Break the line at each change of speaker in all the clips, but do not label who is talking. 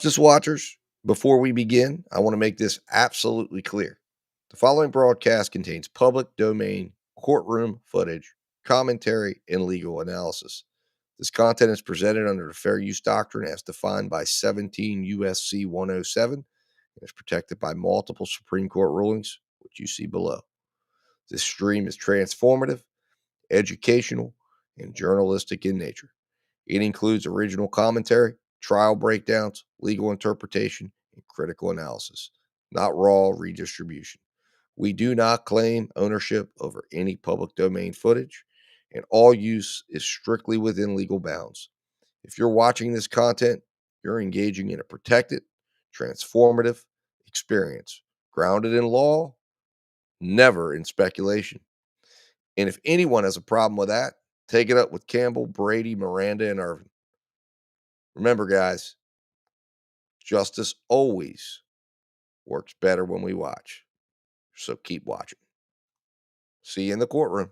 Just watchers, before we begin, I want to make this absolutely clear. The following broadcast contains public domain courtroom footage, commentary, and legal analysis. This content is presented under the Fair Use Doctrine as defined by 17 USC 107 and is protected by multiple Supreme Court rulings, which you see below. This stream is transformative, educational, and journalistic in nature. It includes original commentary, trial breakdowns, legal interpretation, and critical analysis, not raw redistribution. We do not claim ownership over any public domain footage, and all use is strictly within legal bounds. If you're watching this content, you're engaging in a protected, transformative experience, grounded in law, never in speculation. And if anyone has a problem with that, take it up with Campbell, Brady, Miranda, and Irvin. Remember, guys, justice always works better when we watch. So keep watching. See you in the courtroom.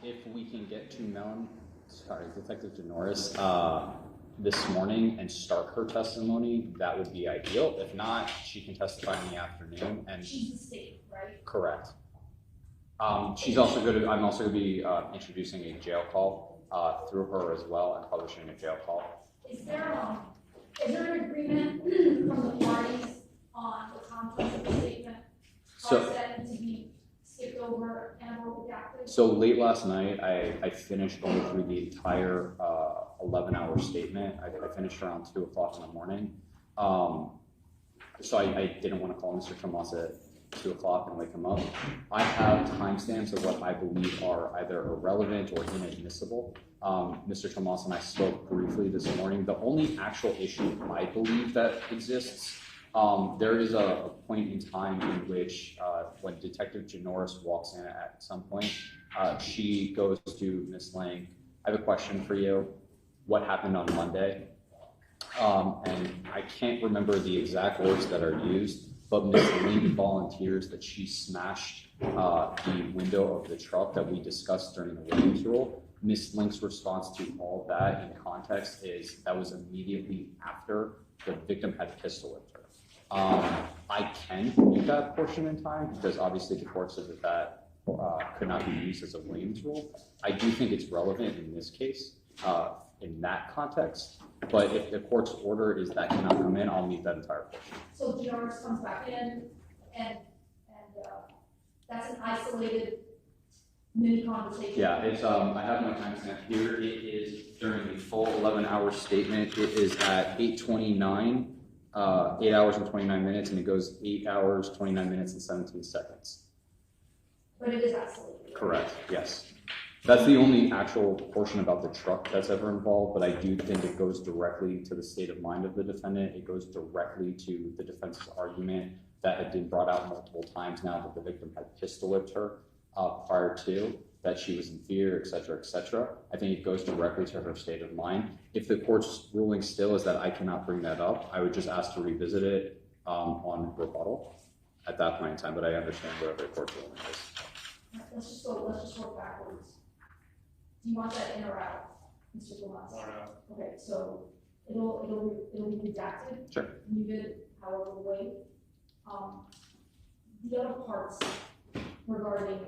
if we can get to Detective Janoris this morning and start her testimony, that would be ideal. If not, she can testify in the afternoon. And
she's the state, right?
Correct. She's also going to. I'm also going to be introducing a jail call through her as well, and publishing a jail call.
Is there an agreement from the parties on the contents of the statement?
So
that need to be skipped over and redacted?
So late last night, I finished going through the entire 11-hour statement. I finished around 2 o'clock in the morning. So I didn't want to call Mr. Tomas at 2 o'clock and wake him up. I have timestamps of what I believe are either irrelevant or inadmissible. Mr. Tomas and I spoke briefly this morning. The only actual issue I believe that exists, there is a point in time in which when Detective Janoris walks in at some point, she goes to Ms. Lang, I have a question for you. What happened on Monday? And I can't remember the exact words that are used, but Ms. Lang volunteers that she smashed the window of the truck that we discussed during the Williams rule. Ms. Link's response to all that in context is that was immediately after the victim had pistol whipped her. I can mute that portion in time because obviously the court said that could not be used as a Williams rule. I do think it's relevant in this case, in that context, but if the court's order is that cannot come in, I'll mute that entire portion.
So Janoris comes back in, and that's an isolated mini conversation.
Yeah, it's I have my timestamp here. It is during the full 11-hour statement. It is at 8:29. 8 hours and 29 minutes, and it goes 8 hours, 29 minutes, and 17 seconds.
But it is isolated.
Correct, yes. That's the only actual portion about the truck that's ever involved, but I do think it goes directly to the state of mind of the defendant. It goes directly to the defense's argument that had been brought out multiple times now that the victim had pistol whipped her prior to, that she was in fear, et cetera, et cetera. I think it goes directly to her state of mind. If the court's ruling still is that I cannot bring that up, I would just ask to revisit it on rebuttal at that point in time, but I understand whatever the court's ruling is.
Let's just work backwards. Do you want that in or out, Mr. Tomas? Okay, so it'll be redacted.
Sure.
Muted, however way. The other parts regarding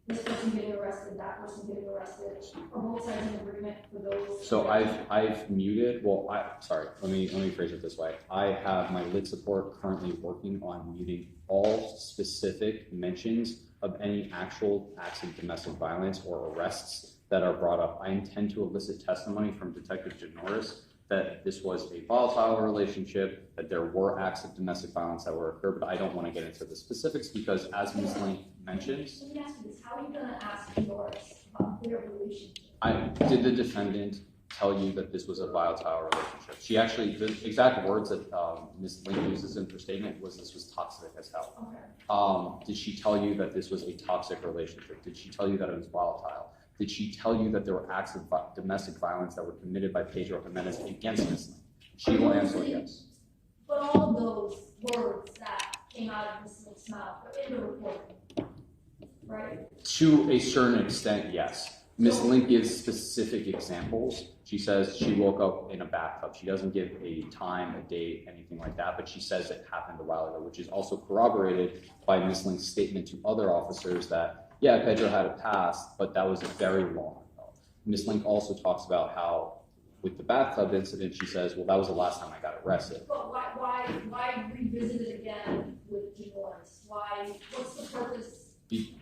this person getting arrested, that person getting arrested, are both sides in agreement for those?
So I've muted. Well, sorry. Let me phrase it this way. I have my lit support currently working on muting all specific mentions of any actual acts of domestic violence or arrests that are brought up. I intend to elicit testimony from Detective Janoris that this was a volatile relationship, that there were acts of domestic violence that were occurred, but I don't want to get into the specifics because, as Ms. Lane mentions,
let me ask you this: how are you going to ask Janoris about their relationship?
Did the defendant tell you that this was a volatile relationship? She actually, the exact words that Ms. Lane uses in her statement was this was toxic as hell.
Okay.
Did she tell you that this was a toxic relationship? Did she tell you that it was volatile? Did she tell you that there were acts of domestic violence that were committed by Pedro Jimenez against Ms. Lane? She will answer yes.
But all of those words that came out of Ms. Lane's mouth are in the report, right?
To a certain extent, yes. Ms. Link gives specific examples. She says she woke up in a bathtub. She doesn't give a time, a date, anything like that, but she says it happened a while ago, which is also corroborated by Ms. Link's statement to other officers that, yeah, Pedro had a past, but that was very long ago. Ms. Link also talks about how, with the bathtub incident, she says, well, that was the last time I got arrested.
But why revisit it again with Janoris? What's the purpose?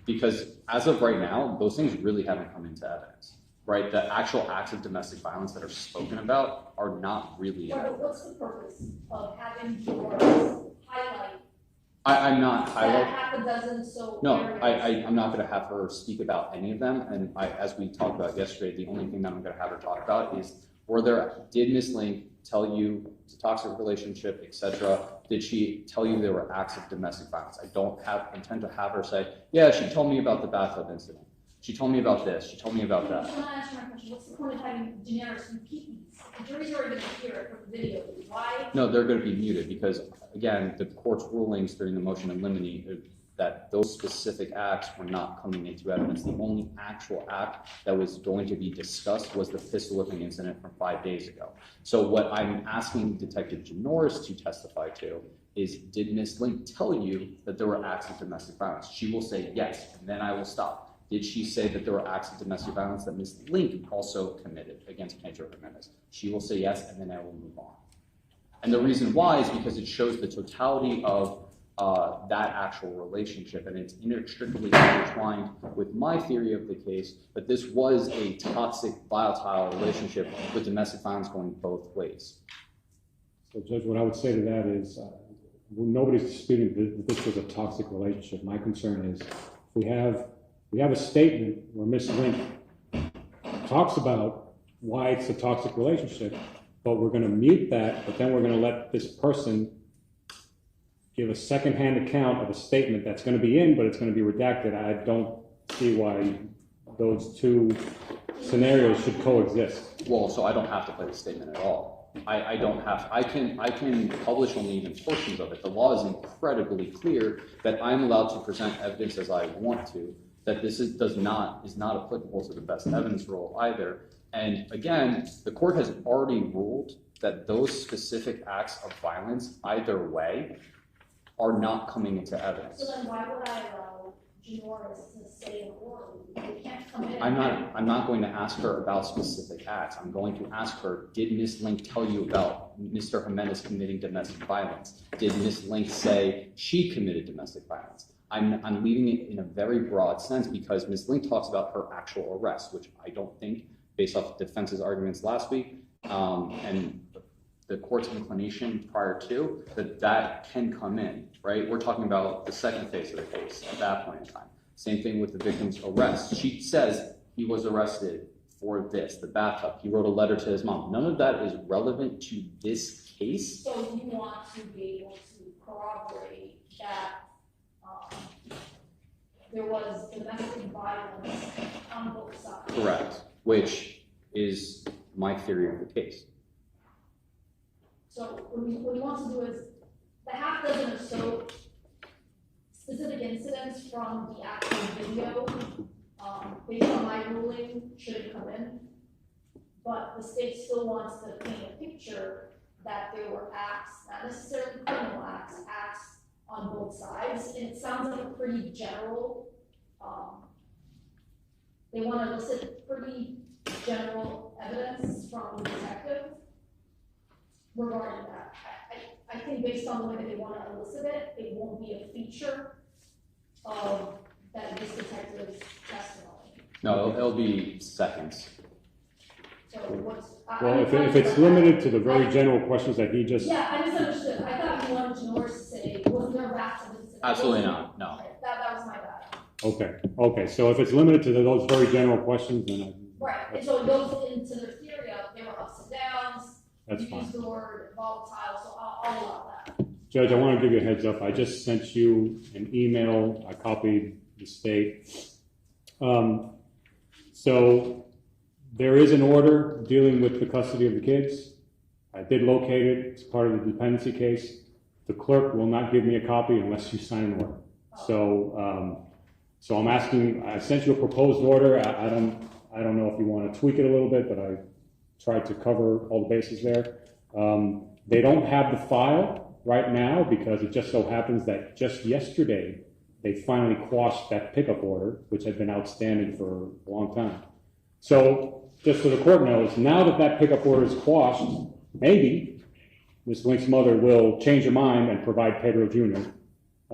Because as of right now, those things really haven't come into evidence, right? The actual acts of domestic violence that are spoken about are not really.
What's the purpose of having Janoris highlight?
I'm not highlighting.
Half a dozen so.
No, I'm not going to have her speak about any of them. And as we talked about yesterday, the only thing that I'm going to have her talk about is did Ms. Link tell you it's a toxic relationship, etc.? Did she tell you there were acts of domestic violence? I don't intend to have her say, yeah, she told me about the bathtub incident. She told me about this. She told me about that.
I'm not answering my question. What's the point of having Janoris repeat these? The jury's already going to hear it from the video. Why?
No, they're going to be muted because, again, the court's rulings during the motion in limine that those specific acts were not coming into evidence. The only actual act that was going to be discussed was the pistol whipping incident from 5 days ago. So what I'm asking Detective Jurors to testify to is, did Ms. Link tell you that there were acts of domestic violence? She will say yes, and then I will stop. Did she say that there were acts of domestic violence that Ms. Link also committed against Pedro Jimenez? She will say yes, and then I will move on. And the reason why is because it shows the totality of that actual relationship, and it's inextricably intertwined with my theory of the case that this was a toxic, volatile relationship with domestic violence going both ways.
So, Judge, what I would say to that is nobody's disputing that this was a toxic relationship. My concern is we have a statement where Ms. Link talks about why it's a toxic relationship, but we're going to mute that, but then we're going to let this person give a secondhand account of a statement that's going to be in, but it's going to be redacted. I don't see why those two scenarios should coexist.
Well, so I don't have to play the statement at all. I don't have, I can publish only even portions of it. The law is incredibly clear that I'm allowed to present evidence as I want to, that this is not applicable to the best evidence rule either. And again, the court has already ruled that those specific acts of violence, either way, are not coming into evidence.
So then why would I allow jurors to say orally? They can't come in.
I'm not going to ask her about specific acts. I'm going to ask her, did Ms. Link tell you about Mr. Jimenez committing domestic violence? Did Ms. Link say she committed domestic violence? I'm leaving it in a very broad sense because Ms. Link talks about her actual arrest, which I don't think, based off the defense's arguments last week, and the court's inclination prior to, that can come in, right? We're talking about the second phase of the case at that point in time. Same thing with the victim's arrest. She says he was arrested for this, the bathtub. He wrote a letter to his mom. None of that is relevant to this case.
So you want to be able to corroborate that there was domestic violence on both sides.
Correct, which is my theory of the case.
So what we want to do is the half dozen or so specific incidents from the actual video, based on my ruling, shouldn't come in. But the state still wants to paint a picture that there were acts, not necessarily criminal acts, acts on both sides. And it sounds like a pretty general, they want to elicit pretty general evidence from the detective regarding that. I think based on the way that they want to elicit it, it won't be a feature of this detective's testimony.
No, it'll be seconds.
So what's...
Well, if it's limited to the very general questions that he just...
Yeah, I misunderstood. I thought you wanted Jurors to say, wasn't there rats in this?
Absolutely not, no.
Okay, that was my bad.
Okay, so if it's limited to those very general questions, then
Right, and so it goes into their theory of there were ups and downs.
That's
You
fine.
used the word volatile, so I'll allow that.
Judge, I want to give you a heads up. I just sent you an email. I copied the state. So there is an order dealing with the custody of the kids. I did locate it. It's part of the dependency case. The clerk will not give me a copy unless you sign an order. So I'm asking, I sent you a proposed order. I don't know if you want to tweak it a little bit, but I tried to cover all the bases there. They don't have the file right now because it just so happens that just yesterday they finally quashed that pickup order, which had been outstanding for a long time. So just so the court knows, now that that pickup order is quashed, maybe Ms. Link's mother will change her mind and provide Pedro Jr.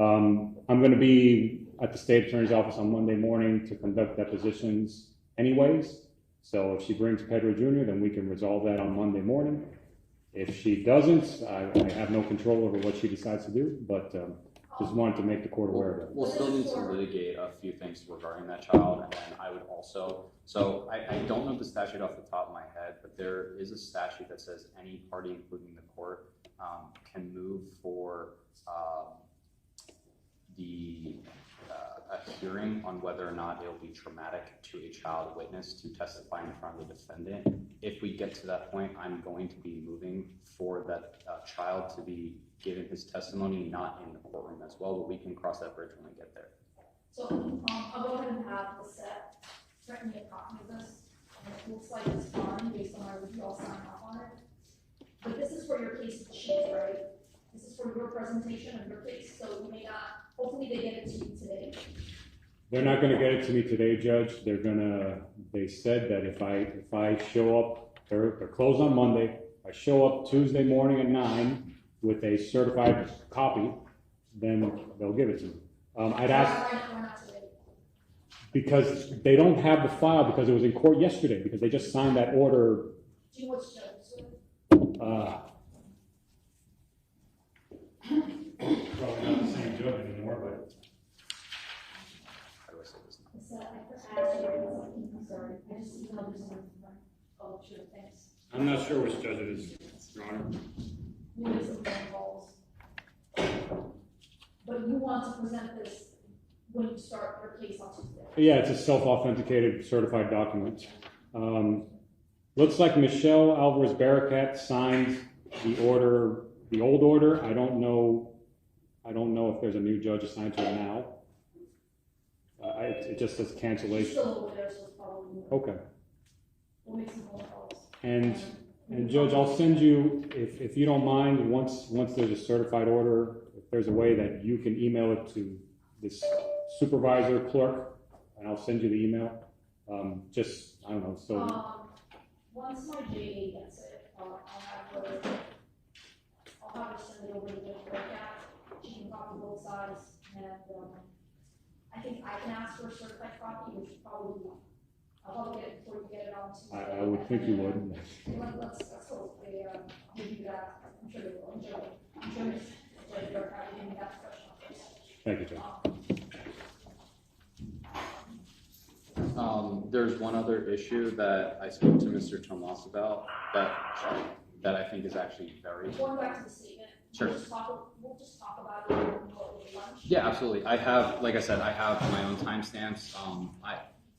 I'm going to be at the state attorney's office on Monday morning to conduct depositions anyways. So if she brings Pedro Jr., then we can resolve that on Monday morning. If she doesn't, I have no control over what she decides to do, but just wanted to make the court aware of it.
We'll still need to litigate a few things regarding that child, and then I would also, so I don't know the statute off the top of my head, but there is a statute that says any party, including the court, can move for a hearing on whether or not it will be traumatic to a child witness to testify in front of the defendant. If we get to that point, I'm going to be moving for that child to be given his testimony, not in the courtroom as well, but we can cross that bridge when we get there.
So, I'll go ahead and have the set, threaten me a copy of this, and it looks like it's fine based on my review, I'll sign off on it. But this is for your case sheet, right? This is for your presentation of your case, so you may not, hopefully they get it to you today.
They're not gonna get it to me today, Judge. They said that if I show up, they're closed on Monday. I show up Tuesday morning at 9 with a certified copy, then they'll give it to me. I'd ask,
Why not today?
because they don't have the file because it was in court yesterday, because they just signed that order.
Do you know which judge this was?
Probably not the same judge anymore, but.
How do I say this now?
It's I asked you, I'm sorry, I just emailed you something from, oh, sure, thanks.
I'm not sure which judge it is, Your Honor.
You made some phone calls. But you want to present this when you start your case on Tuesday?
Yeah, it's a self-authenticated certified document. Looks like Michelle Alvarez Barakat signed the order, the old order. I don't know if there's a new judge assigned to it now. It just says
She's
cancellation.
still over there, so it's probably.
Okay.
We'll make some phone calls.
And Judge, I'll send you, if you don't mind, once there's a certified order, if there's a way that you can email it to this supervisor clerk, and I'll send you the email. Just, I don't know, so.
Once my JA gets it, I'll have her send it over to the clerk. She can copy both sides, and I think I can ask for a certified copy, which probably, I'll probably get it before you get it on Tuesday.
I would think you would.
Let's hope they do that. I'm sure they will. I'm sure they're probably that professional first.
Thank you, Judge.
There's one other issue that I spoke to Mr. Tomas about that I think is actually very.
Going back to the statement.
Sure.
We'll just talk about it over lunch.
Yeah, absolutely. I have, like I said, I have my own timestamps.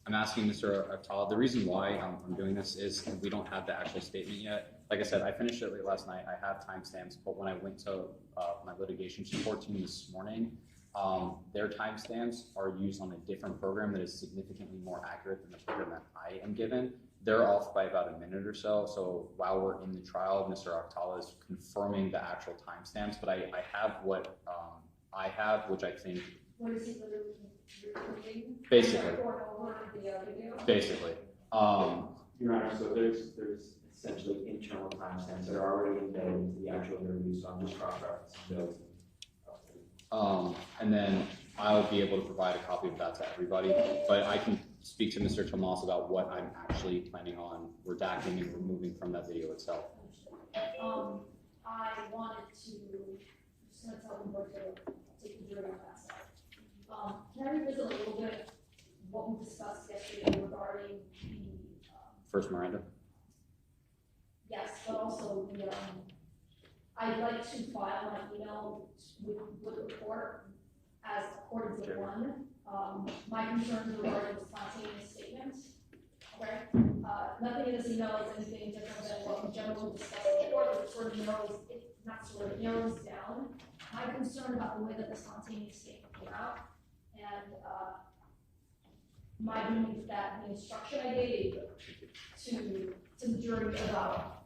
I'm asking Mr. Atal, the reason why I'm doing this is we don't have the actual statement yet. Like I said, I finished it late last night. I have timestamps, but when I went to my litigation support team this morning, their timestamps are used on a different program that is significantly more accurate than the program that I am given. They're off by about a minute or so. So while we're in the trial, Mr. Aktala is confirming the actual timestamps, but I have what I have, which I think.
What is he literally recording?
Basically.
Over the video?
Basically.
Your Honor, so there's essentially internal timestamps that are already embedded into the actual interview, so I'm just cross-referencing those.
And then I'll be able to provide a copy of that to everybody, but I can speak to Mr. Tomas about what I'm actually planning on redacting and removing from that video itself.
I wanted to, just gonna tell them what to take the jury on that side. Can I revisit a little bit what we discussed yesterday regarding the,
First Miranda?
yes, but also the, I'd like to file my email with the court as according to one. My concerns regarding the spontaneous statements. Okay, nothing in this email is anything different than what we generally discussed before, but it sort of narrows down my concern about the way that the spontaneous statement came out, and my belief that the instruction I gave to the jury about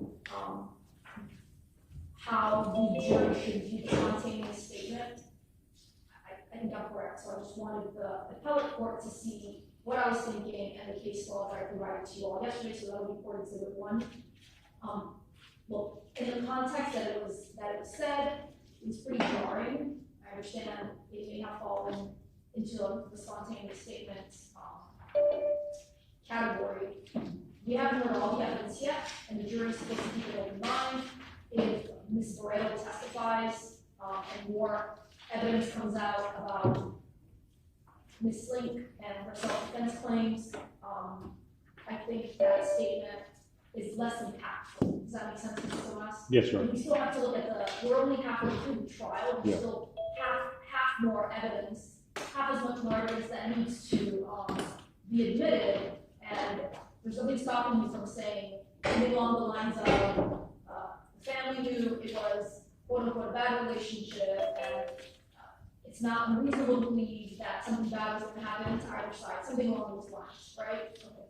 how the jury should view the spontaneous statement, I think I'm correct. So I just wanted the appellate court to see what I was thinking and the case law that I provided to you all yesterday, so that will be court exhibit 1. Look, in the context that it was said, it was pretty jarring. I understand it may have fallen into the spontaneous statements category. We haven't heard all the evidence yet, and the jury is supposed to keep an open mind. If Ms. Barreto testifies and more evidence comes out about Ms. Link and her self-defense claims, I think that statement is less impactful. Does that make sense, Mr. Tomas?
Yes, Your Honor.
We still have to look at we're only halfway through the trial, there's still half more evidence, half as much more evidence that needs to be admitted, and there's nothing stopping me from saying something along the lines of the family knew it was quote unquote, a bad relationship, and it's not unreasonable to believe that something bad was going to happen to either side, something along those lines, right? Okay.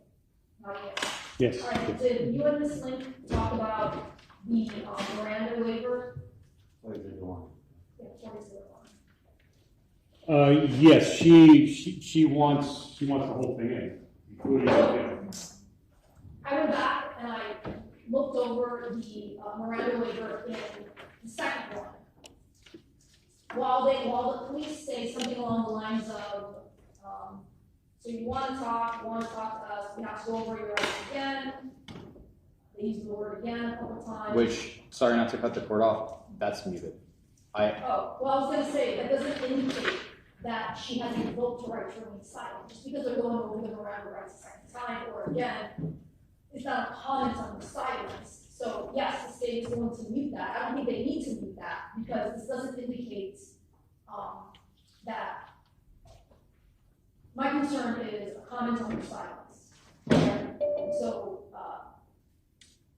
Not yet.
Yes.
All right, did you and Ms. Link talk about the Miranda waiver?
What is it doing?
Yeah, 40-01.
Yes, she wants the whole thing in, including,
I went back and I looked over the Miranda waiver in the second one. While the police say something along the lines of, so you want to talk to us, we have to go over your rights again. They use the word again a couple times.
Which, sorry not to cut the cord off, that's muted.
Oh, well, I was going to say, that doesn't indicate that she has invoked her right to remain silent. Just because they're going over the Miranda rights a second time or again, it's not a comment on the silence. So yes, the state is going to mute that. I don't think they need to mute that because this doesn't indicate that. My concern is a comment on the silence. So,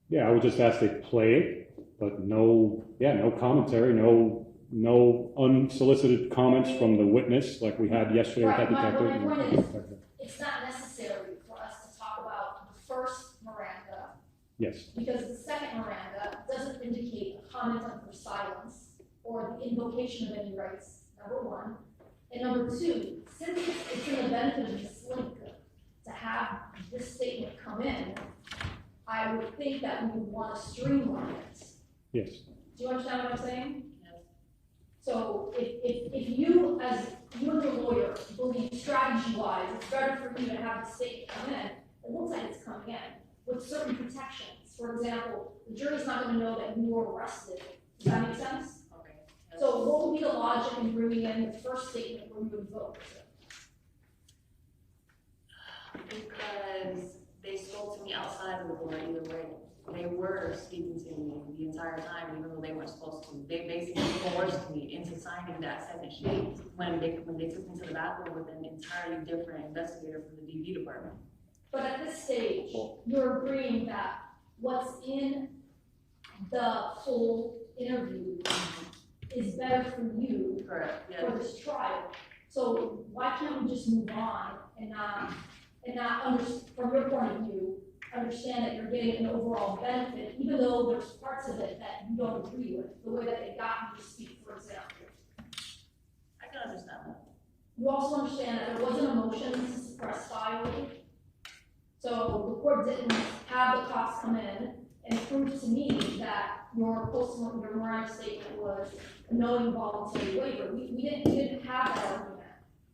yeah, I would just ask they play it, but no commentary, no unsolicited comments from the witness like we had yesterday with that detective.
My point is, it's not necessary for us to talk about the first Miranda.
Yes.
Because the second Miranda doesn't indicate a comment on her silence or the invocation of any rights, number one. And number two, since it's in the benefit of Ms. Link to have this statement come in, I would think that we would want to streamline it.
Yes.
Do you understand what I'm saying? Yes. So if you, as you as a lawyer, believe strategy-wise, it's better for you to have the statement come in, it looks like it's coming in with certain protections. For example, the jury's not going to know that you were arrested. Does that make sense? Okay. So what would be the logic in bringing in the first statement where you invoked it?
Because they spoke to me outside of the door either way. They were speaking to me the entire time, even though they weren't supposed to. They basically coerced me into signing that second sheet when they took me to the bathroom with an entirely different investigator from the DV department.
But at this stage, you're agreeing that what's in the full interview is better for you.
Correct. Yes.
For this trial. So why can't we just move on and not from your point of view, understand that you're getting an overall benefit, even though there's parts of it that you don't agree with, the way that they got you to speak, for example.
I can understand that.
You also understand that there wasn't a motion to suppress filing. So the court didn't have the cops come in and prove to me that your Miranda statement was a knowing voluntary waiver. We didn't have that argument.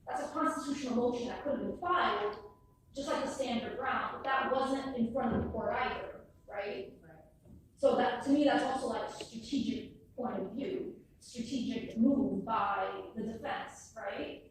That's a constitutional motion that could have been filed, just like the standard ground, but that wasn't in front of the court either, right? Right. So that, to me, that's also like a strategic point of view, strategic move by the defense, right?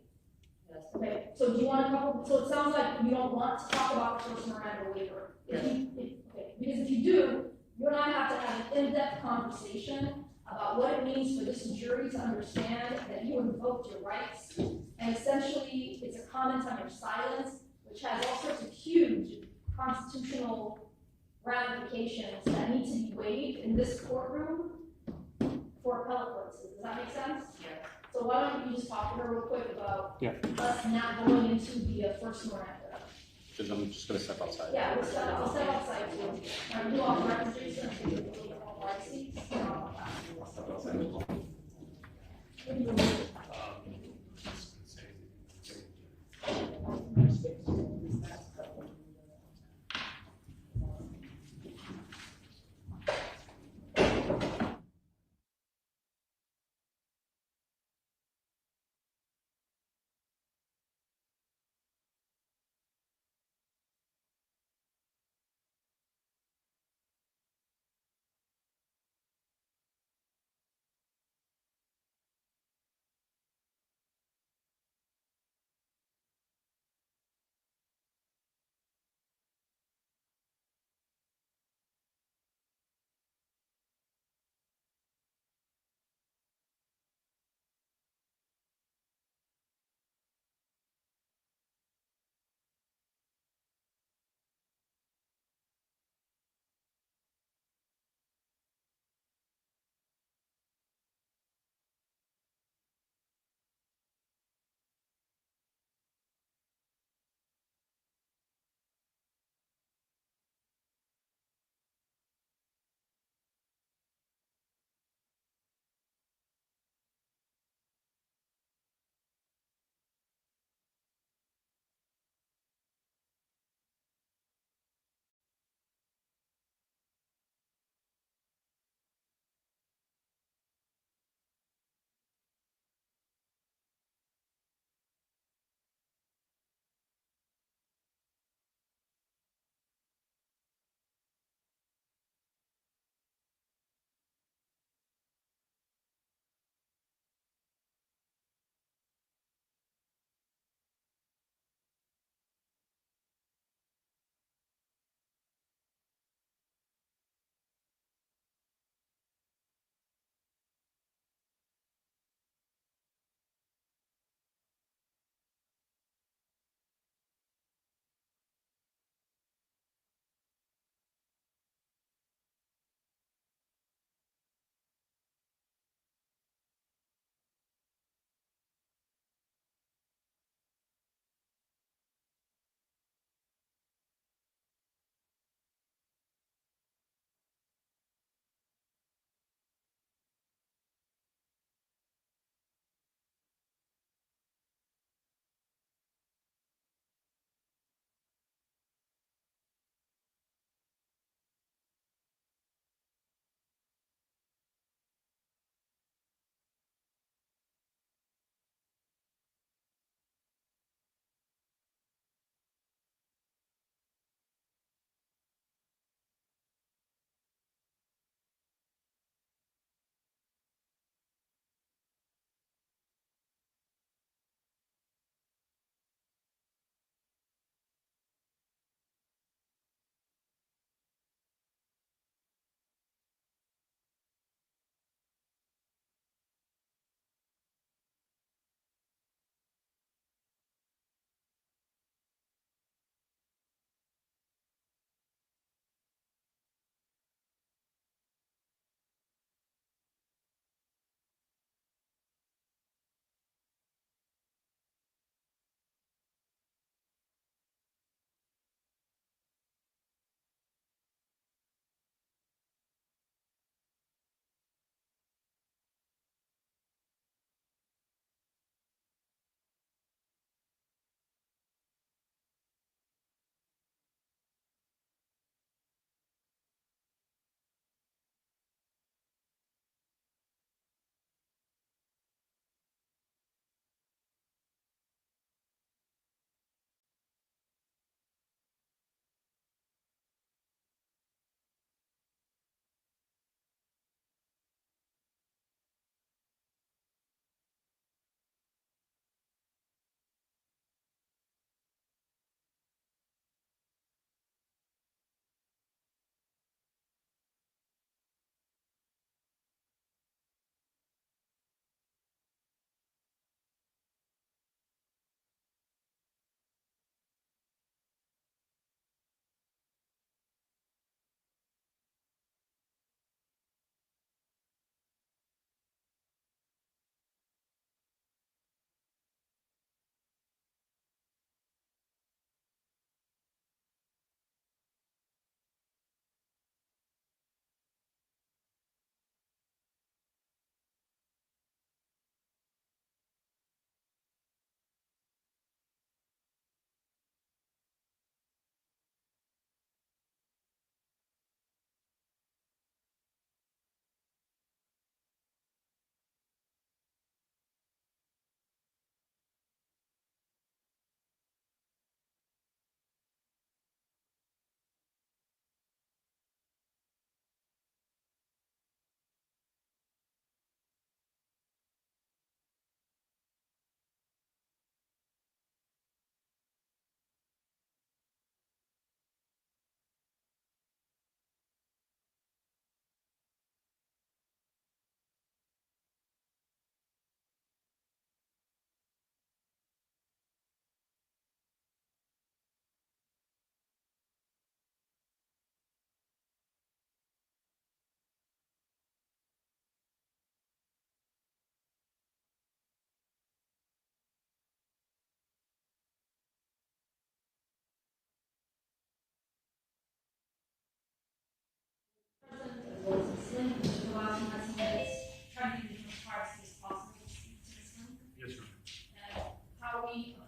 Yes. Okay, so do you want to so it sounds like you don't want to talk about the first Miranda waiver. Yes. Okay, because if you do, you and I have to have an in-depth conversation about what it means for this jury to understand that you invoked your rights, and essentially it's a comment on your silence, which has all sorts of huge constitutional ramifications that need to be weighed in this courtroom for appellate purposes. Does that make sense? Yeah. So why don't you just talk to her real quick about us not going into the first Miranda?
Because I'm just going to step outside.
Yeah, I'll step outside too. You all records, Jason, so you can all right seats.
I'll step outside.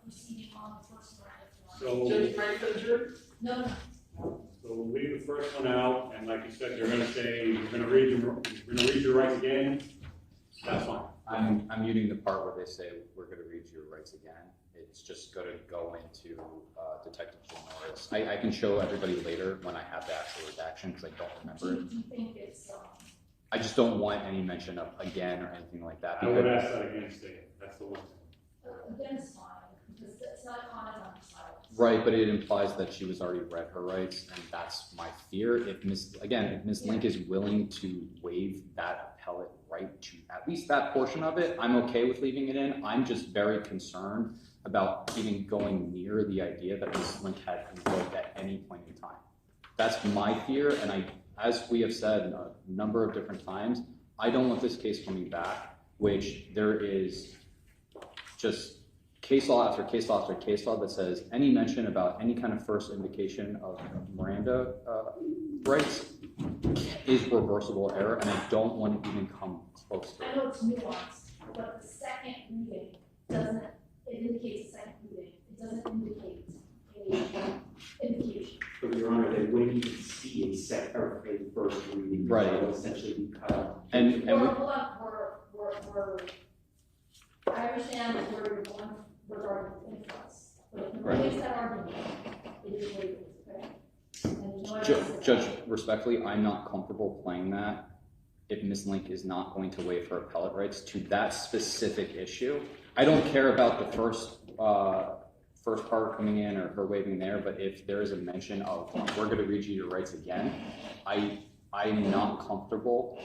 proceeding on the first Miranda.
So,
Judge, can I for the jury?
No.
so we'll leave the first one out, and like you said, they're gonna say, you're gonna read your rights again. That's fine.
I'm muting the part where they say we're going to read your rights again. It's just going to go into Detective Jimenez. I can show everybody later when I have the actual redaction because I don't remember it.
Do you think it's,
I just don't want any mention of again or anything like that.
I would ask that again, Stan. That's the one thing.
again, it's fine, because it's not a comment on the silence.
Right, but it implies that she was already read her rights, and that's my fear. If Ms. Link is willing to waive that appellate right to at least that portion of it, I'm okay with leaving it in. I'm just very concerned about even going near the idea that Ms. Link had invoked at any point in time. That's my fear, and as we have said a number of different times, I don't want this case coming back, which there is just case law after case law after case law that says any mention about any kind of first indication of Miranda rights is reversible error, and I don't want to even come close to
I
it.
know it's nuanced, but the second reading doesn't, it indicates a second reading, it doesn't indicate a indication.
But Your Honor, they wouldn't even see a first reading.
Right.
It will essentially be cut out.
And
Hold on, I understand where you're going regarding inference, but if
Right.
it makes that argument, it is what it is, okay? And there's no evidence
Judge,
that-
respectfully, I'm not comfortable playing that if Ms. Link is not going to waive her appellate rights to that specific issue. I don't care about the first part coming in or her waiving there, but if there is a mention of we're going to read you your rights again, I'm not comfortable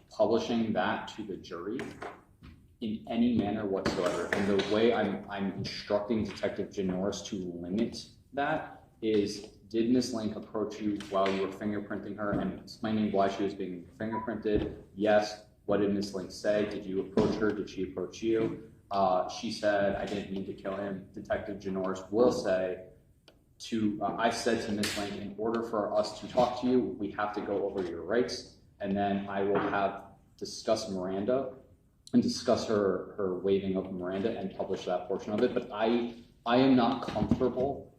publishing that to the jury in any manner whatsoever. And the way I'm instructing Detective Jimenez to limit that is, did Ms. Link approach you while you were fingerprinting her and explaining why she was being fingerprinted? Yes. What did Ms. Link say? Did you approach her? Did she approach you? She said, I didn't mean to kill him. Detective Jimenez will say, I said to Ms. Link, in order for us to talk to you, we have to go over your rights, and then I will discuss Miranda and discuss her waiving of Miranda and publish that portion of it. But I am not comfortable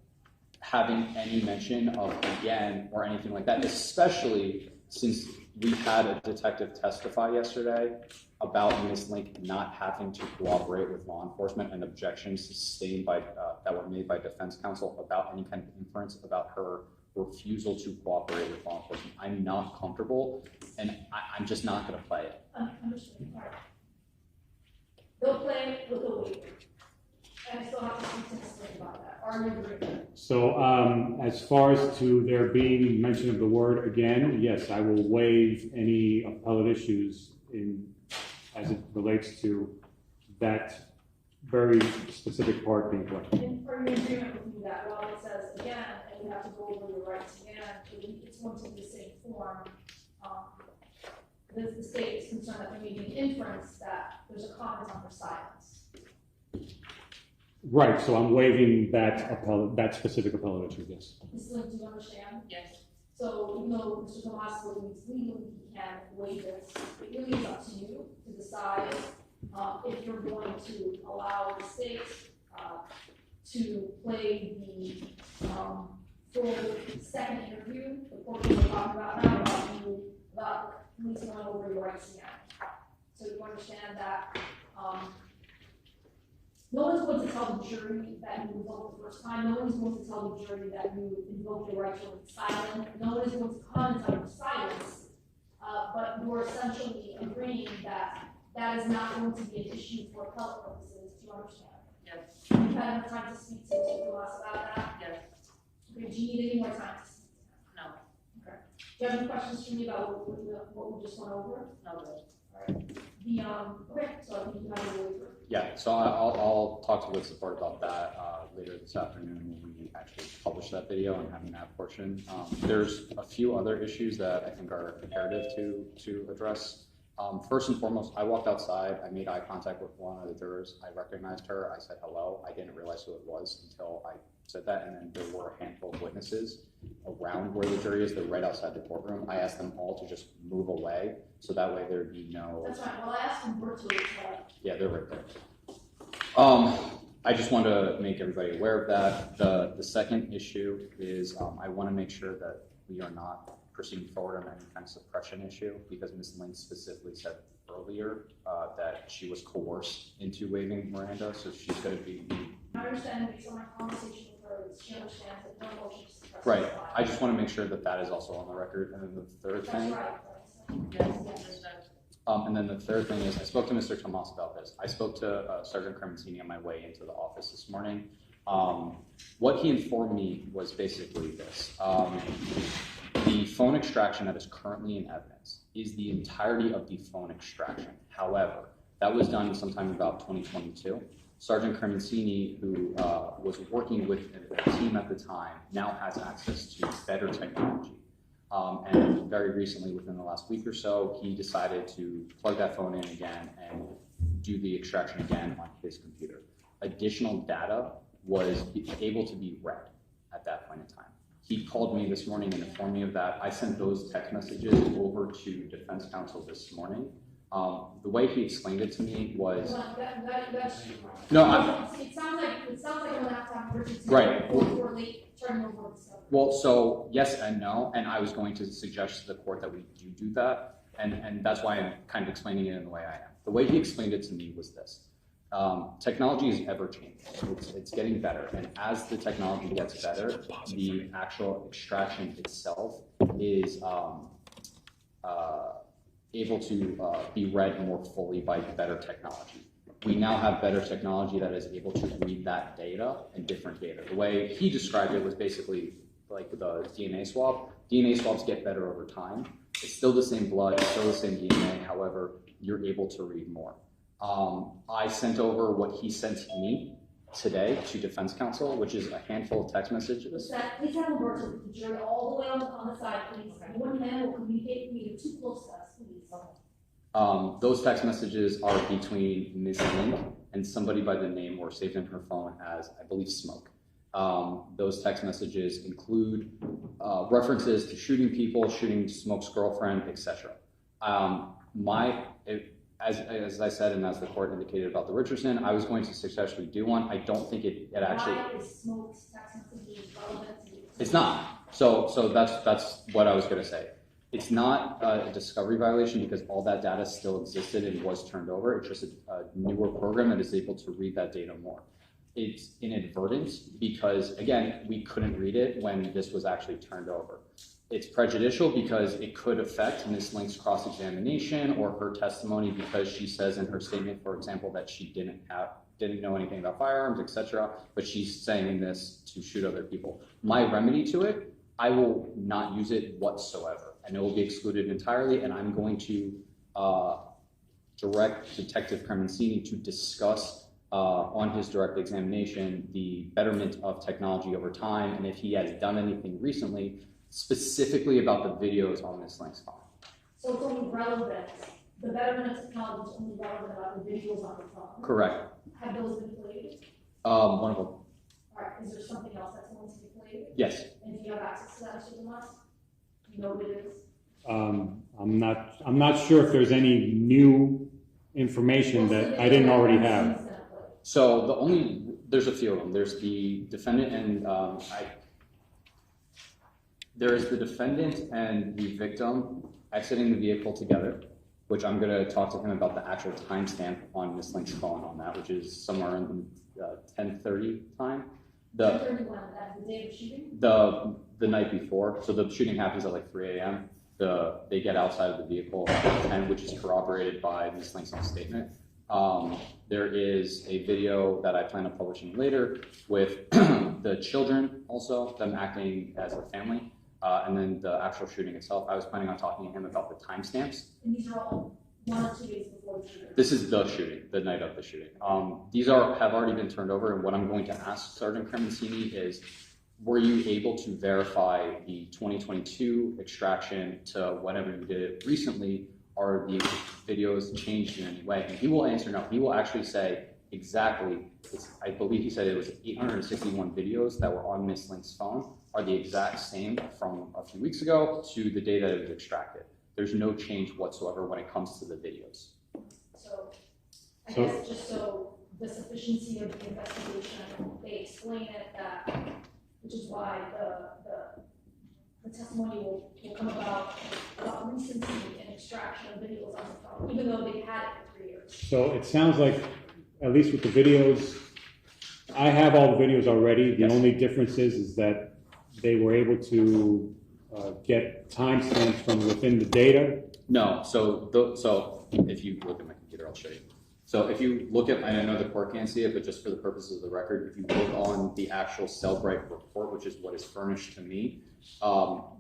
having any mention of again or anything like that, especially since we had a detective testify yesterday about Ms. Link not having to cooperate with law enforcement and objections sustained that were made by defense counsel about any kind of inference about her refusal to cooperate with law enforcement. I'm not comfortable, and I'm just not going to play it.
Understood. All right. They'll play with the waiver. And I still have to speak to Ms. Link about that. Are you agreeing?
So as far as to there being mention of the word again, yes, I will waive any appellate issues as it relates to that very specific part being played.
And are you in agreement with me that while it says again, and you have to go over your rights again, it's going to be the same form, the state is concerned that there may be an inference that there's a comment on her silence.
Right, so I'm waiving that specific appellate issue, yes.
Ms. Link, do you understand?
Yes.
So even though Mr. Tomas believes legally he can waive this, it really is up to you to decide if you're going to allow the state to play the full second interview, the portion we're talking about now, about police going over your rights again. So you understand that no one's going to tell the jury that you invoked the first time. No one's going to tell the jury that you invoked your right to remain silent. No one is going to comment on your silence. But you're essentially agreeing that that is not going to be an issue for appellate purposes. Do you understand?
Yes.
You've had enough time to speak to us about that?
Yes.
Okay, do you need any more time to speak to him?
No.
Okay. Do you have any questions for me about what we just went over?
No.
All right. Okay, so I think you have a waiver.
Yeah, so I'll talk to Liz support about that later this afternoon when we actually publish that video and having that portion. There's a few other issues that I think are imperative to address. First and foremost, I walked outside, I made eye contact with one of the jurors, I recognized her, I said hello, I didn't realize who it was until I said that, and then there were a handful of witnesses around where the jury is, they're right outside the courtroom. I asked them all to just move away, so that way there'd be no...
That's fine. Well, I asked him virtually, but
Yeah, they're right there. I just want to make everybody aware of that. The second issue is I want to make sure that we are not proceeding forward on any kind of suppression issue, because Ms. Link specifically said earlier that she was coerced into waiving Miranda, so she's going to be.
I understand based on my conversation with her, she understands that no motion to suppress.
Right. I just want to make sure that that is also on the record. And then the third thing.
That's right.
Yes,
And then the third thing is I spoke to Mr. Tomas about this. I spoke to Sergeant Cremencini on my way into the office this morning. What he informed me was basically this. The phone extraction that is currently in evidence is the entirety of the phone extraction. However, that was done sometime about 2022. Sergeant Cremencini, who was working with a team at the time, now has access to better technology. And very recently, within the last week or so, he decided to plug that phone in again and do the extraction again on his computer. Additional data was able to be read at that point in time. He called me this morning and informed me of that. I sent those text messages over to defense counsel this morning. The way he explained it to me was no.
It sounds like I'm gonna have to have Richardson
Right.
Before late turning over the stuff.
Well, so yes and no, and I was going to suggest to the court that we do that, and that's why I'm kind of explaining it in the way I am. The way he explained it to me was this. Technology is ever changing. It's getting better, and as the technology gets better, the actual extraction itself is able to be read more fully by better technology. We now have better technology that is able to read that data and different data. The way he described it was basically like the DNA swab. DNA swabs get better over time. It's still the same blood, it's still the same DNA, however, you're able to read more. I sent over what he sent me today to defense counsel, which is a handful of text messages.
Please have a word to the jury all the way on the side, please. One man will communicate with me. You're too close to us, please.
Those text messages are between Ms. Link and somebody by the name or saved in her phone as, I believe, Smoke. Those text messages include references to shooting people, shooting Smoke's girlfriend, etc. As I said, and as the court indicated about the Richardson, I was going to successfully do one. I don't think it actually.
Why is Smoke's text messages relevant to you?
It's not. So that's what I was going to say. It's not a discovery violation because all that data still existed and was turned over. It's just a newer program that is able to read that data more. It's inadvertent because, again, we couldn't read it when this was actually turned over. It's prejudicial because it could affect Ms. Link's cross-examination or her testimony because she says in her statement, for example, that she didn't know anything about firearms, etc., but she's saying this to shoot other people. My remedy to it, I will not use it whatsoever, and it will be excluded entirely, and I'm going to direct Detective Cremencini to discuss on his direct examination the betterment of technology over time, and if he has done anything recently, specifically about the videos on Ms. Link's phone.
So it's only relevant. The betterment of technology is only relevant about the videos on the phone.
Correct.
Have those been played?
One of them.
All right. Is there something else that's going to be played?
Yes.
And do you have access to that, Mr. Demas? You know what it is?
I'm not sure if there's any new information that I didn't already have.
So there's a few of them. There's the defendant and there is the defendant and the victim exiting the vehicle together, which I'm going to talk to him about the actual timestamp on Ms. Link's phone on that, which is somewhere in 10:30 time.
10:31, that's the day of the shooting?
The night before. So the shooting happens at like 3 a.m. They get outside of the vehicle at 10, which is corroborated by Ms. Link's own statement. There is a video that I plan on publishing later with the children also, them acting as a family. And then the actual shooting itself, I was planning on talking to him about the timestamps.
And these are all 1 or 2 days before the shooting?
This is the shooting, the night of the shooting. These have already been turned over, and what I'm going to ask Sergeant Cremencini is, were you able to verify the 2022 extraction to whatever you did recently? Are the videos changed in any way? And he will answer no. He will actually say exactly, I believe he said it was 861 videos that were on Ms. Link's phone are the exact same from a few weeks ago to the day that it was extracted. There's no change whatsoever when it comes to the videos.
So, I guess just so the sufficiency of the investigation, they explain it that, which is why the testimony will come about recency and extraction of videos on the phone, even though they've had it for 3 years.
So it sounds like, at least with the videos, I have all the videos already. The
Yes.
only difference is that they were able to get timestamps from within the data.
No, so if you look at my computer, I'll show you. So if you look at, and I know the court can't see it, but just for the purposes of the record, if you look on the actual Cellbrite report, which is what is furnished to me,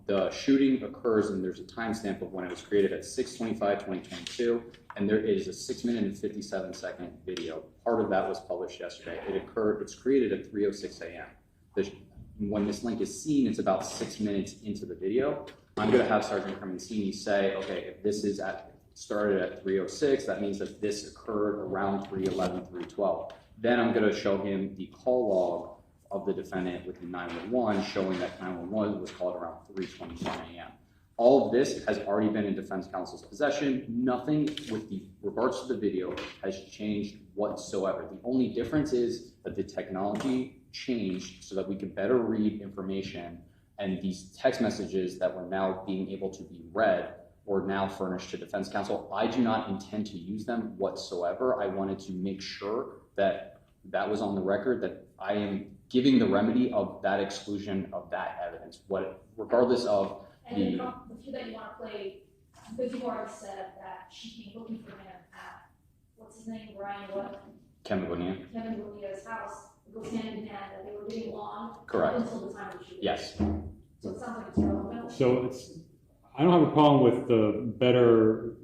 the shooting occurs and there's a timestamp of when it was created at 6/25/2022, and there is a 6-minute and 57-second video. Part of that was published yesterday. It's created at 3:06 a.m. When this link is seen, it's about 6 minutes into the video. I'm going to have Sergeant Cremancini say, okay, if this is started at 3:06, that means that this occurred around 3:11, 3:12. Then I'm going to show him the call log of the defendant with the 911, showing that 911 was called around 3:21 a.m. All of this has already been in defense counsel's possession. Nothing with regards to the video has changed whatsoever. The only difference is that the technology changed so that we could better read information, and these text messages that were now being able to be read were now furnished to defense counsel. I do not intend to use them whatsoever. I wanted to make sure that that was on the record, that I am giving the remedy of that exclusion of that evidence, regardless of
and the few that you want to play, because you already said that she came looking for him at, what's his name, Brian,
Kevin Bonilla.
Kevin Bonilla's house. It goes hand in hand, that they were getting along.
Correct.
Until the time of the shooting.
Yes.
So it sounds like it's relevant.
So I don't have a problem with the better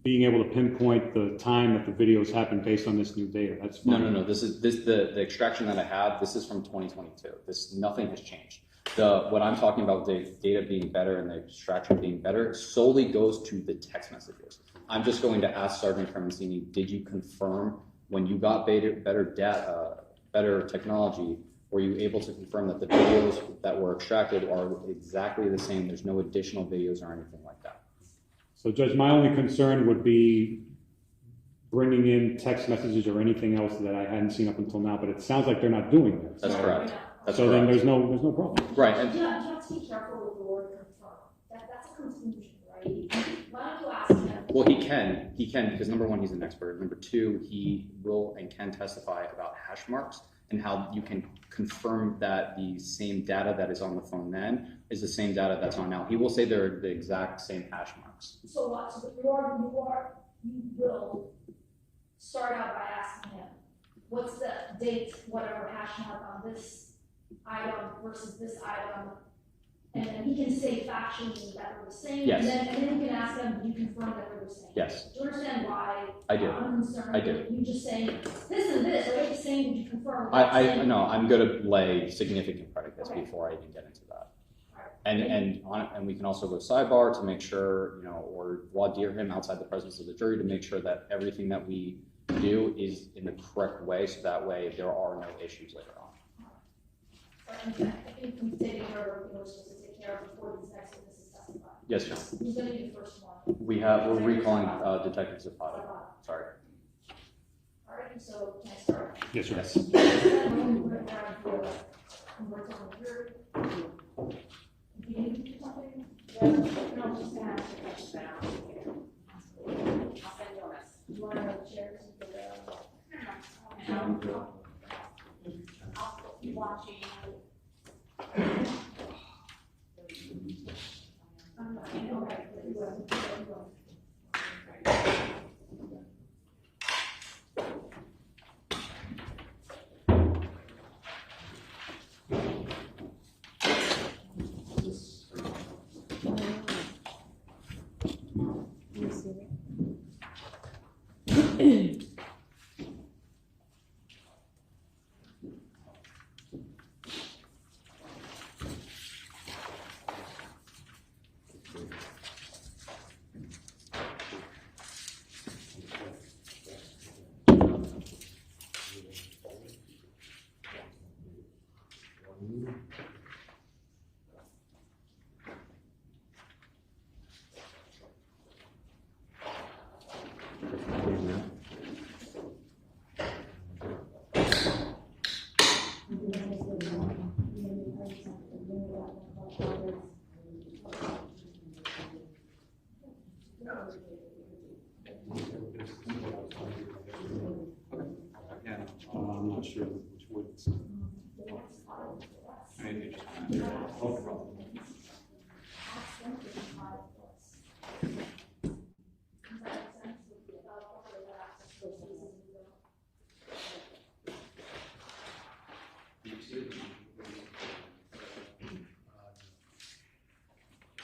being able to pinpoint the time that the videos happened based on this new data. That's fine.
No. The extraction that I have. This is from 2022. Nothing has changed. What I'm talking about, the data being better and the extraction being better, solely goes to the text messages. I'm just going to ask Sergeant Cremancini, did you confirm when you got better technology, were you able to confirm that the videos that were extracted are exactly the same? There's no additional videos or anything like that.
So Judge, my only concern would be bringing in text messages or anything else that I hadn't seen up until now, but it sounds like they're not doing that.
That's correct. That's
so
correct.
then there's no problem.
Right.
You have to be careful with the word confirm. That's a conclusion, right? Why don't you ask him?
Well, he can because number one, he's an expert. Number two, he will and can testify about hash marks and how you can confirm that the same data that is on the phone then is the same data that's on now. He will say they're the exact same hash marks.
So what? So you will start out by asking him, what's the date, whatever hash mark on this item versus this item, and then he can say factually that they're the same.
Yes.
And then you can ask him, do you confirm that they're the same?
Yes.
Do you understand why?
I do.
I'm concerned.
I do.
You just saying this and this, or are you saying, did you confirm?
No, I'm going to lay significant predicates before I even get into that. And we can also go sidebar to make sure, or voir dire him outside the presence of the jury to make sure that everything that we do is in the correct way, so that way there are no issues later on.
I think we take care of what we're supposed to take care of before these next witnesses testify.
Yes, sir.
Who's going to be the first one?
We're recalling Detective Zapata. Sorry.
All right, so can I start?
Yes, sir.
Yes.
If you need to do something, no, just ask.
I'll send you a message.
You want to share some
I'll be watching.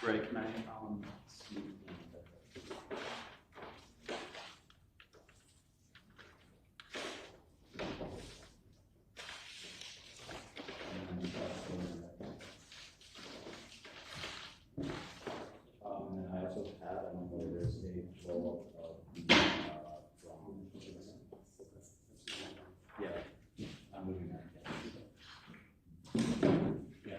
Greg, can I, see? And I also have, I don't know, there's a roll of the, wrong. Yeah, I'm moving that. Yeah.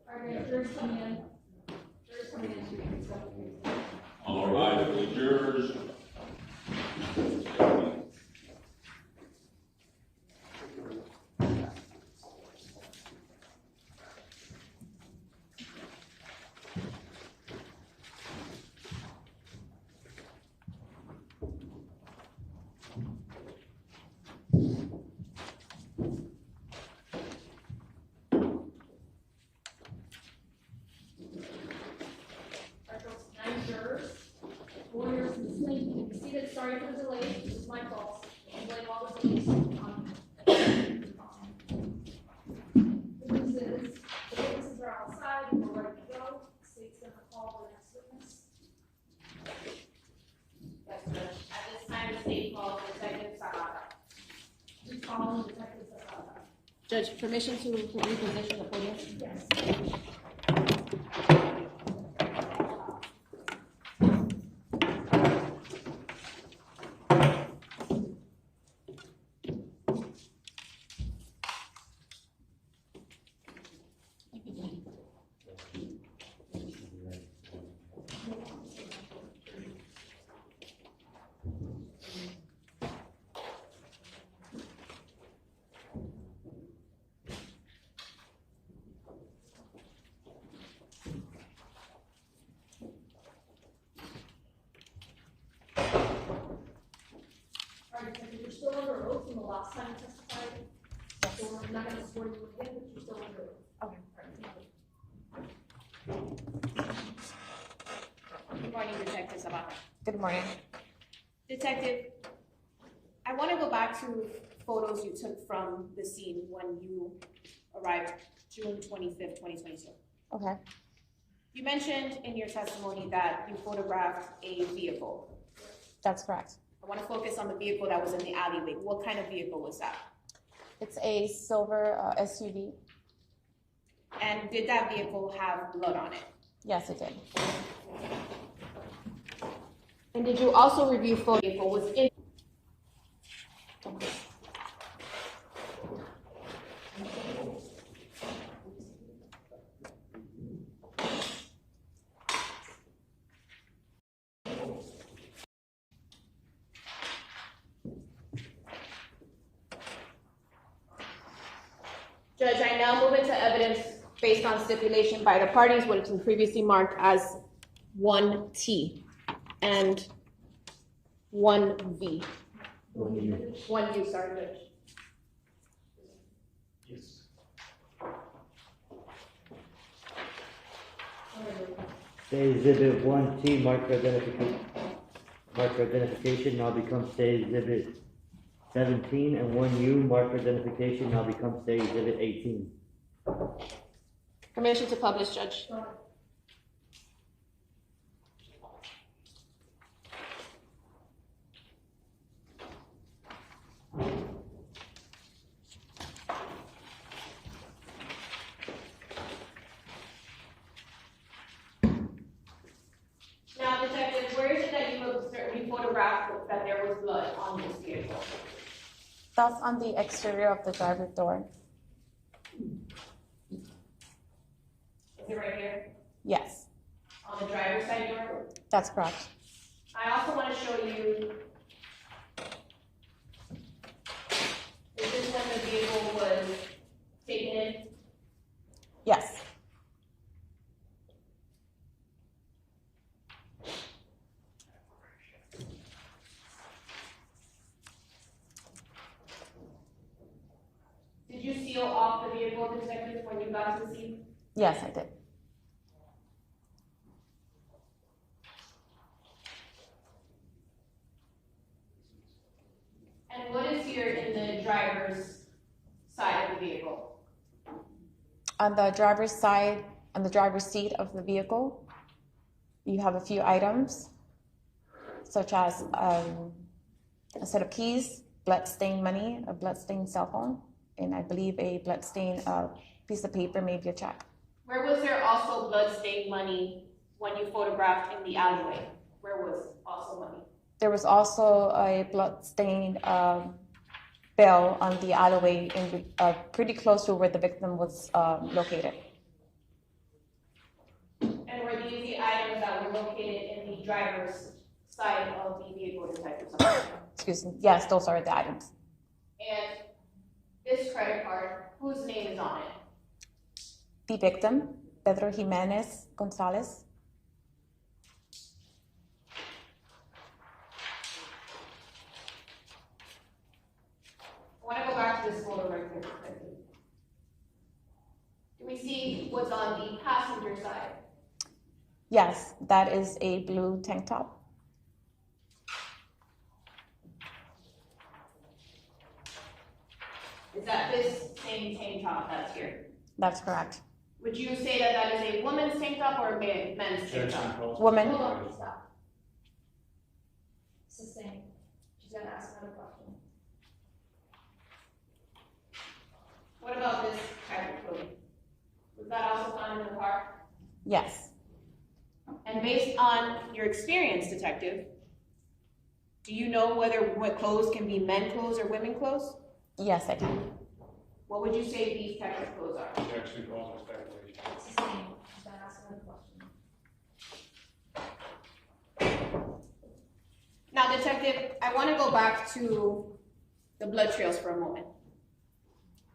All right, jurors coming in. Jurors coming in.
All right, the jurors.
All right, folks, 9 jurors. Lawyers, Ms. Lane, you can be seated. Sorry for the delay. This is my fault. I blame all the police. The news is, the witnesses are outside, and we're ready to go. The state's gonna call the next witness.
Yes, Judge. At this time, the state calls Detective Zapata.
Just follow Detective Zapata.
Judge, permission to reposition the podium?
Yes. All right, Detective, you're still under oath from the last time you testified. So we're not gonna swear you again, but you're still under oath.
Okay.
All right,
Good morning, Detective Zapata.
Good morning.
Detective, I want to go back to photos you took from the scene when you arrived June 25th, 2022.
Okay.
You mentioned in your testimony that you photographed a vehicle.
That's correct.
I want to focus on the vehicle that was in the alleyway. What kind of vehicle was that?
It's a silver SUV.
And did that vehicle have blood on it?
Yes, it did.
And did you also review photo vehicle was in? Judge, I now move into evidence based on stipulation by the parties, what has been previously marked as 1T and 1V. 1U, sorry, Judge.
Yes.
State Exhibit 1T, marker identification now becomes State Exhibit 17, and 1U, marker identification now becomes State Exhibit 18.
Permission to publish, Judge. Now, Detective, where is it that you photographed that there was blood on this vehicle?
That's on the exterior of the driver's door.
Is it right here?
Yes,
On the driver's side door?
that's correct.
I also want to show you, is this when the vehicle was taken in?
Yes,
Did you seal off the vehicle, detective, when you got to the scene?
Yes, I did.
And what is here in the driver's side of the vehicle?
On the driver's side, on the driver's seat of the vehicle, you have a few items, such as a set of keys, bloodstained money, a bloodstained cell phone, and I believe a bloodstained piece of paper, maybe a check.
Where was there also blood-stained money when you photographed in the alleyway? Where was also money?
There was also a bloodstained bell on the alleyway, pretty close to where the victim was located.
And were these the items that were located in the driver's side of the vehicle, detective?
Excuse me. Yes, those are the items.
And this credit card, whose name is on it?
The victim, Pedro Jimenez Gonzalez.
I want to go back to this photo right here. Do we see what's on the passenger side?
Yes, that is a blue tank top.
Is that this same tank top that's here?
That's correct.
Would you say that that is a woman's tank top or a men's tank top?
Woman.
Hold on, stop. It's the same. She's gonna ask another question.
What about this type of clothing? Was that also found in the car?
Yes.
And based on your experience, detective, do you know whether what clothes can be men clothes or women clothes?
Yes, I do.
What would you say these types of clothes are?
It's the same. She's gonna ask another question.
Now, detective, I want to go back to the blood trails for a moment.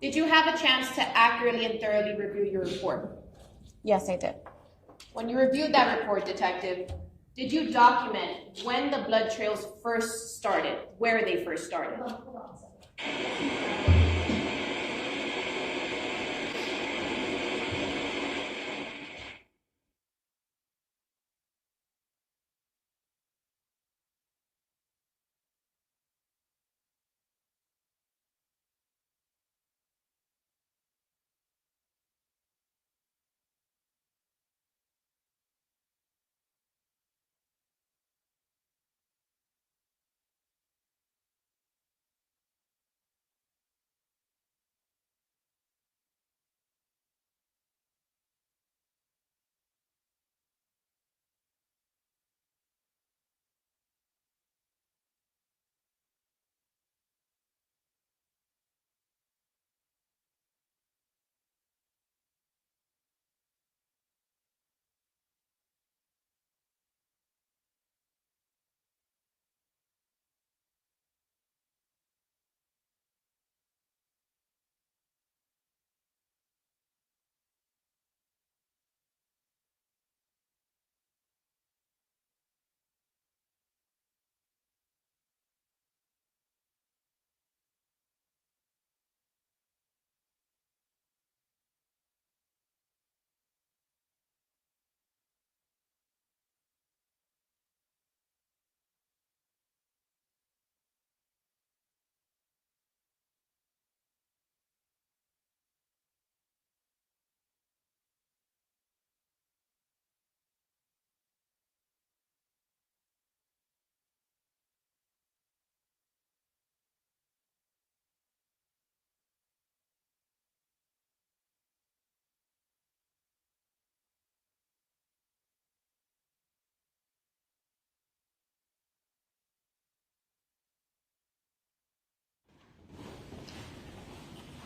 Did you have a chance to accurately and thoroughly review your report?
Yes, I did.
When you reviewed that report, detective, did you document when the blood trails first started, where they first started?
Hold on a second.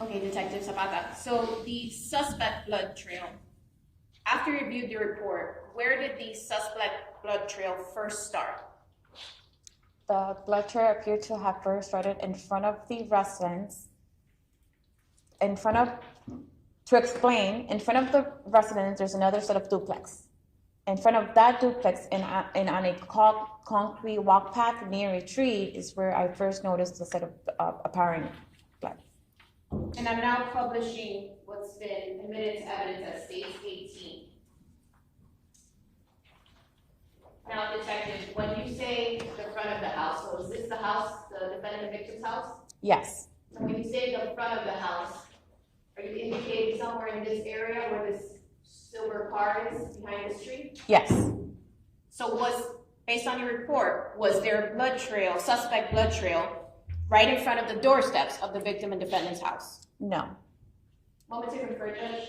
Okay, Detective Zapata. So the suspect blood trail, after you reviewed the report, where did the suspect blood trail first start?
The blood trail appeared to have first started in front of the residence. In front of the residence, there's another set of duplex. In front of that duplex and on a concrete walk path near a tree is where I first noticed the set of apparent blood.
And I'm now publishing what's been admitted to evidence at stage 18. Now, detective, when you say the front of the house, so is this the house, the defendant and victim's house?
Yes,
And when you say the front of the house, are you indicating somewhere in this area where this silver car is behind this tree?
yes,
So based on your report, was there a blood trail, suspect blood trail, right in front of the doorsteps of the victim and defendant's house?
no,
Moment to confer, Judge.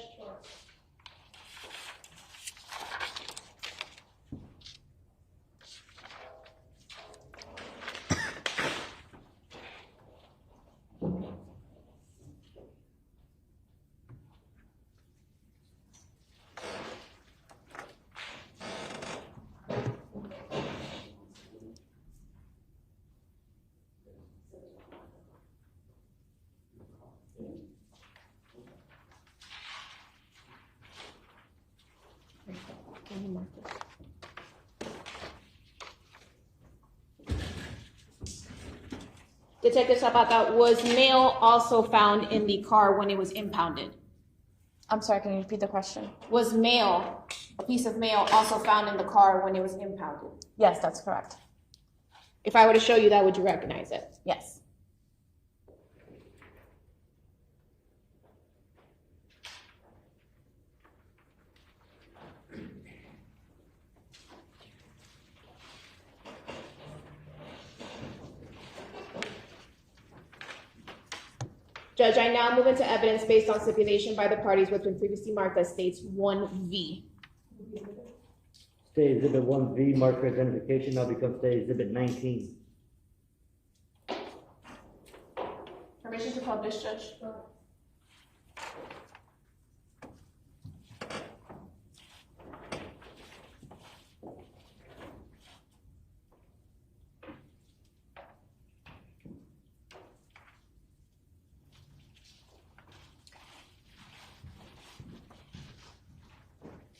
Detective Zapata, was mail also found in the car when it was impounded?
I'm sorry, can you repeat the question?
Was mail, a piece of mail, also found in the car when it was impounded?
Yes, that's correct.
If I were to show you that, would you recognize it?
Yes.
Judge, I now move into evidence based on stipulation by the parties what's been previously marked as states 1V.
State Exhibit 1V, marker identification, now becomes State Exhibit 19.
Permission to publish, Judge?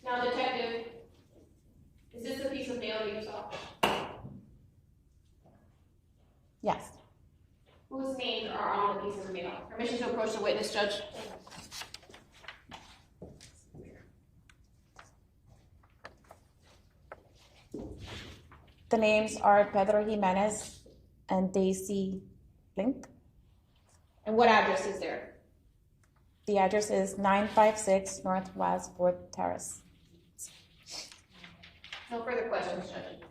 Now, detective, is this the piece of mail that you saw?
Yes.
Whose names are on the piece of mail? Permission to approach the witness, Judge?
The names are Pedro Jimenez and Daisy Blink.
And what address is there?
The address is 956 Northwest 4th Terrace.
No further questions, Judge.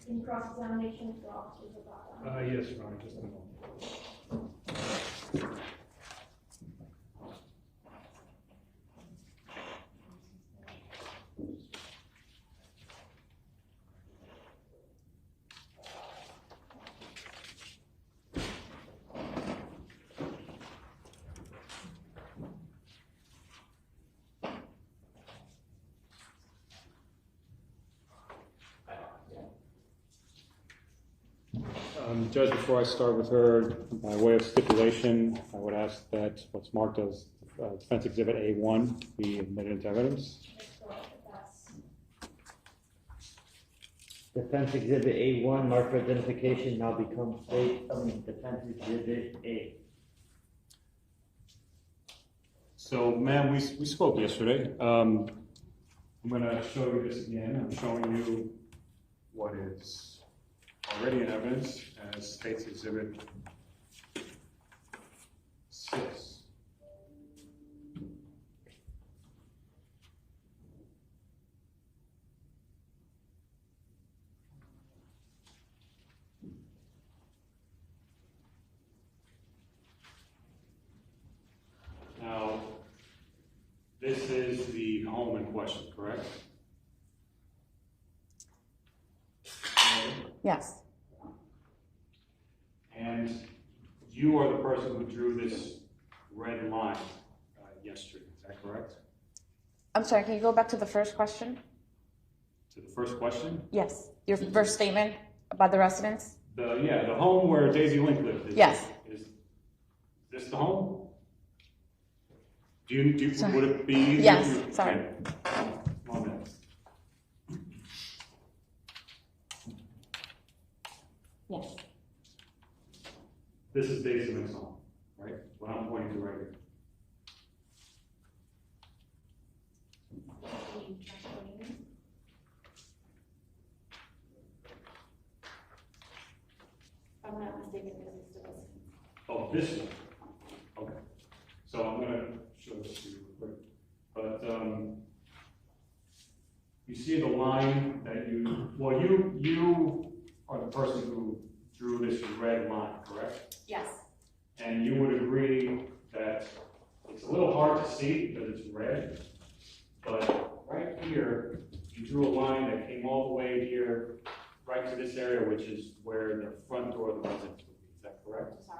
In cross-examination for officers about that.
Yes, Your Honor, just a moment. Judge, before I start with her, by way of stipulation, I would ask that what's marked as Defense Exhibit A1 be admitted into evidence.
Defense Exhibit A1, marker identification, now becomes Defense Exhibit A.
So, ma'am, we spoke yesterday. I'm going to show you this again. I'm showing you what is already in evidence as State's Exhibit 6. Now, this is the home in question, correct?
Yes.
And you are the person who drew this red line yesterday, is that correct?
I'm sorry, can you go back to the first question?
To the first question?
Yes. Your first statement about the residence?
The home where Daisy Link lived.
Yes.
Is this the home? would it be easier?
Yes, sorry.
Okay. 1 minute.
Yes.
This is Days of Exxon, right? What I'm pointing to right here.
If I'm not mistaken, this is still.
Oh, this one. Okay. So I'm gonna show this to you real quick. But, you see the line that you are the person who drew this red line, correct?
Yes.
And you would agree that it's a little hard to see because it's red, but right here, you drew a line that came all the way here, right to this area, which is where the front door of the residence would be. Is that correct?
Sorry.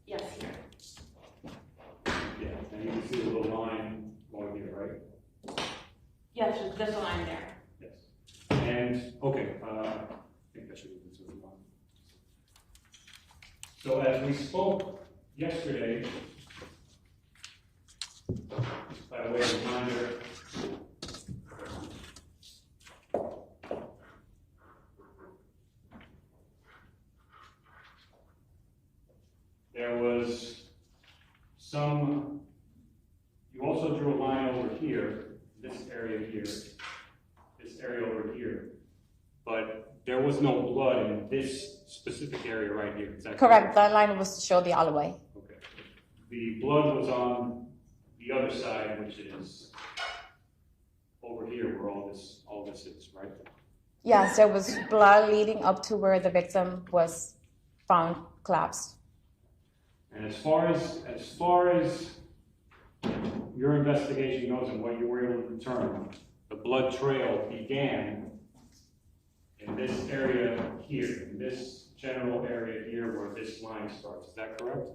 Yes, here.
Yeah, and you can see the little line going here, right?
Yes, there's a line there.
Yes. And, okay, I think I should do this with one. So as we spoke yesterday, by way of reminder, there was some, you also drew a line over here, this area here, this area over here, but there was no blood in this specific area right here. Is that
Correct, that line was to show the alleyway.
Okay. The blood was on the other side, which is over here where all this is, right?
Yes, there was blood leading up to where the victim was found collapsed.
And as far as your investigation goes and what you were able to determine, the blood trail began in this area here, in this general area here where this line starts. Is that correct?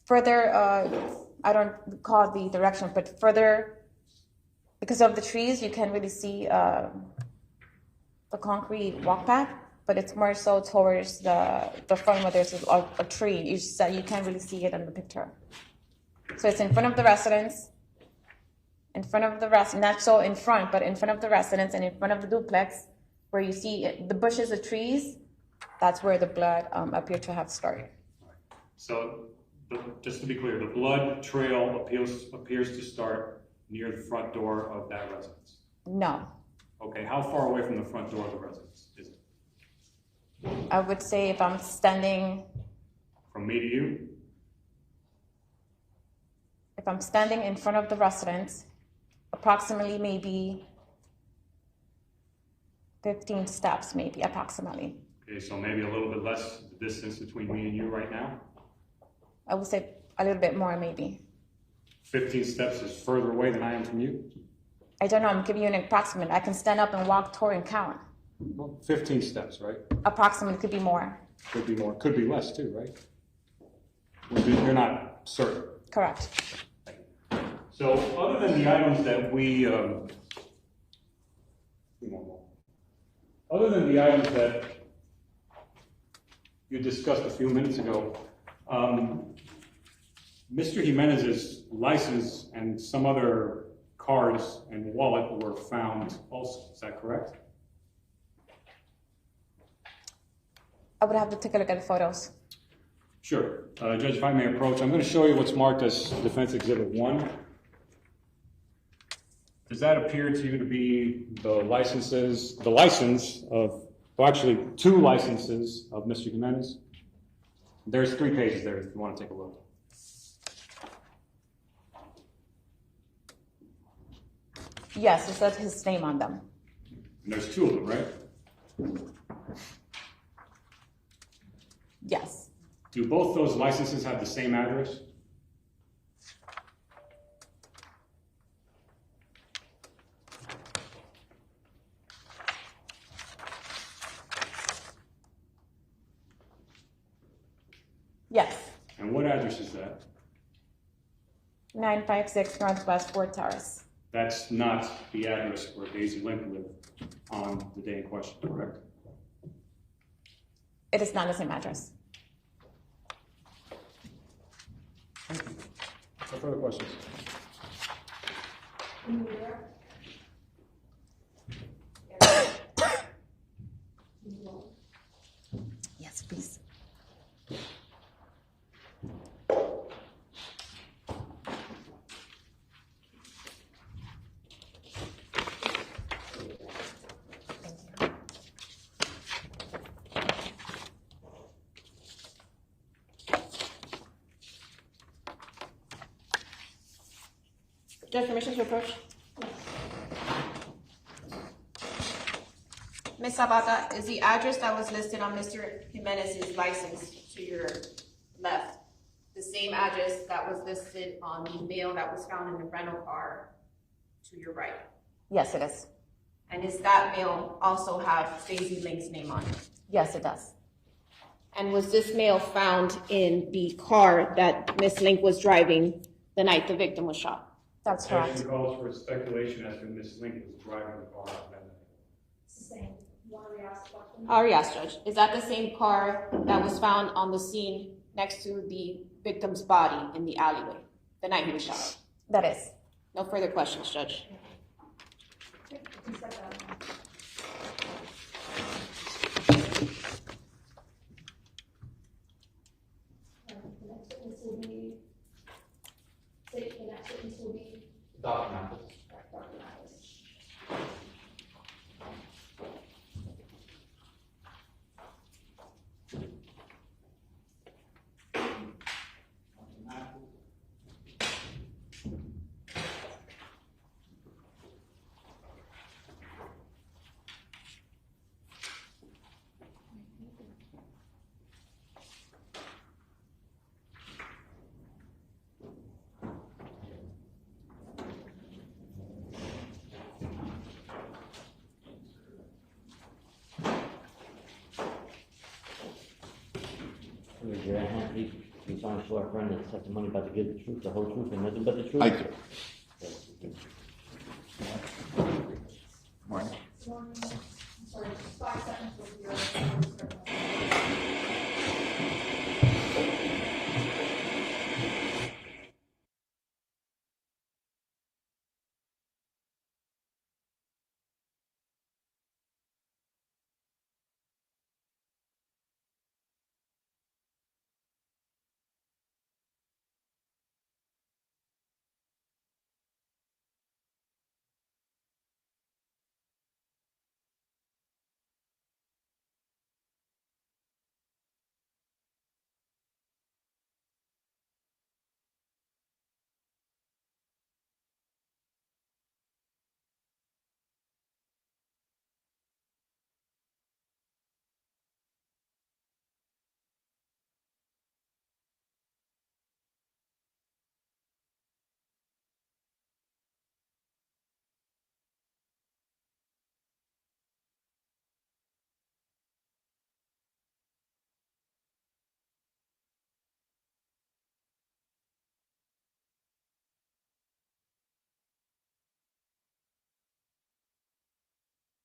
Further, I don't recall the direction, but further, because of the trees, you can't really see the concrete walk path, but it's more so towards the front where there's a tree. You can't really see it in the picture. So it's in front of the residence, not so in front, but in front of the residence and in front of the duplex, where you see the bushes, the trees, that's where the blood appeared to have started.
So, just to be clear, the blood trail appears to start near the front door of that residence.
No.
Okay, how far away from the front door of the residence is it?
I would say if I'm standing,
From me to you?
if I'm standing in front of the residence, approximately maybe 15 steps, maybe approximately.
Okay, so maybe a little bit less the distance between me and you right now?
I would say a little bit more, maybe.
15 steps is further away than I am from you?
I don't know, I'm giving you an approximate. I can stand up and walk toward and count.
Well, 15 steps, right?
Approximate could be more.
Could be more, could be less too, right? You're not certain.
Correct.
So other than the items that other than the items that you discussed a few minutes ago, Mr. Jimenez's license and some other cards and wallet were found also, is that correct?
I would have to take a look at the photos.
Sure. Judge, if I may approach, I'm going to show you what's marked as Defense Exhibit 1. Does that appear to you to be the license of, well, actually 2 licenses of Mr. Jimenez? There's 3 pages there if you want to take a look.
Yes, it says his name on them.
And there's 2 of them, right?
Yes.
Do both those licenses have the same address?
Yes.
And what address is that?
956 Northwest Fort Terrace.
That's not the address where Daisy Limp lived on the day in question, correct?
It is not the same address.
No further questions?
Can you redirect?
Yes, please.
Judge, permission to approach? Ms. Sabata, is the address that was listed on Mr. Jimenez's license to your left the same address that was listed on the mail that was found in the rental car to your right?
Yes, it is.
And does that mail also have Stacey Link's name on it?
Yes, it does.
And was this mail found in the car that Ms. Link was driving the night the victim was shot?
That's correct.
Actually calls for speculation as to Ms. Lincoln was driving the car that night.
It's the same. You want to re-ask the question?
Oh, yes, Judge. Is that the same car that was found on the scene next to the victim's body in the alleyway the night he was shot?
That is.
No further questions, Judge.
Okay, you said that. The next witness will be, the next witness will be
Dr. Mathis.
Dr. Mathis.
Raise your hand, please. You sound to our friend that's testimony about to give the truth, the whole truth, and nothing but the truth.
I do.
Sorry, just 5 seconds with your.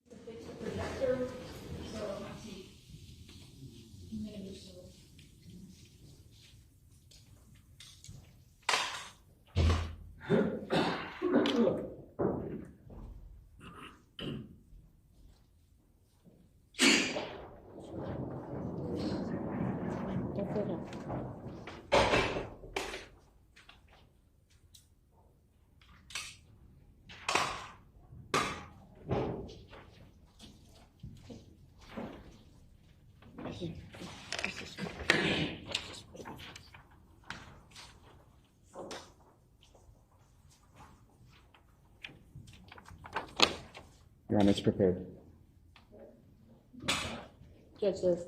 To fix the projector, so I'm gonna do so.
Your Honor, it's prepared.
Judge says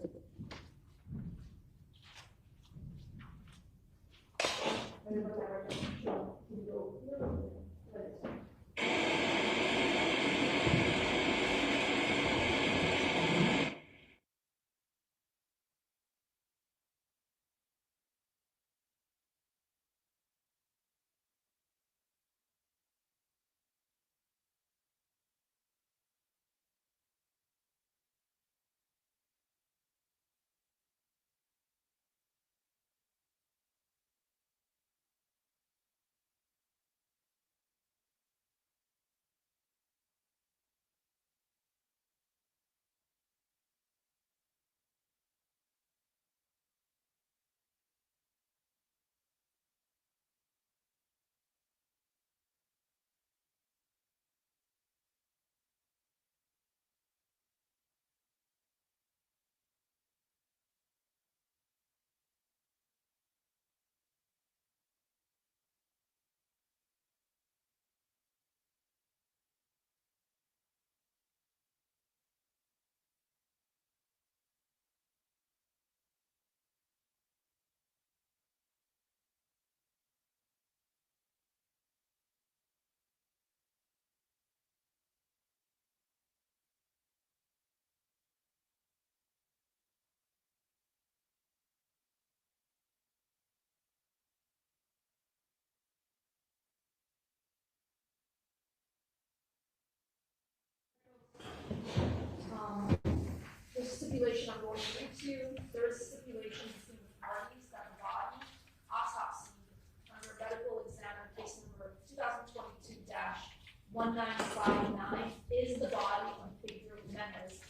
1959 is the body of Pedro Jimenez.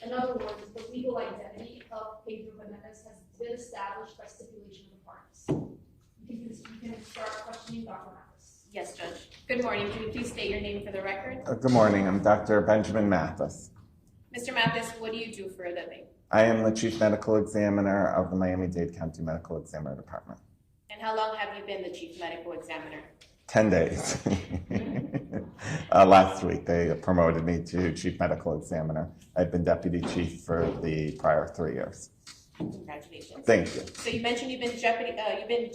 In other words, the legal identity of Pedro Jimenez has been established by stipulation of the parties. You can start questioning Dr. Mathis.
Yes, Judge. Good morning. Can you please state your name for the record?
Good morning. I'm Dr. Benjamin Mathis.
Mr. Mathis, what do you do for a living?
I am the Chief Medical Examiner of the Miami-Dade County Medical Examiner Department.
And how long have you been the Chief Medical Examiner?
10 days. Last week, they promoted me to Chief Medical Examiner. I've been Deputy Chief for the prior 3 years.
Congratulations.
Thank you.
So you mentioned you've been Deputy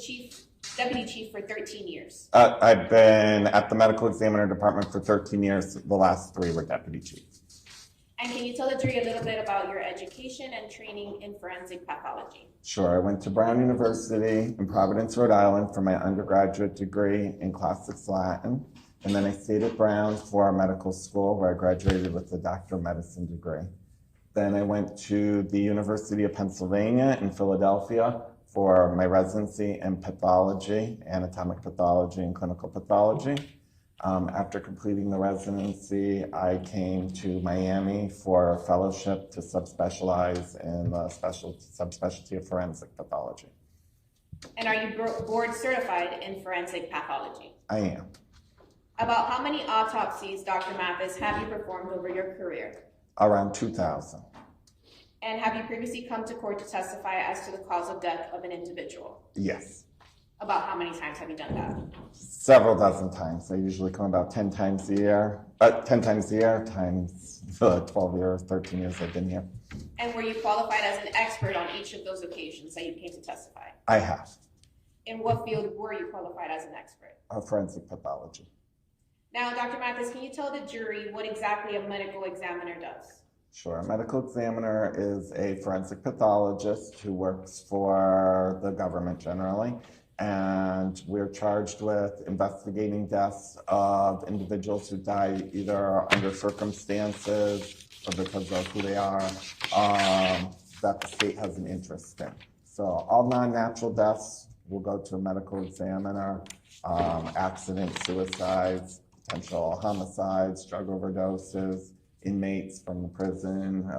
Chief for 13 years.
I've been at the Medical Examiner Department for 13 years. The last 3 were Deputy Chief.
And can you tell the jury a little bit about your education and training in forensic pathology?
Sure. I went to Brown University in Providence, Rhode Island for my undergraduate degree in Classics Latin. And then I stayed at Brown for medical school where I graduated with a Doctor of Medicine degree. Then I went to the University of Pennsylvania in Philadelphia for my residency in pathology, anatomic pathology, and clinical pathology. After completing the residency, I came to Miami for a fellowship to subspecialize in the subspecialty of forensic pathology.
And are you board certified in forensic pathology?
I am.
About how many autopsies, Dr. Mathis, have you performed over your career?
Around 2,000.
And have you previously come to court to testify as to the cause of death of an individual?
Yes.
About how many times have you done that?
Several dozen times. I usually come about 10 times a year. 10 times a year times the 12 years, 13 years I've been here.
And were you qualified as an expert on each of those occasions that you came to testify?
I have.
In what field were you qualified as an expert?
Forensic pathology.
Now, Dr. Mathis, can you tell the jury what exactly a medical examiner does?
Sure. A medical examiner is a forensic pathologist who works for the government generally. And we're charged with investigating deaths of individuals who died either under circumstances or because of who they are that the state has an interest in. So all non-natural deaths will go to a medical examiner, accidents, suicides, potential homicides, drug overdoses, inmates from the prison,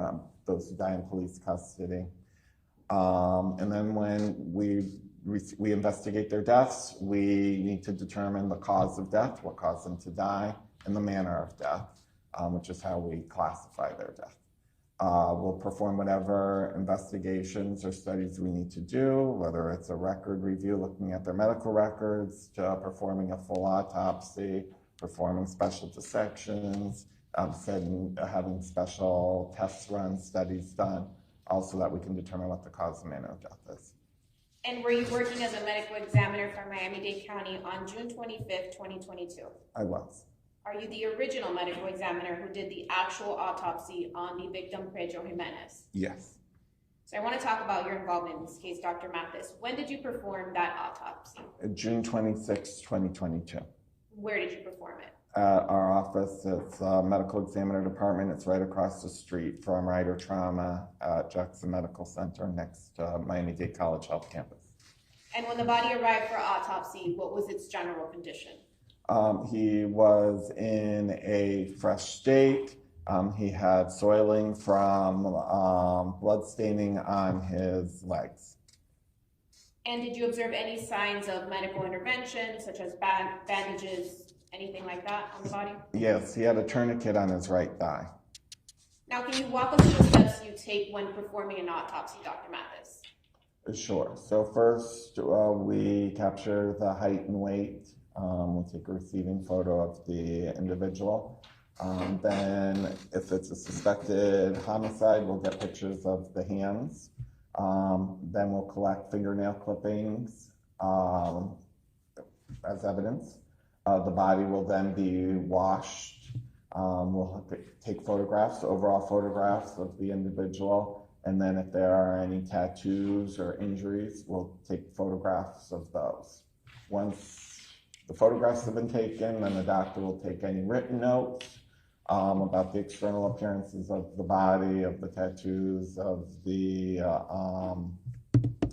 those who die in police custody. And then when we investigate their deaths, we need to determine the cause of death, what caused them to die, and the manner of death, which is how we classify their death. We'll perform whatever investigations or studies we need to do, whether it's a record review, looking at their medical records, to performing a full autopsy, performing special dissections, having special tests run, studies done, also that we can determine what the cause and manner of death is.
And were you working as a medical examiner for Miami-Dade County on June 25th, 2022?
I was.
Are you the original medical examiner who did the actual autopsy on the victim, Pedro Jimenez?
Yes.
So I want to talk about your involvement in this case, Dr. Mathis. When did you perform that autopsy?
June 26, 2022.
Where did you perform it?
At our office, it's a medical examiner department. It's right across the street from Ryder Trauma at Jackson Medical Center next to Miami-Dade College Health Campus.
And when the body arrived for autopsy, what was its general condition?
He was in a fresh state. He had soiling from blood staining on his legs.
And did you observe any signs of medical intervention, such as bandages, anything like that on the body?
Yes, he had a tourniquet on his right thigh.
Now, can you walk us through the steps you take when performing an autopsy, Dr. Mathis?
Sure. So first, we capture the height and weight. We'll take a receiving photo of the individual. Then, if it's a suspected homicide, we'll get pictures of the hands. Then we'll collect fingernail clippings as evidence. The body will then be washed. We'll take photographs, overall photographs of the individual. And then if there are any tattoos or injuries, we'll take photographs of those. Once the photographs have been taken, then the doctor will take any written notes about the external appearances of the body, of the tattoos, of the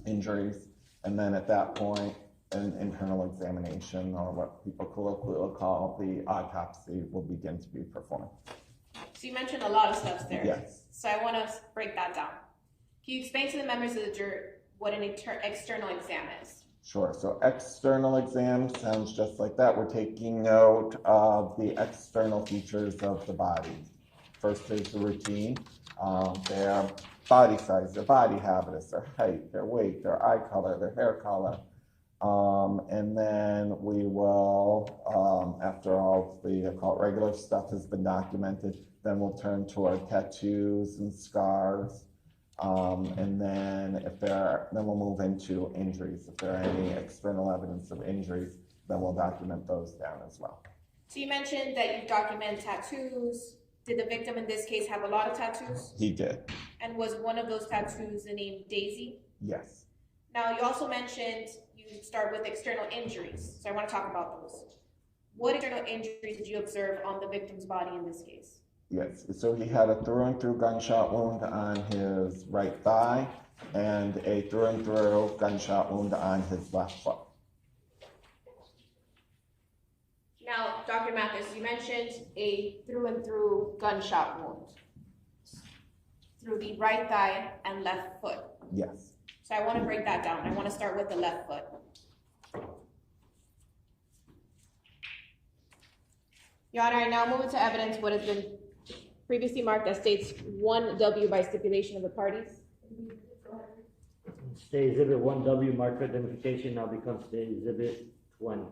injuries. And then at that point, an internal examination, or what people colloquially call the autopsy, will begin to be performed.
So you mentioned a lot of steps there.
Yes.
So I want to break that down. Can you explain to the members of the jury what an external exam is?
Sure. So external exam sounds just like that. We're taking note of the external features of the body. First is the routine, their body size, their body habitus, their height, their weight, their eye color, their hair color. And then we will, after all the regular stuff has been documented, then we'll turn to our tattoos and scars. And then then we'll move into injuries. If there are any external evidence of injuries, then we'll document those down as well.
So you mentioned that you document tattoos. Did the victim in this case have a lot of tattoos?
He did.
And was one of those tattoos the name Daisy?
Yes.
Now, you also mentioned you start with external injuries, so I want to talk about those. What external injuries did you observe on the victim's body in this case?
Yes, so he had a through and through gunshot wound on his right thigh and a through and through gunshot wound on his left foot.
Now, Dr. Mathis, you mentioned a through and through gunshot wound through the right thigh and left foot.
Yes.
So I want to break that down. I want to start with the left foot. Your Honor, I now move into evidence what has been previously marked as states 1W by stipulation of the parties.
State Exhibit 1W, marked for identification, now becomes State Exhibit 20.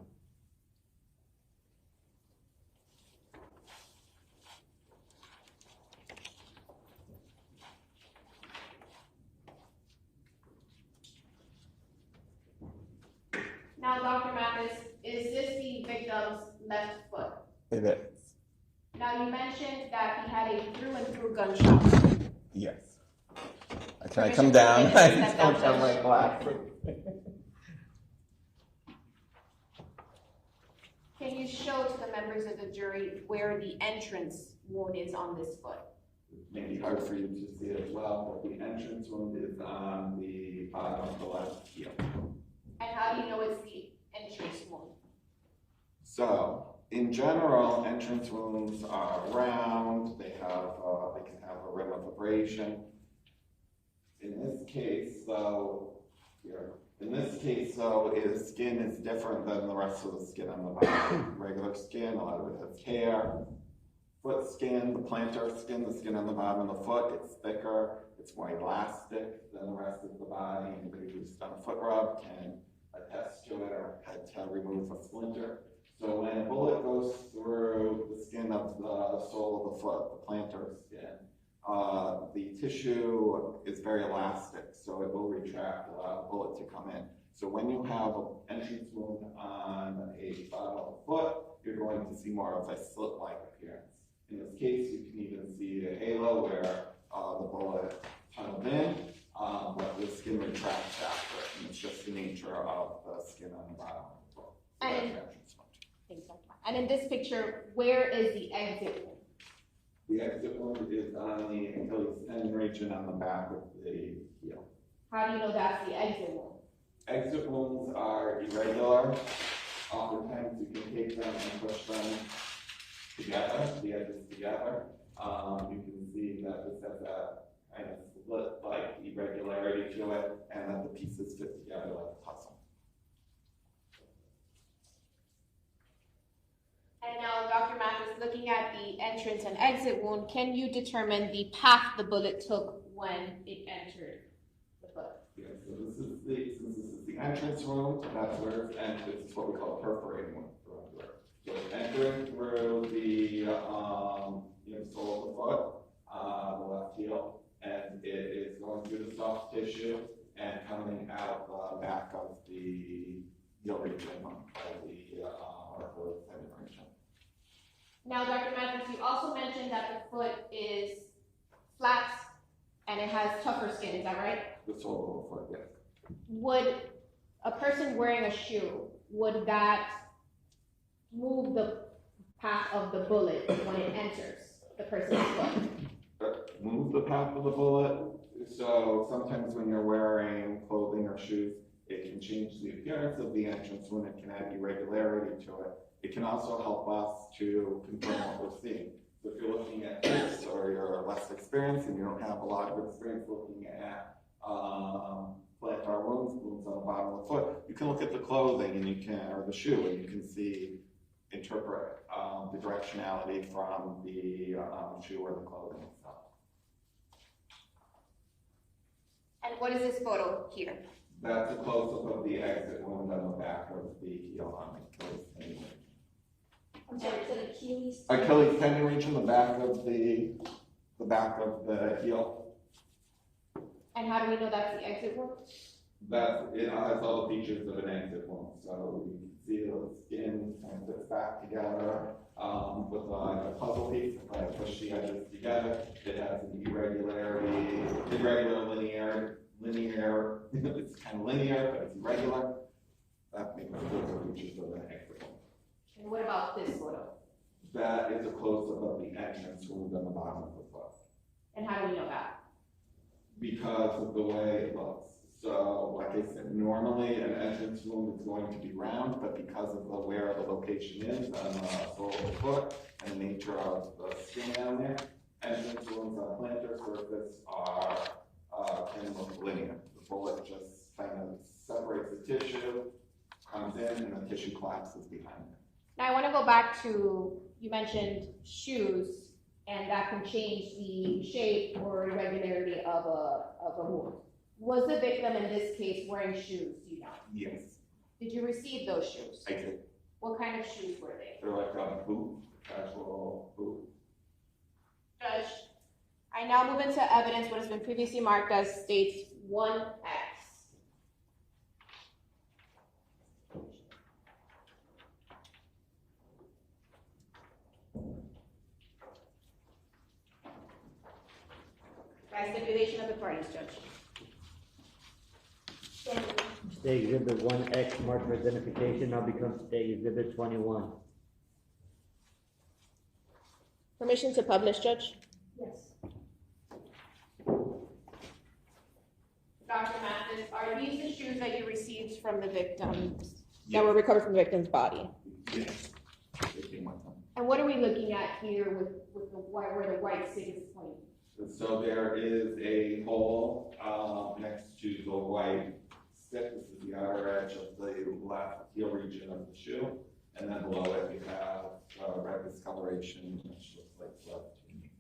Now, Dr. Mathis, is this the victim's left foot?
It is.
Now, you mentioned that he had a through and through gunshot.
Yes. Can I come down? I don't have my glasses.
Can you show to the members of the jury where the entrance wound is on this foot?
It may be hard for you to see as well, but the entrance wound is on the bottom of the left heel.
And how do you know it's the entrance wound?
So, in general, entrance wounds are round. They can have a rim of abrasion. In this case, though, his skin is different than the rest of the skin on the body. Regular skin, a lot of it has hair. Foot skin, the plantar skin, the skin on the bottom of the foot, it's thicker, it's more elastic than the rest of the body. Anybody who's done a foot rub can attest to it or had to remove a splinter. So when a bullet goes through the skin of the sole of the foot, the plantar skin, the tissue is very elastic, so it will retract, allow the bullet to come in. So when you have an entrance wound on a bottom of the foot, you're going to see more of a slit-like appearance. In this case, you can even see a halo where the bullet tunneled in, but the skin retracts after it, and it's just the nature of the skin on the bottom of the foot.
And in this picture, where is the exit wound?
The exit wound is on the Achilles tendon region on the back of the heel.
How do you know that's the exit wound?
Exit wounds are irregular. Oftentimes you can take them and push them together, the edges together. You can see that this has a kind of split-like irregularity to it, and that the pieces fit together like a puzzle.
And now, Dr. Mathis, looking at the entrance and exit wound, can you determine the path the bullet took when it entered the foot?
Yeah, so since this is the entrance wound, that's where it's entered. It's what we call a perforating wound. So it's entering through the sole of the foot, the left heel, and it is going through the soft tissue and coming out the back of the heel region of the Achilles tendon region.
Now, Dr. Mathis, you also mentioned that the foot is flat and it has tougher skin, is that right?
The sole of the foot, yes.
Would a person wearing a shoe, would that move the path of the bullet when it enters the person's foot?
Move the path of the bullet. So sometimes when you're wearing clothing or shoes, It can change the appearance of the entrance wound. It can add irregularity to it. It can also help us to confirm what we're seeing. So if you're looking at this, or you're less experienced and you don't have a lot of experience looking at plantar wounds on the bottom of the foot, you can look at the clothing and you can, or the shoe, and you can interpret the directionality from the shoe or the clothing itself.
And what is this photo here?
That's a close-up of the exit wound on the back of the heel on the Achilles tendon.
I'm sorry, is it Achilles?
Achilles tendon region, the back of the heel.
And how do we know that's the exit wound?
It has all the features of an exit wound. So you can see the skin kind of fits back together with a puzzle piece. If I push the edges together, it has an irregular linear. It's kind of linear, but it's irregular. That makes the features of an exit wound.
And what about this photo?
That is a close-up of the entrance wound on the bottom of the foot.
And how do we know that?
Because of the way it looks. So, like I said, normally an entrance wound is going to be round, but because of where the location is on the sole of the foot and the nature of the skin down there, entrance wounds on a plantar surface can look linear. The bullet just kind of separates the tissue, comes in, and the tissue collapses behind it.
Now I want to go back to, you mentioned shoes, and that can change the shape or irregularity of a wound. Was the victim in this case wearing shoes, do you know?
Yes,
Did you receive those shoes?
I did.
What kind of shoes were they?
They're like a boot, casual boot.
Judge, I now move into evidence what has been previously marked as states 1X. By stipulation of the parties, Judge.
State Exhibit 1X marked for identification now becomes State Exhibit 21.
Permission to publish, Judge?
Yes.
Dr. Mathis, are these the shoes that you received from the victim, that were recovered from the victim's body?
Yes. They came with them.
And what are we looking at here with the white, where the white stick is pointing?
So there is a hole next to the white stick. This is the outer edge of the left heel region of the shoe. And then below it, you have red discoloration, which looks like blood to me.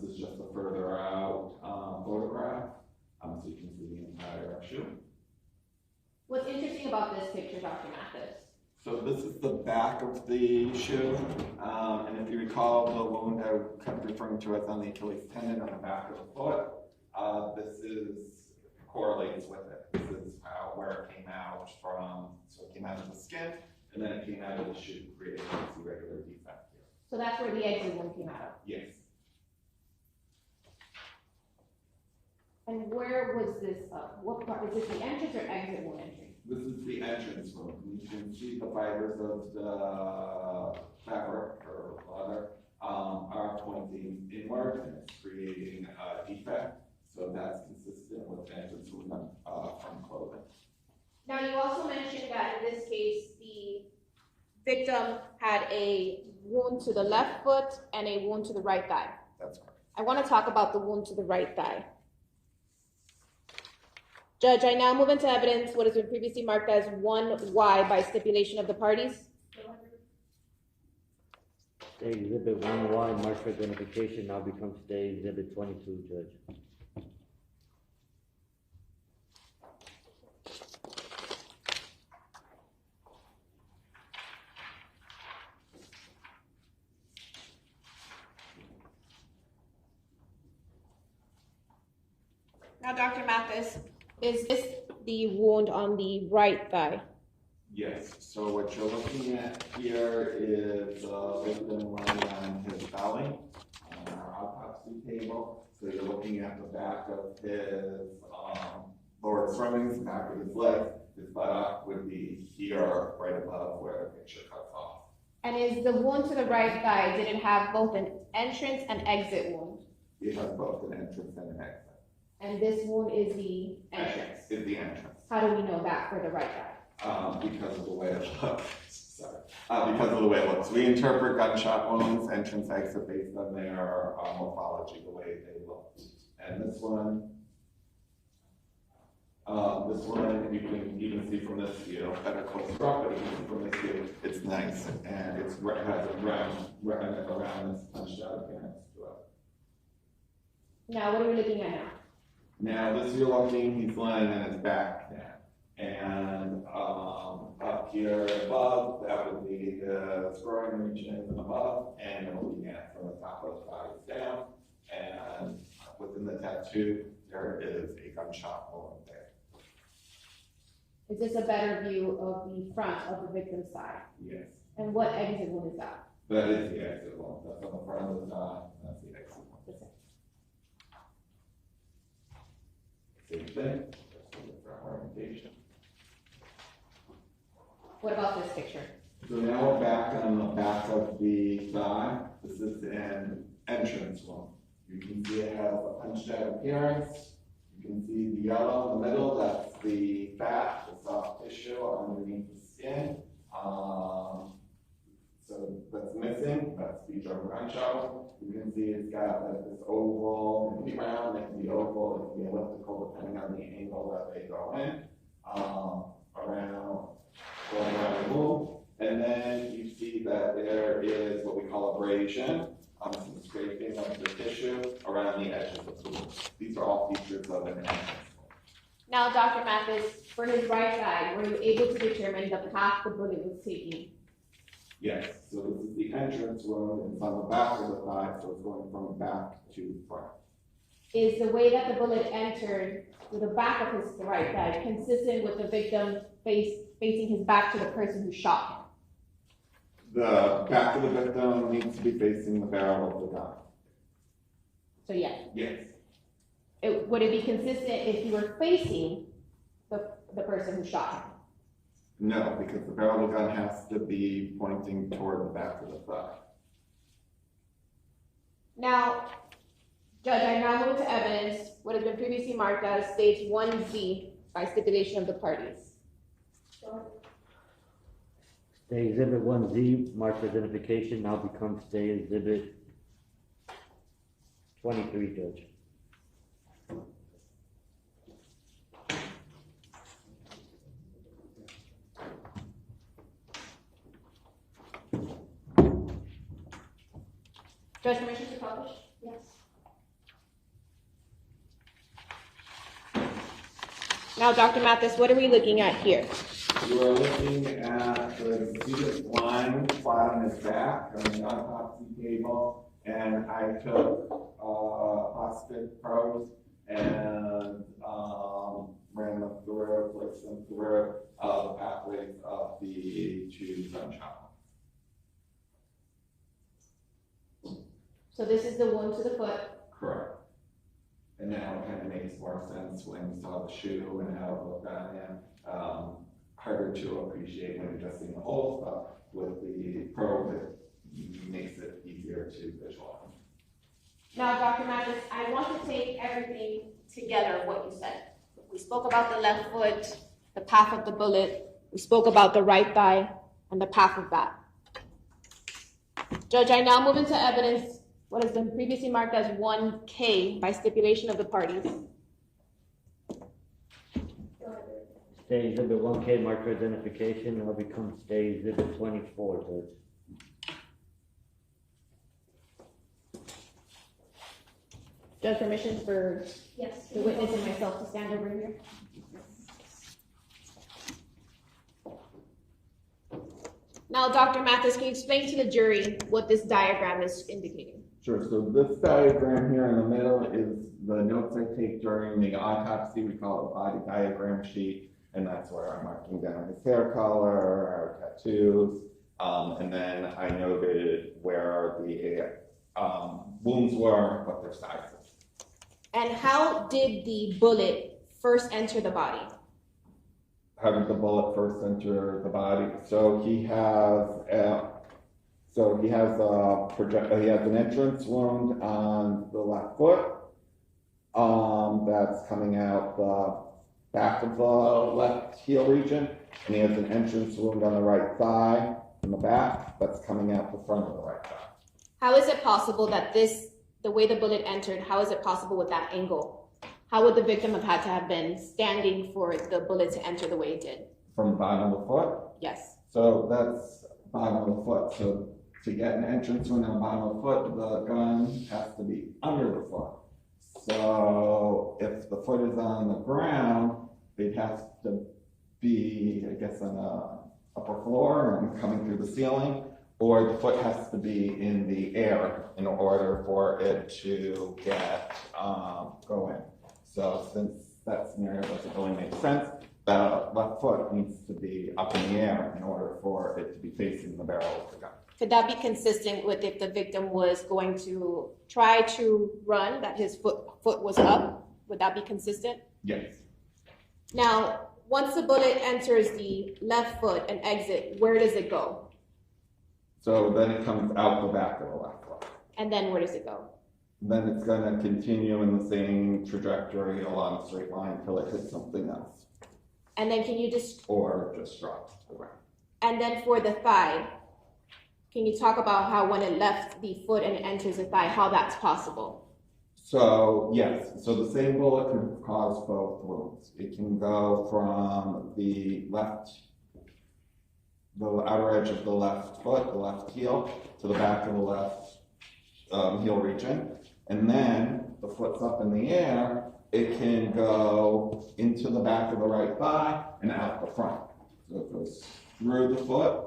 This is just a further out photograph, so you can see the entire shoe.
What's interesting about this picture, Dr. Mathis?
So this is the back of the shoe, and if you recall the wound I kept referring to as on the Achilles tendon on the back of the foot, correlates with it. This is where it came out from. So it came out of the skin, and then it came out of the shoe, creating this irregular defect here.
So that's where the exit wound came out of.
Yes.
And where was this, what part, is this the entrance or exit wound entry?
This is the entrance wound. You can see the fibers of the fabric or leather are pointing inward, and it's creating a defect. So that's consistent with entrance wound from clothing.
Now, you also mentioned that in this case, the victim had a wound to the left foot and a wound to the right thigh.
That's correct.
I want to talk about the wound to the right thigh. Judge, I now move into evidence what has been previously marked as 1Y by stipulation of the parties.
State Exhibit 1Y marked for identification now becomes State Exhibit 22, Judge.
Now, Dr. Mathis, is this the wound on the right thigh?
Yes. So what you're looking at here is a victim lying on his belly on our autopsy table. So you're looking at the back of his lower extremities, the back of his leg. His buttock would be here, right above where the picture cuts off.
And is the wound to the right thigh, did it have both an entrance and exit wound?
It has both an entrance and an exit.
And this wound is the entrance.
Is the entrance.
How do we know that for the right guy?
Because of the way it looks. Sorry. Because of the way it looks. We interpret gunshot wounds, entrance, exit based on their morphology, the way they look. And this one, you can even see from this view, better close up, but you can see from this view, it's nice and it has a round this punched out appearance to it.
Now, what are we looking at now?
Now, this you're looking, he's lying on his back now. And up here above, that would be the groin region and above, and you're looking at from the top of the thighs down. And within the tattoo, there is a gunshot wound there.
Is this a better view of the front of the victim's side?
Yes.
And what exit wound is that?
That is the exit wound. That's on the front of the thigh. That's the exit wound. Same thing, just a different orientation.
What about this picture?
So now we're back on the back of the thigh. This is an entrance wound. You can see it has a punched out appearance. You can see the yellow in the middle, that's the fat, the soft tissue underneath the skin. So that's missing, that's the German gunshot wound. You can see it's got like this oval, it can be round, it can be oval, it can be elliptical depending on the angle that they go in. Going around the wound. And then you see that there is what we call abrasion, some scraping of the tissue around the edges of the wound. These are all features of an entrance.
Now, Dr. Mathis, for his right side, were you able to determine the path the bullet was taking?
Yes, so this is the entrance wound, it's on the back of the thigh, so it's going from back to front.
Is the way that the bullet entered through the back of his right thigh consistent with the victim facing his back to the person who shot him?
The back of the victim needs to be facing the barrel of the gun.
So yes.
Yes.
Would it be consistent if you were facing the person who shot him?
No, because the barrel of the gun has to be pointing toward the back of the thigh.
Now, Judge, I now move to evidence what has been previously marked as stage 1Z by stipulation of the parties.
Stay exhibit 1Z, marked identification, now becomes stay exhibit 23, Judge.
Judge, permission to publish?
Yes.
Now, Dr. Mathis, what are we looking at here?
You are looking at the exhibit line flat on his back on the autopsy table, and I took hospital probes and ran them through, placed them through the pathways of the two gunshots.
So this is the wound to the foot.
Correct. And now it kind of makes more sense when you saw the shoe and how it looked on him. Harder to appreciate when you're just seeing the holes, but with the probe, it makes it easier to visualize.
Now, Dr. Mathis, I want to take everything together, what you said. We spoke about the left foot, the path of the bullet. We spoke about the right thigh and the path of that. Judge, I now move into evidence what has been previously marked as 1K by stipulation of the parties.
Stay exhibit 1K, marked for identification, now becomes stay exhibit 24, Judge.
Judge, permission for
Yes.
the witness and myself to stand over here? Now, Dr. Mathis, can you explain to the jury what this diagram is indicating?
Sure, so this diagram here in the middle is the notes I take during the autopsy. We call it a body diagram sheet, and that's where I'm marking down his hair color, our tattoos, and then I noted where the wounds were, what their sizes.
And how did the bullet first enter the body?
How did the bullet first enter the body? So he has So he has he has an entrance wound on the left foot. That's coming out the back of the left heel region, and he has an entrance wound on the right thigh in the back that's coming out the front of the right thigh.
How is it possible that the way the bullet entered, how is it possible with that angle? How would the victim have had to have been standing for the bullet to enter the way it did?
From the bottom of the foot?
Yes.
So that's bottom of the foot. So to get an entrance wound on the bottom of the foot, the gun has to be under the foot. So if the foot is on the ground, it has to be, I guess, on the upper floor and coming through the ceiling, or the foot has to be in the air in order for it to get go in. So since that scenario doesn't really make sense, the left foot needs to be up in the air in order for it to be facing the barrel of the gun.
Could that be consistent with if the victim was going to try to run, that his foot was up? Would that be consistent?
Yes.
Now, once the bullet enters the left foot and exit, where does it go?
So then it comes out the back of the left foot.
And then where does it go?
Then it's going to continue in the same trajectory along a straight line until it hits something else,
And then can you just,
or just drops to the ground.
and then for the thigh, can you talk about how when it left the foot and it enters the thigh, how that's possible?
So yes, so the same bullet can cause both wounds. It can go from the outer edge of the left foot, the left heel, to the back of the left heel region. And then the foot's up in the air, it can go into the back of the right thigh and out the front. So it goes through the foot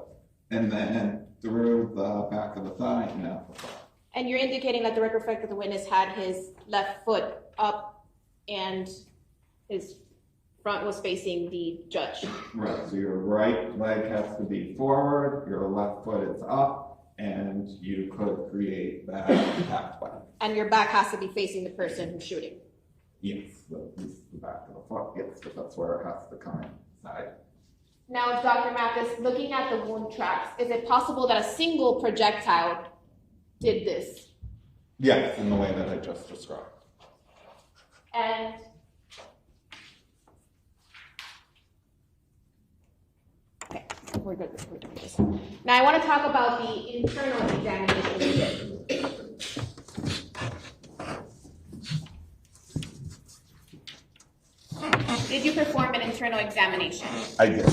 and then through the back of the thigh and out the front.
And you're indicating that the record reflects that the witness had his left foot up and his front was facing the judge.
Right, so your right leg has to be forward, your left foot is up, and you could create that pathway.
And your back has to be facing the person who's shooting.
Yes, the back of the foot, yes, but that's where it has to come inside.
Now, Dr. Mathis, looking at the wound tracks, is it possible that a single projectile did this?
Yes, in the way that I just described.
And okay, we're good. Now I want to talk about the internal examination. Did you perform an internal examination?
I did.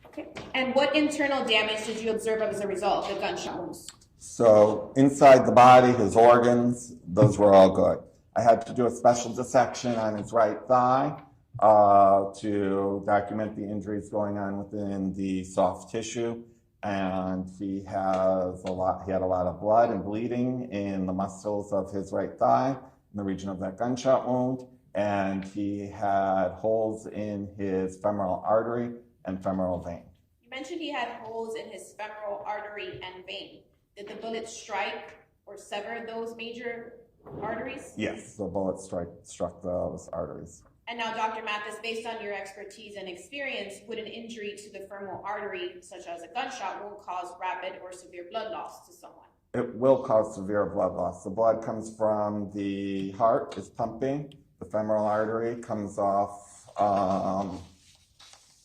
Okay. And what internal damage did you observe as a result of the gunshot wounds?
So inside the body, his organs, those were all good. I had to do a special dissection on his right thigh to document the injuries going on within the soft tissue. And he had a lot of blood and bleeding in the muscles of his right thigh, in the region of that gunshot wound. And he had holes in his femoral artery and femoral vein.
You mentioned he had holes in his femoral artery and vein. Did the bullet strike or sever those major arteries?
Yes, the bullet struck those arteries.
And now, Dr. Mathis, based on your expertise and experience, would an injury to the femoral artery, such as a gunshot wound, cause rapid or severe blood loss to someone?
It will cause severe blood loss. The blood comes from the heart, is pumping. The femoral artery comes off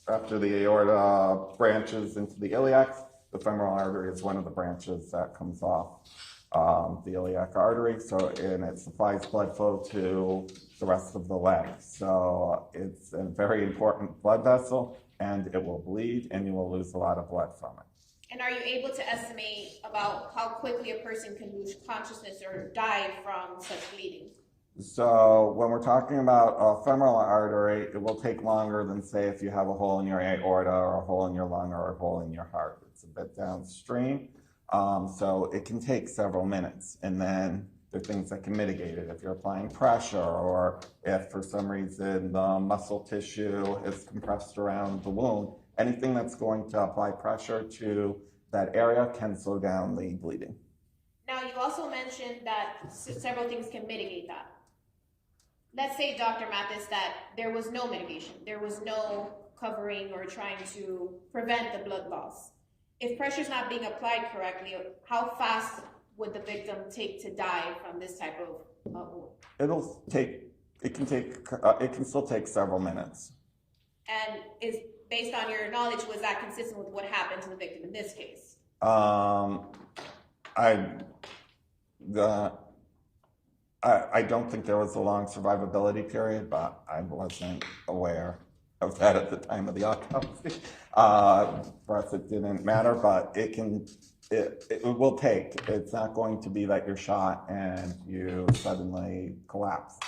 after the aorta branches into the iliac. The femoral artery is one of the branches that comes off the iliac artery, and it supplies blood flow to the rest of the leg. So it's a very important blood vessel, and it will bleed, and you will lose a lot of blood from it.
And are you able to estimate about how quickly a person can lose consciousness or die from such bleeding?
So when we're talking about a femoral artery, it will take longer than, say, if you have a hole in your aorta or a hole in your lung or a hole in your heart. It's a bit downstream. So it can take several minutes, and then there are things that can mitigate it. If you're applying pressure, or if for some reason the muscle tissue is compressed around the wound, anything that's going to apply pressure to that area can slow down the bleeding.
Now, you also mentioned that several things can mitigate that. let's say, Dr. Mathis, that there was no mitigation, there was no covering or trying to prevent the blood loss. If pressure's not being applied correctly, how fast would the victim take to die from this type of wound?
It can still take several minutes.
And is, based on your knowledge, was that consistent with what happened to the victim in this case?
I don't think there was a long survivability period, but I wasn't aware of that at the time of the autopsy. For us, it didn't matter, but it will take. It's not going to be that you're shot and you suddenly collapse.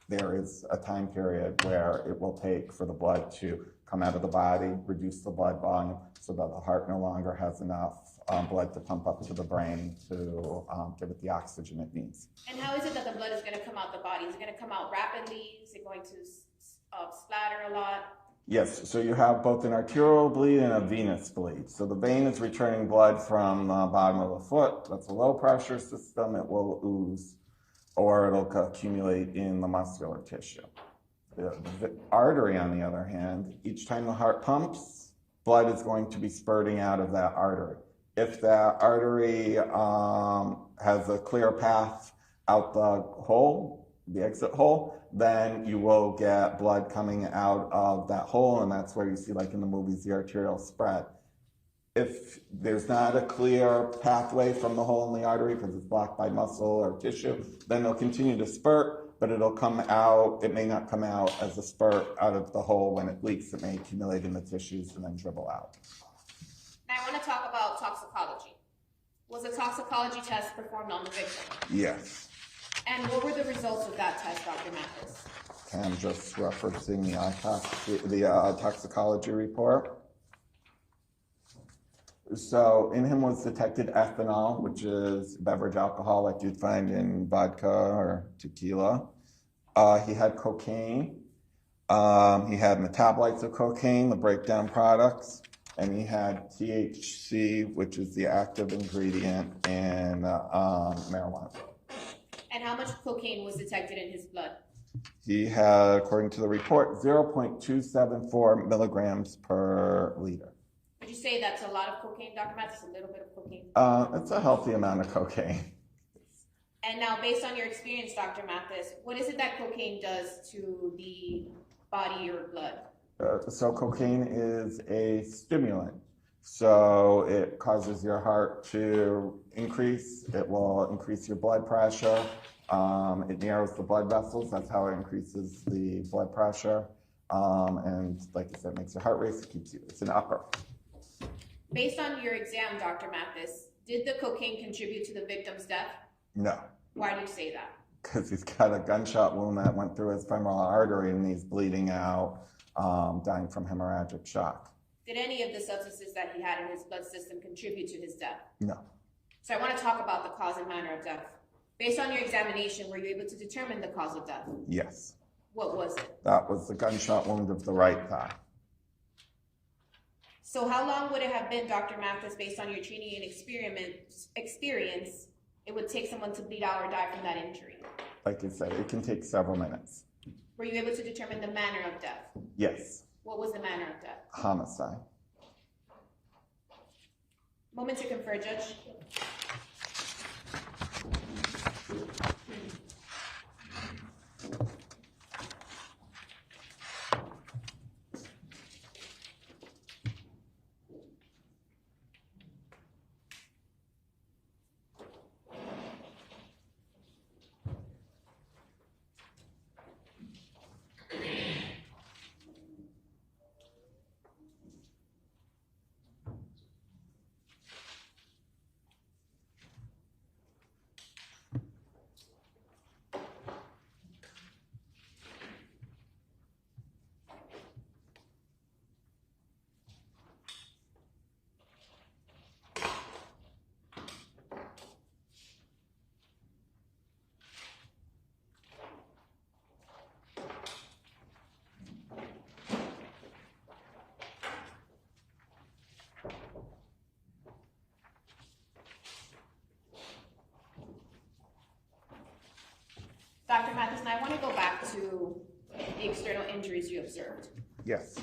There is a time period where it will take for the blood to come out of the body, reduce the blood volume so that the heart no longer has enough blood to pump up to the brain to give it the oxygen it needs.
And how is it that the blood is going to come out the body? Is it going to come out rapidly? Is it going to splatter a lot?
Yes, so you have both an arterial bleed and a venous bleed. So the vein is returning blood from the bottom of the foot. That's a low pressure system. It will ooze or it'll accumulate in the muscular tissue. The artery, on the other hand, each time the heart pumps, blood is going to be spurting out of that artery. If that artery has a clear path out the hole, the exit hole, then you will get blood coming out of that hole, and that's where you see, like in the movies, the arterial spread. If there's not a clear pathway from the hole in the artery because it's blocked by muscle or tissue, then it'll continue to spurt, but it'll come out, it may not come out as a spurt out of the hole when it leaks. It may accumulate in the tissues and then dribble out.
Now I want to talk about toxicology. Was a toxicology test performed on the victim?
Yes.
And what were the results of that test, Dr. Mathis?
I'm just referencing the toxicology report. So in him was detected ethanol, which is beverage alcohol like you'd find in vodka or tequila. He had cocaine. He had metabolites of cocaine, the breakdown products, and he had THC, which is the active ingredient in marijuana.
And how much cocaine was detected in his blood?
He had, according to the report, 0.274 milligrams per liter.
Would you say that's a lot of cocaine, Dr. Mathis, a little bit of cocaine?
It's a healthy amount of cocaine.
And now, based on your experience, Dr. Mathis, what is it that cocaine does to the body or blood?
So cocaine is a stimulant. So it causes your heart to increase. It will increase your blood pressure. It narrows the blood vessels. That's how it increases the blood pressure. And like I said, it makes your heart race. It keeps you. It's an upper.
Based on your exam, Dr. Mathis, did the cocaine contribute to the victim's death?
No.
Why do you say that?
Because he's got a gunshot wound that went through his femoral artery and he's bleeding out, dying from hemorrhagic shock.
Did any of the substances that he had in his blood system contribute to his death?
No.
So I want to talk about the cause and manner of death. Based on your examination, were you able to determine the cause of death?
Yes.
What was it?
That was the gunshot wound of the right thigh.
So how long would it have been, Dr. Mathis, based on your training and experience, it would take someone to bleed out or die from that injury?
Like I said, it can take several minutes.
Were you able to determine the manner of death?
Yes.
What was the manner of death?
Homicide.
Moment to confer, Judge. the external injuries you observed.
Yes,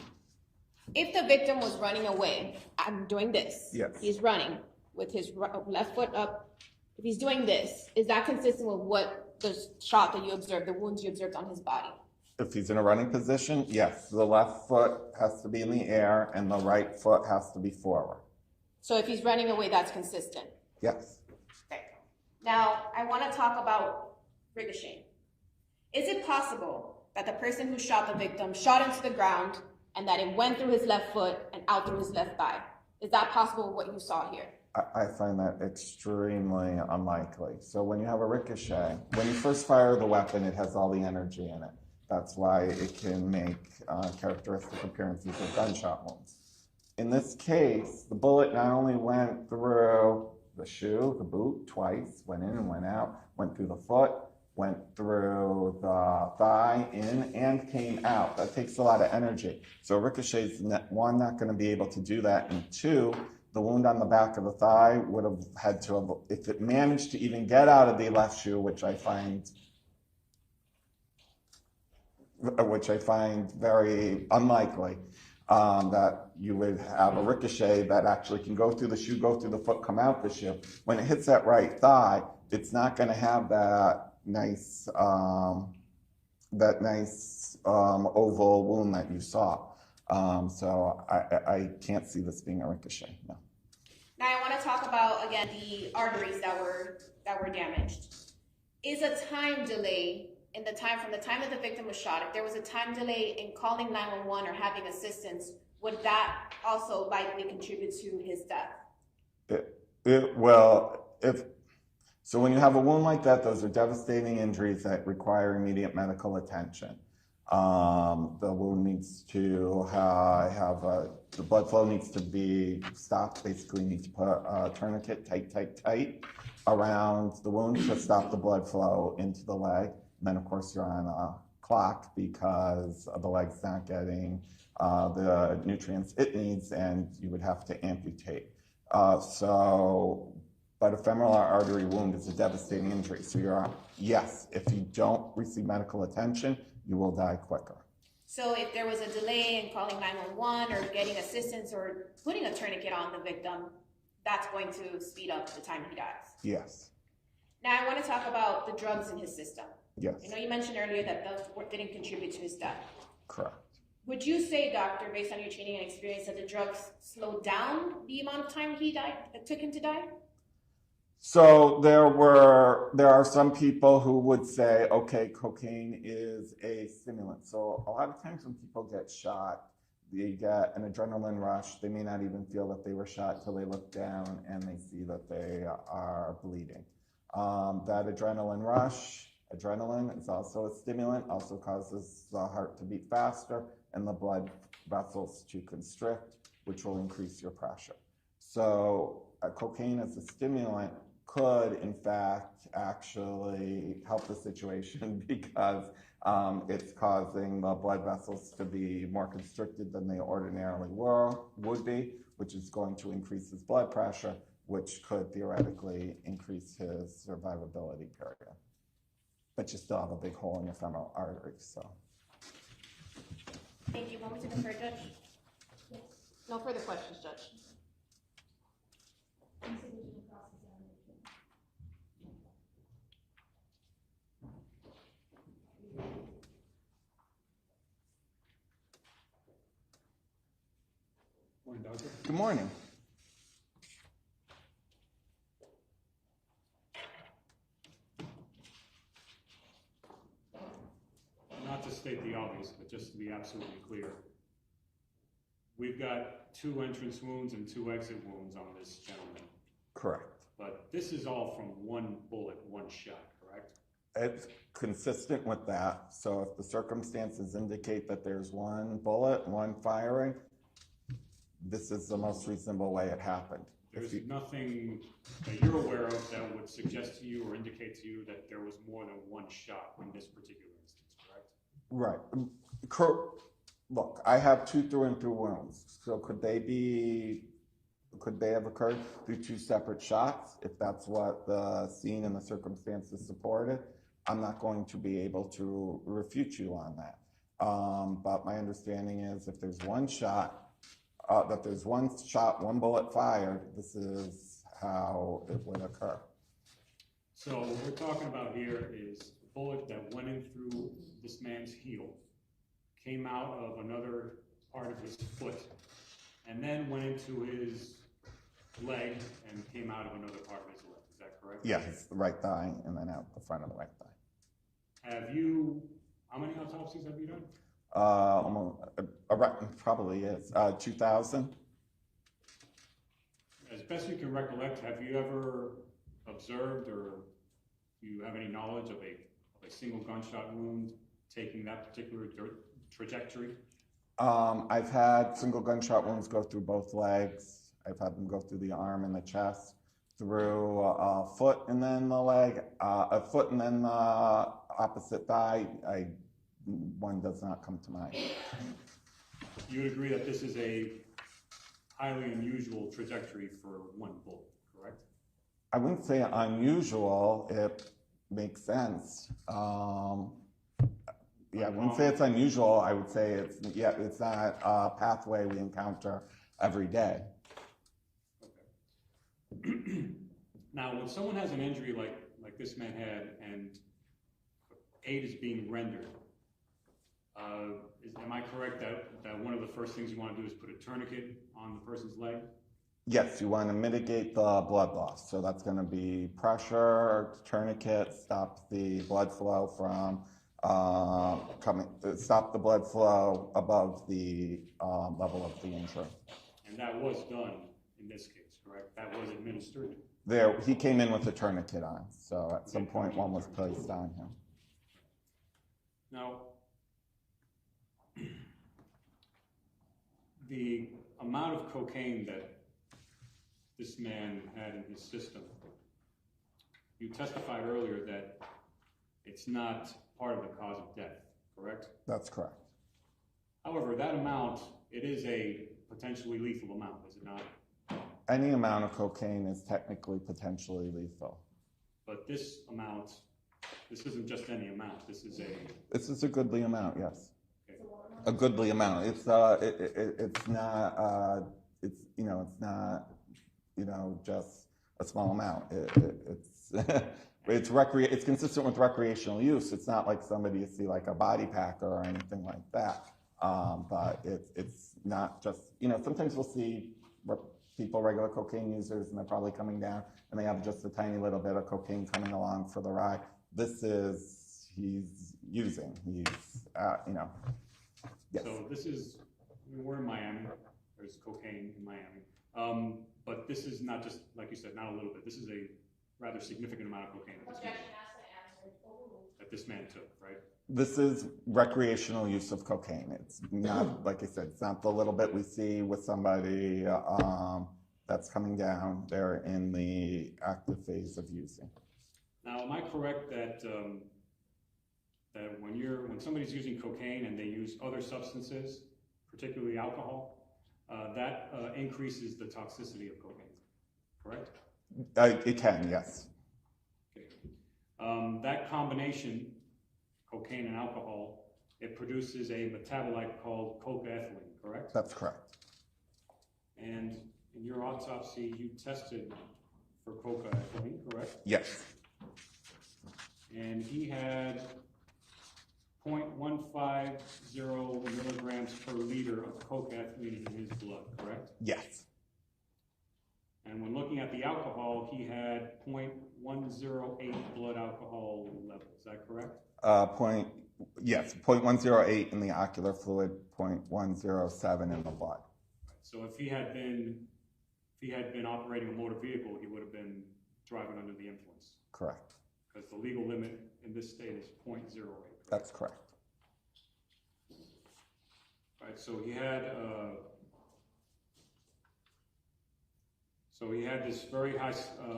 If the victim was running away, I'm doing this.
Yes.
He's running with his left foot up. If he's doing this, is that consistent with what the shot that you observed, the wounds you observed on his body?
if he's in a running position, yes, the left foot has to be in the air and the right foot has to be forward.
So if he's running away, that's consistent.
Yes.
Okay. Now, I want to talk about ricocheting. Is it possible that the person who shot the victim shot into the ground and that it went through his left foot and out through his left thigh? Is that possible what you saw here?
I find that extremely unlikely. So when you have a ricochet, when you first fire the weapon, it has all the energy in it. That's why it can make characteristic appearances of gunshot wounds. In this case, the bullet not only went through the shoe, the boot, twice, went in and went out, went through the foot, went through the thigh, in, and came out. That takes a lot of energy. So ricochet's, one, not going to be able to do that, and two, the wound on the back of the thigh would have had to have, if it managed to even get out of the left shoe, which I find very unlikely, that you would have a ricochet that actually can go through the shoe, go through the foot, come out the shoe. When it hits that right thigh, it's not going to have that nice oval wound that you saw. So I can't see this being a ricochet, no.
Now I want to talk about, again, the arteries that were damaged. Is a time delay in the time from the time that the victim was shot, if there was a time delay in calling 911 or having assistance, would that also likely contribute to his death?
So when you have a wound like that, those are devastating injuries that require immediate medical attention. The wound needs to the blood flow needs to be stopped. Basically, you need to put a tourniquet tight around the wound to stop the blood flow into the leg. And then, of course, you're on a clock because the leg's not getting the nutrients it needs, and you would have to amputate. But a femoral artery wound is a devastating injury. So yes, if you don't receive medical attention, you will die quicker.
So if there was a delay in calling 911 or getting assistance or putting a tourniquet on the victim, that's going to speed up the time he dies.
Yes.
Now I want to talk about the drugs in his system.
Yes.
I know you mentioned earlier that those didn't contribute to his death.
Correct.
Would you say, doctor, based on your training and experience, that the drugs slowed down the amount of time it took him to die?
So there are some people who would say, okay, cocaine is a stimulant. So a lot of times when people get shot, they get an adrenaline rush. They may not even feel that they were shot till they look down and they see that they are bleeding. That adrenaline rush, adrenaline is also a stimulant, also causes the heart to beat faster and the blood vessels to constrict, which will increase your pressure. So cocaine as a stimulant could, in fact, actually help the situation because it's causing the blood vessels to be more constricted than they ordinarily would be, which is going to increase his blood pressure, which could theoretically increase his survivability period. But you still have a big hole in your femoral artery, so.
Thank you. Want me to confer, Judge? Yes. No further questions, Judge.
Morning, Doctor.
Good morning.
Not to state the obvious, but just to be absolutely clear, we've got 2 entrance wounds and 2 exit wounds on this gentleman.
Correct.
But this is all from one bullet, one shot, correct?
It's consistent with that. So if the circumstances indicate that there's one bullet, one firing, this is the most reasonable way it happened.
There's nothing that you're aware of that would suggest to you or indicate to you that there was more than one shot in this particular instance, correct?
Right. Look, I have 2 through and through wounds. So could they have occurred through 2 separate shots? If that's what the scene and the circumstances supported, I'm not going to be able to refute you on that. But my understanding is if there's one shot, one bullet fired, this is how it would occur.
So what we're talking about here is a bullet that went in through this man's heel, came out of another part of his foot, and then went into his leg and came out of another part of his leg. Is that correct?
Yes, the right thigh and then out the front of the right thigh.
How many autopsies have you done?
Probably is 2000.
As best you can recollect, have you ever observed or do you have any knowledge of a single gunshot wound taking that particular trajectory?
I've had single gunshot wounds go through both legs. I've had them go through the arm and the chest, through a foot and then the leg, a foot and then the opposite thigh. One does not come to mind.
You would agree that this is a highly unusual trajectory for one bullet, correct?
I wouldn't say unusual. It makes sense. Yeah, I wouldn't say it's unusual. I would say it's not a pathway we encounter every day.
Okay. Now, when someone has an injury like this man had and aid is being rendered, am I correct that one of the first things you want to do is put a tourniquet on the person's leg?
Yes, you want to mitigate the blood loss. So that's going to be pressure, tourniquet, stop the blood flow from stop the blood flow above the level of the injury.
And that was done in this case, correct? That was administered?
He came in with a tourniquet on, so at some point one was placed on him.
Now, the amount of cocaine that this man had in his system, you testified earlier that it's not part of the cause of death, correct?
That's correct.
However, that amount, it is a potentially lethal amount, is it not?
Any amount of cocaine is technically potentially lethal.
But this amount, this isn't just any amount, this is
a goodly amount, yes.
Okay.
A goodly amount. It's not just a small amount. It's consistent with recreational use. It's not like somebody you see like a body packer or anything like that. But it's not just, sometimes we'll see people, regular cocaine users, and they're probably coming down and they have just a tiny little bit of cocaine coming along for the ride. He's using, yes.
So we're in Miami, there's cocaine in Miami. But this is not just, like you said, not a little bit, this is a rather significant amount of cocaine that this man took, right?
This is recreational use of cocaine. It's not, like I said, it's not the little bit we see with somebody that's coming down. They're in the active phase of using.
Now, am I correct that that when somebody's using cocaine and they use other substances, particularly alcohol, that increases the toxicity of cocaine, correct?
It can, yes.
Okay. That combination, cocaine and alcohol, it produces a metabolite called cocaethylene, correct?
That's correct.
And in your autopsy, you tested for cocaethylene, correct?
Yes.
And he had 0.150 milligrams per liter of cocaethylene in his blood, correct?
Yes.
And when looking at the alcohol, he had 0.108 blood alcohol level. Is that correct?
0.108 in the ocular fluid, 0.107 in the blood.
So if he had been operating a motor vehicle, he would have been driving under the influence.
Correct.
Because the legal limit in this state is 0.08.
That's correct.
Right. So he had this very high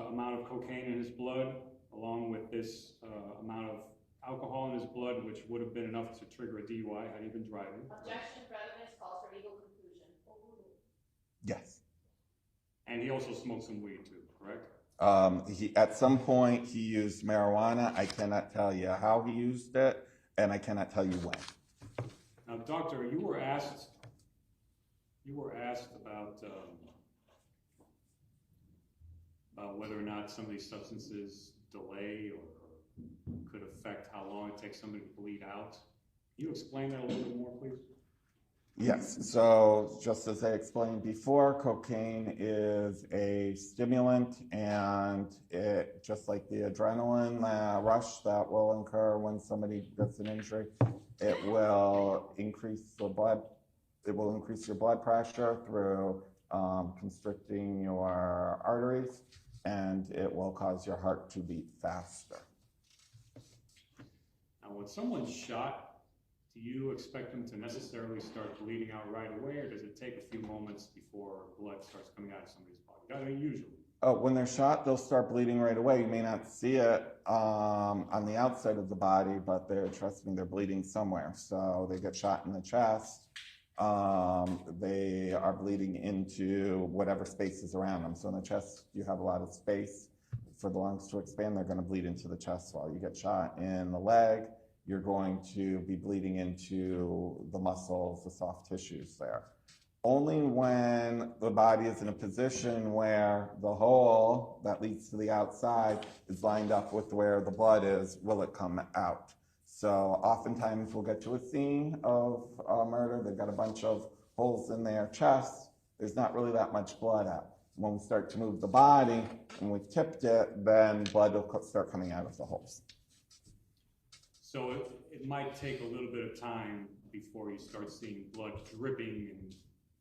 amount of cocaine in his blood, along with this amount of alcohol in his blood, which would have been enough to trigger a DUI had he been driving.
Objection, President, calls for legal conclusion.
Yes.
And he also smoked some weed too, correct?
At some point he used marijuana. I cannot tell you how he used it, and I cannot tell you when.
Now, doctor, you were asked about whether or not some of these substances delay or could affect how long it takes somebody to bleed out. Can you explain that a little bit more, please?
Yes, so just as I explained before, cocaine is a stimulant, and it, just like the adrenaline rush that will occur when somebody gets an injury, it will increase your blood pressure through constricting your arteries, and it will cause your heart to beat faster.
Now, when someone's shot, do you expect them to necessarily start bleeding out right away, or does it take a few moments before blood starts coming out of somebody's body? I mean, usually.
When they're shot, they'll start bleeding right away. You may not see it on the outside of the body, but trust me, they're bleeding somewhere. So they get shot in the chest. They are bleeding into whatever space is around them. So in the chest, you have a lot of space for the lungs to expand. They're going to bleed into the chest while you get shot in the leg. You're going to be bleeding into the muscles, the soft tissues there. Only when the body is in a position where the hole that leads to the outside is lined up with where the blood is, will it come out. So oftentimes we'll get to a scene of murder. They've got a bunch of holes in their chest. There's not really that much blood out. When we start to move the body and we've tipped it, then blood will start coming out of the holes.
So it might take a little bit of time before you start seeing blood dripping and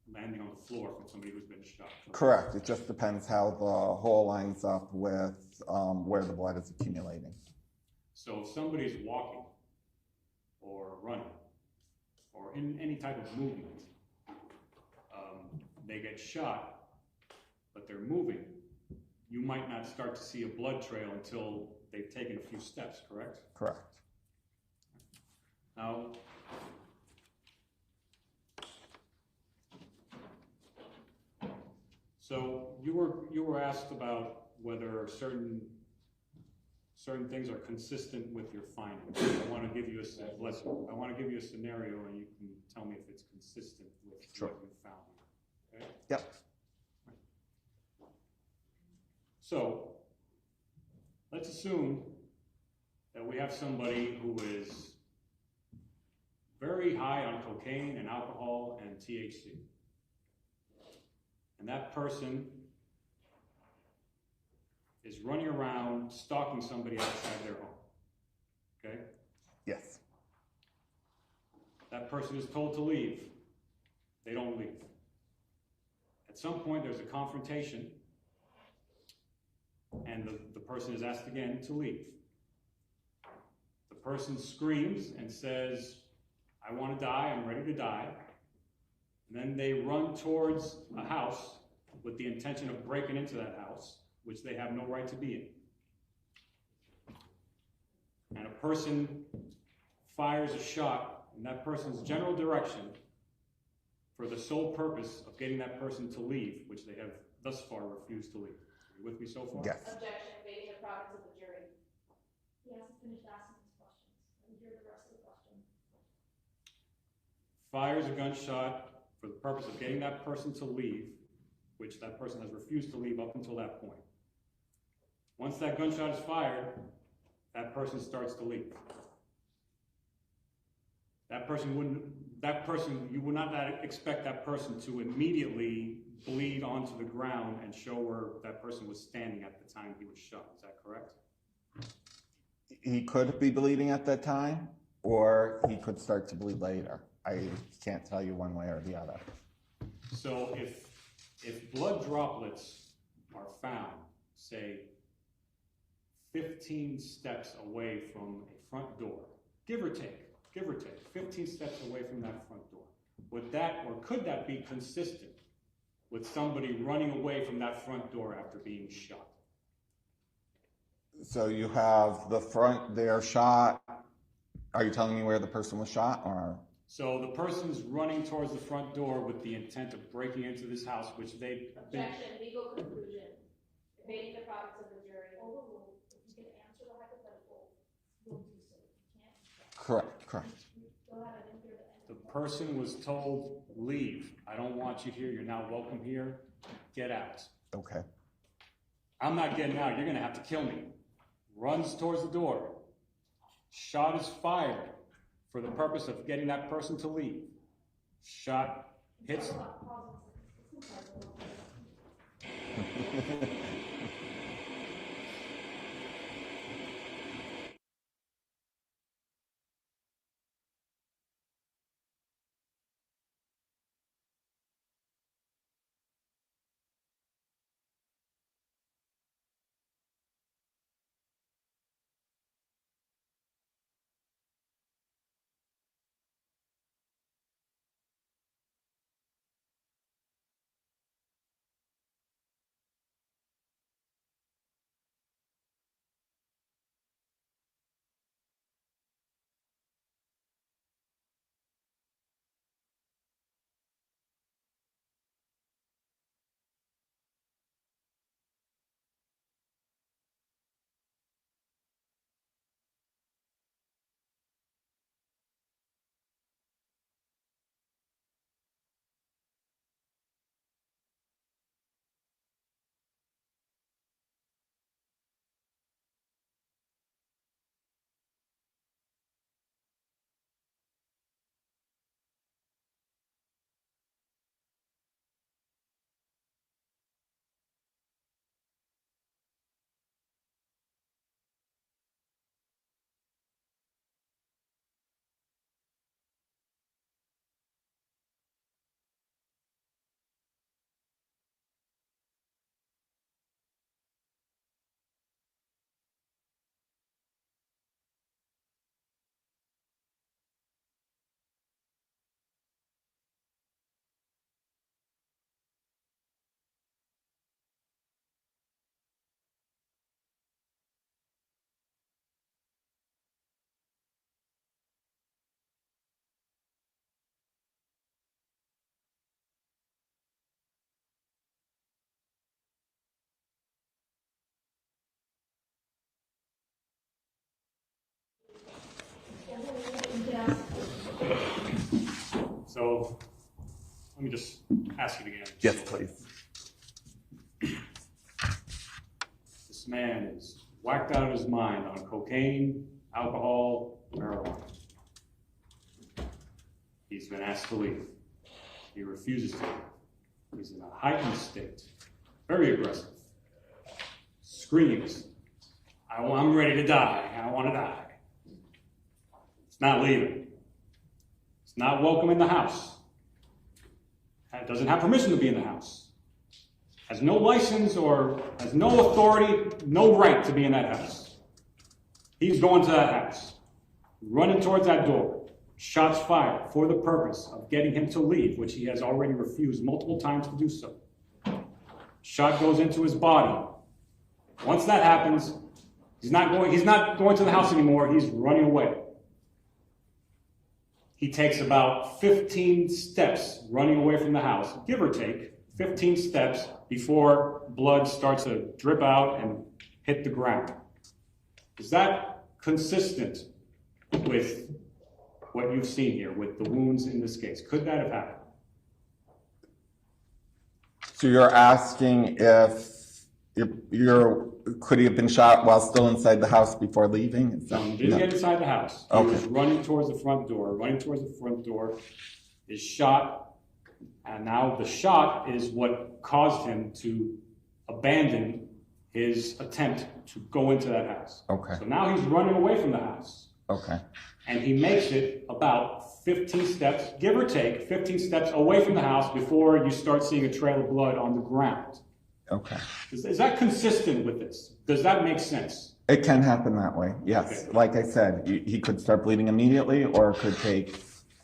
landing on the floor from somebody who's been shot.
Correct. It just depends how the hole lines up with where the blood is accumulating.
So if somebody's walking or running or in any type of movement, they get shot, but they're moving, you might not start to see a blood trail until they've taken a few steps, correct?
Correct.
Now, so you were asked about whether certain things are consistent with your findings. I want to give you a scenario, and you can tell me if it's consistent with
Sure.
what you found. Okay?
Yep.
So let's assume that we have somebody who is very high on cocaine and alcohol and THC. And that person is running around stalking somebody outside their home. Okay?
Yes.
That person is told to leave. They don't leave. At some point, there's a confrontation, and the person is asked again to leave. The person screams and says, "I want to die, I'm ready to die." And then they run towards a house with the intention of breaking into that house, which they have no right to be in. And a person fires a shot in that person's general direction for the sole purpose of getting that person to leave, which they have thus far refused to leave. Are you with me so far?
Yes.
Objection, invading the province of the jury. He hasn't finished asking his questions. Let me hear the rest of the question.
Fires a gunshot for the purpose of getting that person to leave, which that person has refused to leave up until that point. Once that gunshot is fired, that person starts to leave. You would not expect that person to immediately bleed onto the ground and show where that person was standing at the time he was shot. Is that correct?
He could be bleeding at that time, or he could start to bleed later. I can't tell you one way or the other.
So if blood droplets are found, say, 15 steps away from a front door, give or take, 15 steps away from that front door, would that, or could that be consistent with somebody running away from that front door after being shot?
So you have the front there shot. Are you telling me where the person was shot, or?
So the person's running towards the front door with the intent of breaking into this house, which they've been...
Objection, legal conclusion. Invading the province of the jury. Overruled. If you can answer the hypothetical, you'll do so. If you can't.
Correct.
Go ahead, I didn't hear the end.
The person was told, leave. I don't want you here. You're not welcome here. Get out.
Okay.
I'm not getting out. You're going to have to kill me. Runs towards the door. Shot is fired for the purpose of getting that person to leave. Shot hits. So let me just ask you again.
Yes, please.
This man is whacked out of his mind on cocaine, alcohol, marijuana. He's been asked to leave. He refuses to leave. He's in a heightened state, very aggressive. Screams, I'm ready to die. I want to die. It's not leaving. It's not welcome in the house. It doesn't have permission to be in the house. Has no license or has no authority, no right to be in that house. He's going to that house, running towards that door. Shots fired for the purpose of getting him to leave, which he has already refused multiple times to do so. Shot goes into his body. Once that happens, he's not going to the house anymore. He's running away. He takes about 15 steps running away from the house, give or take 15 steps before blood starts to drip out and hit the ground. Is that consistent with what you've seen here, with the wounds in this case? Could that have happened?
So you're asking if could he have been shot while still inside the house before leaving?
He didn't get inside the house. He was running towards the front door, is shot, and now the shot is what caused him to abandon his attempt to go into that house.
Okay.
So now he's running away from the house.
Okay.
And he makes it about 15 steps, give or take, 15 steps away from the house before you start seeing a trail of blood on the ground.
Okay.
Is that consistent with this? Does that make sense?
It can happen that way, yes.
Okay.
Like I said, he could start bleeding immediately or it could take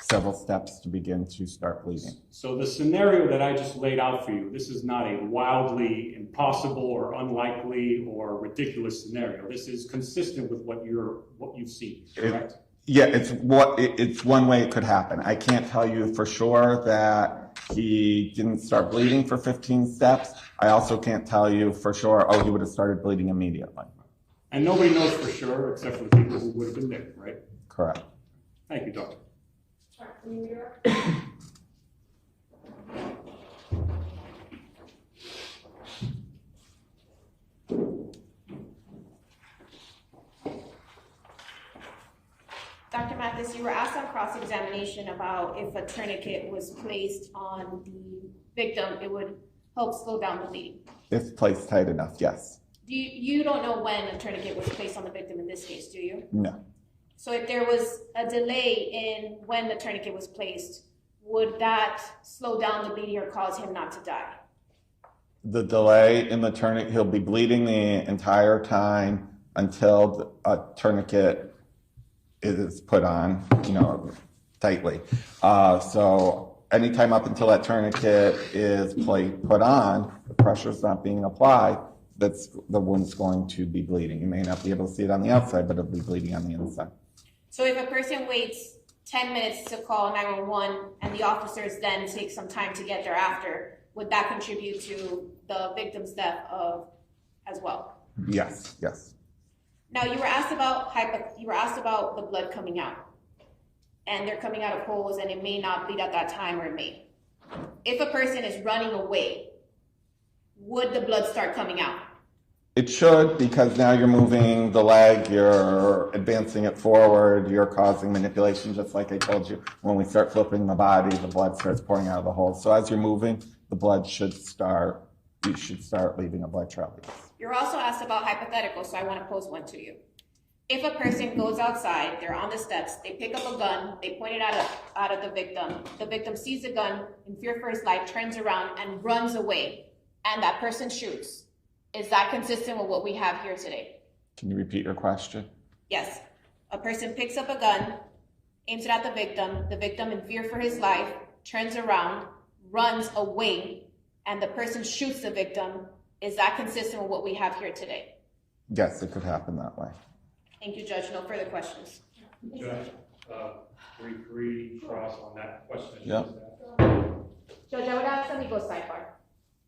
several steps to begin to start bleeding.
So the scenario that I just laid out for you, this is not a wildly impossible or unlikely or ridiculous scenario. This is consistent with what you've seen, correct?
Yeah, it's one way it could happen. I can't tell you for sure that he didn't start bleeding for 15 steps. I also can't tell you for sure, he would have started bleeding immediately.
And nobody knows for sure except for the people who would have been there, right?
Correct.
Thank you, Doctor.
Alright, can you read it?
Dr. Mathis, you were asked on cross-examination about if a tourniquet was placed on the victim, it would help slow down the bleeding.
If placed tight enough, yes.
You don't know when a tourniquet was placed on the victim in this case, do you?
No.
So if there was a delay in when the tourniquet was placed, would that slow down the bleeding or cause him not to die?
The delay in the tourniquet, he'll be bleeding the entire time until a tourniquet is put on, tightly. So anytime up until that tourniquet is put on, the pressure's not being applied, the wound's going to be bleeding. You may not be able to see it on the outside, but it'll be bleeding on the inside.
So if a person waits 10 minutes to call 911 and the officers then take some time to get there after, would that contribute to the victim's death as well?
Yes.
Now you were asked about the blood coming out, and they're coming out of holes, and it may not bleed at that time, or it may. If a person is running away, would the blood start coming out?
It should, because now you're moving the leg, you're advancing it forward, you're causing manipulation, just like I told you. When we start flipping the body, the blood starts pouring out of the hole. So as you're moving, the blood you should start leaving a blood trail.
You're also asked about hypotheticals, so I want to pose one to you. If a person goes outside, they're on the steps, they pick up a gun, they point it out at the victim sees the gun, in fear for his life, turns around and runs away, and that person shoots. Is that consistent with what we have here today?
Can you repeat your question?
Yes. A person picks up a gun, aims it at the victim in fear for his life, turns around, runs away, and the person shoots the victim. Is that consistent with what we have here today?
Yes, it could happen that way.
Thank you, Judge. No further questions.
Judge, we agree, cross on that question.
Yep.
Judge, I would ask them to go sidebar.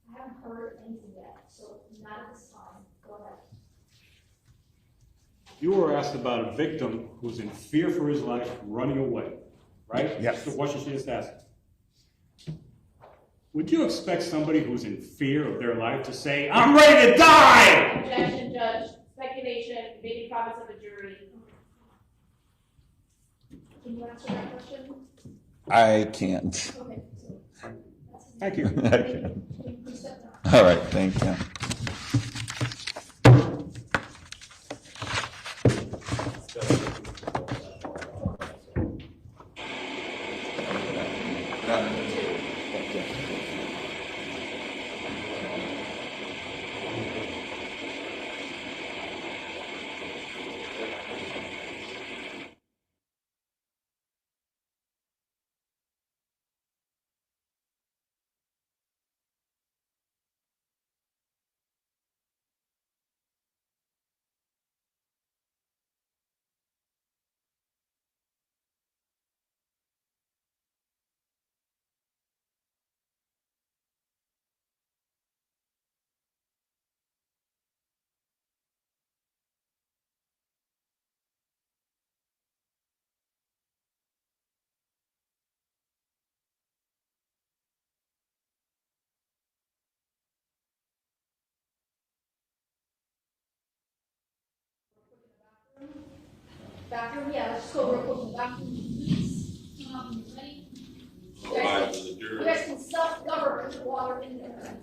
I haven't heard anything yet, so not at this time. Go ahead.
You were asked about a victim who's in fear for his life, running away, right?
Yes.
That's the question she just asked. Would you expect somebody who's in fear of their life to say, "I'm ready to die"?
Objection, Judge. Speculation, maybe province of the jury.
Can you answer that question?
I can't.
Okay.
Thank you.
I can't. All right, thank you.
Bathroom, yeah, let's go real quick to the bathroom. Ready?
All right, to the
You
jurors.
guys can self-govern with water in there.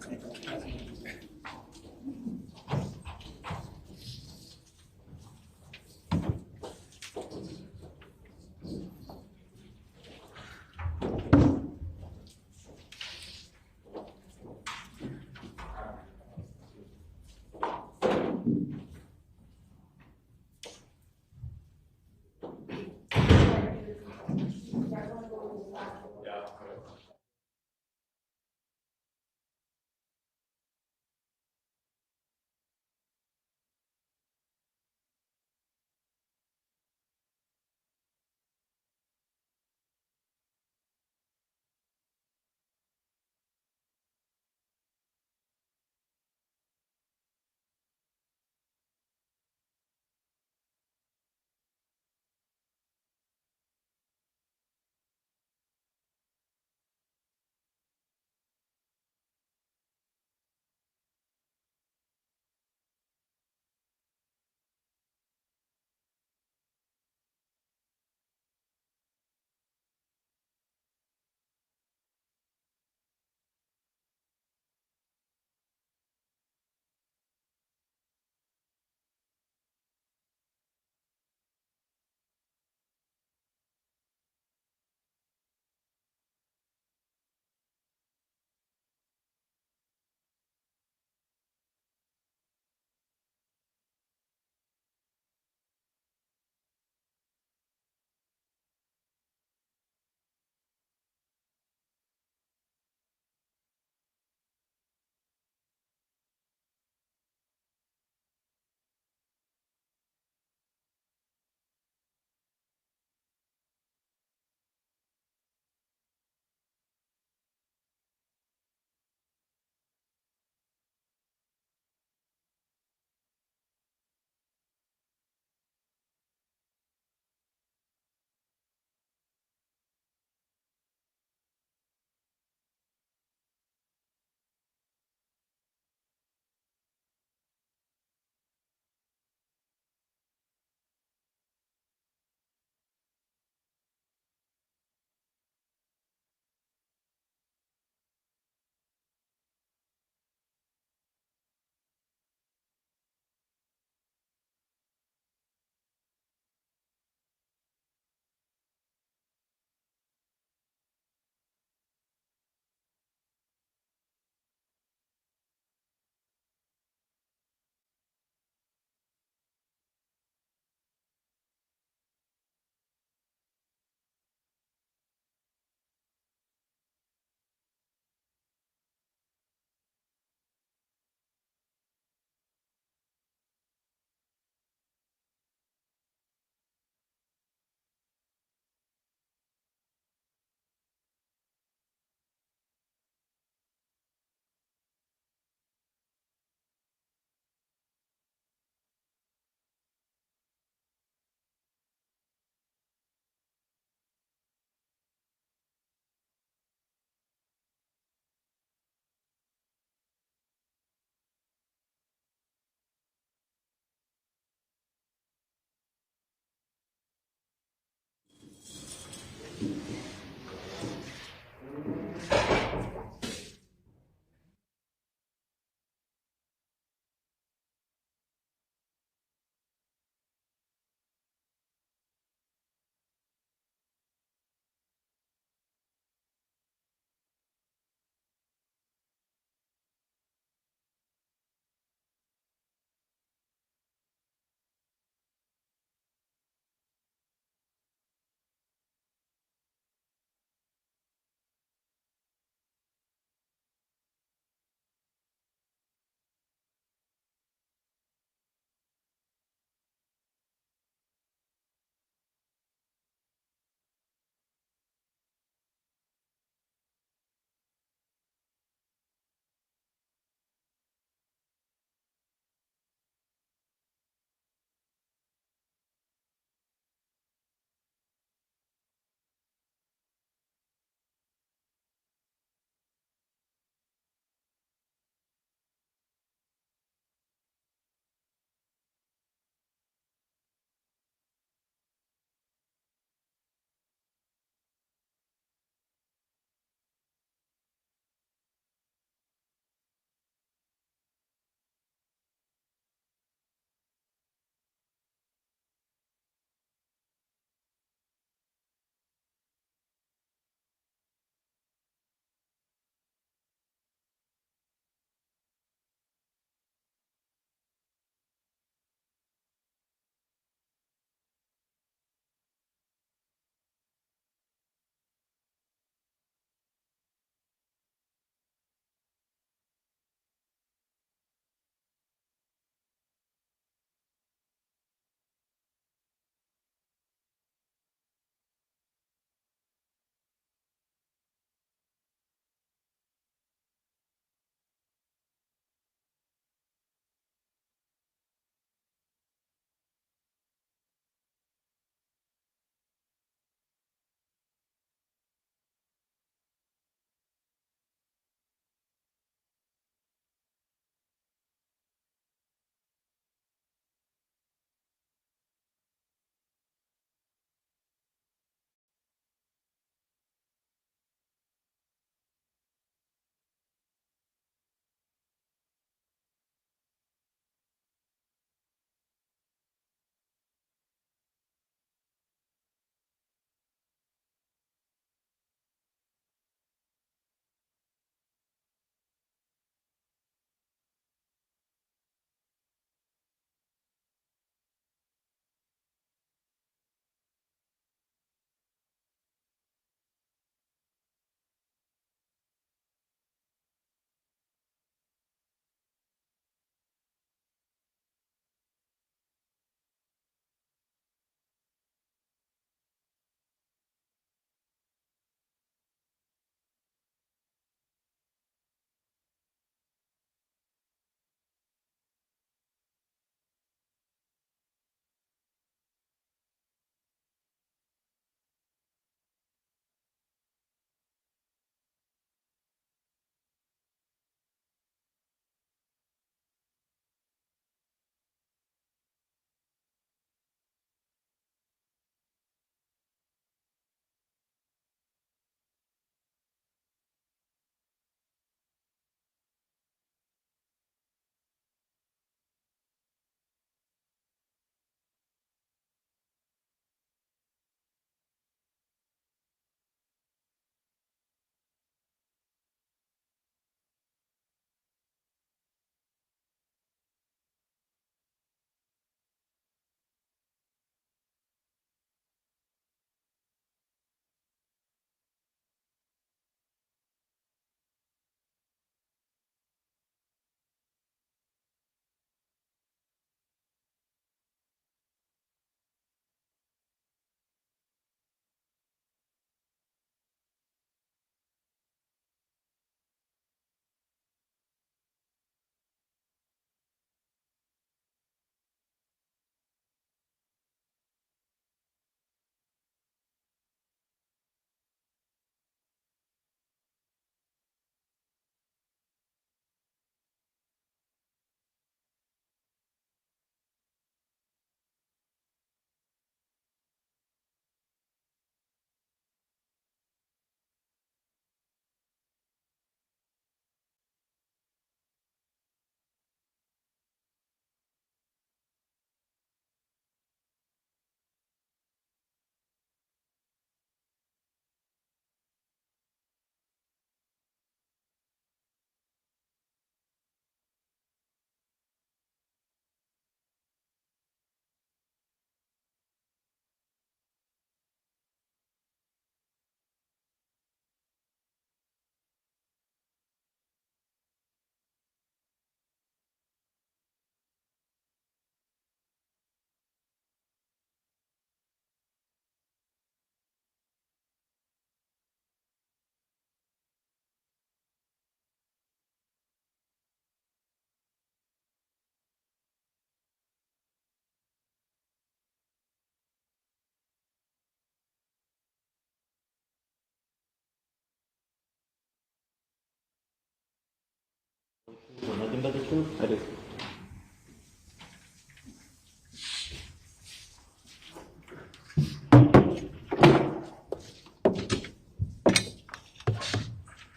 nothing but the truth?
I do.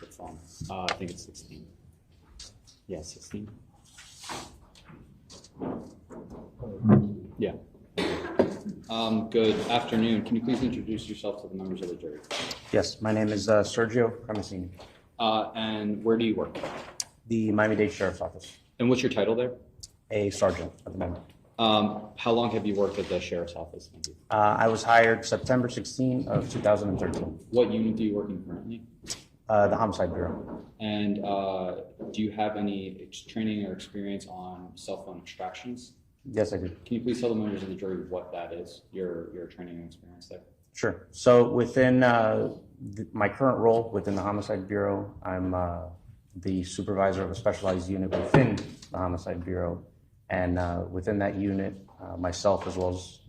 It's on. I think it's 16. Yeah, 16. Yeah. Good afternoon. Can you please introduce yourself to the members of the jury?
Yes, my name is Sergio Cremesini,
And where do you work?
the Miami-Dade Sheriff's Office,
And what's your title there?
a sergeant at the moment.
How long have you worked at the sheriff's office? Thank you.
I was hired September 16 of 2013,
What unit do you work in currently?
the Homicide Bureau.
And do you have any training or experience on cell phone extractions?
Yes, I do.
Can you please tell the members of the jury what that is, your training and experience there?
Sure. So within my current role within the Homicide Bureau, I'm the supervisor of a specialized unit within the Homicide Bureau. And within that unit, myself as well as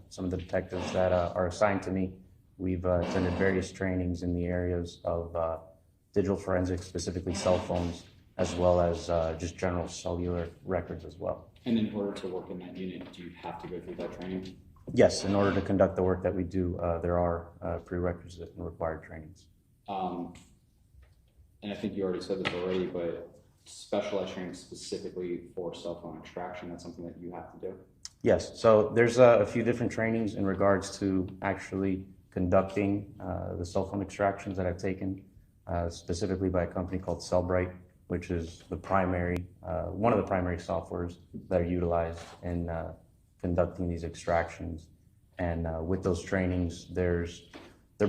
some of the detectives that are assigned to me, we've attended various trainings in the areas of digital forensics, specifically cell phones, as well as just general cellular records as well.
And in order to work in that unit, do you have to go through that training?
Yes, in order to conduct the work that we do, there are prerequisite and required trainings.
And I think you already said this already, but specialized training specifically for cell phone extraction, that's something that you have to do?
Yes, so there's a few different trainings in regards to actually conducting the cell phone extractions that I've taken, specifically by a company called Cellbrite, which is the primary, one of the primary softwares that are utilized in conducting these extractions. And with those trainings, they're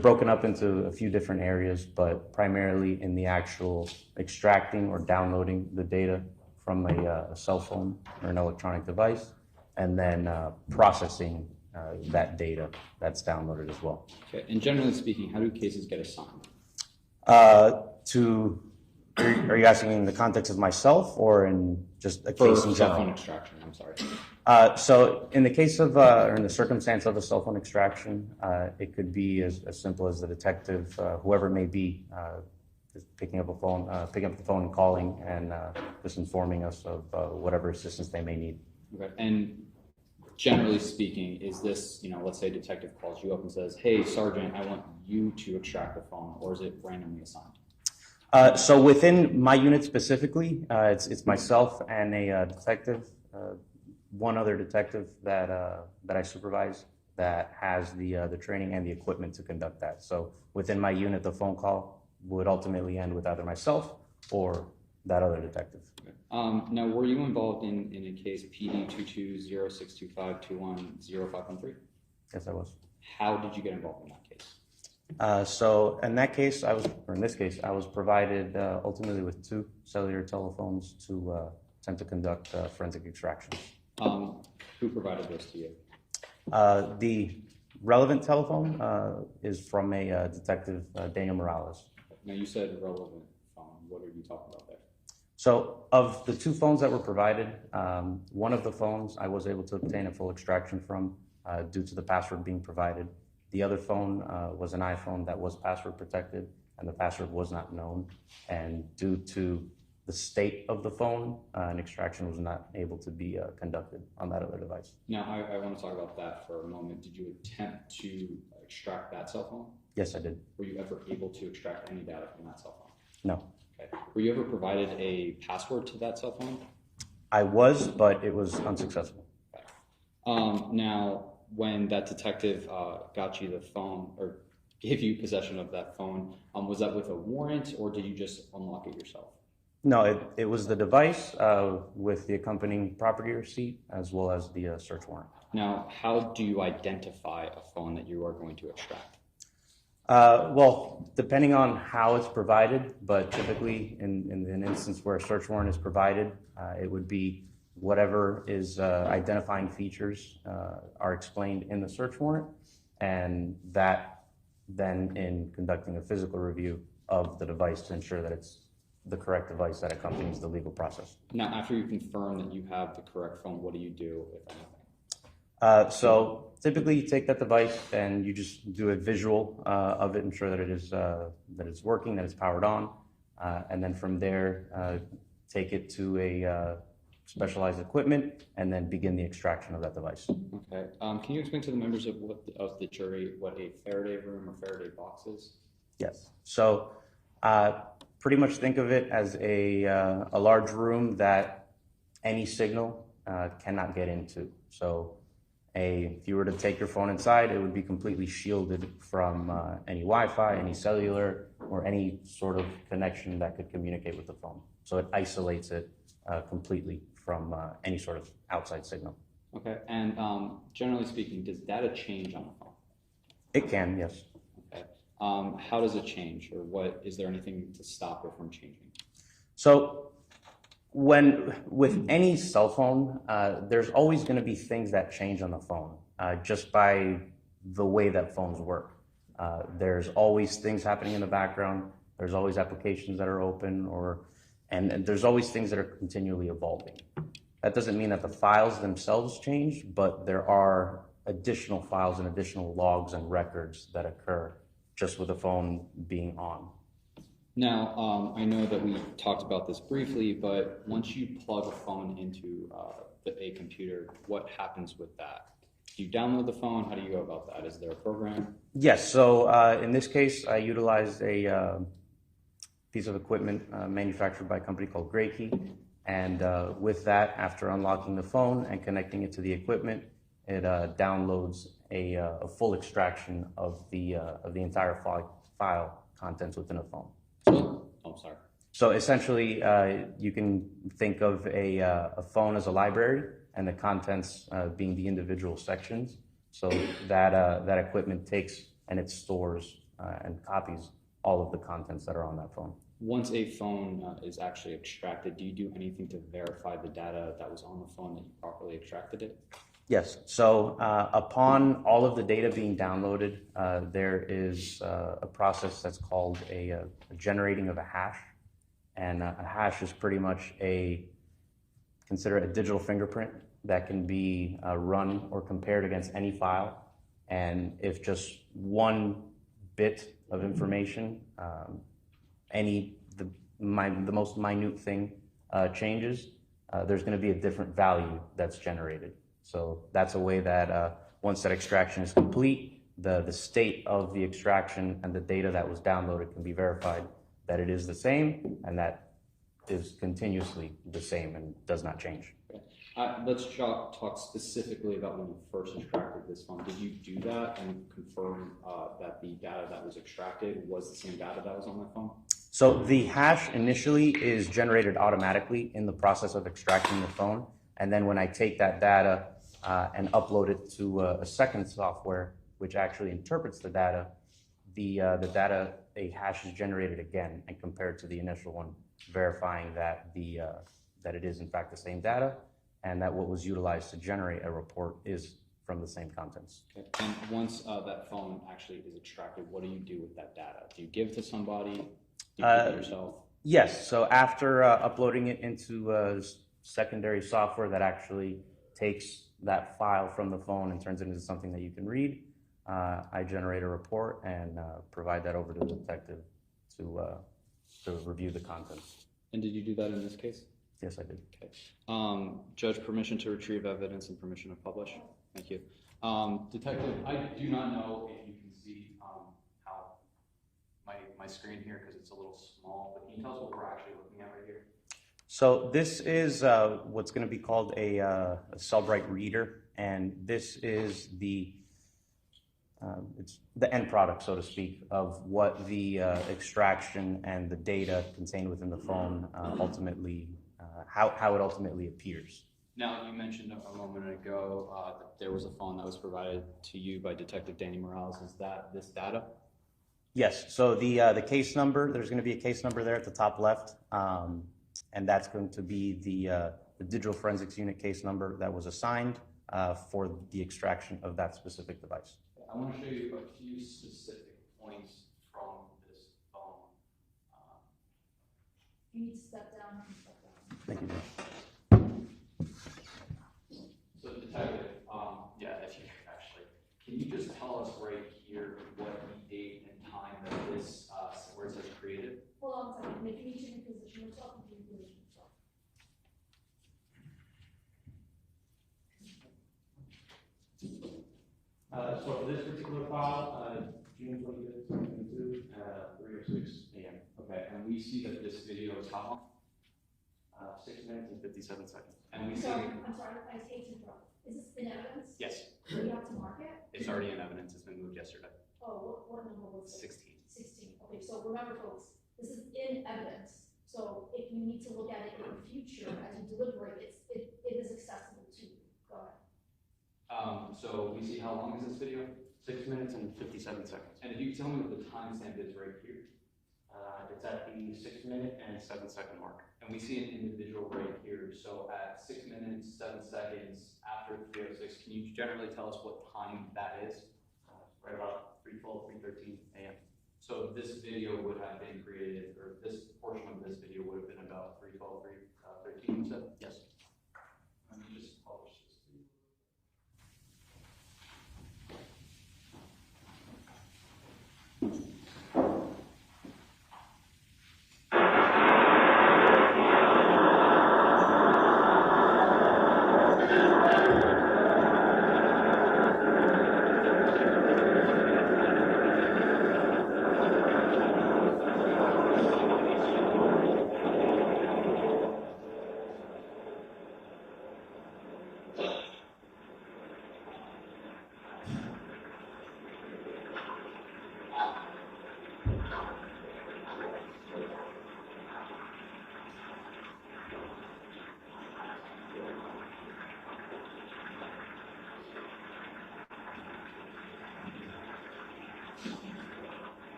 broken up into a few different areas, but primarily in the actual extracting or downloading the data from a cell phone or an electronic device, and then processing that data that's downloaded as well.
Okay, and generally speaking, how do cases get assigned?
Are you asking in the context of myself or in just a case in
cell phone
general?
extraction, I'm sorry.
So in the case of, or in the circumstance of a cell phone extraction, it could be as simple as the detective, whoever it may be, just picking up the phone and calling and just informing us of whatever assistance they may need.
Okay, and generally speaking, is this, let's say a detective calls you up and says, hey, Sergeant, I want you to extract the phone, or is it randomly assigned?
So within my unit specifically, it's myself and a detective, one other detective that I supervise that has the training and the equipment to conduct that. So within my unit, the phone call would ultimately end with either myself or that other detective.
Okay. Now, were you involved in a case PD 220625210513?
Yes, I was.
How did you get involved in that case?
So in that case, in this case, I was provided ultimately with 2 cellular telephones to attempt to conduct forensic extractions.
Who provided those to you?
The relevant telephone is from a detective, Daniel Morales.
Now, you said relevant phone. What are you talking about there?
So of the 2 phones that were provided, one of the phones I was able to obtain a full extraction from due to the password being provided. The other phone was an iPhone that was password protected, and the password was not known. And due to the state of the phone, an extraction was not able to be conducted on that other device.
Now, I want to talk about that for a moment. Did you attempt to extract that cell phone?
Yes, I did.
Were you ever able to extract any data from that cell phone?
No.
Okay. Were you ever provided a password to that cell phone?
I was, but it was unsuccessful.
Okay. Now, when that detective got you the phone or gave you possession of that phone, was that with a warrant or did you just unlock it yourself?
No, it was the device with the accompanying property receipt as well as the search warrant.
Now, how do you identify a phone that you are going to extract?
Well, depending on how it's provided, but typically in an instance where a search warrant is provided, it would be whatever is identifying features are explained in the search warrant, and that then in conducting a physical review of the device to ensure that it's the correct device that accompanies the legal process.
Now, after you confirm that you have the correct phone, what do you do, if anything?
So typically you take that device and you just do a visual of it, ensure that it's working, that it's powered on, and then from there take it to a specialized equipment, and then begin the extraction of that device.
Okay. Can you explain to the members of the jury what a Faraday room or Faraday box is?
Yes. So pretty much think of it as a large room that any signal cannot get into. So if you were to take your phone inside, it would be completely shielded from any Wi-Fi, any cellular, or any sort of connection that could communicate with the phone. So it isolates it completely from any sort of outside signal.
Okay. And generally speaking, does data change on the phone?
It can, yes.
Okay. How does it change, or is there anything to stop it from changing?
So with any cell phone, there's always going to be things that change on the phone just by the way that phones work. There's always things happening in the background. There's always applications that are open, and there's always things that are continually evolving. That doesn't mean that the files themselves change, but there are additional files and additional logs and records that occur just with the phone being on.
Now, I know that we talked about this briefly, but once you plug a phone into a computer, what happens with that? Do you download the phone? How do you go about that? Is there a program?
Yes. So in this case, I utilized a piece of equipment manufactured by a company called Graykey. And with that, after unlocking the phone and connecting it to the equipment, it downloads a full extraction of the entire file contents within a phone.
Oh, sorry.
So essentially, you can think of a phone as a library, and the contents being the individual sections. So that equipment takes and it stores and copies all of the contents that are on that phone.
Once a phone is actually extracted, do you do anything to verify the data that was on the phone that you properly extracted it?
Yes. So upon all of the data being downloaded, there is a process that's called a generating of a hash. And a hash is pretty much consider it a digital fingerprint that can be run or compared against any file. And if just one bit of information, the most minute thing changes, there's going to be a different value that's generated. So that's a way that once that extraction is complete, the state of the extraction and the data that was downloaded can be verified that it is the same and that is continuously the same and does not change.
Okay. Let's talk specifically about when you first extracted this phone. Did you do that and confirm that the data that was extracted was the same data that was on that phone?
So the hash initially is generated automatically in the process of extracting the phone. And then when I take that data and upload it to a second software, which actually interprets the data, a hash is generated again and compared to the initial one, verifying that it is in fact the same data and that what was utilized to generate a report is from the same contents.
Okay. And once that phone actually is extracted, what do you do with that data? Do you give it to somebody? Do you keep it yourself?
Yes. So after uploading it into secondary software that actually takes that file from the phone and turns it into something that you can read, I generate a report and provide that over to the detective to review the contents.
And did you do that in this case?
Yes, I did.
Okay. Judge, permission to retrieve evidence and permission to publish? Thank you. Detective, I do not know if you can see how my screen here because it's a little small, but can you tell us what we're actually looking at right here?
So this is what's going to be called a Cellbrite reader, and this is it's the end product, so to speak, of what the extraction and the data contained within the phone ultimately, how it ultimately appears.
Now, you mentioned a moment ago that there was a phone that was provided to you by Detective Danny Morales. Is that this data?
Yes. So the case number, there's going to be a case number there at the top left, and that's going to be the digital forensics unit case number that was assigned for the extraction of that specific device.
I want to show you a few specific points from this phone.
You need to step down.
Thank you, Judge.
So, Detective, if you actually, can you just tell us right here what the date and time that this, where it says created?
Hold on a second. Maybe you need to reposition yourself and reposition yourself.
So for this particular file, June 25th, 2022, 3:06 a.m.
Okay, and we see that this video is how long?
6 minutes and 57 seconds.
And we see,
I'm sorry, I hate to interrupt. Is this in evidence?
yes,
Do we have to mark it?
it's already in evidence, it's been moved yesterday.
Oh, what number was it?
16.
16. Okay, so remember folks, this is in evidence. So if you need to look at it in the future as you deliberate, it is accessible to you. Go ahead.
So we see how long is this video?
6 minutes and 57 seconds.
And if you tell me what the timestamp is right here,
It's at the 6 minute and 7 second mark.
and we see an individual right here, so at 6 minutes, 7 seconds after 3:06, can you generally tell us what time that is?
Right about 3:12, 3:13 a.m.
So this video would have been created, or this portion of this video would have been about 3:12, 3:13, you said?
Yes.
Let me just publish this to you.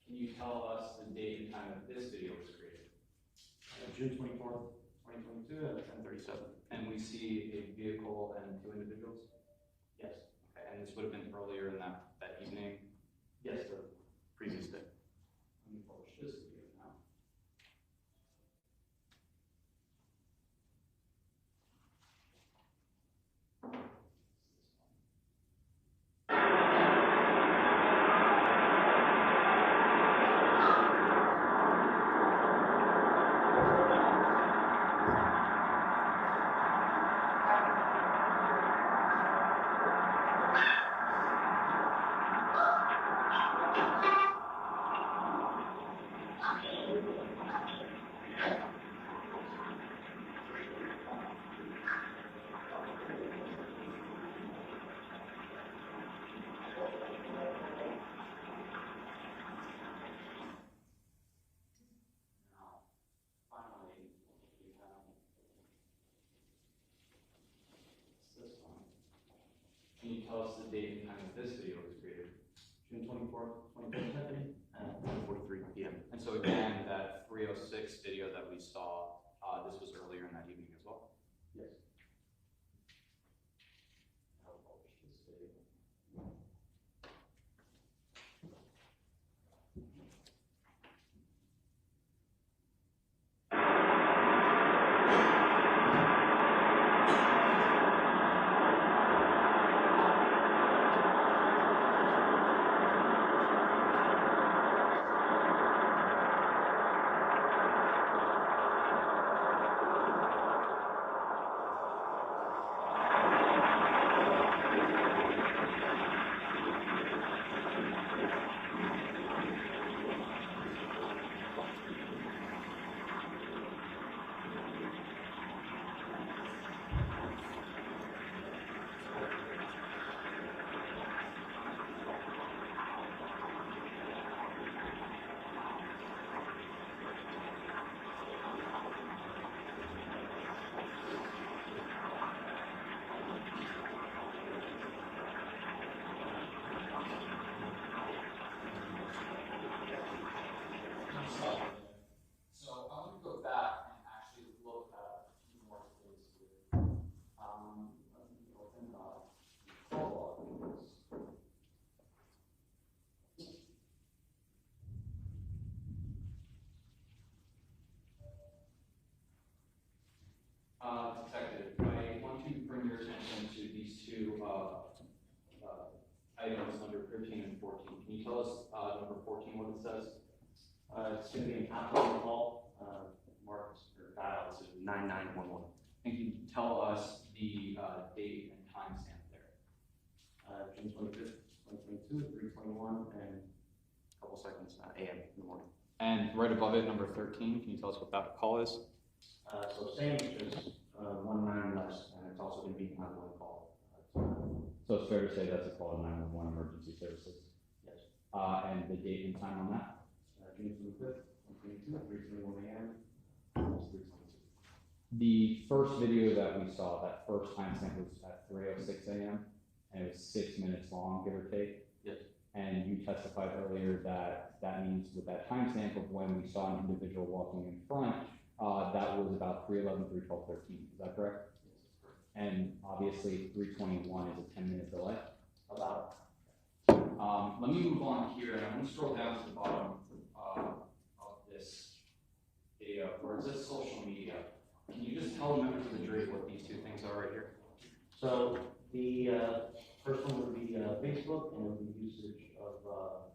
Can you tell us the date and time that this video was created?
June 24th, 2022 at 10:37.
And we see a vehicle and 2 individuals?
Yes.
Okay, and this would have been earlier in that evening?
Yes, the previous day.
Let me publish this video now. Now, finally, we have this one. Can you tell us the date and time that this video was created?
June 24th, 2022 at 1:43 p.m.
And so again, that 3:06 video that we saw, this was earlier in that evening as well?
Yes.
I'll publish this video.
14, what it says. It's gonna be an outgoing call, marked or dial to 9911.
And can you tell us the date and timestamp there?
June 25th, 2022, 3:21, and a couple seconds, AM in the morning.
And right above it, number 13, can you tell us what that call is?
So same, just 1 9 less, and it's also gonna be an outgoing call.
So it's fair to say that's a call to 911 emergency services.
Yes.
And the date and time on that?
June 25th, 2022, 3:21 AM, almost 3:22.
The first video that we saw, that first timestamp was at 3:06 a.m. and it was 6 minutes long, give or take.
Yes.
And you testified earlier that that means with that timestamp of when we saw an individual walking in front, that was about 3:11, 3:12, 13. Is that correct?
Yes, that's correct.
And obviously 3:21 is a 10-minute delay.
About.
Let me move on here, and I'm going to scroll down to the bottom of this video where it says social media. Can you just tell the members of the jury what these two things are right here?
So the first one would be Facebook, and it would be usage of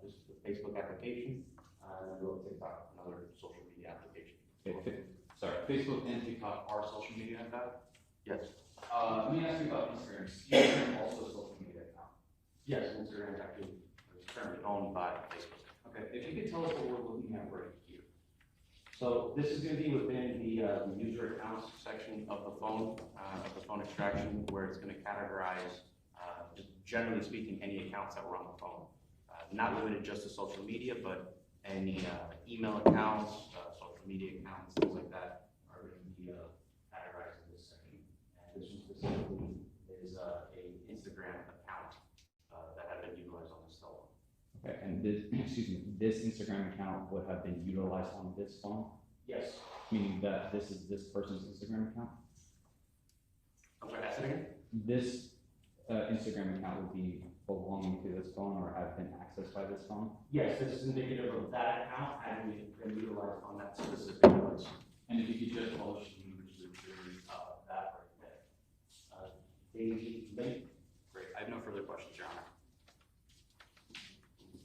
just the Facebook application, and then go to TikTok, another social media application.
Okay, sorry, Facebook and TikTok are social media account?
Yes.
Let me ask you about Instagram. Is Instagram also a social media account?
Yes, Instagram actually is currently owned by Facebook.
Okay, if you could tell us what we're looking at right here.
So this is going to be within the user accounts section of the phone extraction, where it's going to categorize, just generally speaking, any accounts that were on the phone. Not limited just to social media, but any email accounts, social media accounts, things like that are going to be categorized in this section. And this one specifically is a Instagram account that had been utilized on this cell phone.
Okay, and this, excuse me, this Instagram account would have been utilized on this phone?
Yes.
Meaning that this is this person's Instagram account?
I'm sorry, ask it again?
This Instagram account would be belonging to this phone or have been accessed by this phone?
Yes, this is indicative of that account having been utilized on that specific device.
And if you could just publish the image to the jury of that right there.
Daisy Link.
Great, I have no further questions, Your Honor.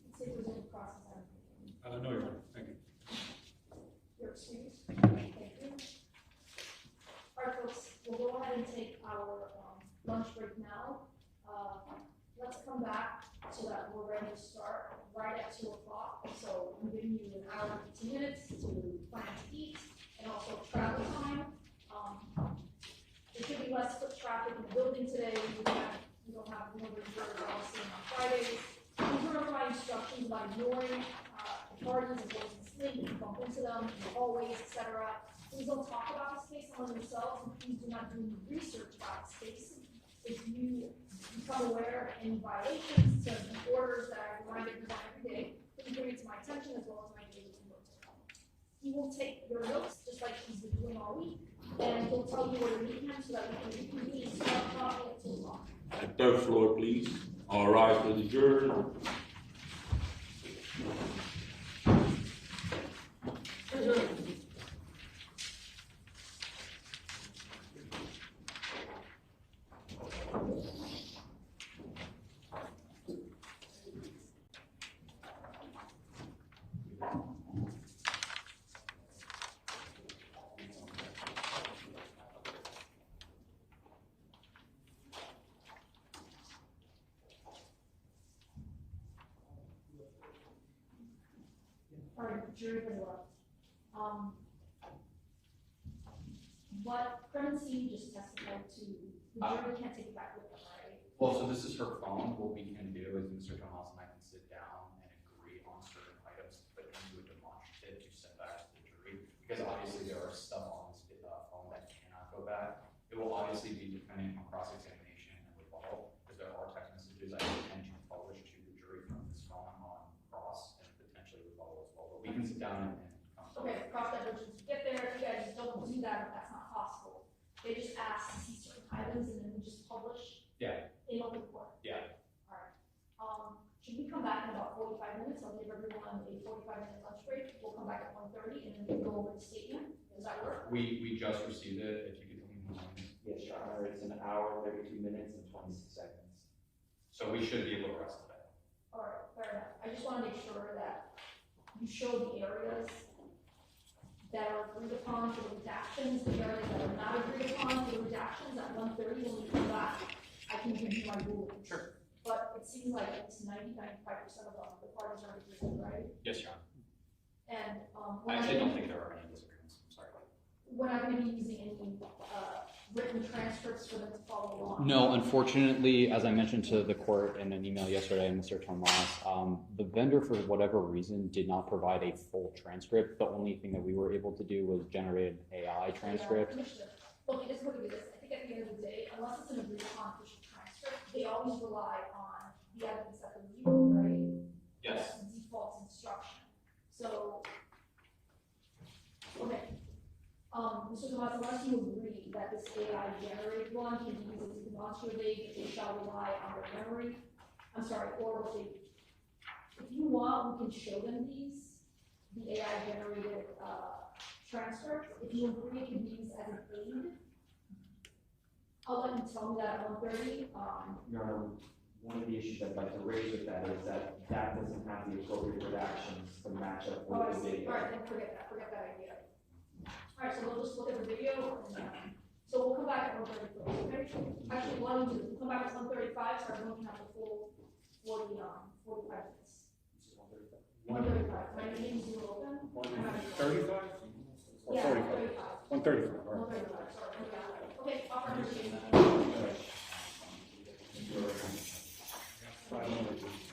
Let's see if there's any process on it.
No, Your Honor, thank you.
Your excuse. Thank you. All right, folks, we'll go ahead and take our lunch break now. Let's come back so that we're ready to start right at 2 o'clock. So I'm giving you an hour and 15 minutes to plan to eat and also travel time. There should be less foot traffic in the building today. We don't have the number of jurors all sitting on Fridays. These are my instructions about ignoring the parties and those in sleep, if you bump into them in the hallways, etc. Please don't talk about this case among yourselves, and please do not do any research about this case. If you become aware of any violations to the orders that I remind everyone every day, please bring it to my attention as well as my daily notes. He will take your notes, just like he's been doing all week, and he'll tell you where to meet him so that we can reconvene and start talking at 2 o'clock.
Third floor, please. All rise for the jurors.
All right, jury has left. What pregnancy you just testified to, the jury can't take it back with them, right?
Well, so this is her phone. What we can do is Mr. Tomas and I can sit down and agree on certain items, but into a demonstrative to send back to the jury. Because obviously there are stuff on this phone that cannot go back. It will obviously be dependent on cross-examination and rebuttal, because there are text messages I intend to publish to the jury from this phone on cross and potentially rebuttal as well. But we can sit down and come to
Okay, cross that bridge once you get there. You guys don't do that if that's not possible. They just ask to see certain items and then we just publish.
Yeah.
In open court.
Yeah.
All right. Should we come back in about 45 minutes? I'll give everyone a 45-minute lunch break. We'll come back at 1:30 and then we'll go over the statement. Does that work?
We just received it. If you could tell me when.
Yes, Your Honor, it's an hour, 32 minutes, and 26 seconds.
So we should be able to rest today.
All right, fair enough. I just want to make sure that you show the areas that are agreed upon for the redactions, the areas that are not agreed upon for the redactions at 1:30 when we come back, I can give you my ruling.
Sure.
But it seems like at least 95% of them, the parties are agreed, right?
Yes, Your Honor.
And,
I actually don't think there are any disagreements. I'm sorry.
we're not gonna be using any, written transcripts for them to follow along.
No, unfortunately, as I mentioned to the court in an email yesterday, Mr. Tomas, the vendor, for whatever reason, did not provide a full transcript. The only thing that we were able to do was generate an AI transcript.
Look, it is what it is. I think at the end of the day, unless it's an agreed upon official transcript, they always rely on the evidence that they're viewing, right?
Yes.
That's the default instruction. So, okay. Mr. Tomas, unless you agree that this AI generated one can be used as demonstrative, they shall rely on their memory. I'm sorry, or what they, if you want, we can show them these, the AI generated, transcripts. If you agree it can be used as an aid, I'll let you tell me that at 1:30.
Your Honor, one of the issues I'd like to raise with that is that that doesn't have the appropriate redactions to match up
Oh, I
with the
see.
video.
All right, then forget that idea. All right, so we'll just look at the video, and, so we'll come back at 1:30, okay? Actually, why don't you come back at 1:35, so everyone can have the full 45 minutes. 1:35. My meeting's due open.
135? Or
Yeah,
45?
1:35.
135, all right.
1:35, sorry. Okay, I'll proceed.
Five minutes.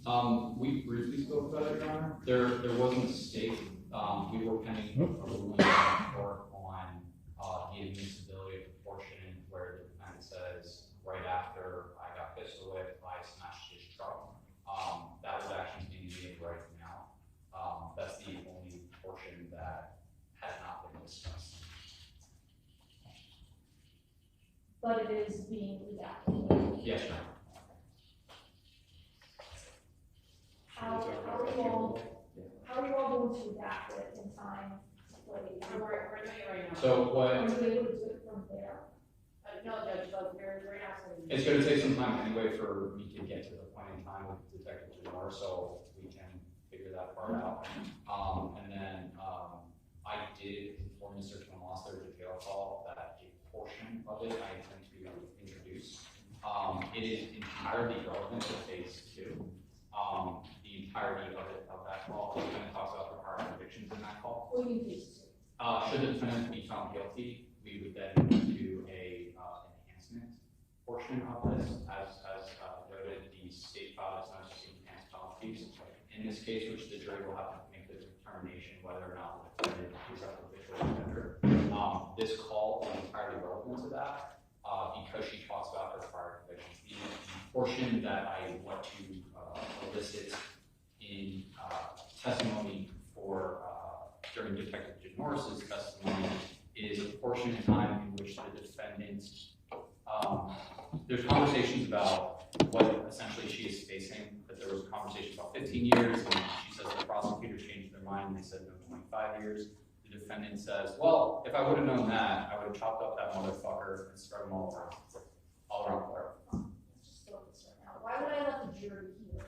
We briefly spoke about it, Your Honor. There wasn't a stake. We were pending a ruling in court on the admissibility of the portion where the defendant says, right after I got pistol whipped, I smashed his truck. That was actually being made right now. That's the only portion that has not been discussed.
But it is being redacted.
Yes, Your Honor.
How are you all going to redact it in time? Like,
We're doing it right now.
So
are
what?
you able to do it from there?
No, Judge, but we're asking.
It's going to take some time anyway for me to get to the point in time with Detective Juror, so we can figure that part out. And then I did inform Mr. Tomas there was a jail call that a portion of it I intend to introduce. It is entirely relevant to phase 2. The entirety of that call, the defendant talks about the prior convictions in that call.
What do you mean?
Should the defendant be found guilty, we would then do a enhancement portion of this. As noted, the state filed its notice of enhanced penalties. In this case, which the jury will have to make the determination whether or not the defendant is a habitual offender. This call is entirely relevant to that because she talks about her prior convictions. The portion that I want to elicit in testimony for during Detective Norris's testimony is a portion of time in which the defendant, there's conversations about what essentially she is facing, that there was a conversation about 15 years, and she says the prosecutor changed their mind and they said no, 25 years. The defendant says, well, if I would have known that, I would have chopped up that motherfucker and spread them all around Florida.
Why would I let the jury hear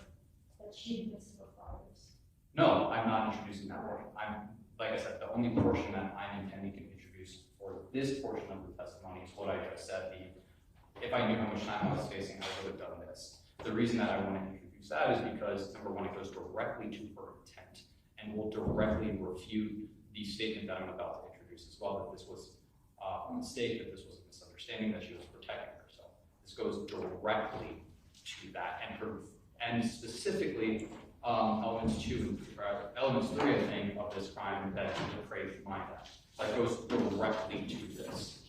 that she admits to the crimes?
No, I'm not introducing that portion. Like I said, the only portion that I'm intending to introduce for this portion of the testimony is what I just said. If I knew how much time I was facing, I would have done this. The reason that I want to introduce that is because, number one, it goes directly to her intent and will directly refute the statement that I'm about to introduce as well, that this was a mistake, that this was a misunderstanding, that she was protecting herself. This goes directly to that, and specifically elements 3, I think, of this crime that is depraved mind that goes directly to this.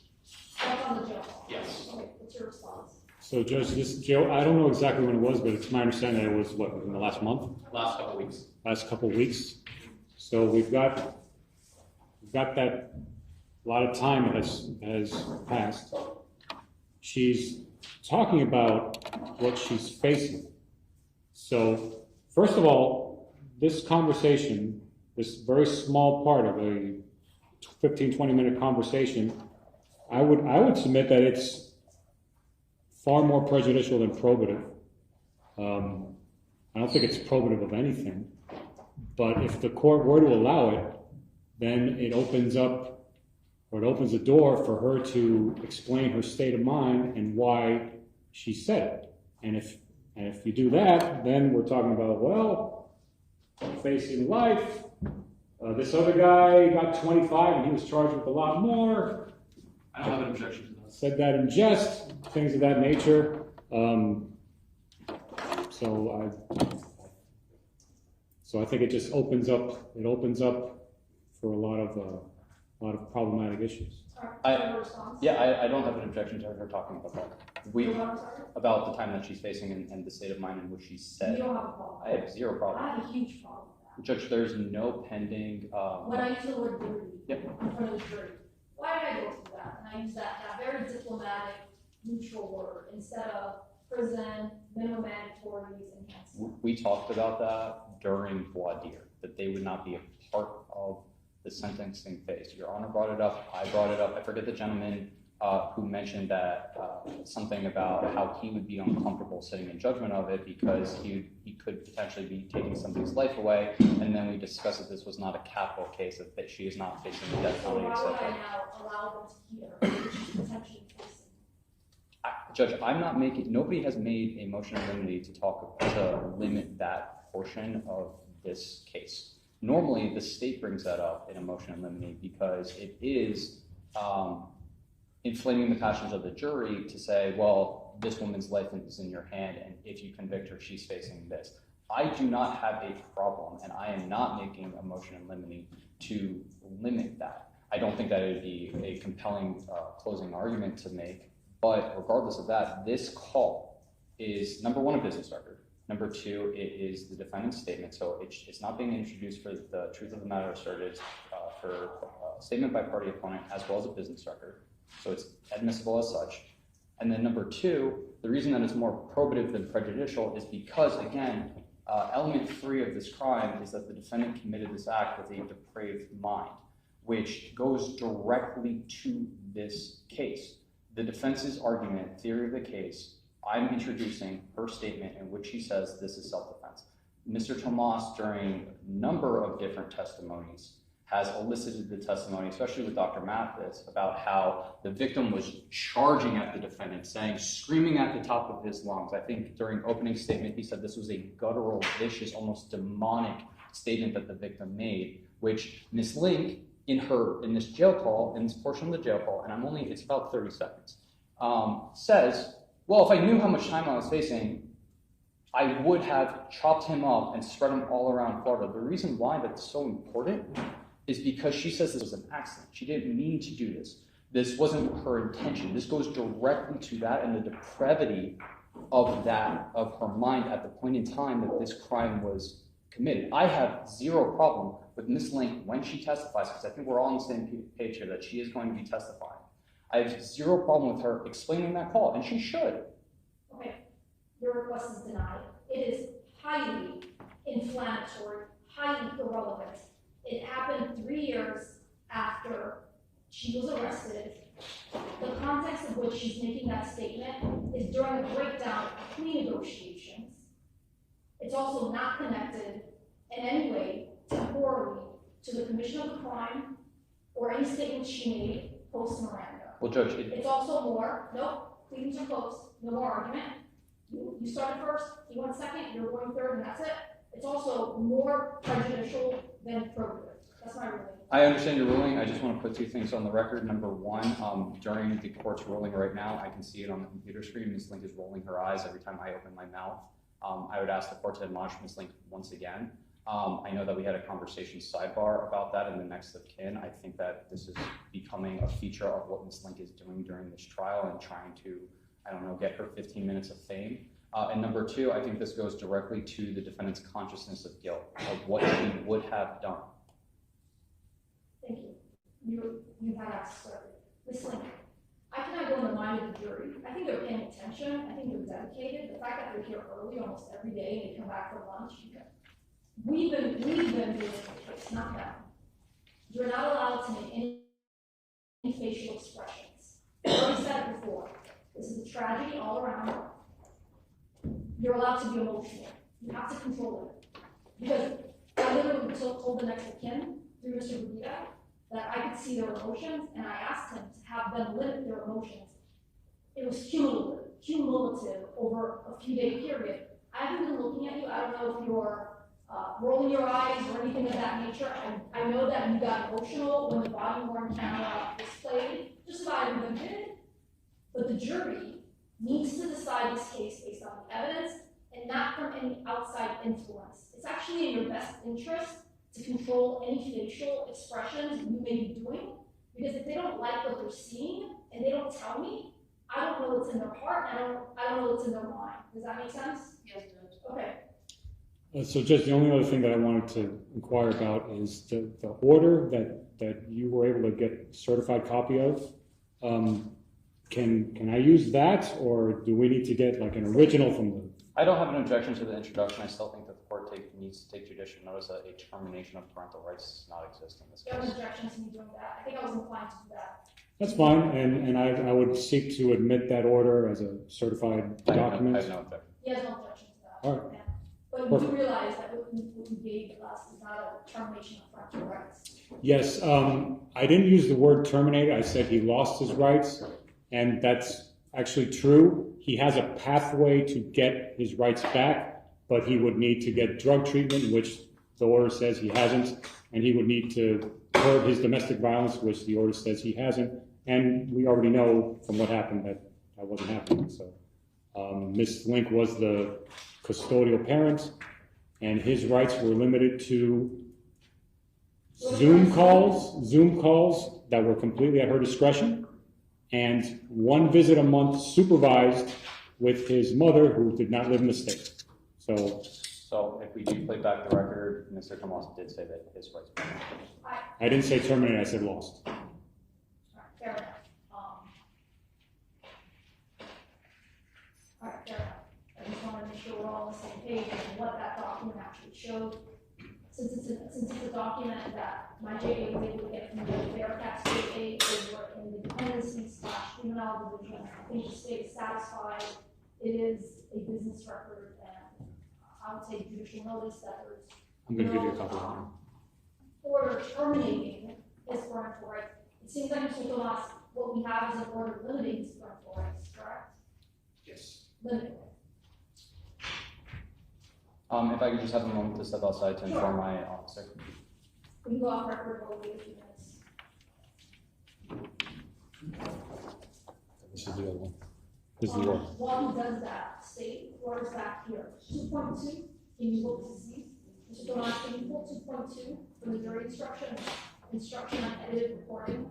That's on the jail.
Yes.
Okay, what's your response?
So Judge, this jail, I don't know exactly when it was, but it's my understanding that it was, what, in the last month?
Last couple weeks.
Last couple weeks. So we've got that, a lot of time has passed. She's talking about what she's facing. So, first of all, this conversation, this very small part of a 15, 20-minute conversation, I would submit that it's far more prejudicial than probative. I don't think it's probative of anything. But if the court were to allow it, then it opens the door for her to explain her state of mind and why she said it. And if you do that, then we're talking about, well, facing life. This other guy got 25 and he was charged with a lot more.
I don't have an objection to that.
Said that in jest, things of that nature. So I think it just opens up for a lot of problematic issues.
I don't have an objection to her talking about that. About the time that she's facing and the state of mind in which she said.
You don't have a problem.
I have zero problem.
I have a huge problem with that.
Judge, there's no pending.
When I use the word liberty
Yep.
in front of the jury, why did I go through that? And I use that very diplomatic, neutral word instead of prison, minimum mandatories, enhancement.
We talked about that during voir dire, that they would not be a part of the sentencing phase. Your Honor brought it up. I brought it up. I forget the gentleman who mentioned that something about how he would be uncomfortable sitting in judgment of it because he could potentially be taking somebody's life away. And then we discussed that this was not a capital case, that she is not facing the death penalty,
So
etc.
why would I now allow them to hear what she's potentially facing?
Judge, I'm not making. Nobody has made a motion of limine to limit that portion of this case. Normally, the state brings that up in a motion of limine because it is inflaming the passions of the jury to say, well, this woman's life is in your hand, and if you convict her, she's facing this. I do not have a problem, and I am not making a motion in limine to limit that. I don't think that it would be a compelling closing argument to make, but regardless of that, this call is, number one, a business record. Number two, it is the defendant's statement, so it's not being introduced for the truth of the matter asserted, for a statement by party opponent as well as a business record, so it's admissible as such. And then number two, the reason that it's more probative than prejudicial is because, again, element 3 of this crime is that the defendant committed this act with a depraved mind, which goes directly to this case. The defense's argument, theory of the case, I'm introducing her statement in which she says this is self-defense. Mr. Tomas, during a number of different testimonies, has elicited the testimony, especially with Dr. Mathis, about how the victim was charging at the defendant, screaming at the top of his lungs. I think during opening statement, he said this was a guttural, vicious, almost demonic statement that the victim made, which Ms. Link, in this jail call, in this portion of the jail call, and it's about 30 seconds, says, well, if I knew how much time I was facing, I would have chopped him up and spread him all around Florida. The reason why that's so important is because she says this was an accident. She didn't mean to do this. This wasn't her intention. This goes directly to that and the depravity of her mind at the point in time that this crime was committed. I have zero problem with Ms. Link when she testifies, because I think we're all on the same page here that she is going to be testifying. I have zero problem with her explaining that call, and she should.
Okay, your request is denied. It is highly inflammatory, highly irrelevant. It happened 3 years after she was arrested. The context of which she's making that statement is during a breakdown of plea negotiations. It's also not connected in any way temporally to the commission of the crime or any statements she made post-Miranda.
Well, Judge,
it's also more, nope, pleadings are closed, no more argument. You started first, you went second, you're going third, and that's it. It's also more prejudicial than probative. That's my ruling.
I understand your ruling. I just want to put two things on the record. Number one, during the court's ruling right now, I can see it on the computer screen. Ms. Link is rolling her eyes every time I open my mouth. I would ask the court to admonish Ms. Link once again. I know that we had a conversation sidebar about that in the next of kin. I think that this is becoming a feature of what Ms. Link is doing during this trial and trying to, I don't know, get her 15 minutes of fame. And number two, I think this goes directly to the defendant's consciousness of guilt, of what she would have done.
Thank you. You have asked, sir. Ms. Link, I cannot go in the mind of the jury. I think they're paying attention. I think they're dedicated. The fact that they're here early almost every day and they come back for lunch, we've been doing the case, not them. You're not allowed to make any facial expressions. I already said it before. This is a tragedy all around. You're allowed to be emotional. You have to control it. Because I literally told the next of kin through Mr. Rubita that I could see their emotions, and I asked him to have them limit their emotions. It was cumulative over a few-day period. I haven't been looking at you. I don't know if you're rolling your eyes or anything of that nature. I know that you got emotional when the body-worn camera was played, just about everyone did. But the jury needs to decide this case based on the evidence and not from any outside influence. It's actually in your best interest to control any facial expressions you may be doing, because if they don't like what they're seeing and they don't tell me, I don't know what's in their heart, and I don't know what's in their mind. Does that make sense?
Yes, Judge.
Okay.
So just the only other thing that I wanted to inquire about is the order that you were able to get a certified copy of. Can I use that, or do we need to get like an original from the?
I don't have an objection to the introduction. I still think that the court needs to take judicial notice that a termination of parental rights does not exist in this
You have an
case.
objection to me doing that. I think I was inclined to do that.
That's fine, and I would seek to admit that order as a certified document.
I have no objection.
He has no objection to that.
All right.
Yeah. But you do realize that what you gave us is not a termination of parental rights.
Yes, I didn't use the word terminate. I said he lost his rights, and that's actually true. He has a pathway to get his rights back, but he would need to get drug treatment, which the order says he hasn't, and he would need to curb his domestic violence, which the order says he hasn't. And we already know from what happened that wasn't happening. So Ms. Link was the custodial parent, and his rights were limited to Zoom calls that were completely at her discretion, and one visit a month supervised with his mother, who did not live in the state.
So if we do play back the record, Mr. Tomas did say that his rights were limited.
I didn't say terminate, I said lost.
Fair enough. All right, fair enough. I just want to make sure we're all on the same page and what that document actually showed. Since it's a document that my JA was able to get from the Bearcat State Aid over in the dependency/juvenile division, I think the state is satisfied. It is a business record, and I would take judicial notice that there's
I'm gonna give you a copy of that.
order terminating his parental rights. It seems like Mr. Tomas, what we have is an order limiting his parental rights, correct?
Yes.
Limiting.
If I could just have a moment to step outside to inform my officer.
We can go off record for a few minutes.
This is the other one. This is the order.
While he does that, state orders back here. 2.2, can you look to see? Mr. Tomas, can you pull 2.2 from the jury instruction on edited recording?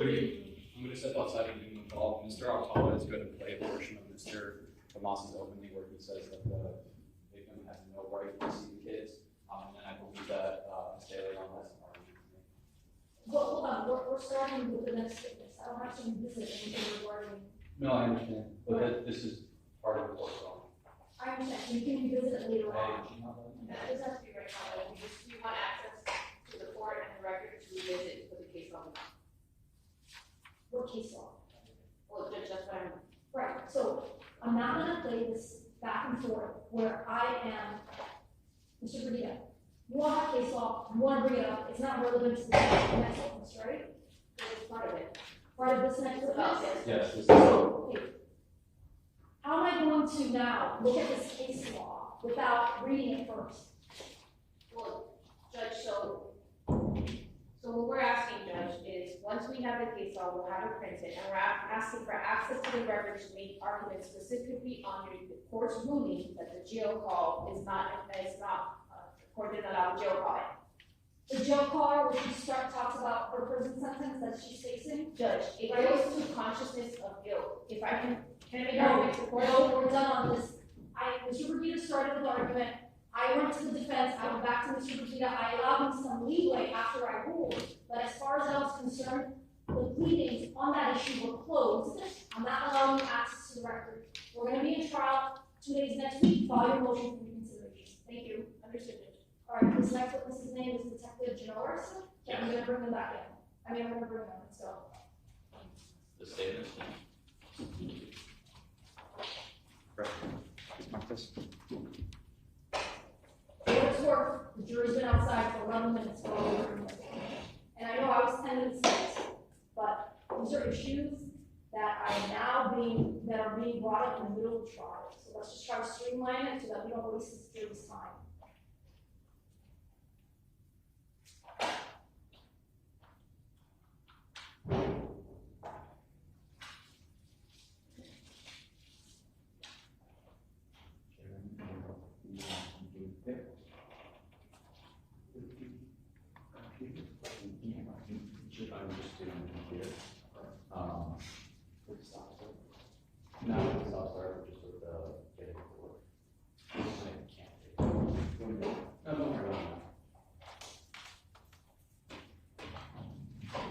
I'm gonna step outside and give him a call. Mr. Alcala is going to play a portion of Mr. Tomas's opening where he says that the victim has no right to see the kids. And I believe that Ms. Daly on has an argument with me.
Well, hold on, we're starting with the next witness. I don't have to revisit anything regarding.
No, I understand, but this is part of the court law.
I understand, you can revisit it later on.
That doesn't have to be right now, we want access to the court and the record to revisit for the case law.
What case law?
Well, Judge, that's what I'm.
Right, so I'm not gonna play this back and forth where I am, Mr. Burdita, you want case law, you wanna bring it up, it's not relevant to the next witness, right?
It's part of it.
Part of this next witness?
Yes, this is.
So, okay. How am I going to now look at this case law without reading it first?
Well, Judge, so what we're asking, Judge, is once we have the case law, we'll have it printed, and we're asking for access to the record to make arguments specifically on the court's ruling that the jail call is not, court did not allow the jail call.
The jail call, which talks about her prison sentence that she's facing?
Judge, it goes to consciousness of guilt. If I can I make arguments, the court.
No, we're done on this. Mr. Burdita started the argument. I went to the defense, I went back to Mr. Burdita, I allowed him some leeway after I ruled, but as far as I was concerned, the pleadings on that issue were closed. I'm not allowing access to the record. We're gonna be in trial 2 days next week, file your motion for reconsideration. Thank you. Understood. All right, this next witness's name is Detective Jurors. Yeah, I'm gonna bring him back in. I'm gonna bring him, let's go.
The statement. Correct. Marcus.
For what it's worth, the jury's been outside for 11 minutes for over. And I know I was 10 minutes late, but these are issues that are being brought up in the middle of the trial. So let's just try to streamline it so that we don't waste the jury's time.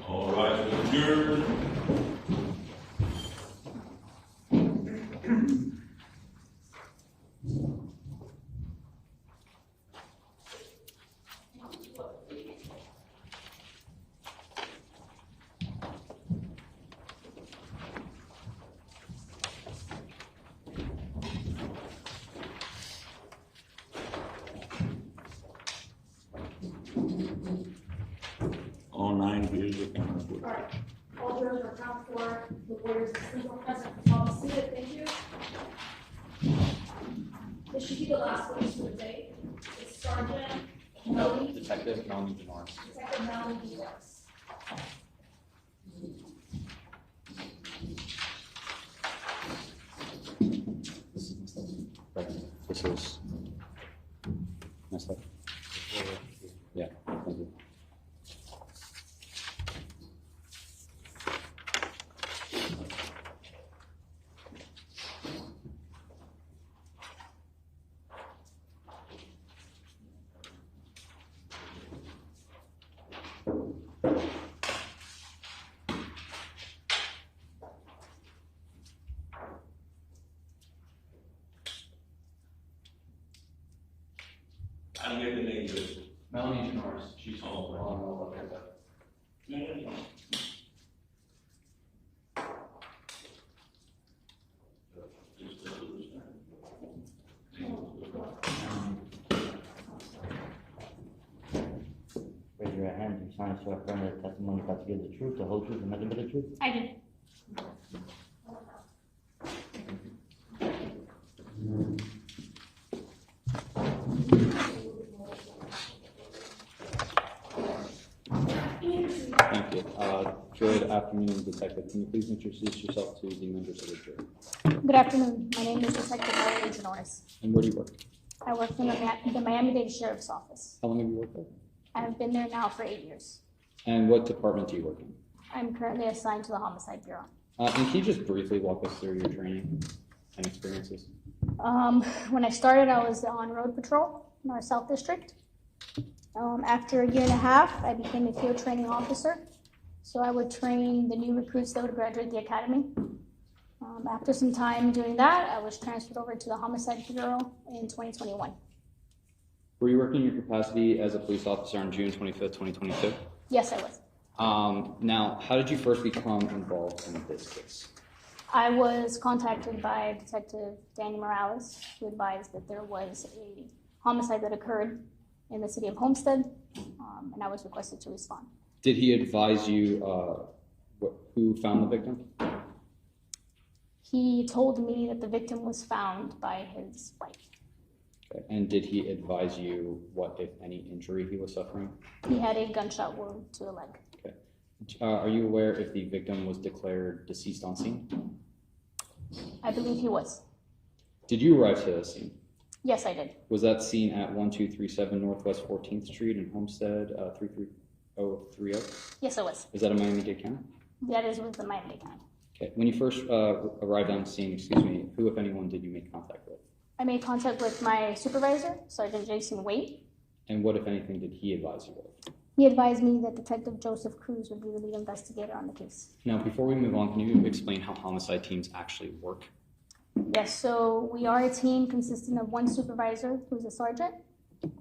All right, Mr. Jurors. All 9 here's the camera.
All right. All jurors are accounted for. The lawyers are still present. I'll see it. Thank you. This should be the last witness for the day. It's Sergeant Melanie.
Detective Melanie Janoris.
Detective Melanie Janoris.
This is messed up. Yeah, thank you.
I didn't get the name of it.
Melanie Janoris. She's
Oh, right.
on the
Raise your right hand. You sign to affirm that the testimony about to give the truth, the whole truth, and nothing but the truth.
I did.
Thank you. Good afternoon, Detective. Can you please introduce yourself to the members of the jury?
Good afternoon. My name is Detective Melanie Janoris.
And where do you work?
I work in the Miami-Dade Sheriff's Office.
How long have you worked there?
I've been there now for 8 years.
And what department do you work in?
I'm currently assigned to the Homicide Bureau.
And can you just briefly walk us through your training and experiences?
When I started, I was on road patrol in our South District. After a year and a half, I became a field training officer. So I would train the new recruits that would graduate the academy. After some time doing that, I was transferred over to the Homicide Bureau in 2021.
Were you working in your capacity as a police officer on June 25th, 2022?
Yes, I was.
Now, how did you first become involved in this case?
I was contacted by Detective Danny Morales, who advised that there was a homicide that occurred in the city of Homestead, and I was requested to respond.
Did he advise you who found the victim?
He told me that the victim was found by his wife.
Okay. And did he advise you what, if any, injury he was suffering?
He had a gunshot wound to the leg.
Okay. Are you aware if the victim was declared deceased on scene?
I believe he was.
Did you arrive to the scene?
Yes, I did.
Was that scene at 1237 Northwest 14th Street in Homestead, 33030?
Yes, it was.
Is that a Miami-Dade County?
That is with the Miami-Dade County.
Okay. When you first arrived on scene, who, if anyone, did you make contact with?
I made contact with my supervisor, Sergeant Jason Waite.
And what, if anything, did he advise you of?
He advised me that Detective Joseph Cruz would be the lead investigator on the case.
Now, before we move on, can you explain how homicide teams actually work?
Yes, so we are a team consisting of one supervisor who's a sergeant,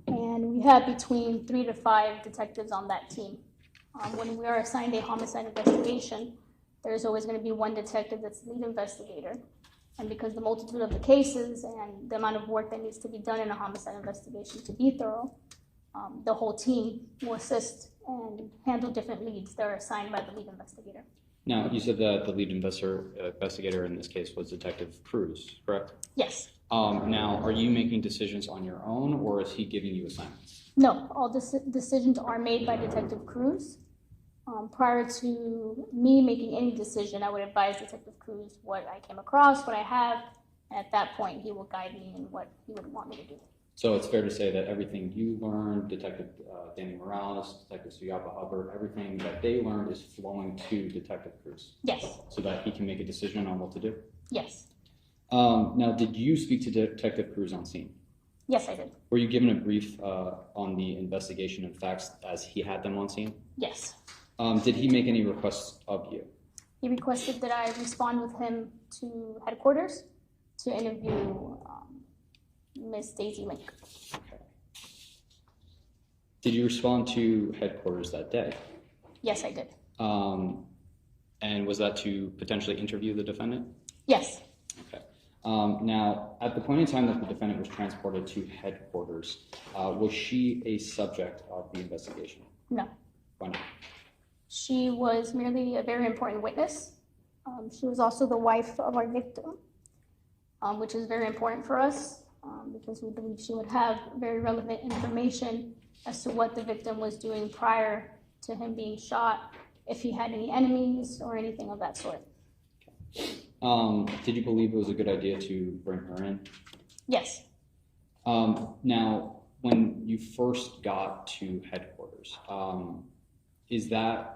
and we have between 3 to 5 detectives on that team. When we are assigned a homicide investigation, there's always going to be one detective that's the lead investigator. And because the multitude of the cases and the amount of work that needs to be done in a homicide investigation to be thorough, the whole team will assist and handle different leads that are assigned by the lead investigator.
Now, you said that the lead investigator in this case was Detective Cruz, correct?
Yes.
Now, are you making decisions on your own, or is he giving you assignments?
No, all decisions are made by Detective Cruz. Prior to me making any decision, I would advise Detective Cruz what I came across, what I have, and at that point, he will guide me in what he would want me to do.
So it's fair to say that everything you learned, Detective Danny Morales, Detective Suyapa Hubbard, everything that they learned is flowing to Detective Cruz?
Yes.
So that he can make a decision on what to do?
Yes.
Now, did you speak to Detective Cruz on scene?
Yes, I did.
Were you given a brief on the investigation and facts as he had them on scene?
Yes.
Did he make any requests of you?
He requested that I respond with him to headquarters to interview Miss Daisy Link.
Okay. Did you respond to headquarters that day?
Yes, I did.
And was that to potentially interview the defendant?
Yes.
Okay. Now, at the point in time that the defendant was transported to headquarters, was she a subject of the investigation?
No.
Why not?
She was merely a very important witness. She was also the wife of our victim, which is very important for us because we believe she would have very relevant information as to what the victim was doing prior to him being shot, if he had any enemies or anything of that sort.
Did you believe it was a good idea to bring her in?
Yes.
Now, when you first got to headquarters, is that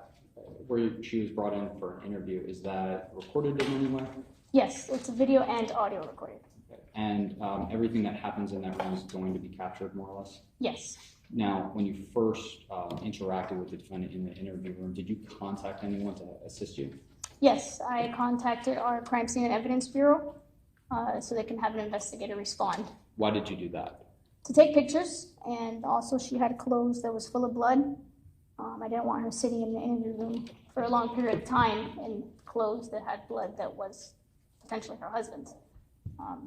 where she was brought in for an interview? Is that recorded in any way?
Yes, it's video and audio recorded.
Okay. And everything that happens in that room is going to be captured, more or less?
Yes.
Now, when you first interacted with the defendant in the interview room, did you contact anyone to assist you?
Yes, I contacted our Crime Scene and Evidence Bureau so they can have an investigator respond.
Why did you do that?
To take pictures, and also she had clothes that was full of blood. I didn't want her sitting in the interview room for a long period of time in clothes that had blood that was potentially her husband's.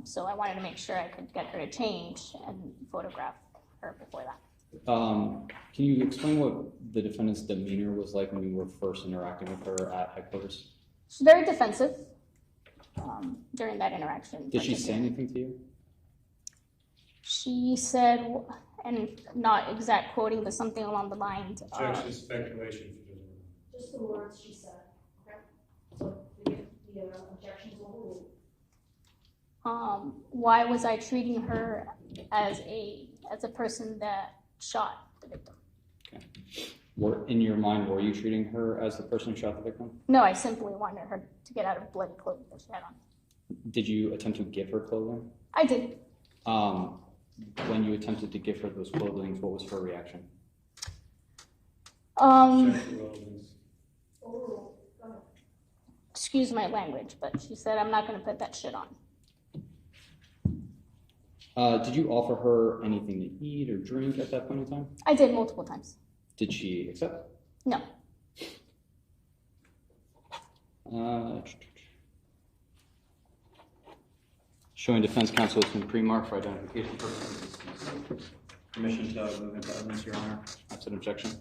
So I wanted to make sure I could get her to change and photograph her before that.
Can you explain what the defendant's demeanor was like when you were first interacting with her at headquarters?
She's very defensive during that interaction.
Did she say anything to you?
She said, and not exact quoting, but something along the lines of...
Objection, speculation.
Just the words she said, okay? So the objections overruled.
Why was I treating her as a person that shot the victim?
Okay. In your mind, were you treating her as the person who shot the victim?
No, I simply wanted her to get out of bloody clothing that she had on.
Did you attempt to give her clothing?
I did.
When you attempted to give her those clothing, what was her reaction?
Excuse my language, but she said, I'm not going to put that shit on.
Did you offer her anything to eat or drink at that point in time?
I did multiple times.
Did she accept?
No.
Showing defense counsel has been pre-marked for identification purposes. Permission to move into evidence, Your Honor. Absent objection.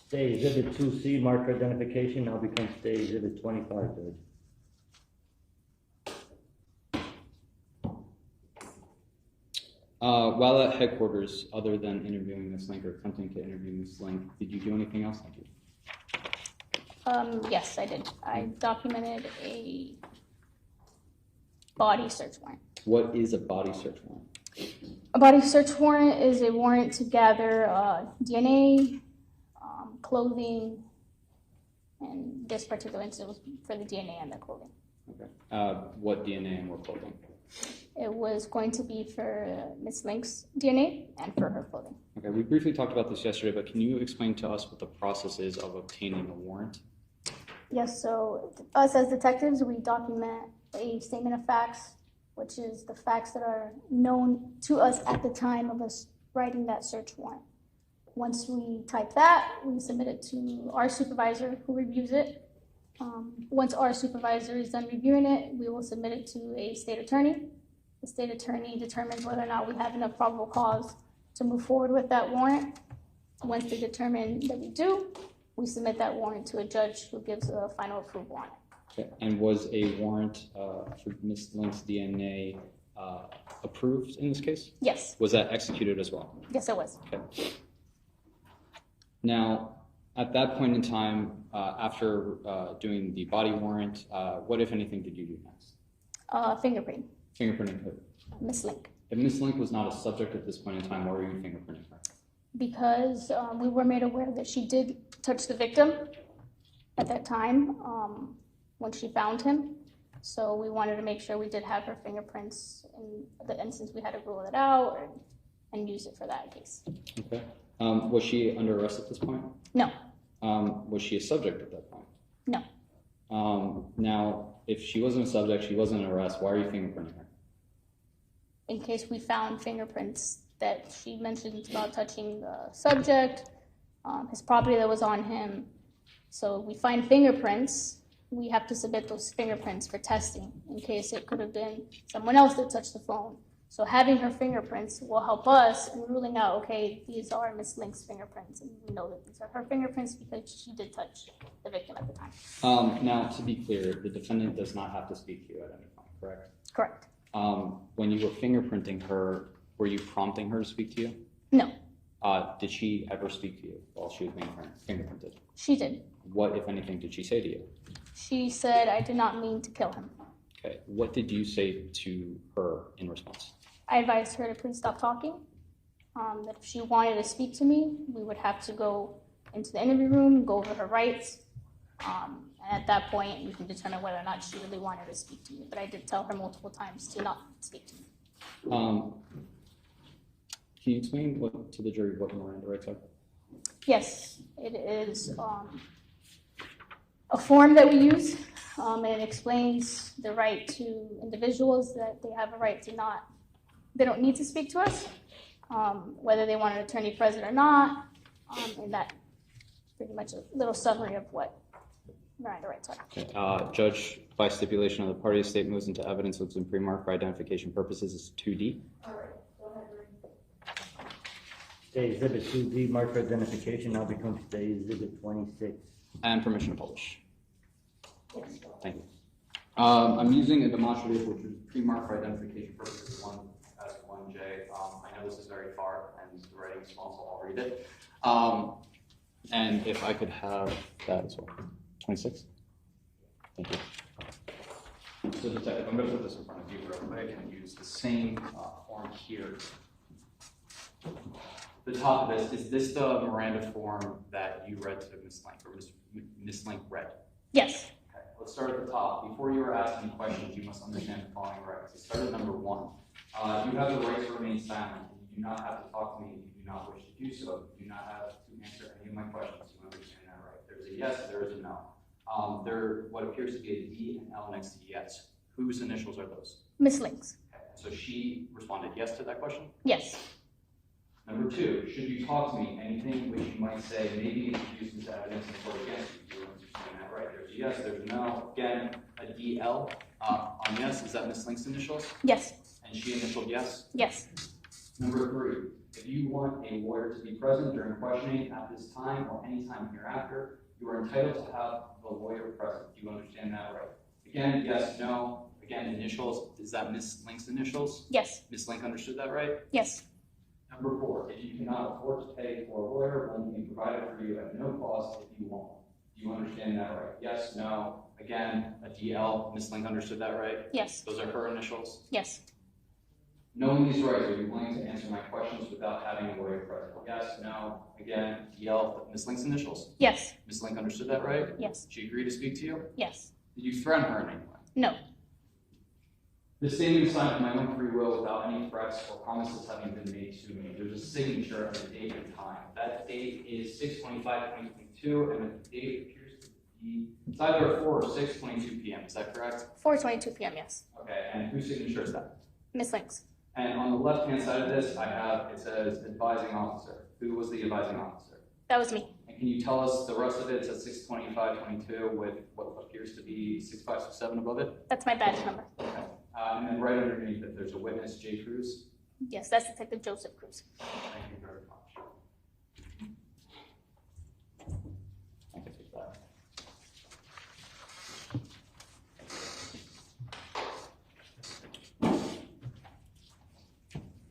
Stay exhibit 2C, marked for identification, now becomes stay exhibit 25, Judge.
While at headquarters, other than interviewing Ms. Link or attempting to interview Ms. Link, did you do anything else? Thank you.
Yes, I did. I documented a body search warrant.
What is a body search warrant?
A body search warrant is a warrant to gather DNA, clothing, and this particular incident was for the DNA and the clothing.
Okay. What DNA and what clothing?
It was going to be for Ms. Link's DNA and for her clothing.
Okay, we briefly talked about this yesterday, but can you explain to us what the process is of obtaining a warrant?
Yes, so us as detectives, we document a statement of facts, which is the facts that are known to us at the time of us writing that search warrant. Once we type that, we submit it to our supervisor who reviews it. Once our supervisor is done reviewing it, we will submit it to a state attorney. The state attorney determines whether or not we have enough probable cause to move forward with that warrant. Once they determine that we do, we submit that warrant to a judge who gives a final approval on it.
Okay. And was a warrant for Ms. Link's DNA approved in this case?
Yes.
Was that executed as well?
Yes, it was.
Okay. Now, at that point in time, after doing the body warrant, what, if anything, did you do next?
Fingerprint.
Fingerprinting who?
Ms. Link.
If Ms. Link was not a subject at this point in time, why were you fingerprinting her?
Because we were made aware that she did touch the victim at that time when she found him. So we wanted to make sure we did have her fingerprints in the instance we had to rule it out and use it for that case.
Okay. Was she under arrest at this point?
No.
Was she a subject at that point?
No.
Now, if she wasn't a subject, she wasn't an arrest, why are you fingerprinting her?
In case we found fingerprints that she mentioned about touching the subject, his property that was on him. So we find fingerprints, we have to submit those fingerprints for testing in case it could have been someone else that touched the phone. So having her fingerprints will help us in ruling out, okay, these are Ms. Link's fingerprints, and we know that these are her fingerprints because she did touch the victim at the time.
Now, to be clear, the defendant does not have to speak to you at any point, correct?
Correct.
When you were fingerprinting her, were you prompting her to speak to you?
No.
Did she ever speak to you while she was being fingerprinted?
She did.
What, if anything, did she say to you?
She said, I did not mean to kill him.
Okay. What did you say to her in response?
I advised her to please stop talking. That if she wanted to speak to me, we would have to go into the interview room, go over her rights. And at that point, we can determine whether or not she really wanted to speak to me. But I did tell her multiple times to not speak to me.
Can you explain to the jury what Miranda rights are?
Yes, it is a form that we use. It explains the right to individuals that they have a right to not, they don't need to speak to us, whether they want an attorney present or not. And that pretty much a little summary of what Miranda rights are.
Okay. Judge, by stipulation of the party, the state moves into evidence that's been pre-marked for identification purposes is 2D.
All right, go ahead, Ray.
Stay exhibit 2D, marked for identification, now becomes stay exhibit 26.
And permission to publish. Thank you. I'm using a demonstrative which is pre-marked for identification purposes 1J. I know this is very far and the writing is small, so I'll read it. And if I could have that as well. 26? Thank you. So detective, I'm going to put this in front of you real quick and use the same form here. The top of this, is this the Miranda form that you read to Ms. Link, or Ms. Link read?
Yes.
Okay, let's start at the top. Before you are asking questions, you must understand the following rights. Let's start at number 1. You have the right to remain silent, and you do not have to talk to me if you do not wish to do so. You do not have to answer any of my questions. You understand that right? There's a yes, there is a no. There, what appears to be a D and L next to yes. Whose initials are those?
Miss Link's.
Okay, so she responded yes to that question?
Yes.
Number 2, should you talk to me, anything which you might say may be introduced into evidence in court against you. Do you understand that right? There's a yes, there's a no. Again, a DL on yes. Is that Ms. Link's initials?
Yes.
And she initialed yes?
Yes.
Number 3, if you want a lawyer to be present during questioning at this time or any time hereafter, you are entitled to have the lawyer present. Do you understand that right? Again, yes, no. Again, initials. Is that Ms. Link's initials?
Yes.
Ms. Link understood that right?
Yes.
Number 4, if you cannot afford to pay for a lawyer, one will be provided for you at no cost if you want. Do you understand that right? Yes, no. Again, a DL. Ms. Link understood that right?
Yes.
Those are her initials?
Yes.
Knowing these rights, are you willing to answer my questions without having a lawyer present? Yes, no. Again, DL. Ms. Link's initials?
Yes.
Ms. Link understood that right?
Yes.
She agreed to speak to you?
Yes.
Did you threaten her in any way?
No.
This statement is signed of my own free will without any threats or promises having been made to me. There's a signature and a date and time. That date is 6/25/2022, and the date appears to be, it's either 4 or 6:22 p.m. Is that correct?
4:22 p.m. Yes.
Okay, and whose signature is that?
Miss Link's.
And on the left-hand side of this, I have, it says advising officer. Who was the advising officer?
That was me.
And can you tell us the rest of it? It says 6/25/22 with what appears to be 6567 above it?
That's my badge number.
Okay. And then right underneath it, there's a witness, J. Cruz.
Yes, that's Detective Joseph Cruz.
Thank you very much. I can take that.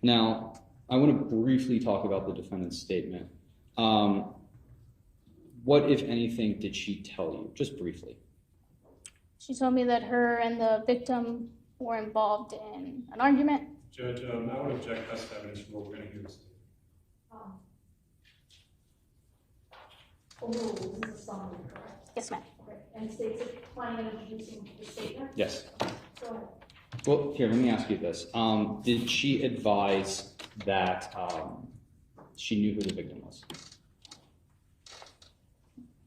Now, I want to briefly talk about the defendant's statement. What, if anything, did she tell you? Just briefly.
She told me that her and the victim were involved in an argument.
Judge, I would object best evidence from what we're going to hear.
Overall, this is a summary, correct?
Yes, ma'am.
Okay. And states it planning on introducing the statement?
Yes.
Go ahead.
Well, here, let me ask you this. Did she advise that she knew who the victim was?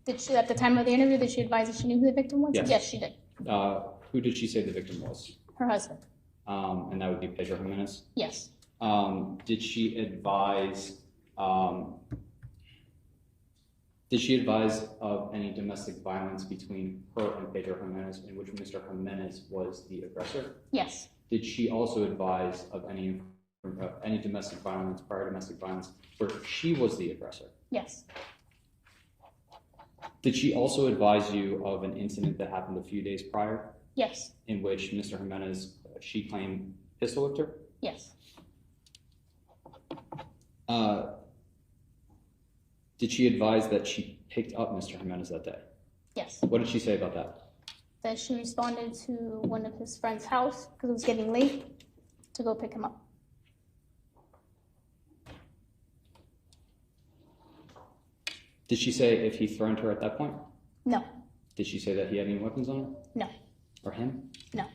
Did she, at the time of the interview, did she advise that she knew who the victim was?
Yes.
Yes, she did.
Who did she say the victim was?
Her husband.
And that would be Pedro Jimenez?
Yes.
Did she advise of any domestic violence between her and Pedro Jimenez, in which Mr. Jimenez was the aggressor?
Yes.
Did she also advise of any domestic violence, prior domestic violence, where she was the aggressor?
Yes.
Did she also advise you of an incident that happened a few days prior?
Yes.
In which Mr. Jimenez, she claimed pistol whipped her?
Yes.
Did she advise that she picked up Mr. Jimenez that day?
Yes.
What did she say about that?
That she responded to one of his friend's house because it was getting late to go pick him up.
Did she say if he threatened her at that point?
No.
Did she say that he had any weapons on him?
No.
Or him?
No.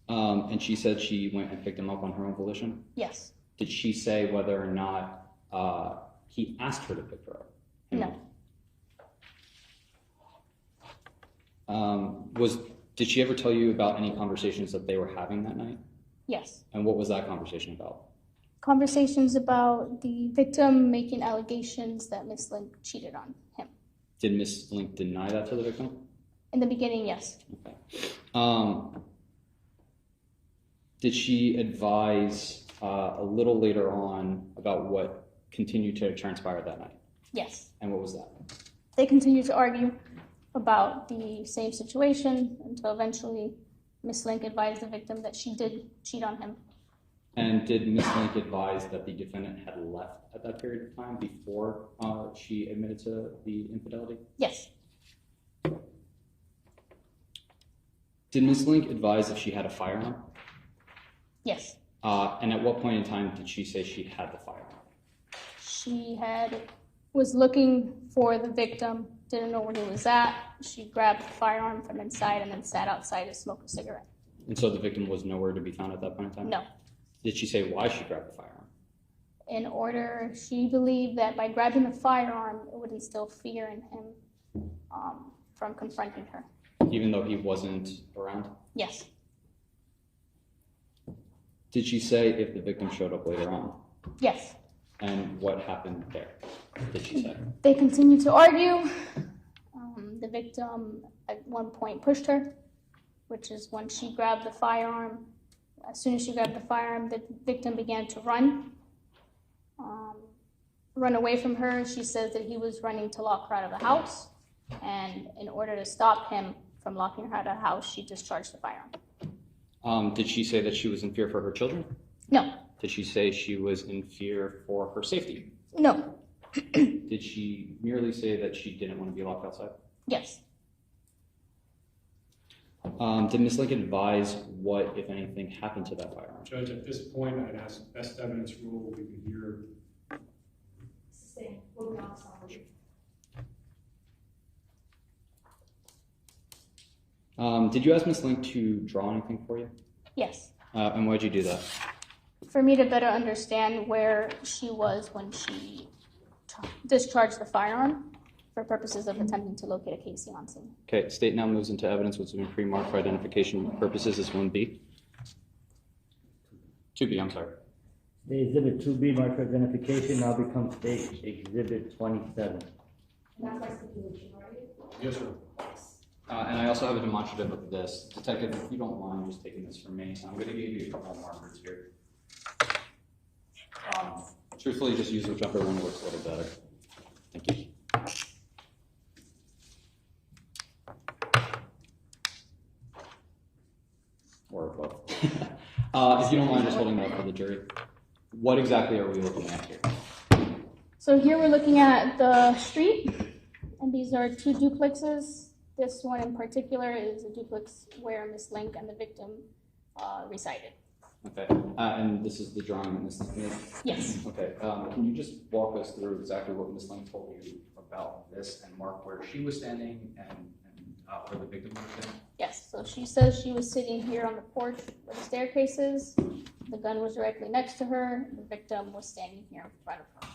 And she said she went and picked him up on her own volition?
Yes.
Did she say whether or not he asked her to pick her up?
No.
Did she ever tell you about any conversations that they were having that night?
Yes.
And what was that conversation about?
Conversations about the victim making allegations that Miss Link cheated on him.
Did Miss Link deny that to the victim?
In the beginning, yes.
Okay. Did she advise a little later on about what continued to transpire that night?
Yes.
And what was that?
They continued to argue about the same situation until eventually Miss Link advised the victim that she did cheat on him.
And did Miss Link advise that the defendant had left at that period of time before she admitted to the infidelity?
Yes.
Did Miss Link advise if she had a firearm?
Yes.
And at what point in time did she say she had the firearm?
She was looking for the victim, didn't know where he was at. She grabbed the firearm from inside and then sat outside to smoke a cigarette.
And so the victim was nowhere to be found at that point in time?
No.
Did she say why she grabbed the firearm?
She believed that by grabbing the firearm, it would instill fear in him from confronting her.
Even though he wasn't around?
Yes.
Did she say if the victim showed up later on?
Yes.
And what happened there? Did she say?
They continued to argue. The victim at one point pushed her, which is when she grabbed the firearm. As soon as she grabbed the firearm, the victim began to run away from her. She says that he was running to lock her out of the house, and in order to stop him from locking her out of the house, she discharged the firearm.
Did she say that she was in fear for her children?
No.
Did she say she was in fear for her safety?
No.
Did she merely say that she didn't want to be locked outside?
Yes.
Did Ms. Lincoln advise what, if anything, happened to that firearm?
Judge, at this point, I'd ask best evidence rule, we can hear.
Sustain. We'll be honest on it.
Did you ask Ms. Link to draw anything for you?
Yes.
And why'd you do that?
For me to better understand where she was when she discharged the firearm for purposes of attempting to locate a casing on scene.
Okay, state now moves into evidence which has been pre-marked for identification purposes as 1B. 2B, I'm sorry.
State Exhibit 2B, marked for identification, now becomes State Exhibit 27.
And that's by stipulation, right?
Yes, sir.
And I also have a demonstrative of this. Detective, if you don't mind just taking this from me, I'm going to give you a couple of markers here. Truthfully, just use whichever one works a little better. Thank you. Or both. If you don't mind just holding that up for the jury, what exactly are we looking at here?
So here we're looking at the street, and these are two duplexes. This one in particular is a duplex where Ms. Link and the victim resided.
Okay, and this is the drawing that Ms. Link made?
Yes.
Okay, can you just walk us through exactly what Ms. Link told you about this and mark where she was standing and where the victim was standing?
Yes, so she says she was sitting here on the porch where the staircase is. The gun was directly next to her. The victim was standing here in front of her.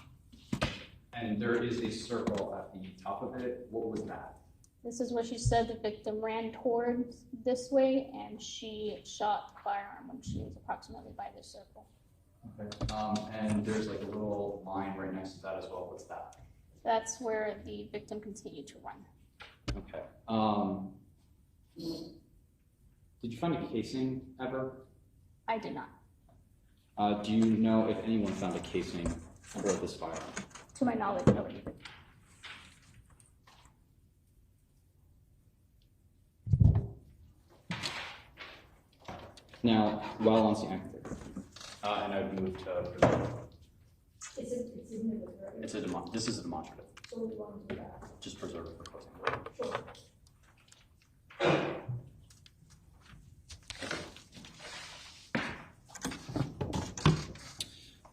And there is a circle at the top of it. What was that?
This is what she said. The victim ran towards this way, and she shot the firearm when she was approximately by this circle.
Okay. And there's like a little line right next to that as well. What's that?
That's where the victim continued to run.
Okay. Did you find a casing ever?
I did not.
Do you know if anyone found a casing for this firearm?
To my knowledge, nobody did.
Now, while on scene, and I would move to.
It's a
This is a demonstrative.
So we want to do that.
Just preserve it for closing.
Sure.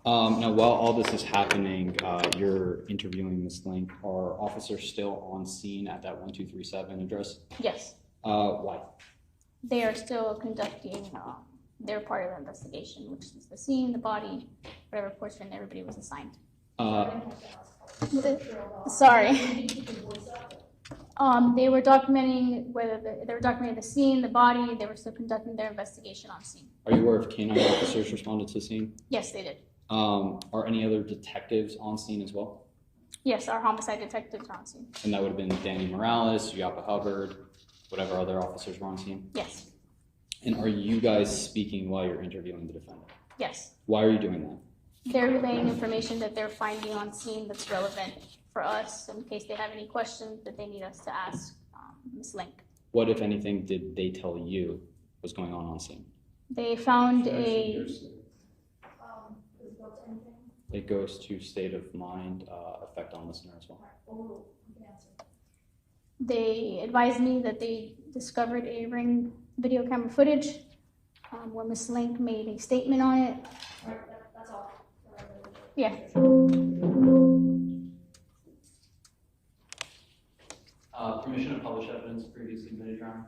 Now, while all this is happening, you're interviewing Ms. Link. Are officers still on scene at that 1237 address?
Yes.
Why?
They are still conducting their part of the investigation, which is the scene, the body, whatever portion everybody was assigned. Sorry. They were documenting they were documenting the scene, the body. They were still conducting their investigation on scene.
Are you aware if canine officers responded to the scene?
Yes, they did.
Are any other detectives on scene as well?
Yes, our homicide detectives are on scene.
And that would have been Danny Morales, Yapa Hubbard, whatever other officers were on scene?
Yes.
And are you guys speaking while you're interviewing the defendant?
Yes.
Why are you doing that?
They're relaying information that they're finding on scene that's relevant for us in case they have any questions that they need us to ask Ms. Link.
What, if anything, did they tell you was going on scene?
They found a...
It goes to state of mind, effect on listener as well.
They advised me that they discovered a Ring video camera footage where Ms. Link made a statement on it.
Alright, that's all.
Yeah.
Permission to publish evidence previously submitted, Your Honor?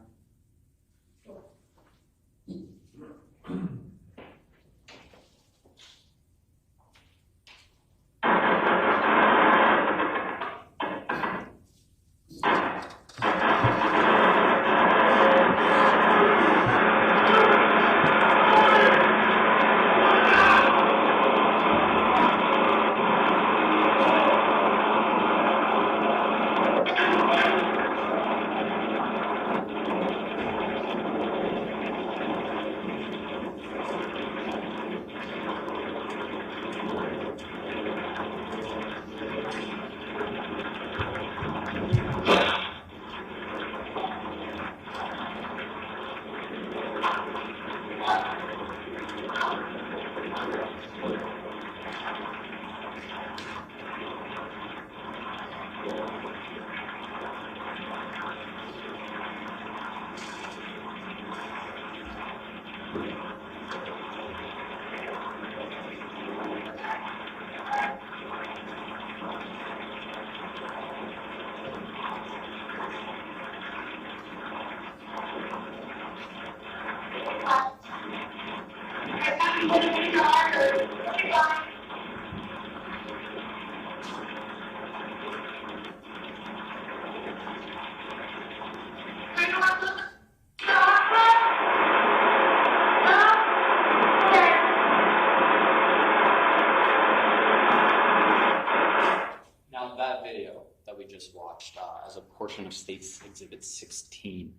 Now, that video that we just watched as a portion of State's Exhibit 16,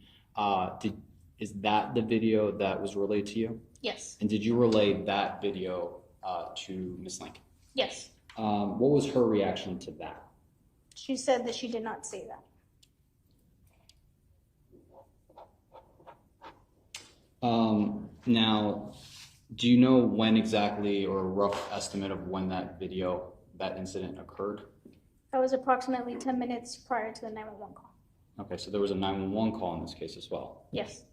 is that the video that was relayed to you?
Yes.
And did you relay that video to Ms. Link?
Yes.
What was her reaction to that?
She said that she did not say that.
Now, do you know when exactly, or a rough estimate of when that video, that incident occurred?
That was approximately 10 minutes prior to the 911 call.
Okay, so there was a 911 call in this case as well.
Yes.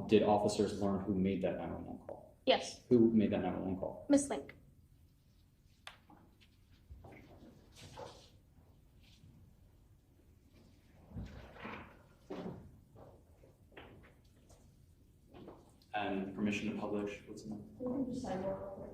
Did officers learn who made that 911 call?
Yes.
Who made that 911 call?
Ms. Link.
And permission to publish, what's in
We can just sign real quick.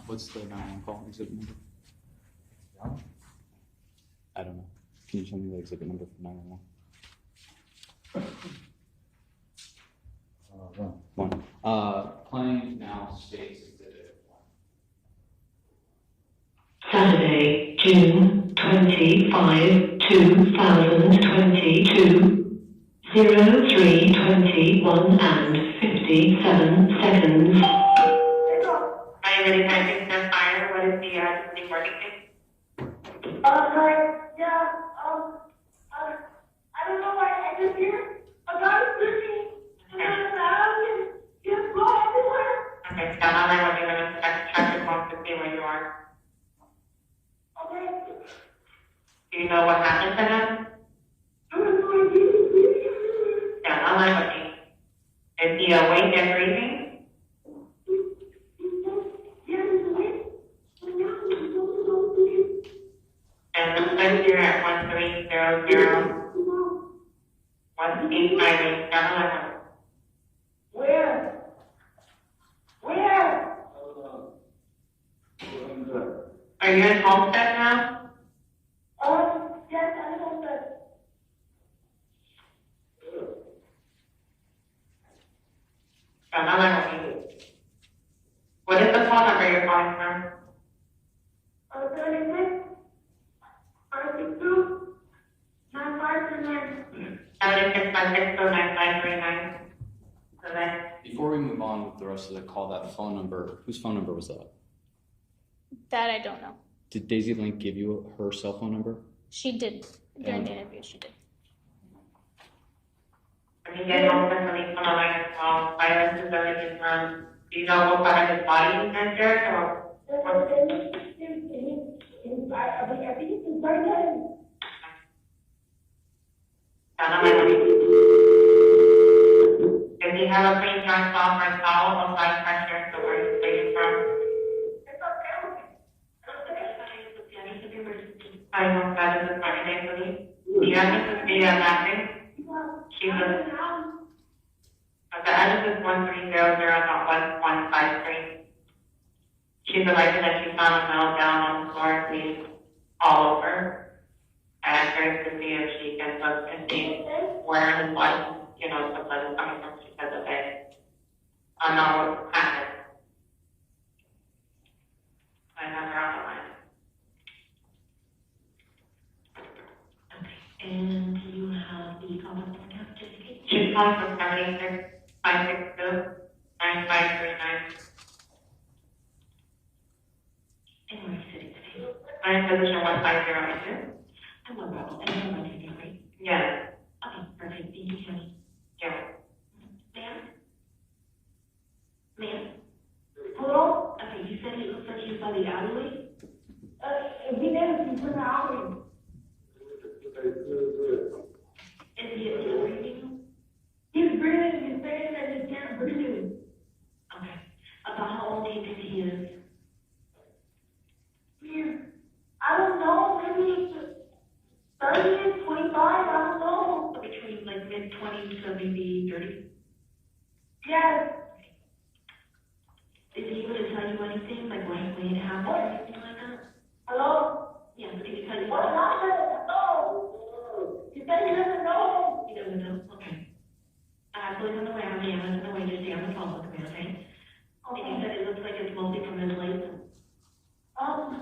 What's the 911 call exhibit number? I don't know. Can you tell me the exhibit number for 911? One. Claim now states exhibit 1.
Saturday, June 25, 2022, 03:21 and 57 seconds.
Are you ready for anything to fire? What is the working thing?
I don't know why I just hear a guy screaming. Just go everywhere.
Okay, stand on there. We're going to check your phone to see where you are.
Okay.
Do you know what happened to him? Stand on there with me. Is he awake and breathing? And the place here at 1300 1858. Stand on there.
Where? Where?
Are you in Homestead now?
Yes, I know that.
Stand on there with me. What is the phone number you're calling from?
36, 562, 9539.
7656095939. Okay.
Before we move on with the rest of the call, that phone number, whose phone number was that?
That I don't know.
Did Daisy Link give you her cell phone number?
She did during the interview. She did.
When you get home, then when you come online as well, violence is everything from, do you know what part of his body he's injured or?
I think it's right there.
Does he have a clean dry cloth or towel or blood pressure? So where he's bleeding from? I know that is a funny day for me. Do you have Mrs. Vita laughing? She was. The address is 1300.1153. She's alleged that she found a male down on the floor, bleeding all over. And I'm curious to see if she can look and see where his blood, the blood is coming from. She says, okay, I know what happened. I have her on the line.
And you have the comment certificate?
She's calling from 786-562-9539.
And where are you sitting today?
I'm in position 1502.
And what about, and you're my name, right?
Yes.
Okay, perfect. Thank you, Kelly.
Yeah.
Ma'am? Ma'am? Hello? Okay, you said it looks like he's by the alleyway? He is, he's in the alleyway. Is he breathing? He's breathing, he's saying that he can't breathe. Okay. About how old do you think he is? I don't know, maybe 30, 25, I don't know. Between like mid-20s to maybe 30? Yes. Is he able to tell you anything, like when it happened or anything like that? Hello? Yeah, did he tell you? What happened? No. He said he doesn't know. He doesn't know? Okay. Please on the way, I'm the ambulance on the way, just stay on the phone with me, okay? And you said it looks like it's mostly from his legs? Hold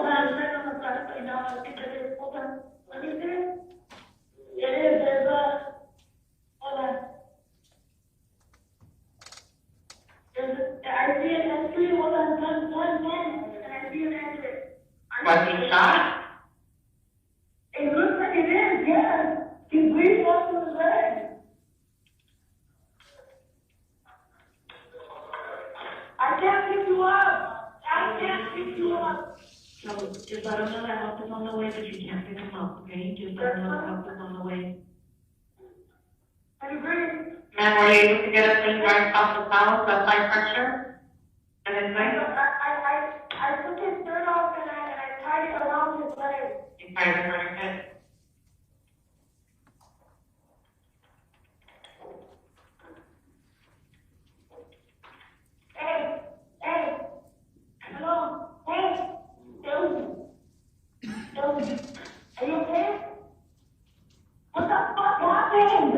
on, right on the side right now, I think it is, hold on, let me see. It is, there's hold on. There's I see an entry, hold on, one, and I see an entry.
Was he shot?
It looks like it is, yes. He's bleeding off to his leg. I can't pick you up. I can't pick you up. So just let him know that help is on the way, but you can't pick him up, okay? Just let him know that help is on the way. I agree.
Ma'am, were you able to get a clean dry off the towel, the blood pressure? And his leg?
I took his shirt off and I tied it around his leg.
You tied it around your head?
Hey, hello? Are you okay? What the fuck happened?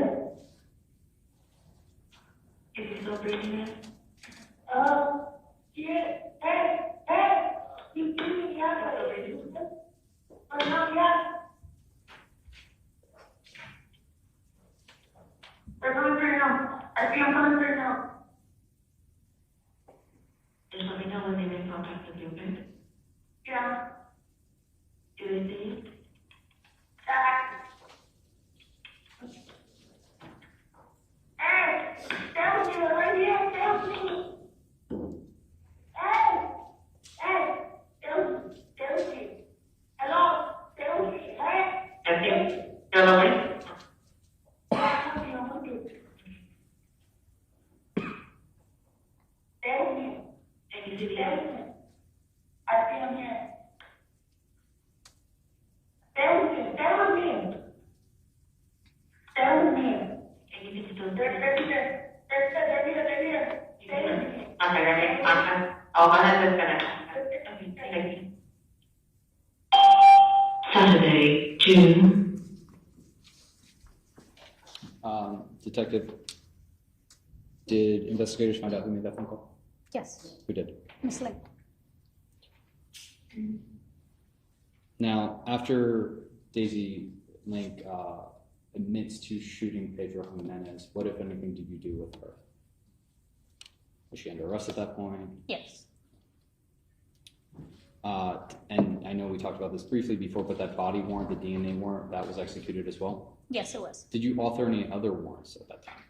Is he still breathing in? Yeah. Hey! You breathing out? Or not yet? They're coming through now. I see them coming through now. Just let me know when they make contact with you, okay? Yeah. Do they see you? Hey! Stay with me, right here! Stay with me! Hey! Hey! Stay with me! Hello? Stay with me! Hey! That's you. You're the way? Stay with me. And you see the other? I see him here. Stay with me. Stay with me. Stay with me. And you need to do they're here. They're here. Stay with me. Okay, ready? I'll go ahead and finish. Okay, thank you. Saturday, June.
Detective, did investigators find out who made that phone call?
Yes,
Who did?
Miss Lake.
Now, after Daisy Link admits to shooting Pedro Jimenez, what, if anything, did you do with her? Was she under arrest at that point?
Yes.
And I know we talked about this briefly before, but that body warrant, the DNA warrant, that was executed as well?
Yes, it was.
Did you author any other warrants at that time?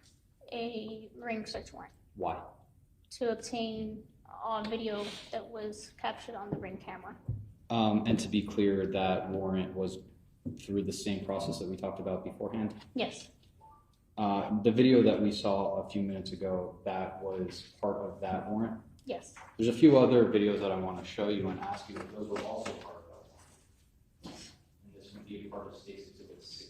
A ring search warrant
Why?
to obtain video that was captured on the ring camera.
And to be clear, that warrant was through the same process that we talked about beforehand?
Yes.
The video that we saw a few minutes ago, that was part of that warrant?
Yes.
There's a few other videos that I want to show you and ask you if those were also part of that. And this would be part of State's Exhibit 16.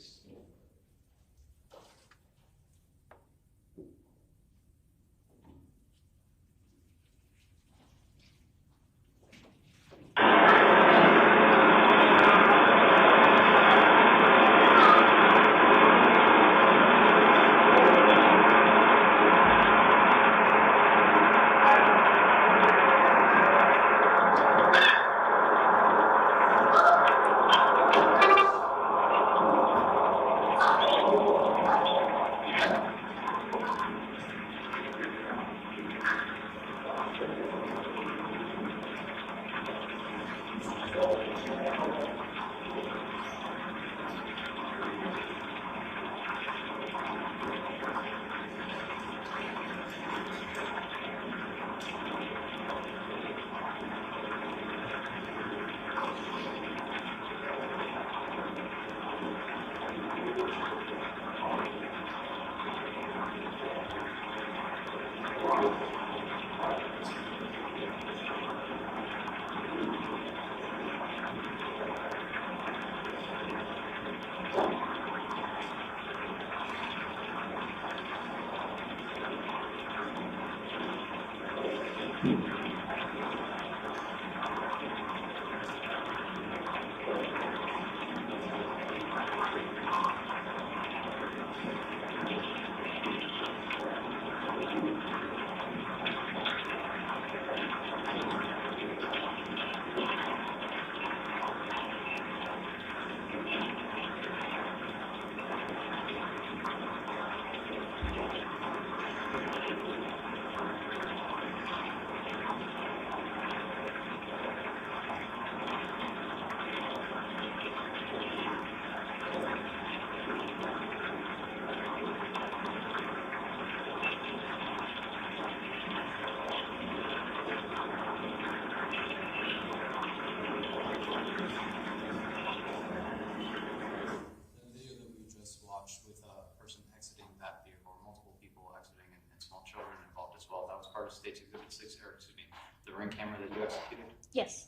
State's Exhibit 6, or excuse me, the ring camera that you executed?
Yes.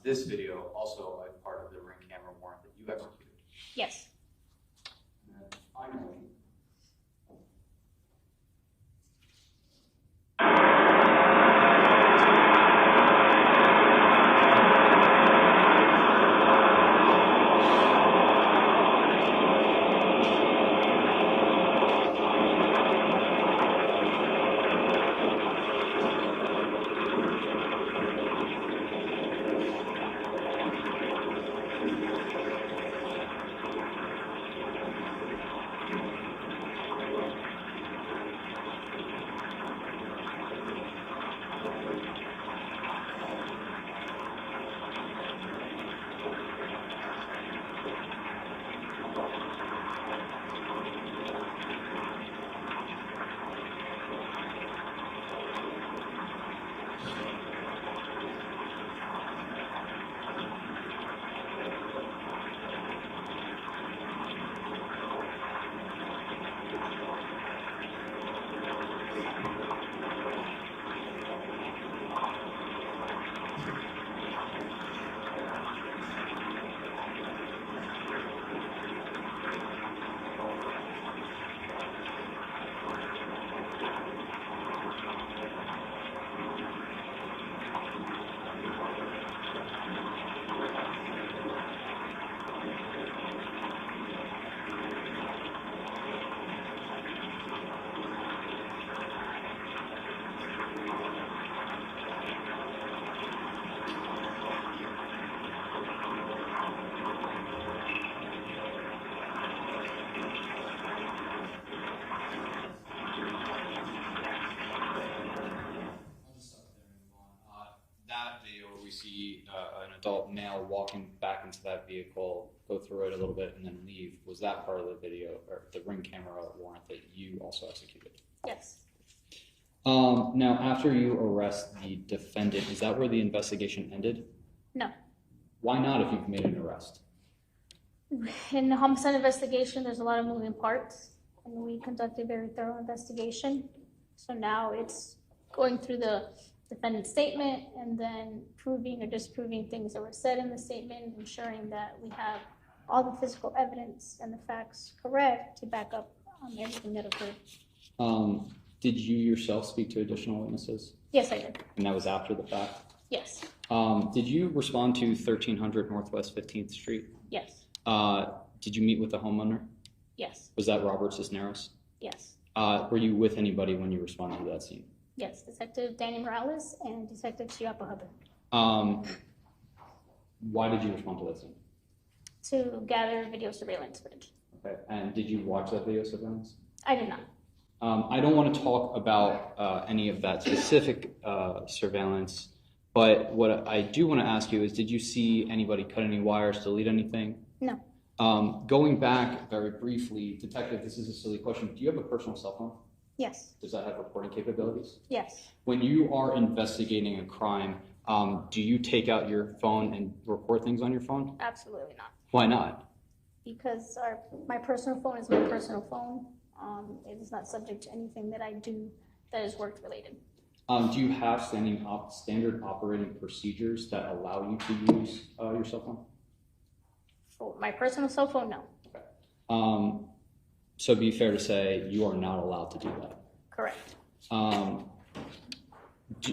this video also a part of the ring camera warrant that you executed?
Yes.
And then finally, that video where we see an adult male walking back into that vehicle, go through it a little bit, and then leave, was that part of the video or the ring camera warrant that you also executed?
Yes.
Now, after you arrest the defendant, is that where the investigation ended?
No.
Why not if you've made an arrest?
In the homicide investigation, there's a lot of moving parts, and we conducted a very thorough investigation. So now it's going through the defendant's statement and then proving or disproving things that were said in the statement, ensuring that we have all the physical evidence and the facts correct to back up everything that occurred.
Did you yourself speak to additional witnesses?
Yes, I did.
And that was after the fact?
Yes.
Did you respond to 1300 Northwest 15th Street?
Yes.
Did you meet with the homeowner?
Yes.
Was that Robert Cisneros?
Yes.
Were you with anybody when you responded to that scene?
Yes, Detective Danny Morales and Detective Chiapa Hubbard.
Why did you respond to that scene?
To gather video surveillance footage.
Okay, and did you watch that video surveillance?
I did not.
I don't want to talk about any of that specific surveillance, but what I do want to ask you is, did you see anybody cut any wires, delete anything?
No.
Going back very briefly, Detective, this is a silly question. Do you have a personal cell phone?
Yes.
Does that have reporting capabilities?
Yes.
When you are investigating a crime, do you take out your phone and report things on your phone?
Absolutely not.
Why not?
Because my personal phone is my personal phone. It is not subject to anything that I do that is work related.
Do you have standard operating procedures that allow you to use your cell phone?
For my personal cell phone, no.
Okay. So it'd be fair to say you are not allowed to do that.
Correct.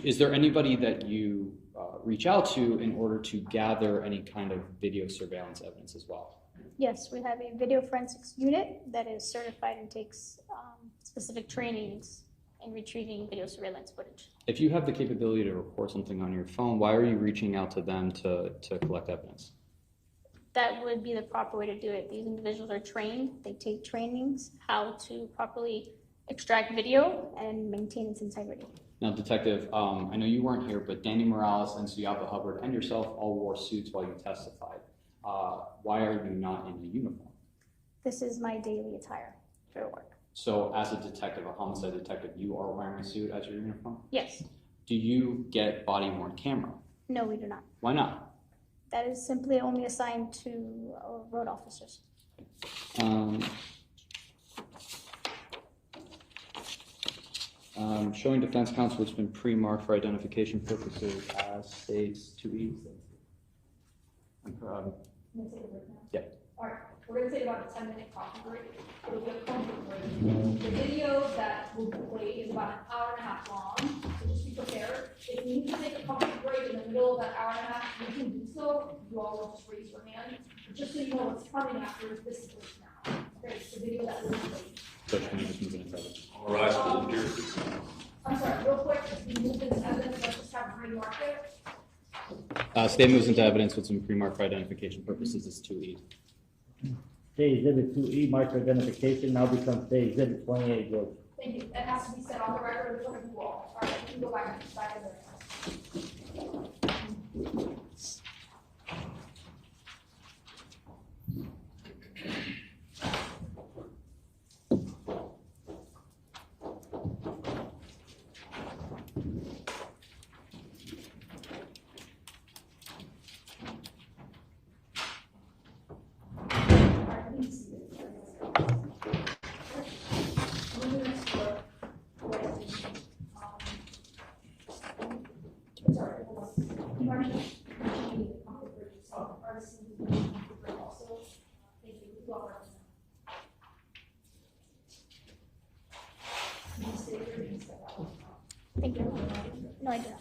Is there anybody that you reach out to in order to gather any kind of video surveillance evidence as well?
Yes, we have a video forensics unit that is certified and takes specific trainings in retrieving video surveillance footage.
If you have the capability to record something on your phone, why are you reaching out to them to collect evidence?
That would be the proper way to do it. These individuals are trained. They take trainings how to properly extract video and maintain its integrity.
Now, Detective, I know you weren't here, but Danny Morales and Suyapa Hubbard and yourself all wore suits while you testified. Why are you not in a uniform?
This is my daily attire for work.
So as a detective, a homicide detective, you are wearing a suit as your uniform?
Yes.
Do you get body-worn camera?
No, we do not.
Why not?
That is simply only assigned to road officers.
Showing defense counsel has been pre-marked for identification purposes as states to be.
I'm gonna take a break now.
Yeah.
All right, we're gonna take about a 10-minute coffee break. It'll be a comfort break. The video that will be played is about an hour and a half long, so just be prepared. If you need to take a coffee break in the middle of that hour and a half, you can do so. You all will just raise your hand. But just so you know what's coming after this break now. Okay, it's the video that will be played.
Judge, can you just move it into evidence?
All rise for the jury.
I'm sorry, real quick, as we move into evidence, let's just have Green mark it.
State moves into evidence with some pre-marked for identification purposes is 2E.
State Exhibit 2E, marked for identification, now becomes State Exhibit 28, Judge.
Thank you. That has to be said on the record in front of you all. All right, you can go back in there.
Thank you. No, I did not.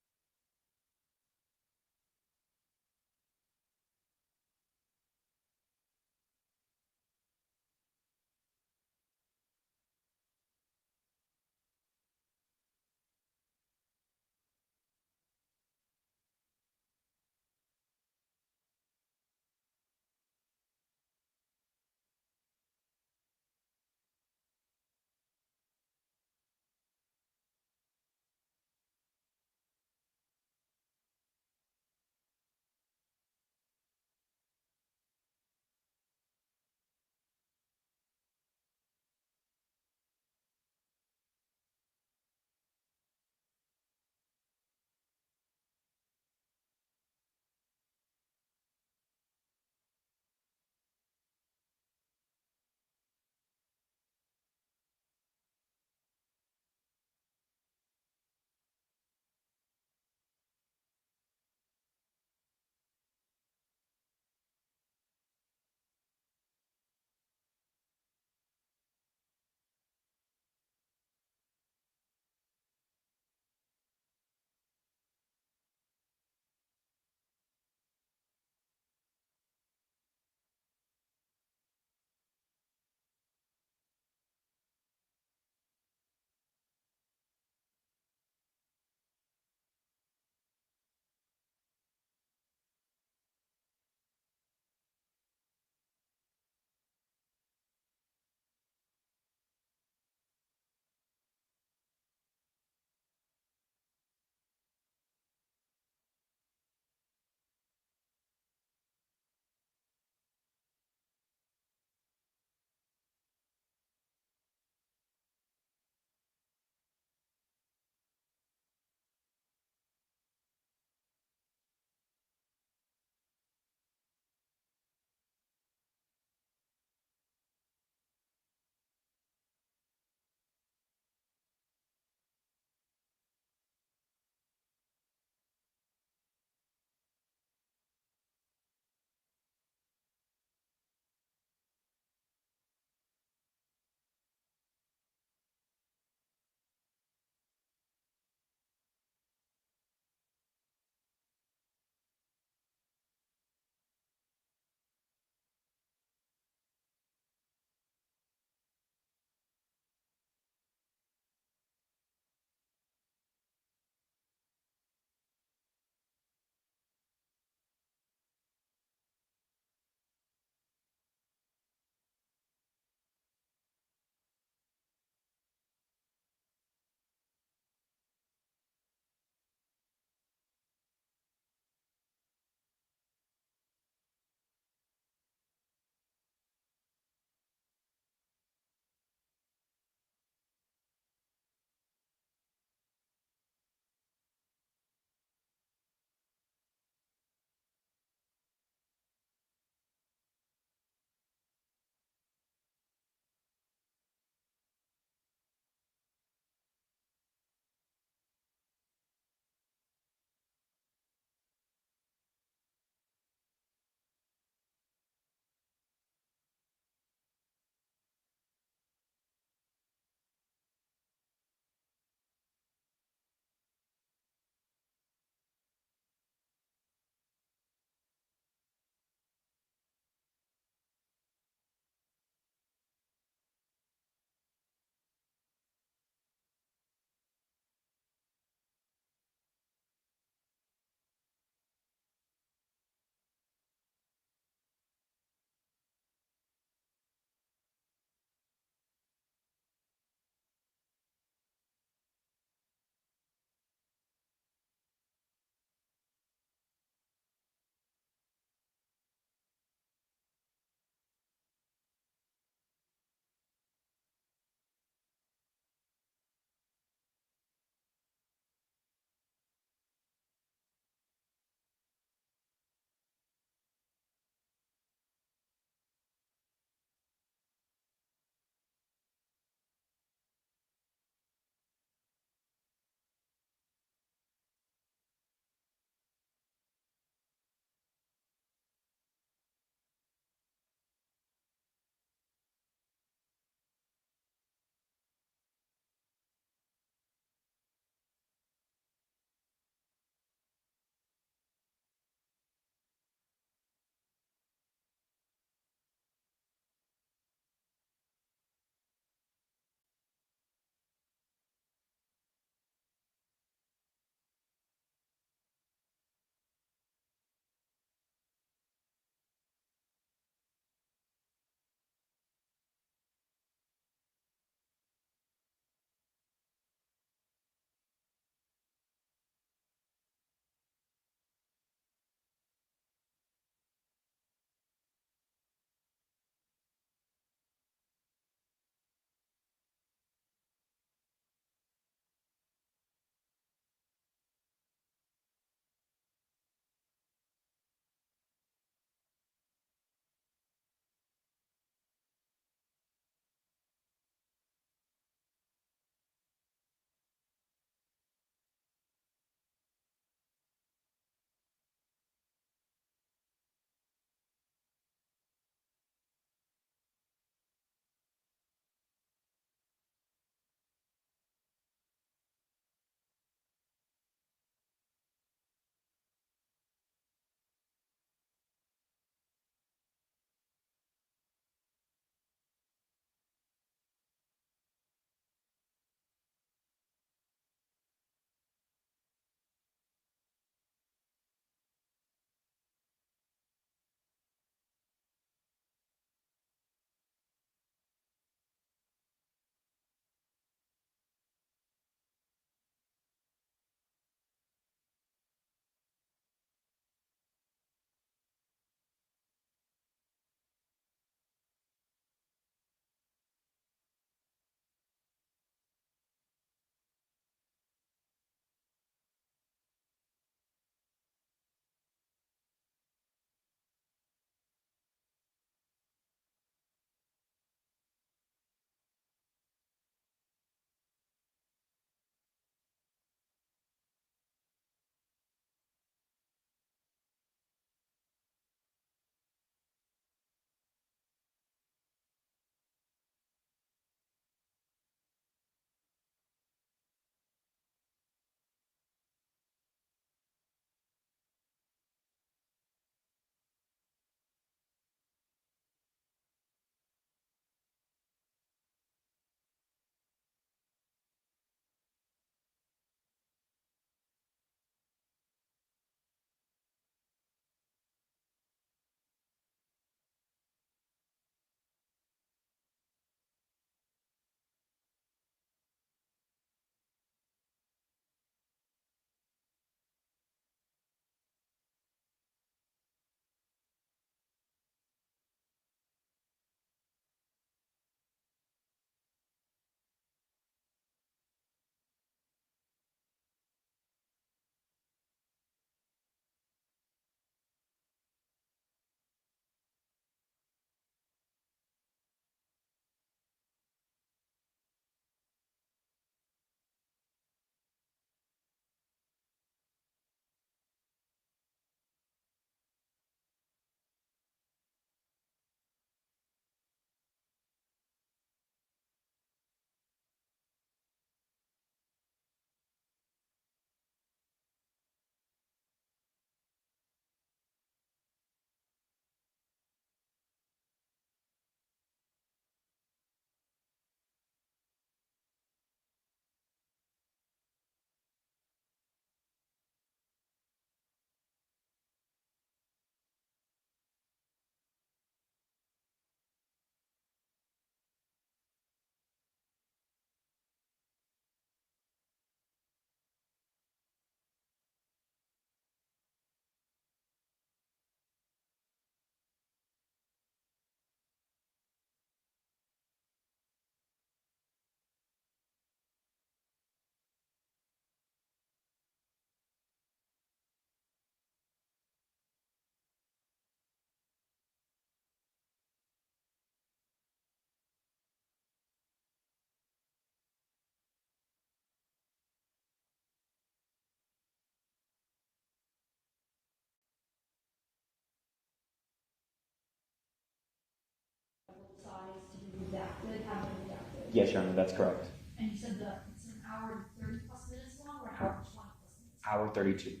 Yes, Your Honor, that's correct.
And you said that it's an hour and 30+ minutes long, or an hour and 20+ minutes?
Hour 32.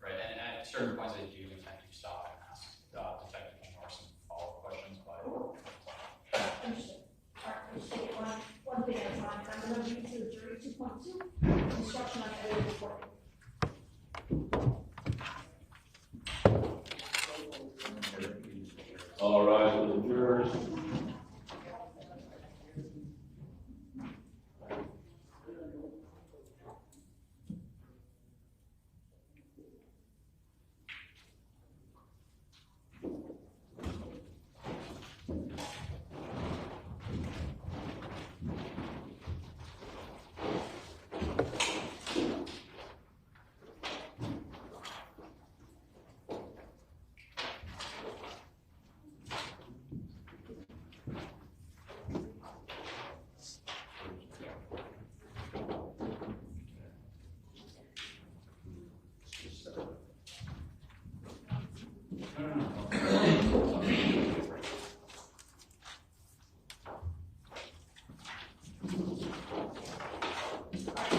Right, and at certain points I do intend to stop and ask Detective Moore some follow-up questions, but.
Understood. All right, we'll just take it one thing at a time. I'm going to read to the jury 2.2, instruction on edited recording.
All rise for the jurors.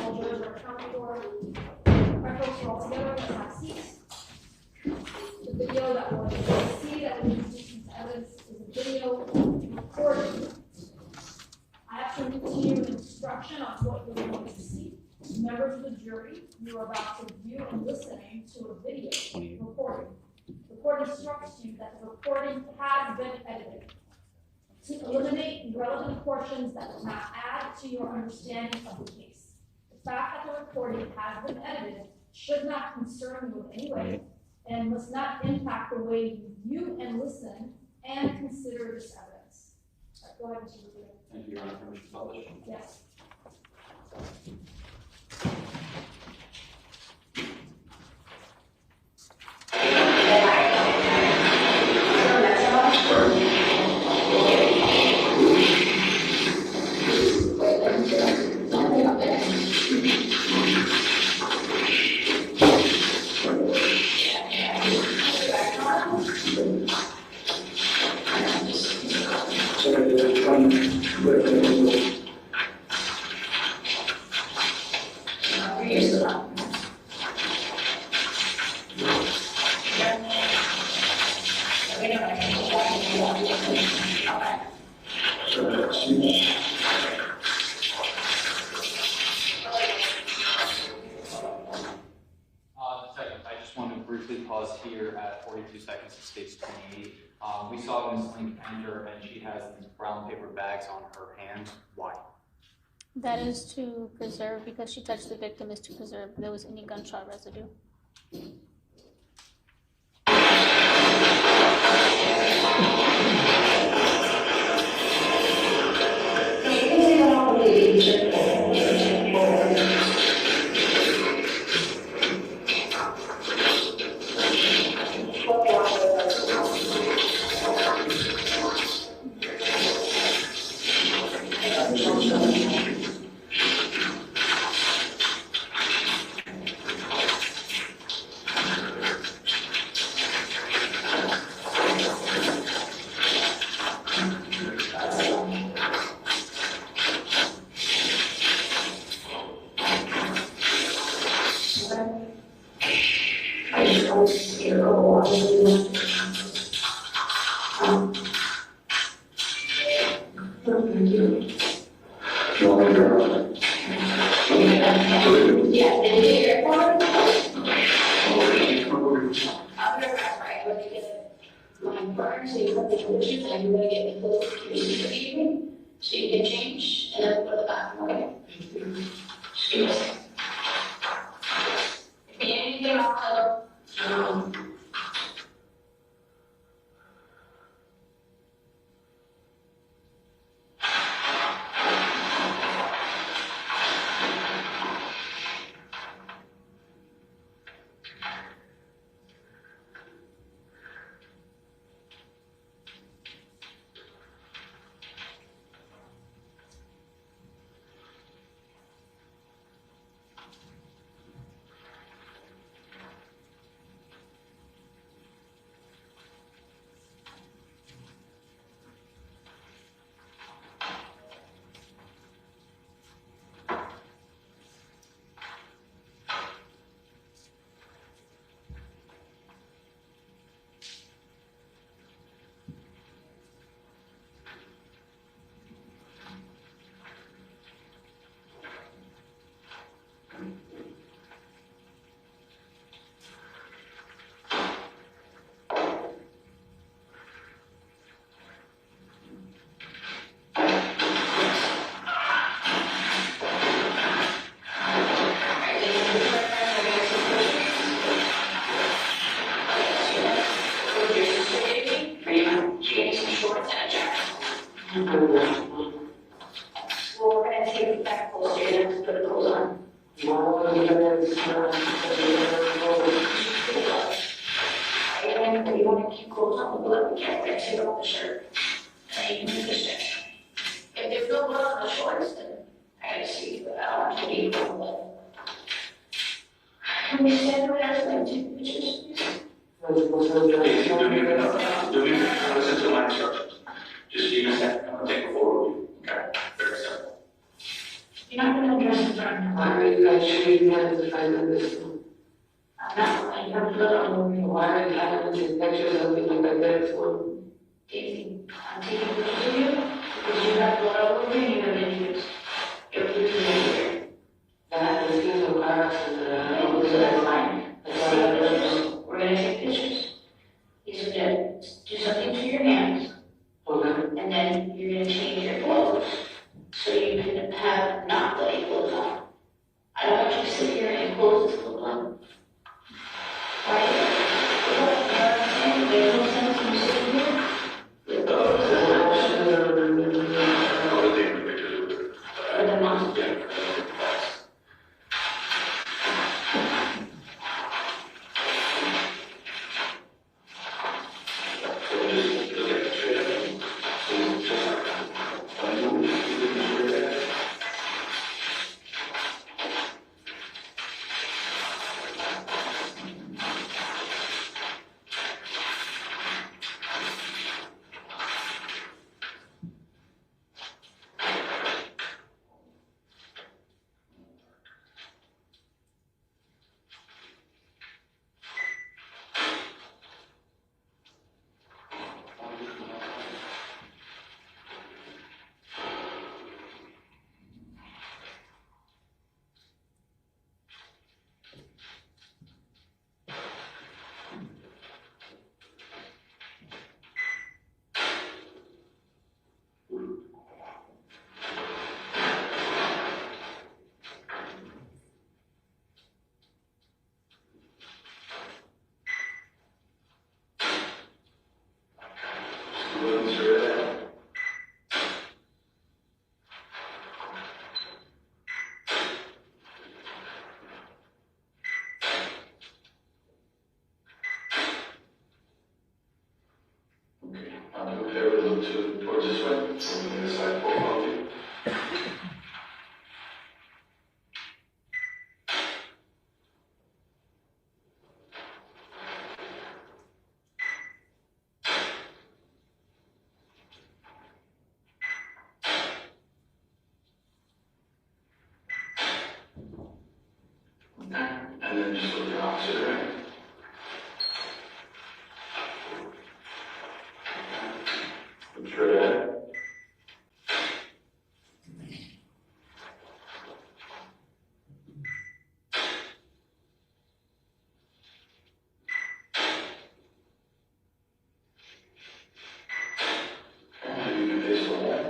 All jurors are accounted for. Our folks are all together, let's have seats. The video that was see that was introduced into evidence is a video recording. I have to read to you an instruction on what you're going to see. Members of the jury, you are about to view and listening to a video recording. The court instructs you that the recording has been edited to eliminate relevant portions that will not add to your understanding of the case. The fact that the recording has been edited should not concern you in any way and must not impact the way you view and listen and consider this evidence. Go ahead, Mr. Rubio.
Thank you, Your Honor. Permission to publish?
Yes.
Detective, I just want to briefly pause here at 42 seconds, it states 28. We saw Ms. Link enter and she has these brown paper bags on her hands. Why?
That is to preserve, because she touched the victim, is to preserve if there was any gunshot residue.
So you can change and then go to the bathroom, okay? If you need anything off color, want to keep clothes on the blood, we can't get shit off the shirt. And you can make a stretch. If there's no blood on the shorts, then I gotta see, but I don't want to leave the blood. Can we stand right after and take pictures, please?
Listen to my instructions. Just give me a second, I'm gonna take a photo of you. Okay, very simple.
You're not gonna dress in front of me.
Why are you guys shaking hands if I know this?
I'm not, you have blood all over you.
Why are you having these pictures of me like I did it for?
Daisy, I'm taking pictures of you because you have blood all over you and you have injuries. You're losing your
That is in the car accident.
So that's fine. Let's take pictures. We're gonna take pictures. He's gonna do something to your hands.
Okay.
And then you're gonna change your clothes so you can have not bloody clothes on. I don't want you to sit here and clothes is full of blood. Right? You know what I'm saying? There's no sense in you sitting here with clothes for the month.
Towards this way, looking this side, both of you. Okay, and then just look the opposite way. Look straight ahead. And you can face the wall.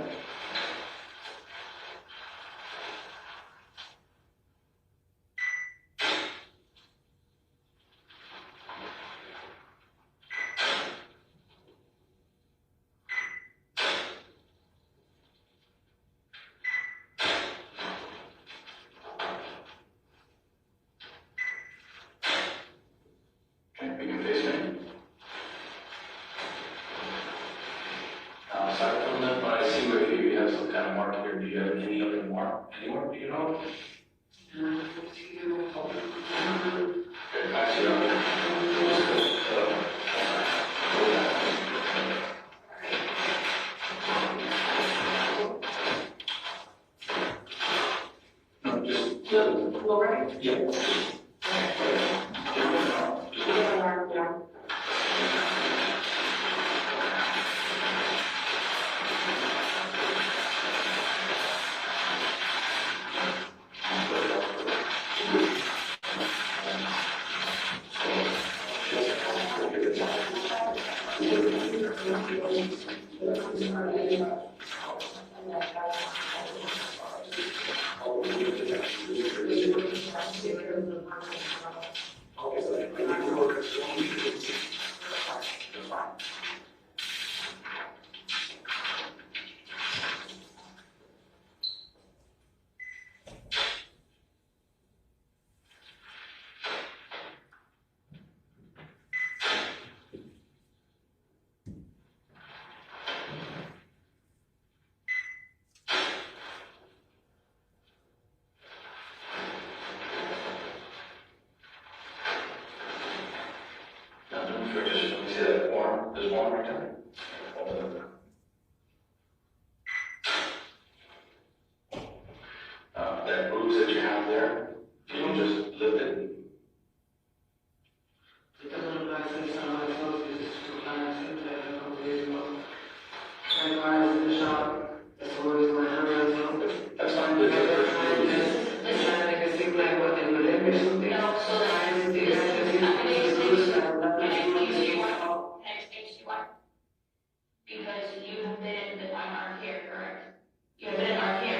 Okay, you can face me. Aside from that, but I see where you have some kind of mark here. Do you have any other mark anywhere? Do you know? Okay, I see. No, just
Lower?
yeah. one right there. That bruise that you have there, you can just lift it. That's fine.
Because you have been on our care, correct? You have been in our care,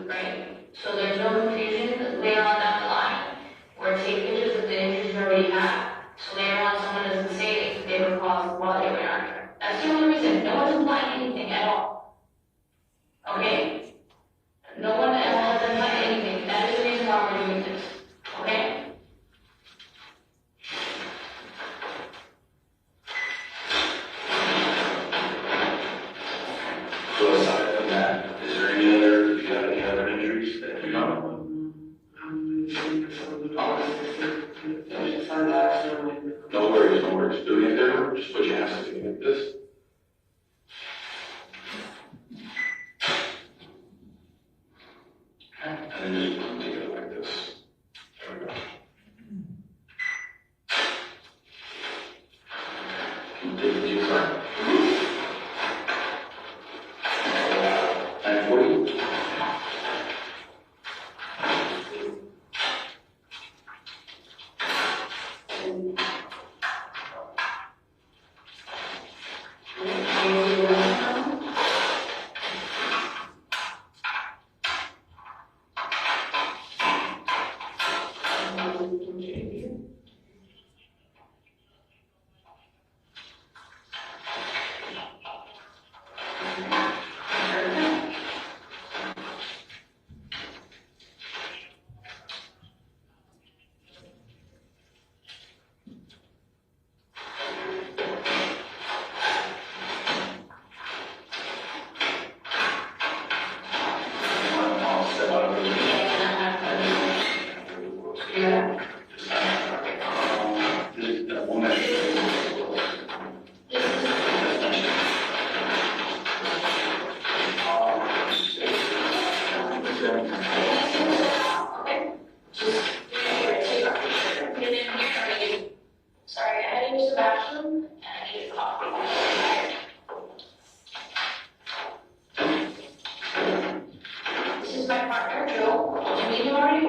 right? So there's no confusion later on down the line where take pictures of the injuries you already have. So later on, someone doesn't say they were caused while they were in our care. That's the only reason. No one's implying anything at all. Okay? No one has implied anything. That is the reason why we're doing this. Okay?
So aside from that, is there any other, you got any other injuries that you know? No worries, no worries. Do me a favor, just put your hands together like this. And then just put them together like this. There we go. Can you take a deep breath? And 40.
Sorry, I had to use the bathroom and I needed coffee. This is my partner, Joe. Did you meet him already?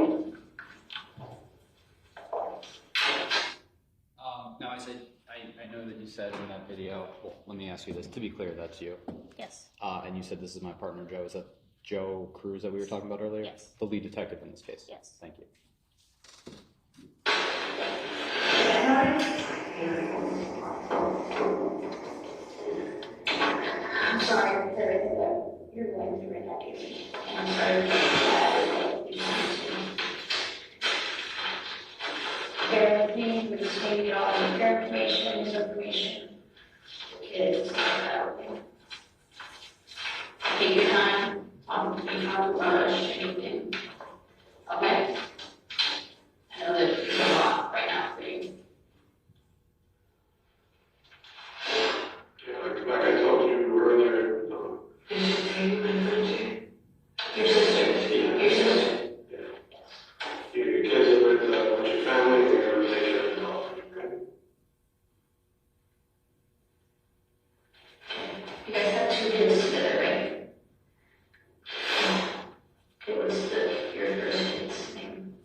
No, I said, I know that you said in that video, well, let me ask you this, to be clear, that's you.
Yes.
And you said this is my partner, Joe. Is that Joe Cruz that we were talking about earlier?
Yes.
The lead detective in this case?
Yes.
Thank you.
I'm sorry for everything that you're going through right now, Daisy. And I'm sorry for that. Bear with me, we just gave you all of your information, his information. Kids, take your time, you don't rush anything. Okay? I know that it's a lot right now for you.
Yeah, like I told you earlier,
Your sister, your sister.
your kids are with your family, they're going to take care of them all. Okay?
You guys have 2 kids together, right? It was your first kid's name.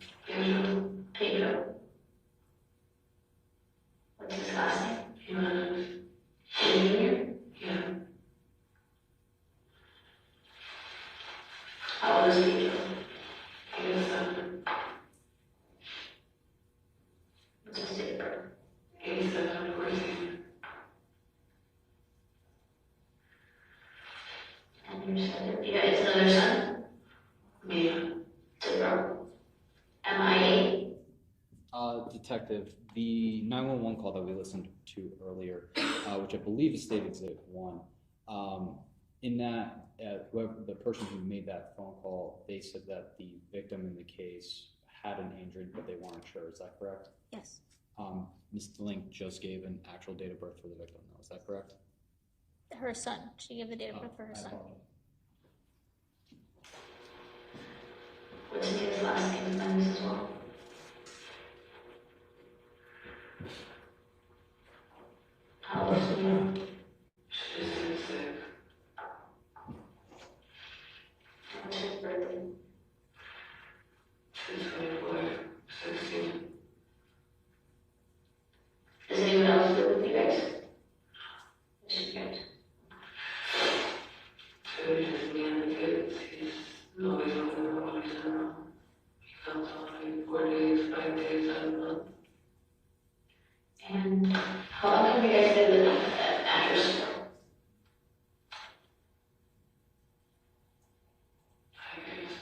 Pedro. What's his last name? Jimenez. Junior? Yeah. How old is Pedro? He was 7. What's his date of birth? 87, 14. And you said that you guys another son? Yeah. Zero. MIA?
Detective, the 911 call that we listened to earlier, which I believe is State Exhibit 1, in that, whoever the person who made that phone call, they said that the victim in the case had an injury, but they weren't sure. Is that correct?
Yes.
Ms. Link just gave an actual date of birth for the victim, though. Is that correct?
Her son. She gave the date of birth for her son.
What's his last name on this as well? How old is he? She's 6. What's his birthday? 16. Does anyone else live with you guys? Just you guys. So just me and the kids. He's always on the road, always on the road. He comes on 4 days, 5 days out of the month. And how long have you guys been living with that address for? 5 years.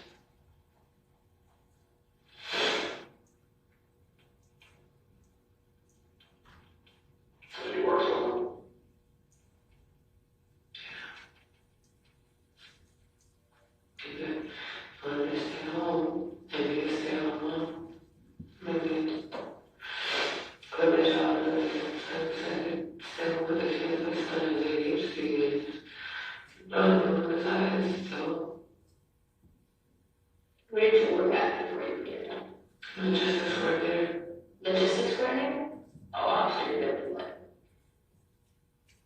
So he works on them? Maybe when they stay home, maybe they stay home, maybe quit my job and then stay home with the kids. My son is ADHD and running with his eyes, so.
Where did you work at before you became done?
Logistics coordinator.
Logistics coordinator? Oh, wow, so you're good with like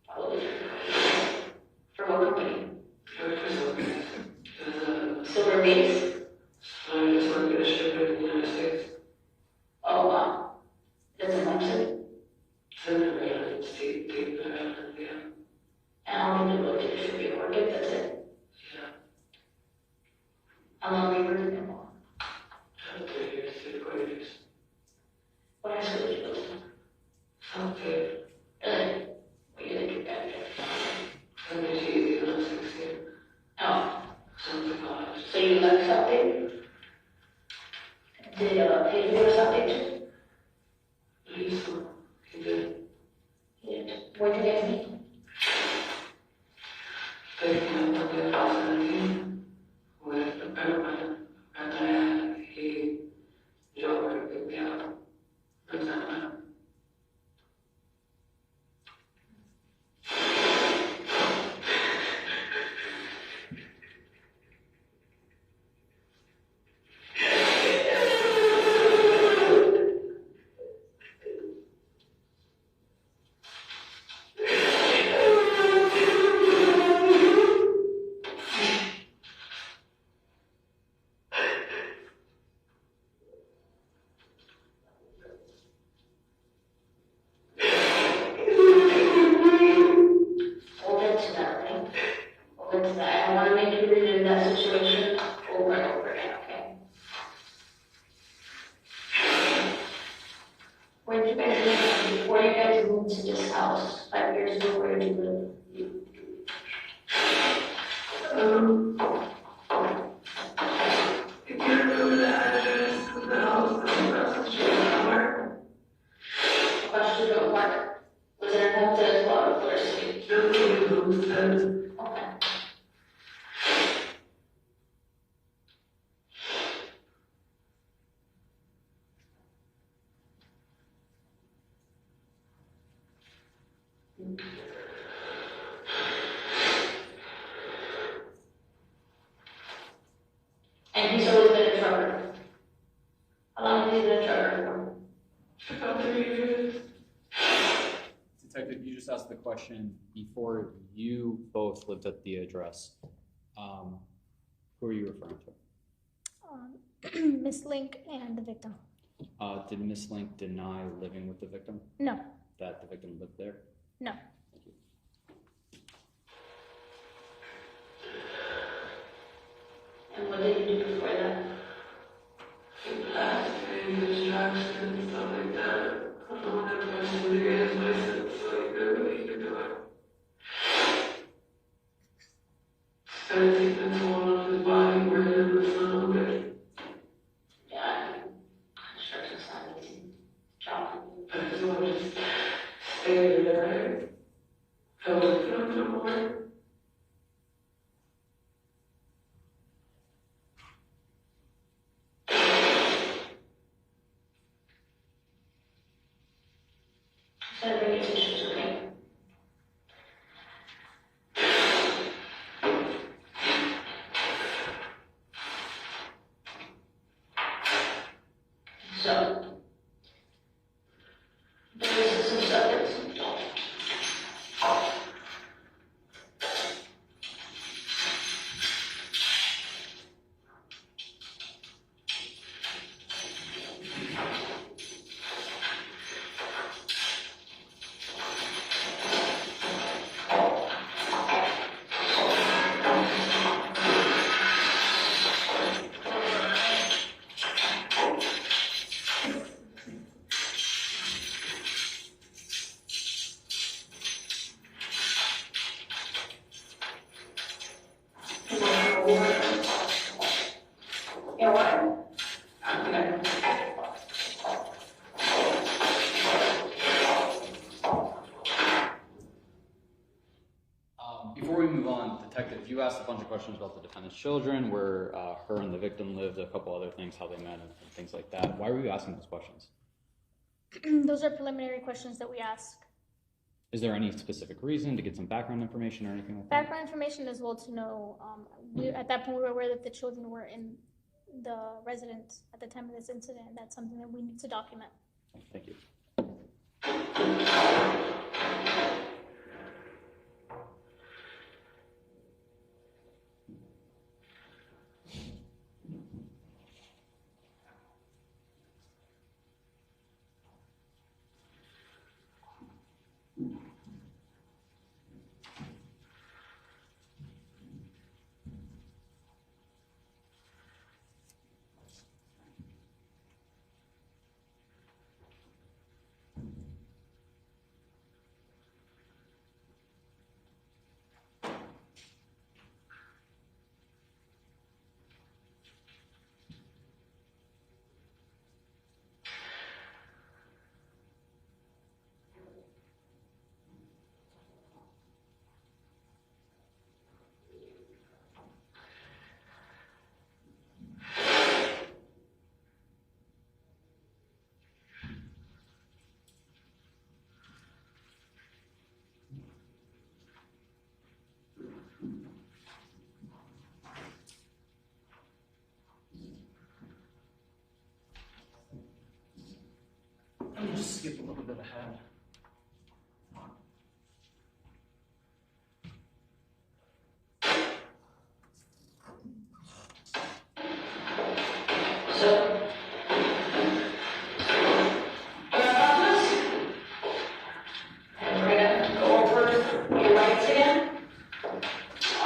all the different companies. For what company?
For Silver.
Silver Base?
I just work at a shipper in the United States.
Oh, wow. That's in Lexington?
It's in the Maryland, state, Maryland, yeah.
And how many people did you distribute work at? That's it?
Yeah.
How long were you working there for?
3 years, 4 years.
What high school did you go to?
Southgate.
Really? What year did you graduate?
I made it easy when I was 16.
Oh,
Something college.
so you left Southgate? Did Pedro go to Southgate too?
I used to. He did.
Where'd you guys meet?
Taking up on the 17 with the paramedic. And Joe picked me up. But then
We'll get to that, right? We'll get to that. I want to make you relive that situation over and over again, okay? Where did you guys live before you guys moved to this house? 5 years ago, where did you live?
I can't remember the address of the house across the street somewhere.
Question don't work. Was it in Homestead as well, or Florida City?
Just Homestead.
Okay. And he's always been a trucker. How long has he been a trucker for?
About 3 years.
Detective, you just asked the question before you both lived at the address. Who are you referring to?
Miss Link and the victim.
Did Miss Link deny living with the victim?
No,
That the victim lived there?
no.
And what did you do before that?
Blasting, distraction, stuff like that. I don't want that person to get his license so he could what he could do it. Started taking a toll on his body, where him was not no good.
Yeah, construction's not an easy job.
I just want to just stay there. I wasn't feeling no more.
So I bring you tissues, okay?
Before we move on, Detective, you asked a bunch of questions about the defendant's children, where her and the victim lived, a couple other things, how they met, and things like that. Why were you asking those questions?
Those are preliminary questions that we ask.
Is there any specific reason to get some background information or anything like that?
Background information as well to know, at that point we were aware that the children were in the residence at the time of this incident, and that's something that we need to document.
Thank you.
Let me just skip a little bit ahead.
So, and we're gonna go over your rights again.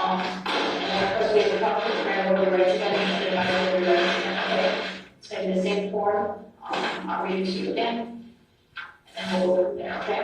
And of course, we have a couple of grand over your rights again, and the Bible over your rights again, okay? It's gonna be the same form. I'll read it to you again, and then we'll go from there, okay?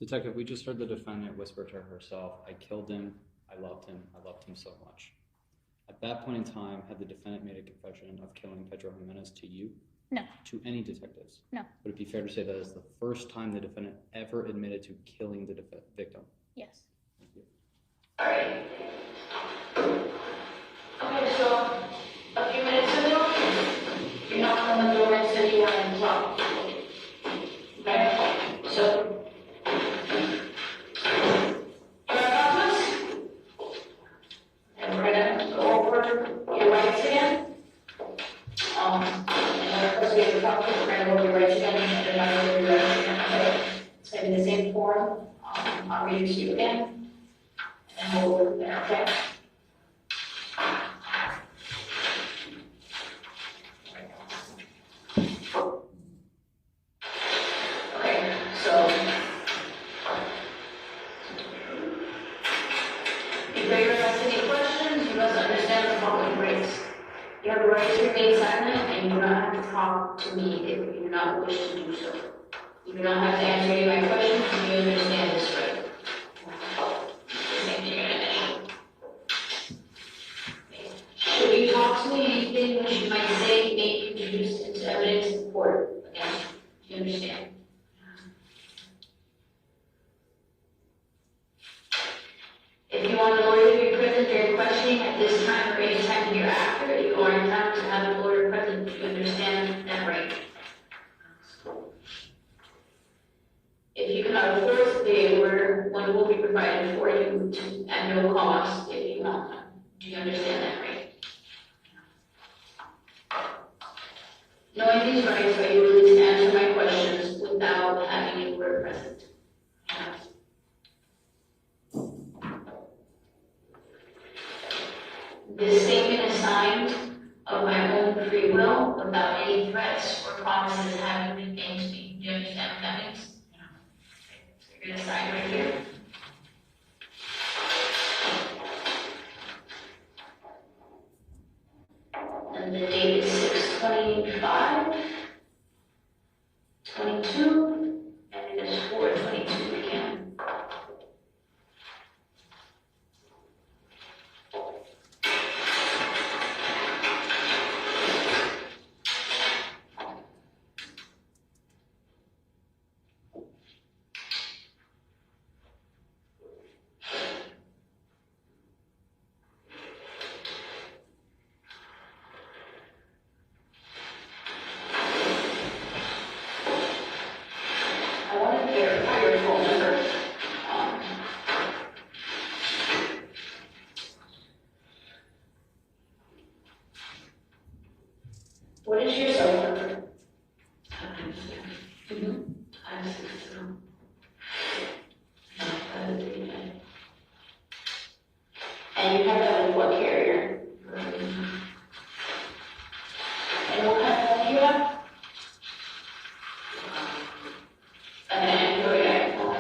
Detective, we just heard the defendant whisper to herself, "I killed him, I loved him so much." At that point in time, had the defendant made a confession of killing Pedro Jimenez to you?
No.
To any detectives?
No.
Would it be fair to say that is the first time the defendant ever admitted to killing the victim?
Yes.
Thank you.
Alright. Okay, so a few minutes ago, you knocked on the door and said you wanted to talk. Okay, so and we're gonna go over your rights again. And because we have to talk, we're gonna go over your rights again, and then I'm going to go over your rights again, okay? It's gonna be the same form. I'll read it to you again. And we'll go over there, okay? Okay, so before you ask any questions, you must understand the following rights. You have a right to remain silent, and you do not have to talk to me if you do not wish to do so. You do not have to answer any of my questions if you understand this right. Should you talk to me, anything which you might say may be introduced into evidence in court against you. Do you understand? If you want a lawyer to be present during questioning at this time or any time hereafter, you are entitled to have a lawyer present. Do you understand that right? If you cannot afford to pay a lawyer, one will be provided for you at no cost if you want one. Do you understand that right? Knowing these rights, are you willing to answer my questions without having a lawyer present? This statement is signed of my own free will, without any threats or promises having been made to me. Do you understand what that means? So you're gonna sign right here. And the date is 6/25, 22, and it is 4:22 p.m. I want to verify your phone number. What is your cell number? And you have that with what carrier? And what kind of phone do you have? An Android iPhone.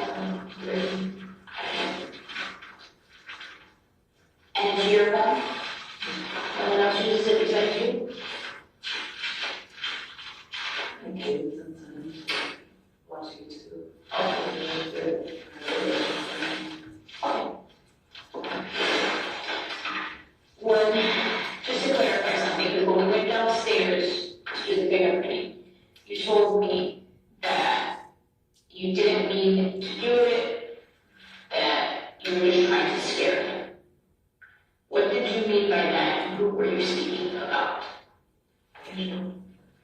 And it's your phone? No one else uses it besides you? Okay. Watch YouTube. Okay. Just to clarify something, because when we went downstairs to do the fingerprinting, you told me that you didn't mean to do it, that you were just trying to scare him. What did you mean by that, and who were you speaking about?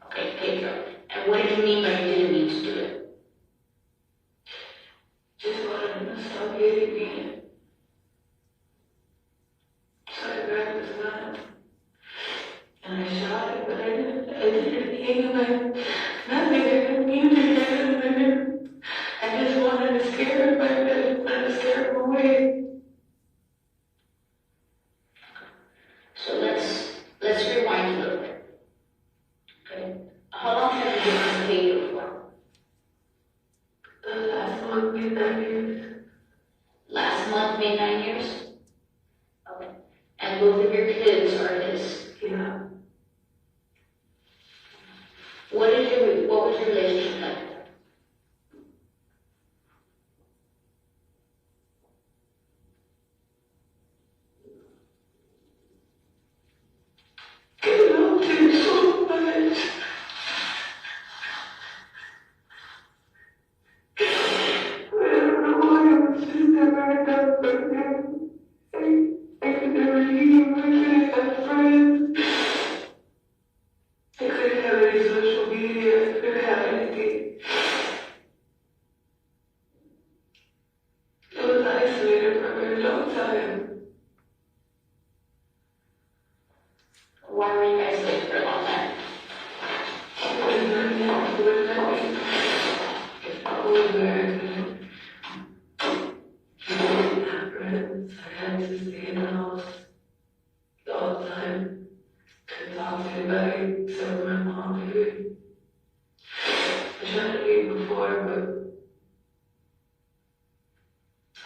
Okay, Pedro. And what did you mean by you didn't mean to do it? Just wanted him to stop hitting me. So I grabbed his gun, and I shot it, but I didn't aim him. Nothing, I didn't mean to hit him. I just wanted to scare him, I didn't want to scare him away. So let's rewind a little bit. Okay. How long have you been on Pedro for? Last month made 9 years. Last month made 9 years? Okay. And both of your kids are his? Yeah. What was your relationship like? Why were you guys late for a long time? I had to stay in the house all the time to talk to anybody except my mom, maybe. I tried to leave before, but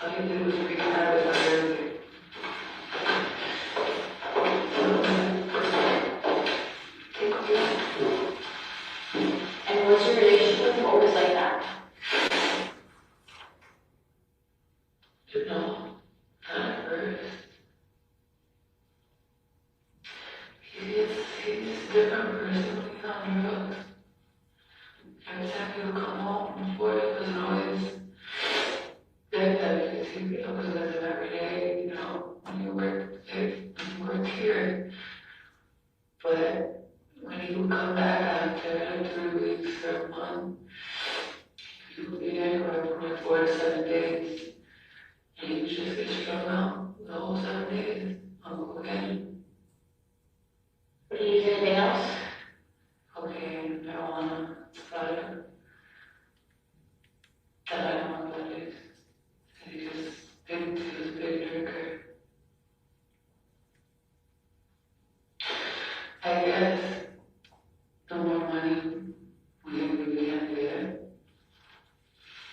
all I did was wreak havoc on everything.
And what's your relationship with him always like that?
No, not at first. He's a different person when he's on drugs. Every time he would come home before, it wasn't always that because he was with him every day, when he worked here. But when he would come back after 3 weeks or a month, he would be anywhere from 4 to 7 days. And he would just get strung out the whole 7 days on cocaine.
Would he use anything else?
Cocaine, marijuana, butter. That I don't know what that is. And he was a big drinker. I guess the more money we began to get,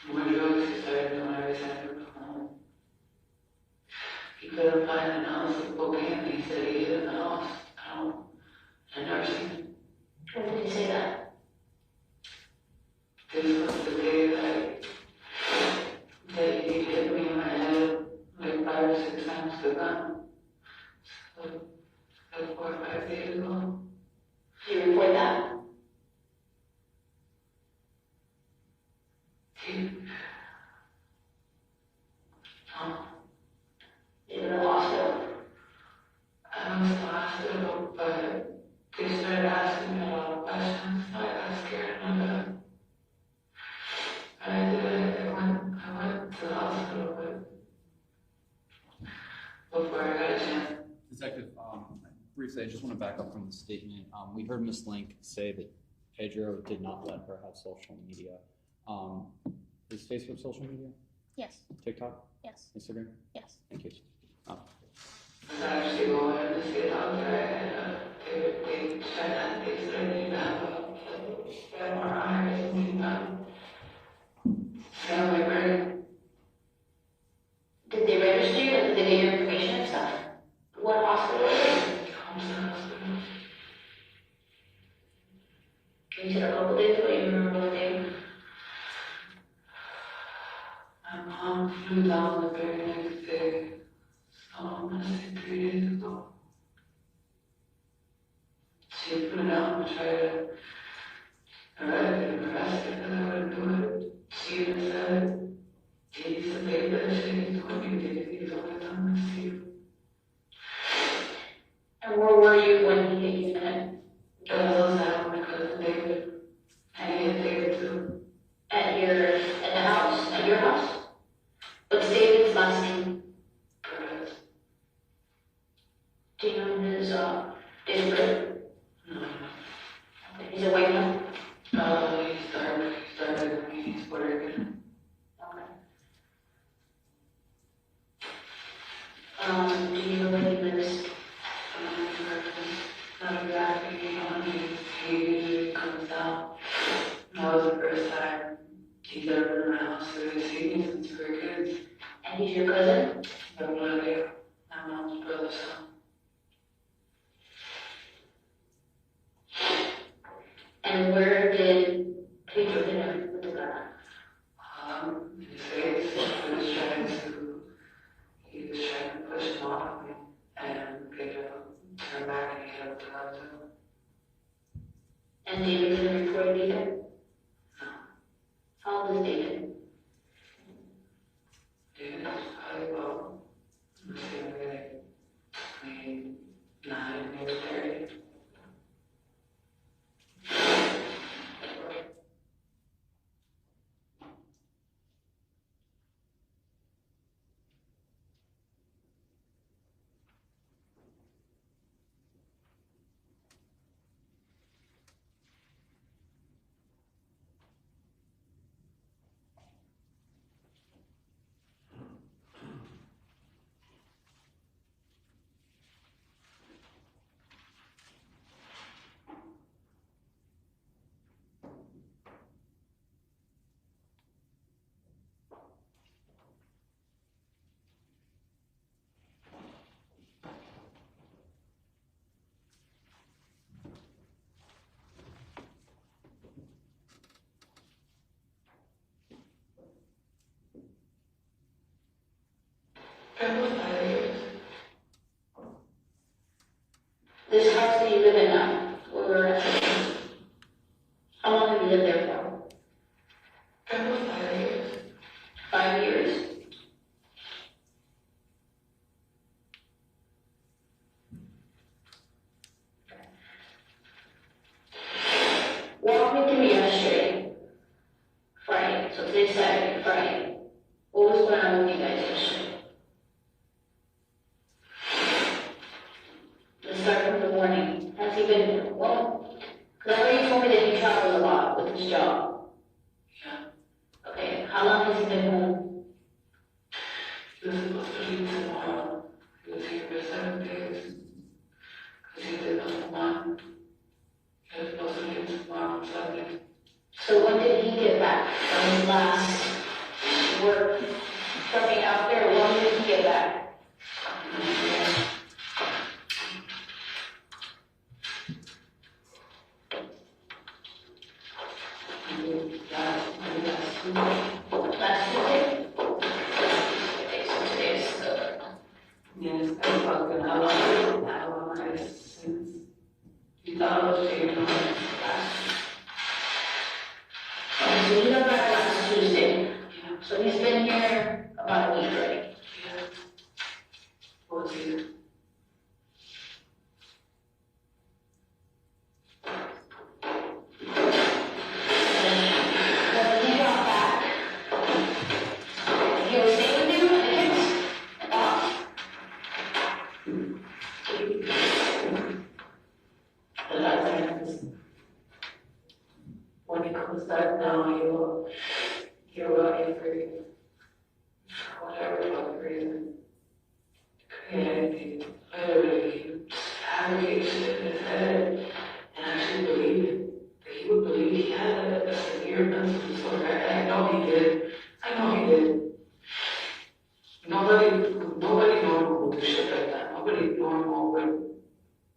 the more drugs he started doing every time he would come home. He couldn't find an ounce of cocaine. He said he hid in the house. I never seen it.
When did he say that?
This was the day that he hit me in my head like 5 or 6 times with a gun. Like 4 or 5 days ago.
Do you report that? You were in the hospital.
I was in the hospital, but they started asking me a lot of questions. I got scared and I left. I went to the hospital, but before I got a chance.
Detective, briefly, I just want to back up from the statement. We heard Ms. Link say that Pedro did not let her have social media. Is Facebook social media?
Yes.
TikTok?
Yes.
Instagram?
Yes.
Thank you.
I was actually going to see a doctor and they said they need to have a MRI, they need to scan my brain.
Did they register you? Did they get your information and stuff? What hospital is it?
Thompson Hospital.
You said a couple days ago, you remember what day?
My mom flew down the very next day. So I'm gonna say 3 days ago. She flew down to try to get him arrested because I wouldn't do it. She even said, he's a baby, she's 20, he's always on this you.
And where were you when he hit you in the head?
I was outside with my cousin David. And he hit David too.
At the house? At your house? What's David's last name?
Perez.
Do you know his date of birth?
No.
Okay. He's a white man?
He's dark. He's darker than me. He's Puerto Rican.
Okay. Do you know where he lives?
Not exactly. He usually comes down. That was the first time he's ever been in my house. So he's seen me since we were kids.
And he's your cousin?
Definitely. My mom's brother's son.
And where did Pedro hit him with the gun?
His face. He was trying to push him off me. And Pedro turned back and he hit him with the gun too.
And David didn't report it either? No. How old is David?
David is probably about, I'm saying like 29, maybe 30. This house that you live in now, where we're at, how long have you lived there for? About 5 years. 5 years? Walk me through yesterday, Friday, so today's Saturday, Friday. What was going on with you guys yesterday? Let's start from the morning. Has he been, well, because I know you told me that he travels a lot with his job. Yeah. Okay, how long has he been home? He was supposed to leave tomorrow. He was here for 7 days. Because he did nothing wrong. He was supposed to leave tomorrow, Sunday. So when did he get back from his last work? Something out there, when did he get back? Last Tuesday? Okay, so today's yes, I was talking how long since you thought it was taking last. So he got back last Tuesday. Yeah. So he's been here about a week, right? Yeah. What's here? When he comes back now, he'll write for whatever fucking reason. And literally fabricate shit in his head and actually believe it. That he would believe he had a severe mental disorder. I know he did. I know he did. Nobody normal would do shit like that. Nobody normal would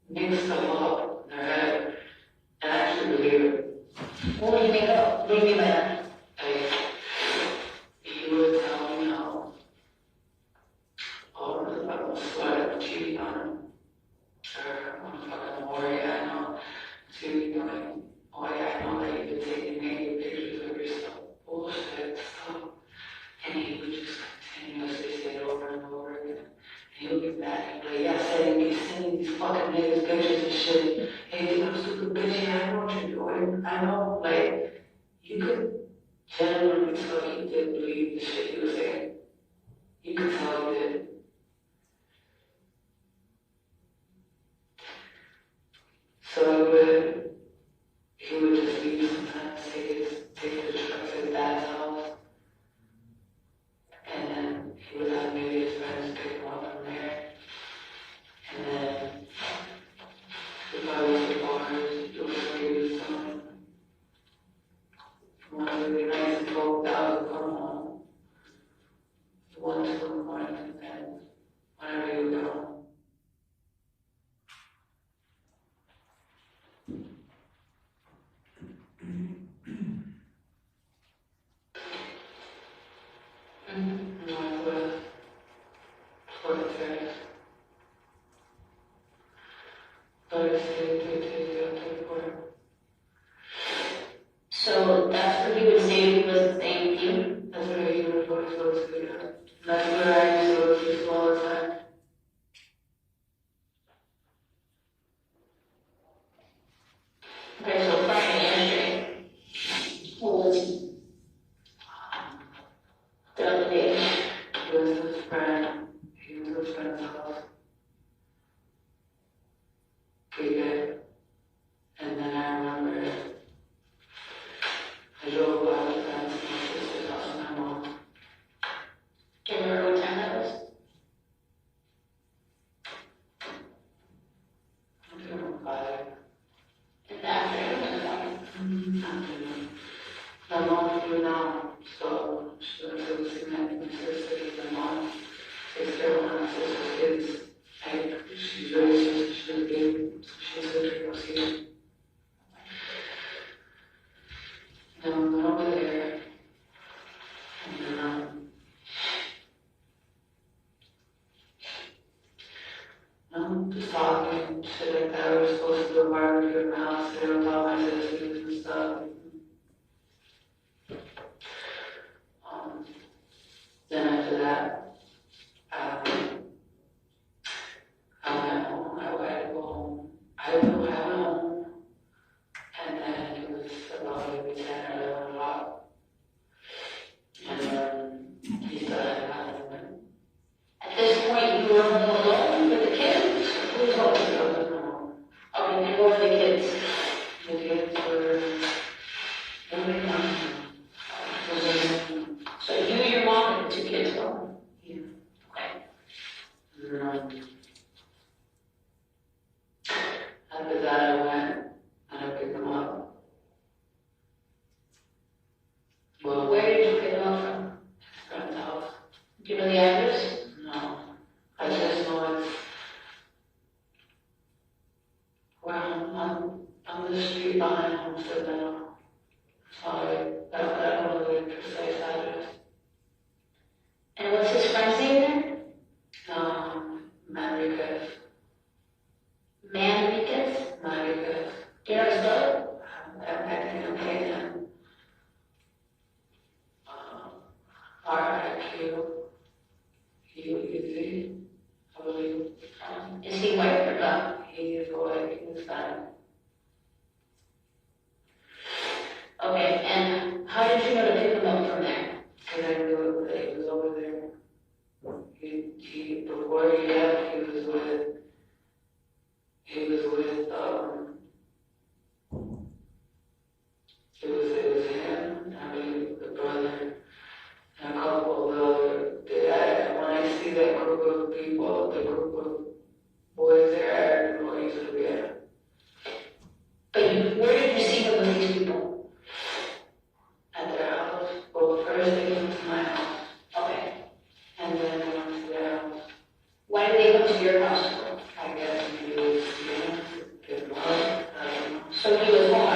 make stuff up in their head and actually believe it. What would you make up? What do you mean by that? He would tell me how all of the fucking sweat cheating on him. Or on fucking Maury, I know. Cheating on him. Oh yeah, I know that you've been taking naked pictures of yourself. Bullshit stuff. And he would just continuously say it over and over again. And he would get back and be like, yeah, sending these fucking niggas pictures and shit. Hey, I'm super bitchy, I know what you're doing. I know, like, you could genuinely tell he did believe the shit he was saying. You could tell he did. So he would just leave sometimes, take his truck to his dad's house. And then he would have maybe his friends pick him up from there. And then if I went to bars, it was where he was going. One would be nice and folk out and come home. 1, 2 in the morning, and then whenever he would get home. So that's what he would say if he wasn't staying with you? That's what he would always go to, yeah. That's where I used to go to all the time. Okay, so Friday yesterday, what was he? The other day, he was with his friend. He was with his friend's house. Okay, good. And then I remember mean, shit like that, we were supposed to do a barbecue in the house, there was all kinds of issues and stuff. Then after that, I went home, I had to go home. I went home, and then it was about maybe 10 or 11 o'clock. And then he started having. At this point, you were home alone with the kids? Who was home? Okay, and what were the kids? The kids were moving on. So you, your mom, and the 2 kids home? Yeah. Okay. After that, I went and I picked them up. Well, where did you pick them up from? Friend's house. Do you know the address? No. I just know it's, well, on the street behind Homestead now. Sorry, I don't know the precise address. And what's his friend's name there? Manriquez. Manriquez? Manriquez. Do you know how to spell it? I think I'm getting it. R-I-Q-U-E-Z, I believe. Is he white or not? He is white, he's Hispanic. Okay, and how did you know to pick him up from there? Because I knew that he was over there. Before he left, it was him, I believe, the brother, and a couple of the other dad. When I see that group of people, the group of boys there, I know he's gonna be there. But where did you see them with these people? At their house. Well, first they came to my house. Okay. And then they went to their house. Why did they come to your house? I guess he was, it was, I don't know. So he was home. I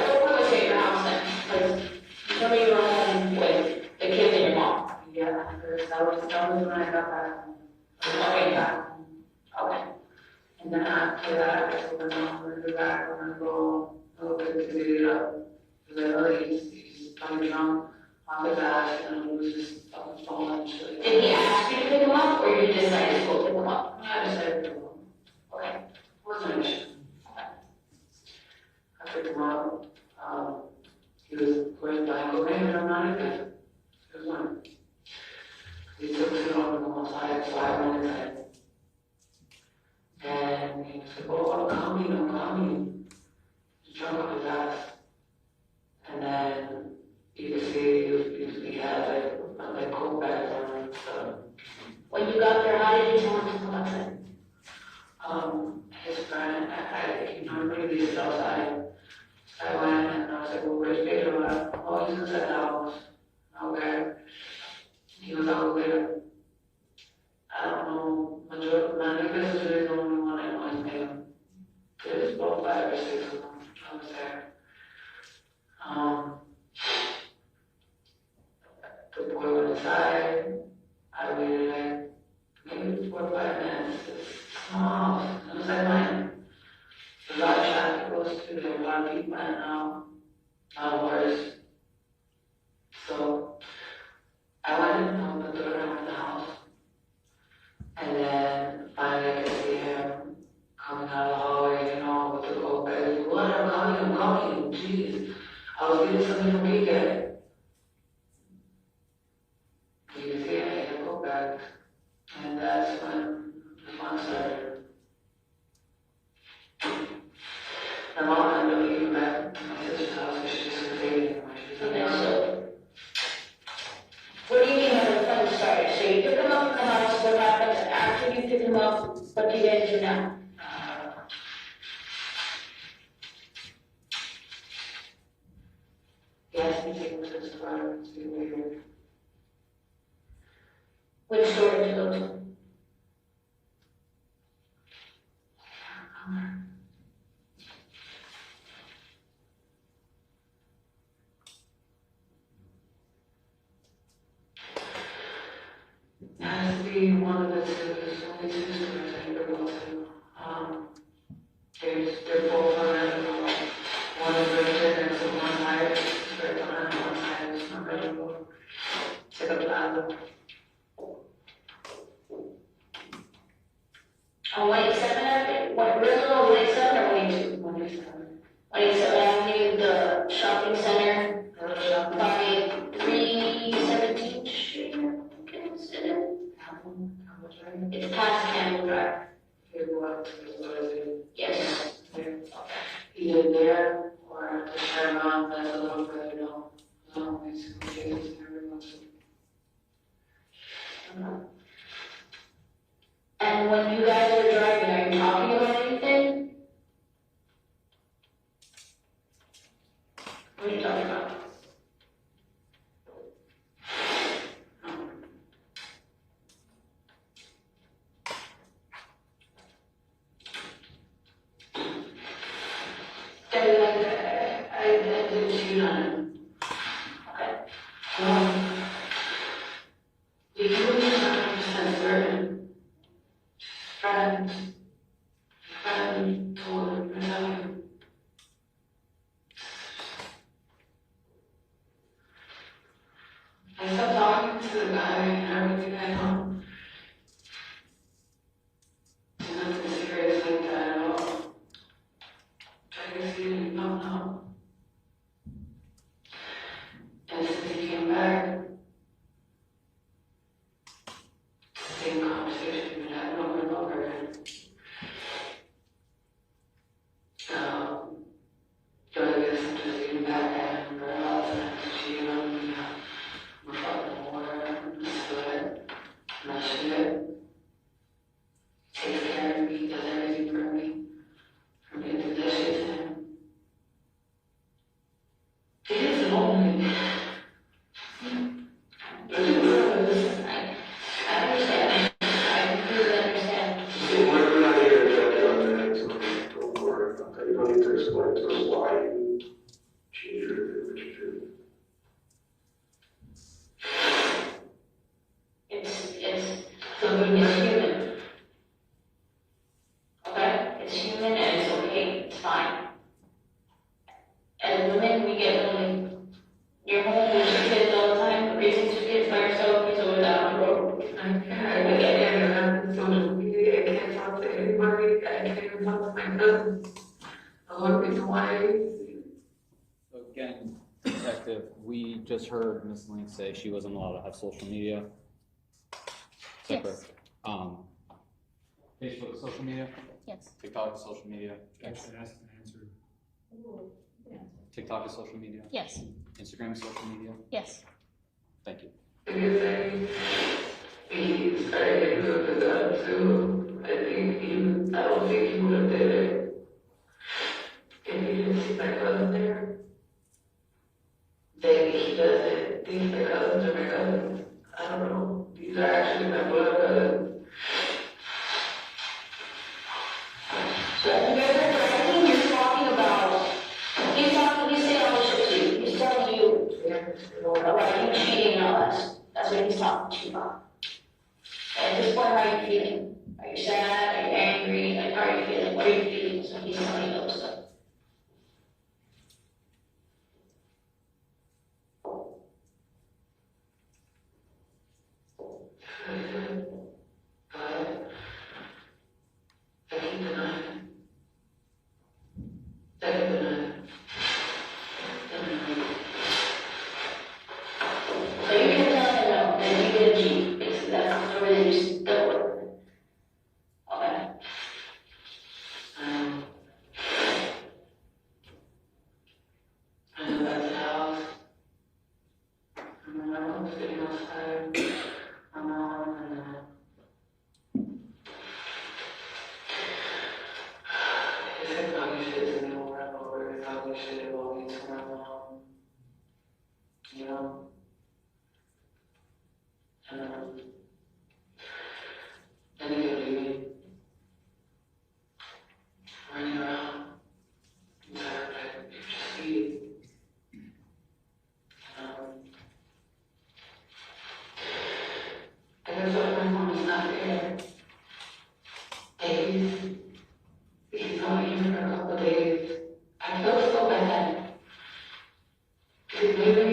don't know at your house then. Because some of you were home with the kids and your mom. Yeah, that was when I got back. Okay, yeah. Okay. And then after that, I guess when I'm going to go back, I'm going to go a little bit to beat it up. Because I know that he's coming drunk on the back and he was just on the phone and shit. Did he ask you to pick him up or you decided to go pick him up? I decided to pick him up. Okay. Wasn't an issue. Okay. I picked him up. He was going by cocaine and I'm not again. It was fine. He took me on the one side, so I went inside. And he said, oh, I'm coming. He's drunk on his ass. And then you could see he had like coke bags on and stuff. When you got there, how did you tell him to come outside? His friend, he normally leaves outside. I went and I was like, well, where's Pedro at? Oh, he's inside the house. Okay. He was out there. I don't know, Manriquez is really the only one I know his name. There's about 5 or 6 of them. I was there. The boy went inside. I waited like maybe 4 or 5 minutes. It's small. It was like mine. There's a lot of traffic goes through there, a lot of people and now worse. So I went and opened the door of the house. And then finally I could see him coming out of the hallway, with the coke bag. What? I'm coming. Jeez. I was getting something from PK. You can see I had a coke bag. And that's when the fun started. My mom ended up leaving back to my sister's house because she just couldn't take it anymore. Okay, so what do you mean by the fun started? So you took him up from the house, what happened after you took him up, what do you guys do now? He asked me to take him to the store to be weird. Which store did you go to? It has to be one of the two, there's only 2 stores I ever go to. 187 Avenue, where's the 187 or 182? 187 Avenue, the shopping center, by 317th Street, I think it is. It's past Campbell Drive. Yes.
Either there or the turn around, that's a little further down. No, it's confusing everyone.
And when you guys are driving, are you talking about anything? What are you talking about?
I did shoot on him. Okay. You can be 100% certain. Friend told him, I stopped talking to the guy and everything I know. And nothing serious like that at all. I guess he didn't know. And since he came back, same conversation we had over and over again. But I guess I'm just getting back at him for all the time to cheat on me. I'm fucking water, I'm sweat, my shit. Takes care of me, does everything for me. For me to do that shit to him. He doesn't own me. But you realize, I understand. I completely understand.
We're not here to judge you on that, so don't worry about that. You don't need to explain to us why you cheated or did what you did.
It's human. Okay? It's human and it's okay, it's fine. As women, we get lonely. You're home with your kids all the time, raising two kids by yourself, he's always out on the road.
I can't on social media, I can't talk to anybody, I can't even talk to my cousins. The only reason why
So again, Detective, we just heard Ms. Link say she wasn't allowed to have social media. Is that
Yes.
correct? Facebook is social media?
Yes.
TikTok is social media?
Yes. Asked and answered.
TikTok is social media?
Yes.
Instagram is social media?
Yes.
Thank you.
he's starting to look at that too. I don't think he would have did it if he didn't see my cousin there. Maybe he doesn't think my cousins are my cousins. I don't know. These are actually my blood cousins.
So you guys are correcting, you're talking about, he's saying all this shit to you, he's telling you, alright, you cheating and all that. That's what he's talking to you about. At this point, how are you feeling? Are you sad? Are you angry? Like, how are you feeling? What are you feeling? So he's telling you those stuff. So you can tell him no, that you didn't cheat, because that's the way you still work. Okay.
I know that's the house. And I was sitting outside. I'm on his head talking shit to me over and over. He's talking shit about me to my mom. You know? Then he could leave me. Running around. Inside like, you just see. I guess what my mom is not there. He's not here for a couple days. I feel so bad. Because maybe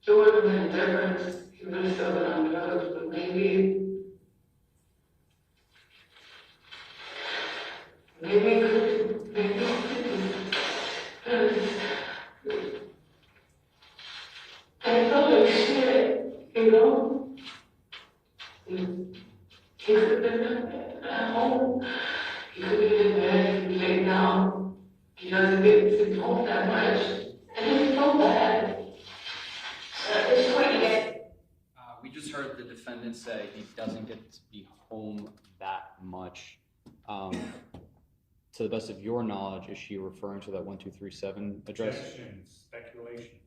it would have been a difference. He would have still been on drugs, but maybe maybe could, I felt like shit, you know? He could have been at home. He could have been there, he laid down. He doesn't get to be home that much. And it's so bad. So at this point, you get.
We just heard the defendant say he doesn't get to be home that much. To the best of your knowledge, is she referring to that 1237 address?
Speculation.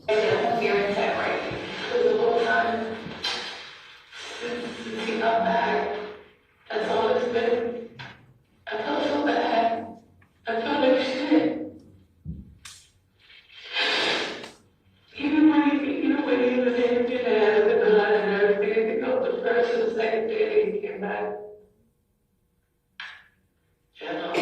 Here in that right. Because the whole time, since he got back, that's all it's been. I felt so bad. I felt like shit. Even when he was empty and had the blood and everything, to go the first and the second day he came back. You know,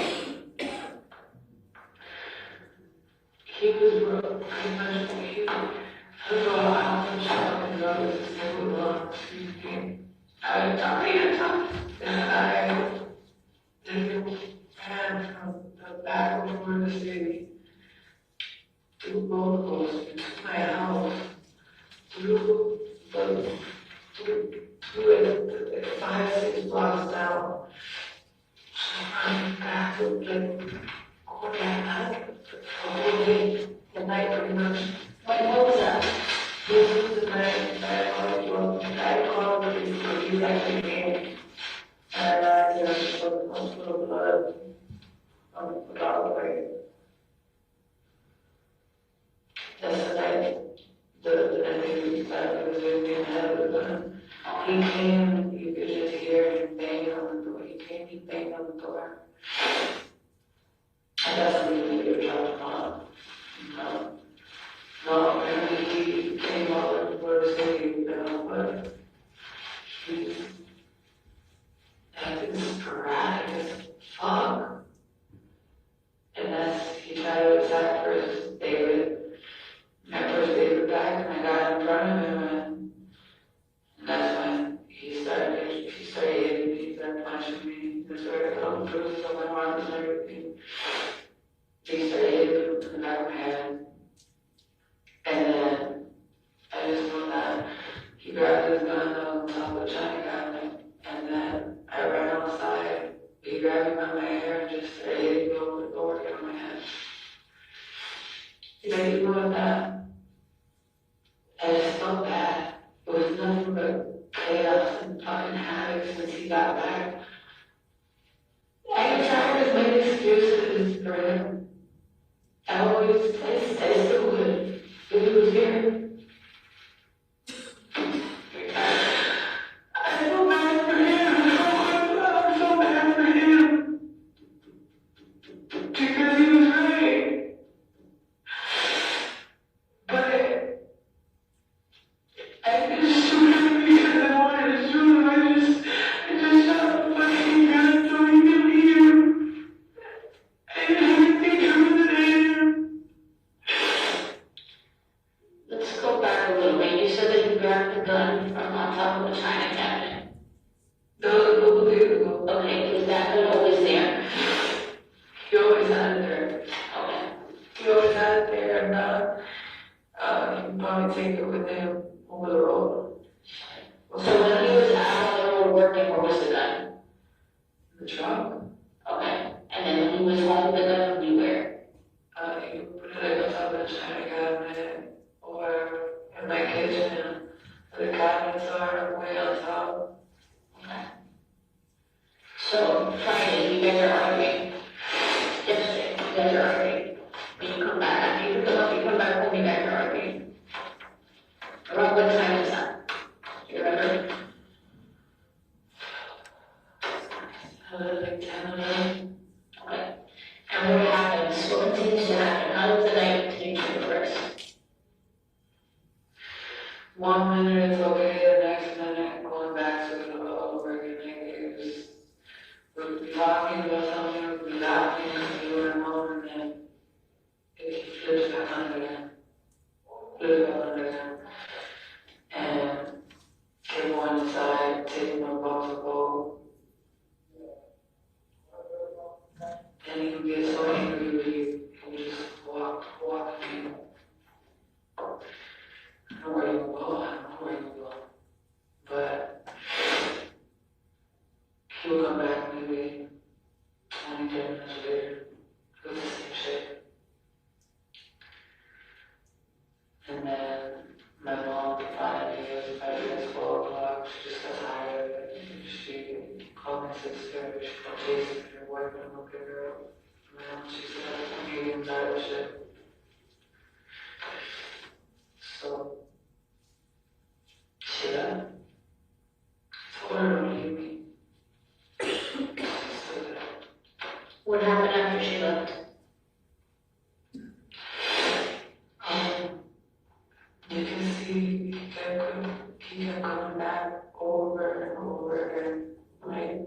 he was broke, pretty much. I don't know how much I can go with this thing with I already talked, and I didn't have from the back of the city to the roller coaster to my house, through the 5-6 blocks down. I'm back to the corner the whole day, the night pretty much. What was that? This was the night that I called the police actually came. And I just put a little blood on the driveway. That's the night the neighbor that was with me and had it done. He came, you could just hear him banging on the door. He came, he banged on the door. And that's when we were talking about. No, and he came over for the city, but he's sporadic as fuck. And that's, he tried to attack first David. My first David back, and I got in front of him, and that's when he started hitting me, he started punching me, he started coming bruises on my arms and everything. He started hitting me in the back of my head. And then I just know that he grabbed his gun on top of the china cabinet, and then I ran outside. He grabbed me by my hair and just started hitting me over the door, get on my head. You know, you know that. And it's so bad. It was nothing but chaos and fucking havoc since he got back. I tried to make excuses for him. I still would. If he was here. I feel bad for him. I feel bad for him. Because he was right. But I just shoot him because I wanted to shoot him. I just shot the fucking gun so he could hear. I didn't think it was an aim. Let's go back a little bit. You said that you grabbed the gun from on top of the china cabinet. That was a couple days ago. Okay, was that gun always there? He always had it there. Okay. He always had it there, and he can probably take it with him over the road. So when he was out on the road working, where was the gun? In the truck. Okay. And then when he was home, the gun would be where? He put it on top of the china cabinet or in my kitchen. The cabinets are way on top. Okay. So Friday, you guys are arguing. Yesterday, you guys are arguing. When you come back, you come back home, you guys are arguing. Around what time is that? Do you remember? Like 10 or 11. Okay. And what happens? What continues to happen? How does the night continue to progress? 1 minute it's okay, the next minute going back to it all over again. Like we'll be talking about something, we'll be laughing, and we were home, and then it flips back on again. Flips back on again. And everyone inside taking a box of gold. would get so angry with you, he would just walk me. I don't know where you go, I don't know where you go. But he would come back maybe 20, 30 minutes later, do the same shit. And then my mom finally was at 4 o'clock, she just got tired, and she called my sister, she called Jason, her boyfriend, look at her, and she said, I'm getting tired of shit. So, she left. Told her to leave me.
What happened after she left?
You can see he kept coming back over and over again, like,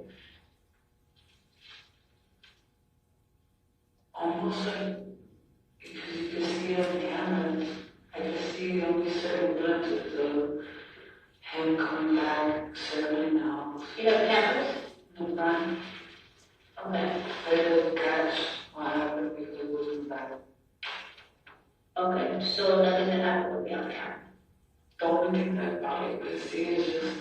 almost like, because you can see on cameras, I can see only certain glimpses of him coming back, circling now.
You have cameras?
In the front.
Okay.
They didn't catch what happened because it was in the back.
Okay, so nothing that happened would be on camera.
The only thing that I probably could see is just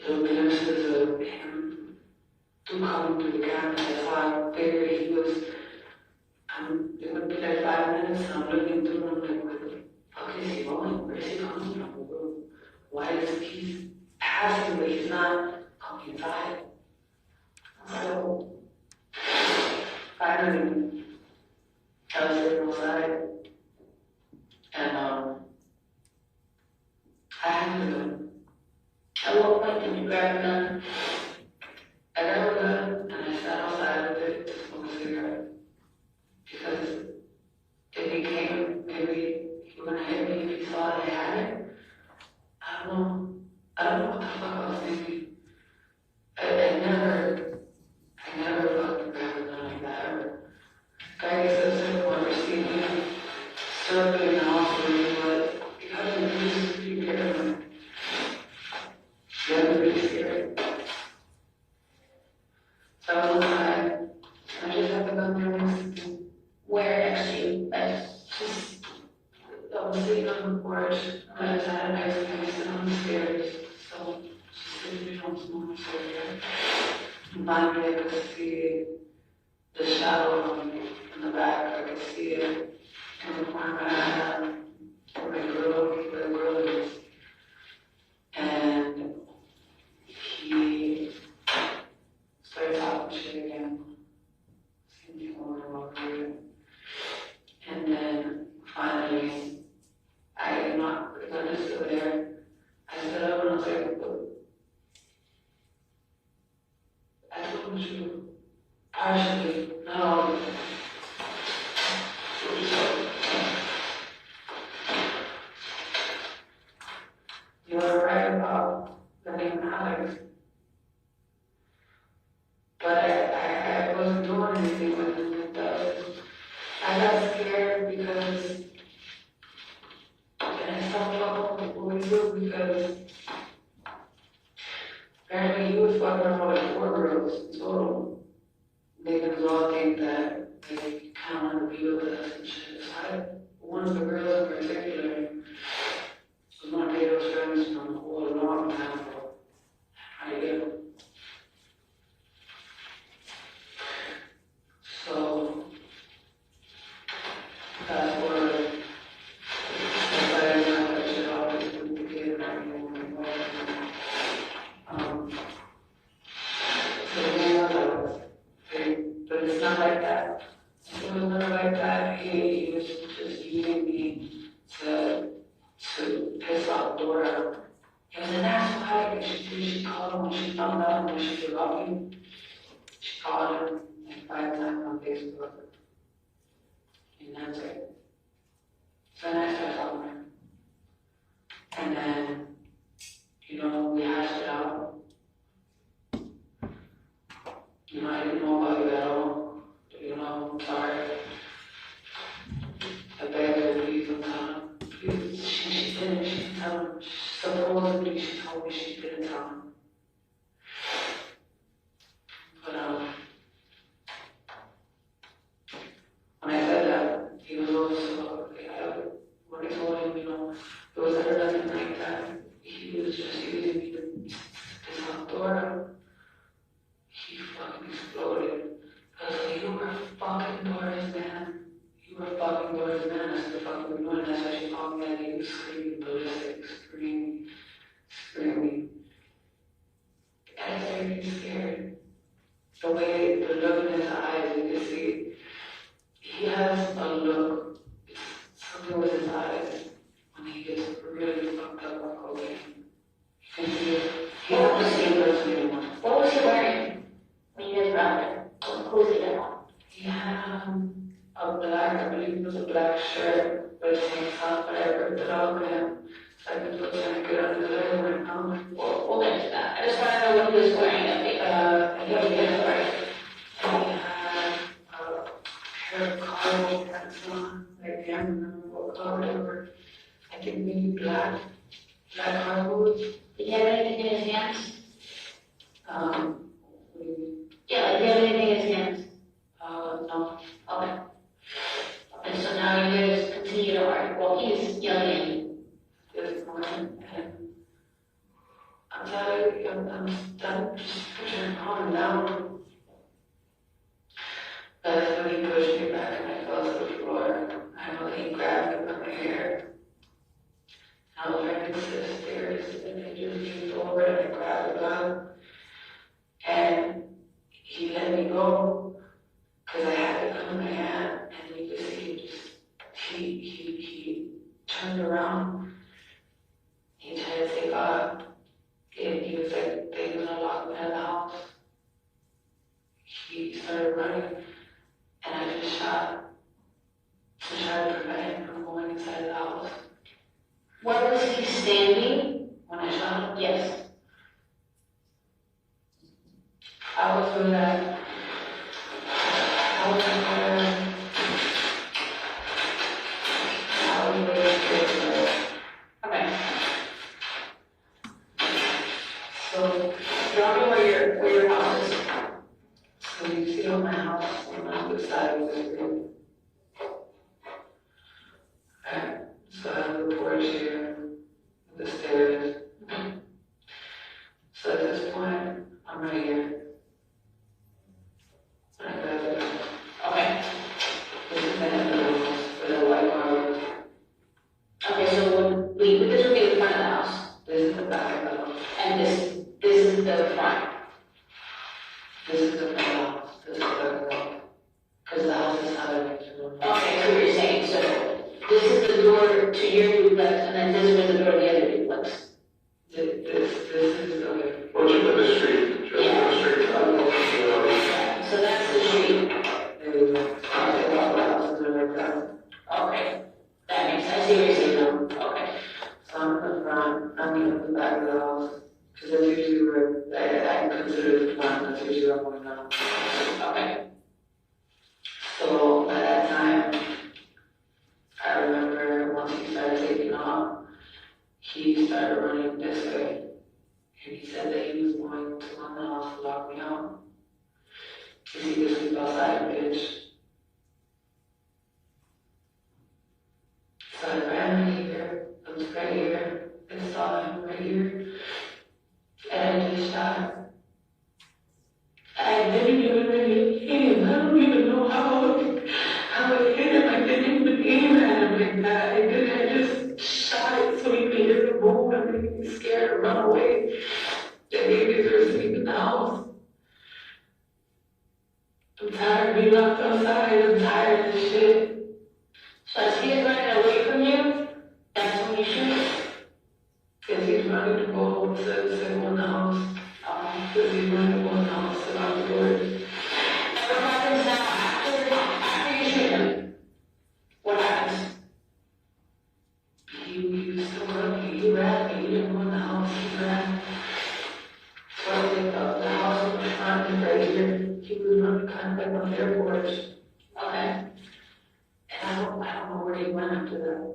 little glimpses of him coming through the camera. That's how I figured he was. It would be like 5 minutes, and I'm looking through, and I'm like, where the fuck is he going? Where is he coming from? Why is he passing, but he's not coming inside? So, finally, I was sitting outside, and I had the gun.
At what point did you grab a gun?
I got a gun, and I sat outside with it to smoke a cigarette. Because it became, maybe he was gonna hit me if he saw that I had it. I don't know what the fuck I was thinking. I never fucking grabbed a gun like that ever. Guy gets to a certain point where see me circling the house with me, but you gotta be really careful. You gotta be really scared. So I was outside, and I just had the gun there next to me.
Where next to you?
Just, I was sitting on the porch, and I just had an ice cream sitting on the stairs, so just sitting on some more stairs. And finally, I could see the shadow in the back. I could see it in the corner of my eye, where the grill is. And he started talking shit again. Same thing over and over again. And then finally, the gun is still there. I stood up and I was like, I told you, partially, not all of it. You were right about the name Alex. But I wasn't doing anything with him like that. I got scared because, and I stopped talking what we do because apparently he was fucking around with 4 girls in total, making us all think that they kind of want to be with us and shit. So one of the girls in particular was one of Pedro's friends from a long time ago. I get him. So, fast forward, I didn't have that shit off with the kid and everything. So the name was but it's not like that. It was never like that. He was just using me to piss off Dora. He was an asshole, and she called him when she found out when she forgot me. She called him like 5 times on Facebook. And that's it. So then I started talking to her. And then, we hashed it out. I didn't know about you at all. I'm sorry. I begged her, please don't tell him. Please, she didn't tell him. Supposedly she told me she didn't tell him. But just screaming ballistic, screaming. And I started getting scared. The way, the look in his eyes, you can see, he has a look, something with his eyes, when he gets really fucked up on cocaine. You can see it. He's not the same person anymore.
What was he wearing when you guys were out there? What was he doing?
He had a black, I believe it was a black shirt with a tank top, but I ripped it off of him. So I can put trying to get under there right now.
We'll get to that. I just want to know what he was wearing.
And he had a pair of cargo pants on. I can't remember what color they were. I think maybe black cargos.
Did he have anything in his hands?
Yeah,
like, did he have anything in his hands?
No.
Okay. Okay, so now you guys continue to argue. Well, he's yelling at you.
This morning, and I'm tired, I'm done just pushing on and down. That's when he pushed me back and I fell to the floor. I know that he grabbed me by my hair. I was trying to sit stairs and he just leaned over and I grabbed the gun. And he let me go because I had the gun in my hand and you could see he turned around. He tried to take off. And he was like, they were gonna lock me in the house. He started running, and I just shot to try to prevent him from going inside the house.
Where was he standing?
When I shot him?
Yes.
I was doing that. I was really scared of it.
Okay.
So,
draw me where your house is.
So you see on my house on the other side of the room. And so I have the porch here, the stairs. So at this point, I'm right here. I grab it.
Okay.
This is the end of the house for the white marble.
Okay, so this would be the front of the house.
This is the back of the house.
And this is the front.
This is the front of the house. This is the back of the house. Because the house is not a door.
Okay, so what you're saying, so this is the door to your duplex, and then this was the door to the other duplex.
This is the way.
Once you put the street, just
Yeah.
the street.
So that's the street.
There you go. All the houses are like that.
Okay. That makes sense. I see what you're saying now. Okay.
So I'm in the front, I'm in the back of the house. Because that's usually where I consider the front, that's usually where I'm going now.
Okay.
So at that time, I remember once he started taking off, he started running this way. And he said that he was going to run the house to lock me out. Because he could sleep outside, bitch. So I ran right here, I was right here, I saw him right here, and I just shot him. I didn't even really hit him, I don't even know how I hit him, I didn't even aim at him like that, I just shot it so he could hear the boom and make me scared to run away. The babies were asleep in the house. I'm tired of being locked outside, I'm tired of this shit.
So as he is running away from you, that's when you shoot.
Because he's running to go home to the house. Because he's running to go in the house and out the doors.
What happens now after you shoot him? What happens?
He was still running. He ran. He didn't go in the house. He ran. So I think the house was behind him right here. He was running kind of like on their porch.
Okay.
And I don't know where he went after that.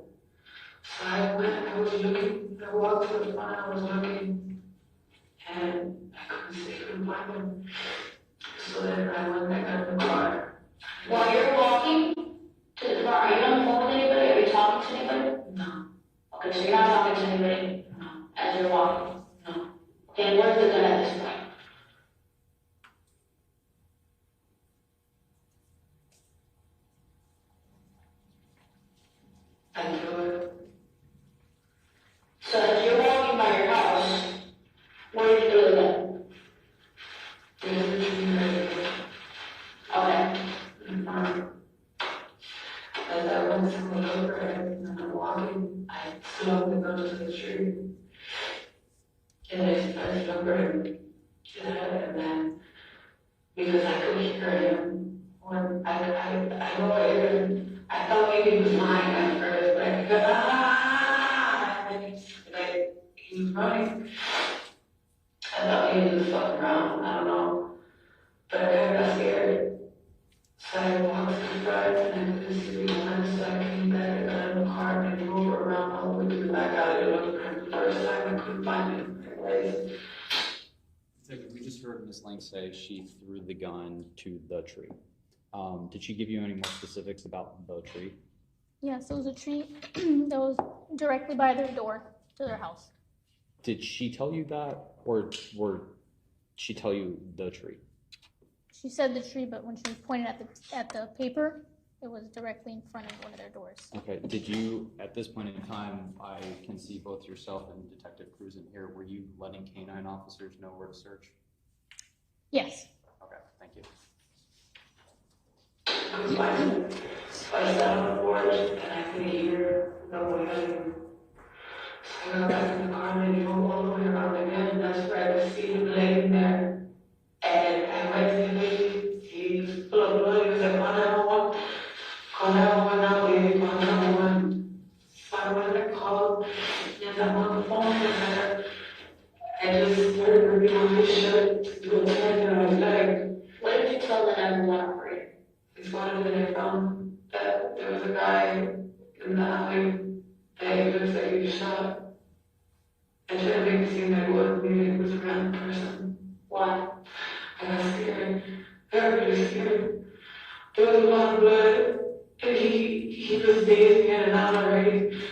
So I went, I was looking, I walked to the front, I was looking, and I couldn't find him. So then I went back out in the car.
While you're walking to the car, are you on the phone with anybody? Are you talking to anybody?
No.
Okay, so you're not talking to anybody?
No.
As you're walking?
No.
Okay, and where's the gun at this point?
I threw it. it, and then, because I could hear him, when I go in, I thought maybe he was lying at first, but I could, and he was running. I thought maybe he was fucking around, I don't know, but I kind of got scared. So I walked to the front, and I couldn't see behind, so I came back, I got in the car, and I drove around all the way to the back alley to look for him. The first time I couldn't find him.
We just heard Ms. Lang say she threw the gun to the tree. Did she give you any more specifics about the tree?
Yes, it was a tree that was directly by their door to their house.
Did she tell you that, or she tell you the tree?
She said the tree, but when she was pointing at the paper, it was directly in front of one of their doors.
Okay, did you, at this point in time, I can see both yourself and Detective Cruz in here, were you letting canine officers know where to search?
Yes.
Okay, thank you.
I sat on the porch, and I could hear no one else. I got back in the car, and I drove all the way around again, and that's where I see him laying there. And I went to him, he was full of blood, he was like, call 911 now, baby, call 911. So I went and called, and I'm on the phone with her. I just heard her be on his shirt, with a hand on his leg. What did you tell the 911 operator? It's one of them found that there was a guy in the alley that he looks like he was shot. I tried to make it seem like it wasn't me, it was a random person. Why? I got scared. Everybody scared. There was a lot of blood, and he was dazed in and out already.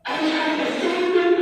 I tried to save him.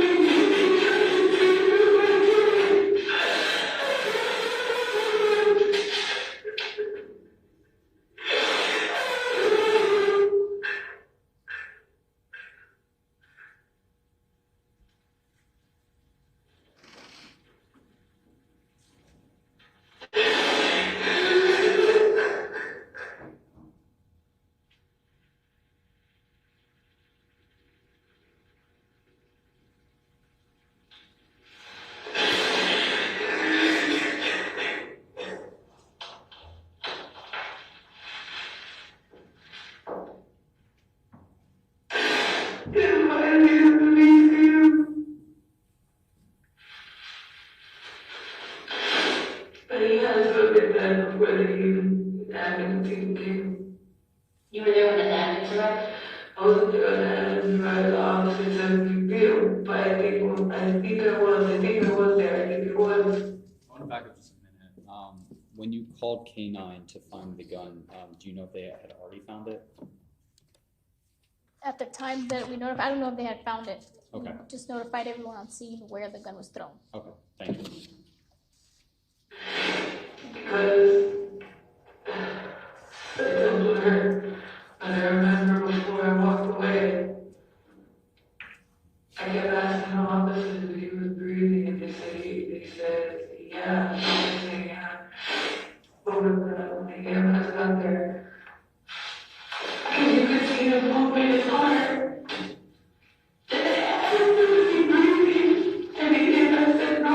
You were there when the ambulance arrived? I wasn't there when the ambulance arrived. The officer said we feel, but I think I was there. I think it was.
I want to back up just a minute. When you called K9 to find the gun, do you know if they had already found it?
At the time that we notified, I don't know if they had found it.
Okay.
We just notified everyone on scene where the gun was thrown.
Okay, thank you.
Because I told her, and I remember before I walked away, I kept asking the officers if he was breathing, and they said, yeah, I said, yeah. But when the ambulance got there, because you could see him pumping his heart. And I asked him, was he breathing? And he did, I said, no.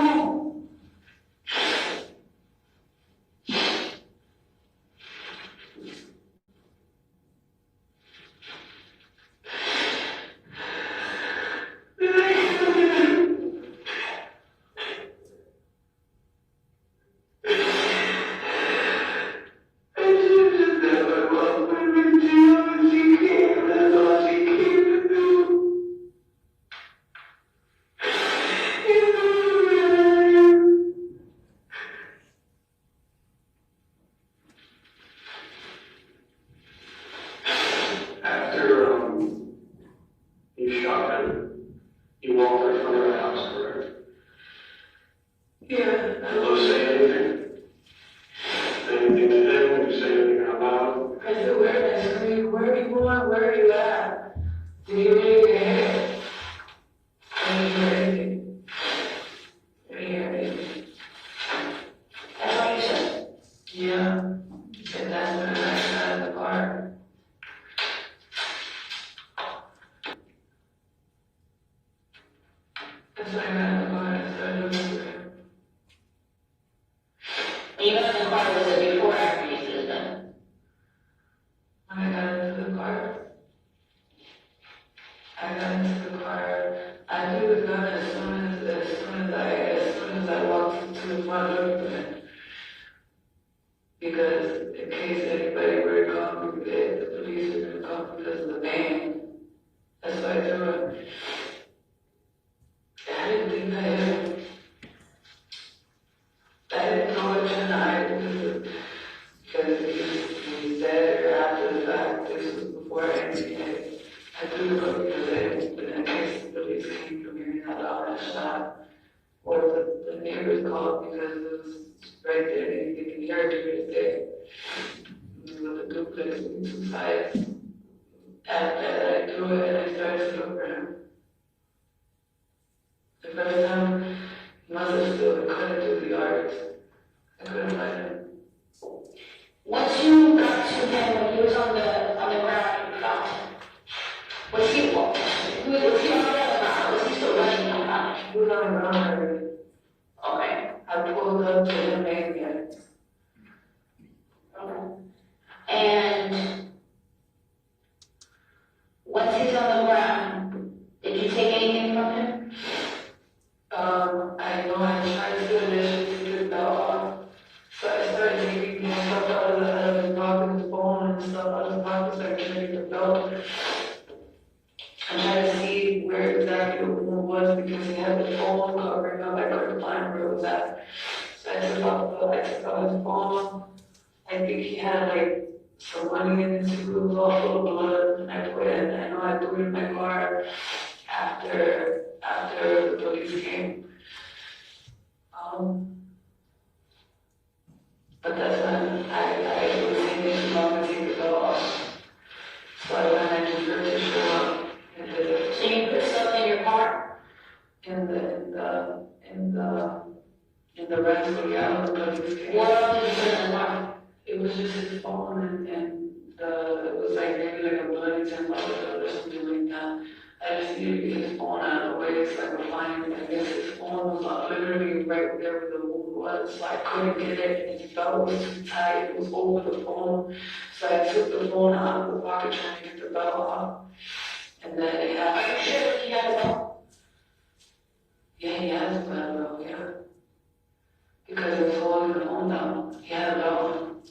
After you shot him, you walked in front of the house, correct?
Yeah.
Did you say anything? Anything to them? Did you say anything out loud?
I said, where are you going? Where are you at? Do you really care? I didn't hear anything. I didn't hear anything. That's what you said? Yeah. You said that's when I got out of the car. That's when I got out of the car. I started looking for him. want to look at. Because in case anybody were to come, the police were going to come because of the pain. That's why I threw it. I didn't think I hit him. I didn't know what because he said it after the fact. This was before anything. I threw the book because I didn't, in case the police came from hearing that loud and shot. Or the neighbors called because it was right there and they can hear it to this day. With the duplex and two sides. After that, I threw it and I started to look for him. The first time, he must have still been cutting through the yards. I couldn't find him.
Once you got to him when he was on the ground, you found him. Was he on the ground? Was he still running on the ground?
He was on the ground already.
Okay.
I pulled up to him again.
Okay. And once he's on the ground, did you take anything from him?
I know I tried to initially take his belt off. So I started taking stuff out of his pocket, his phone and stuff out of his pocket, so I could take the belt. I tried to see where exactly the wound was because he had the phone covering up. I couldn't find where it was at. So I took out his phone. I think he had like some money in his suit, it was all full of blood, and I put it, I know I threw it in my car after the police came. But that's when I was thinking I'm gonna take the belt off. So I went and just heard to show up and did it.
So you put stuff in your car?
In the rental, yeah, when the police came.
What else did you put in the car?
It was just his phone and it was like maybe like a bloody $10 bill or something like that. I just needed to get his phone out of the way so I could find it. I guess his phone was literally right there where the wound was, so I couldn't get it. And his belt was too tight, it was over the phone. So I took the phone out of the pocket trying to get the belt off. And then it happened.
Are you sure he had a belt?
Yeah, he has a belt, yeah. Because it was holding the phone down. He had a belt on.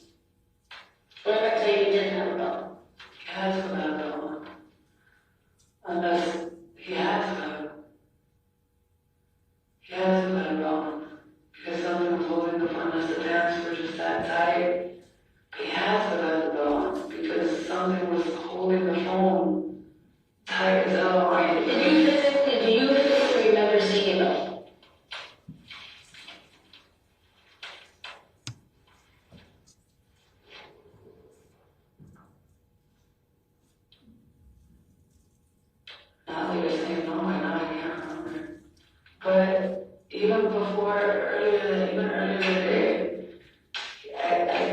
What if I tell you he didn't have a belt?
He has a belt on. Unless he has a belt. He has a belt on. Because something was holding the phone, unless the pants were just that tight. He has a belt on. Because something was holding the phone tight as hell.
Do you physically remember seeing a belt?
Now you're saying no, and I can't remember. But even earlier today, I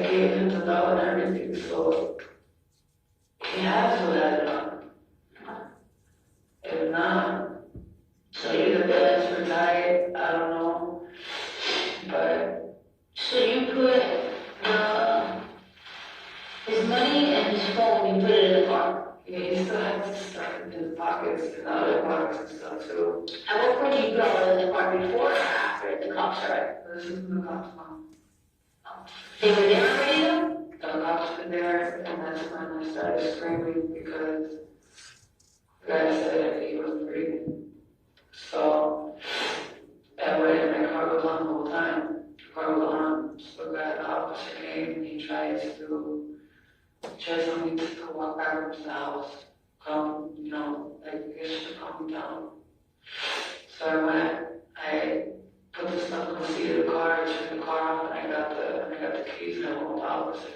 gave him the belt and everything, so he has to let it on. If not, so either the pants were tight, I don't know. But
so you put his money and his phone, you put it in the car.
Yeah, he still has stuff in his pockets and other pockets and stuff too.
At what point did you put all that in the car, before or after the cops arrived?
This is the cops' mom.
They were there already though?
The cops were there, and that's when I started screaming because the guy said that he was breathing. So that way my car was on the whole time. The car was on, so the officer came and he tried to tell me to walk back to the house. Come, like he should calm me down. So I went, I put the stuff in the seat of the car, I turned the car off, and I got the keys and I went with the officer.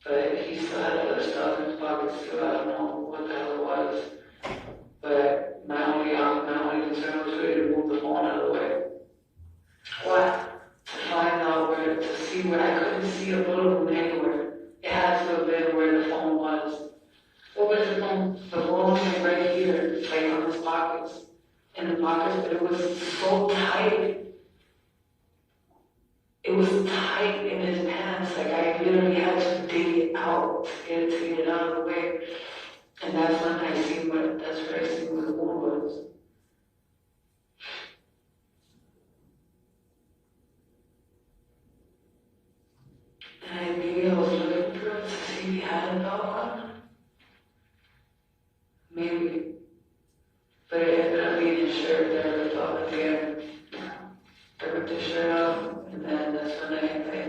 But he still had other stuff in his pockets too. I don't know what the hell it was. But my only concern was really to move the phone out of the way. What? To find out to see where I couldn't see a bullet wound anywhere. It had to have been where the phone was.
Where was the phone?
The phone was like right here, like on his pockets. In the pockets, but it was so tight. It was tight in his pants, like I literally had to dig it out to get it out of the way. And that's where I seen where the wound was. And maybe I was looking for it to see if he had a dog on. Maybe. But it ended up being his shirt there with all the beer. I ripped his shirt off, and then that's when I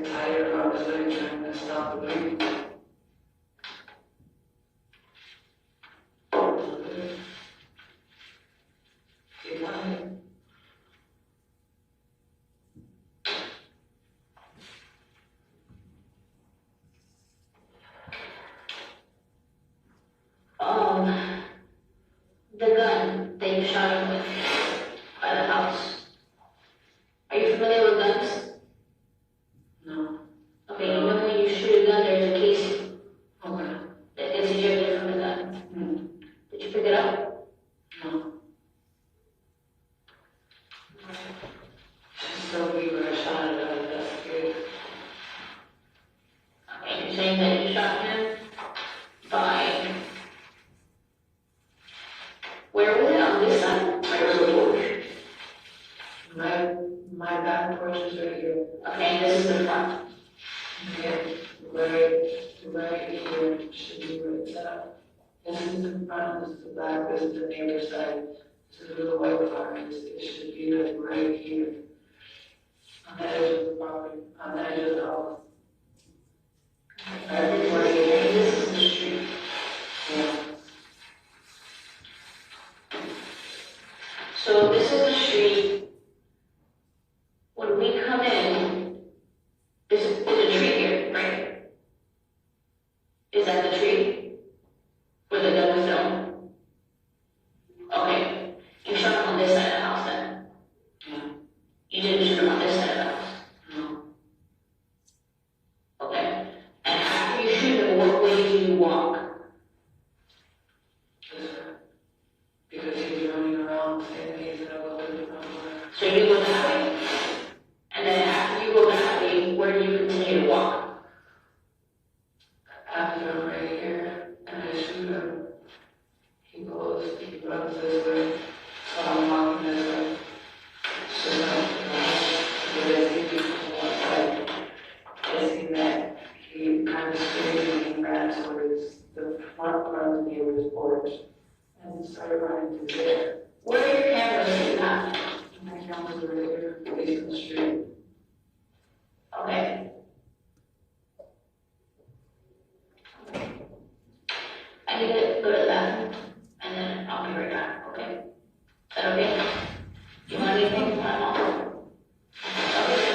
tied it around his leg trying to stop the bleeding. He died.
The gun that you shot him with by the house. Are you familiar with guns?
No.
Okay, you know when you shoot a gun, there's a casing
Okay.
that gets ejected from the gun. Did you pick it up?
No. Just tell me where I shot it at, that's good.
Okay, you're saying that you shot him by. Where was it? On this side?
Where's the porch? My back porch is right here.
Okay, and this is the front.
Okay, right here, should be right there. This is the front, this is the back, this is the neighbor's side. This is where the white car is, it should be like right here. On the edge of the property, on the edge of the house.
And this is the street.
Yeah.
So this is the street. When we come in, there's a tree here, right? Is that the tree? Where the gun was thrown? Okay. You shot him on this side of the house then?
Yeah.
You didn't shoot him on this side of the house?
No.
Okay. And after you shoot him, what way do you walk?
This way. Because he's running around saying he's gonna go to the front door.
So you go that way? And then after you go that way, where do you continue to walk?
After I'm right here, and I shoot him, he runs this way, so I'm walking this way. So but I see people from one side. I see that he kind of screamed and ran towards the front part of the neighbor's porch, and started running through there.
Where are your cameras sitting at?
My cameras are right here, facing the street.
Okay. I need to go to the bathroom, and then I'll be right back, okay? Is that okay? You want anything from my mom? Okay.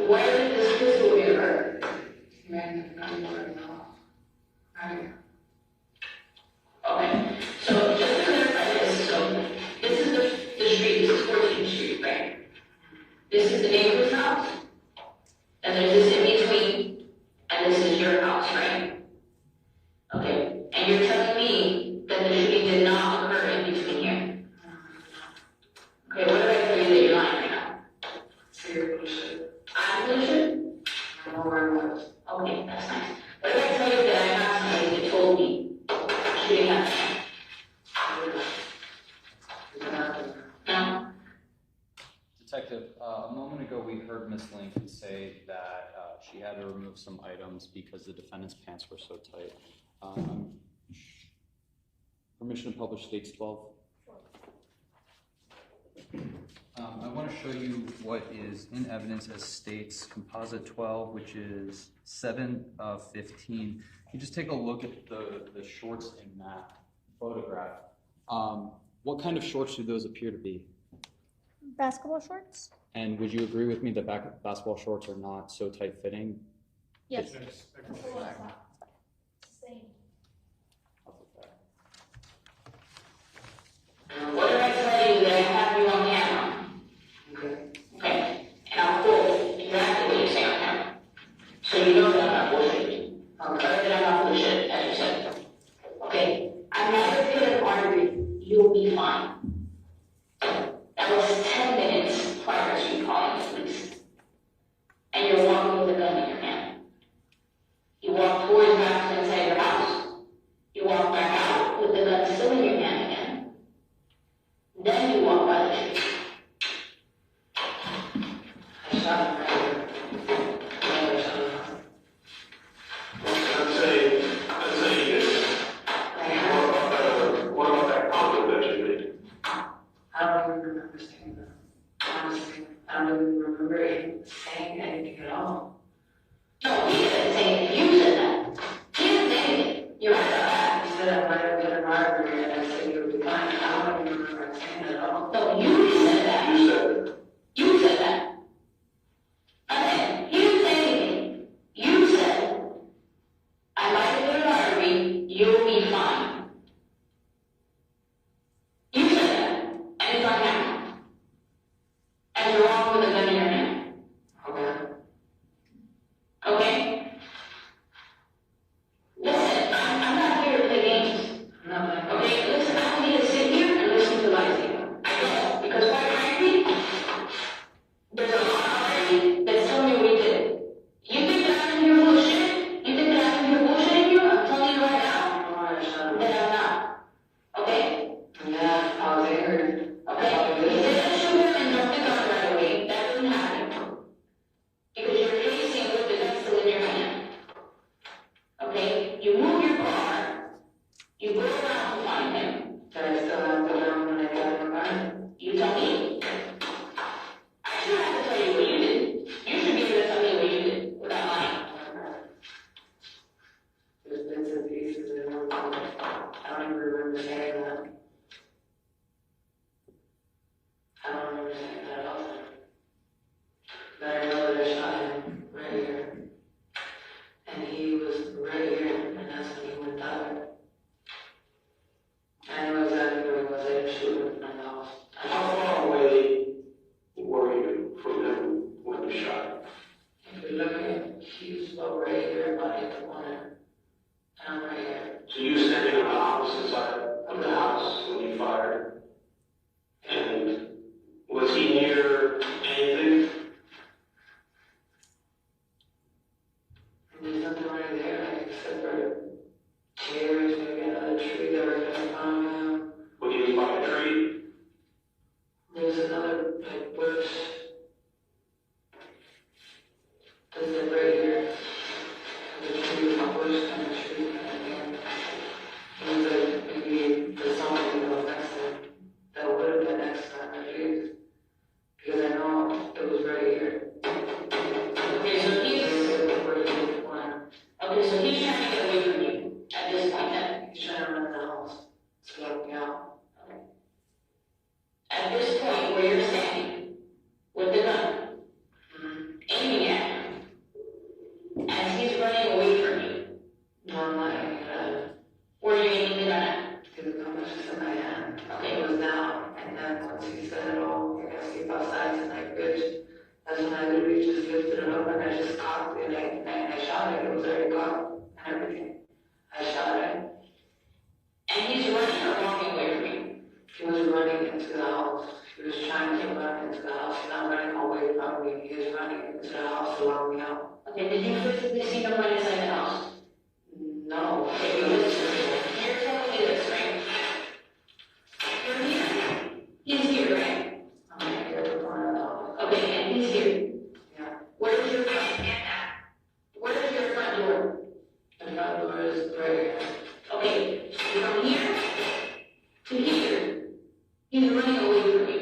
Where did this pistol get hurt?
Man, I'm worried now. Right.
Okay, so just to clarify this, so this is the street, this is 14th Street, right? This is the neighbor's house, and there's this in between, and this is your house, right? Okay, and you're telling me that the shooting did not occur in between here? Okay, what did I tell you that you're lying right now?
So you're bullshit.
I'm bullshit?
I know where I was.
Okay, that's nice. What did I tell you that I have somebody that told me shooting happened? No?
Detective, a moment ago, we heard Ms. Lincoln say that she had to remove some items because the defendant's pants were so tight. Permission to publish states 12. I want to show you what is in evidence as states composite 12, which is 7 of 15. You just take a look at the shorts in that photograph. What kind of shorts do those appear to be?
Basketball shorts?
And would you agree with me that basketball shorts are not so tight fitting?
Yes.
Same.
What did I tell you that I have you on camera? Okay, and I'll quote exactly what you say on camera. So you know that I'm not bullshitting. Okay, that I'm not bullshit, as you said. Okay, I'm not gonna hit an artery, you'll be fine. That was 10 minutes prior to you calling the police. And you're walking with a gun in your hand. You walk towards the house inside your house. You walk back out with the gun still in your hand again. Then you walk by the tree. I shot him right here.
I'd say yes. What about that comment that you made?
I don't even remember saying that. Honestly, I don't even remember saying anything at all. No, he didn't say anything. You said that. He didn't say anything. You're right about that. You said I might have been a robbery and I said you would be fine. I don't even remember saying that at all. No, you said that.
You said it.
You said that. Okay, he didn't say anything. You said, I might have been a robbery, you'll be fine. You said that. And it's on camera. And you're walking with a gun in your hand. Okay. Okay? Listen, I'm not here to play games. Okay, listen, I don't need to sit here and listen to lies anymore. I don't. Because quite frankly, there's a lot already that's telling me what we did. You think that I'm in here bullshit? You think that I'm in here bullshitting you? I'm telling you right now that I'm not. Okay? Yeah, I was angry. Okay? You didn't shoot him and drop the gun right away. That doesn't happen. Because you're facing with the gun still in your hand. Okay? You move your car. You go around to find him. Did I still have the gun when I got in my car? You tell me. I shouldn't have to tell you what you did. You should be able to tell me what you did without lying. There's bits and pieces in one. I don't even remember saying that. I don't remember saying that at all. But I know that I shot him right here. And he was right here, and that's when he went that way. I know exactly where he was. I didn't shoot him in the house.
How far away were you from him when you shot him?
If you look at him, he was about right here, about in the corner. And I'm right here.
So you standing on the opposite side of the house when you fired? And was he near anything?
There's nothing right there, like, except for chairs, maybe another tree that were kind of behind him.
When he was by a tree?
There's another, like, bush. There's like right here. There's a tree with a bush and a tree kind of thing. It was like maybe the something that was next to him. That would have been next to him, at least. Because I know it was right here. Okay, so he's Okay, so he's trying to get away from you at this point then. He's trying to run the house to let me out. Okay. At this point where you're standing with the gun, aiming at him, as he's running away from you. No, I'm not aiming at him. Where are you aiming the gun at? Because the gun was just in my hand. Okay, it was down. And then once he said, oh, you're gonna sleep outside tonight, bitch. That's when I literally just lifted it up and I just cocked it and I shot it. It was already cocked and everything. I shot it. And he's running or walking away from me. He was running into the house. He was trying to run into the house. He's not running away from me. He was running into the house to lock me out. Okay, did you physically see him run inside the house? No. Okay, but listen. You're telling me this, right? You're here. He's here, right? I'm right here at the corner of the house. Okay, and he's here. Yeah. Where is your front end at? Where is your front door? The front door is right here. Okay, from here to here, he's running away from you.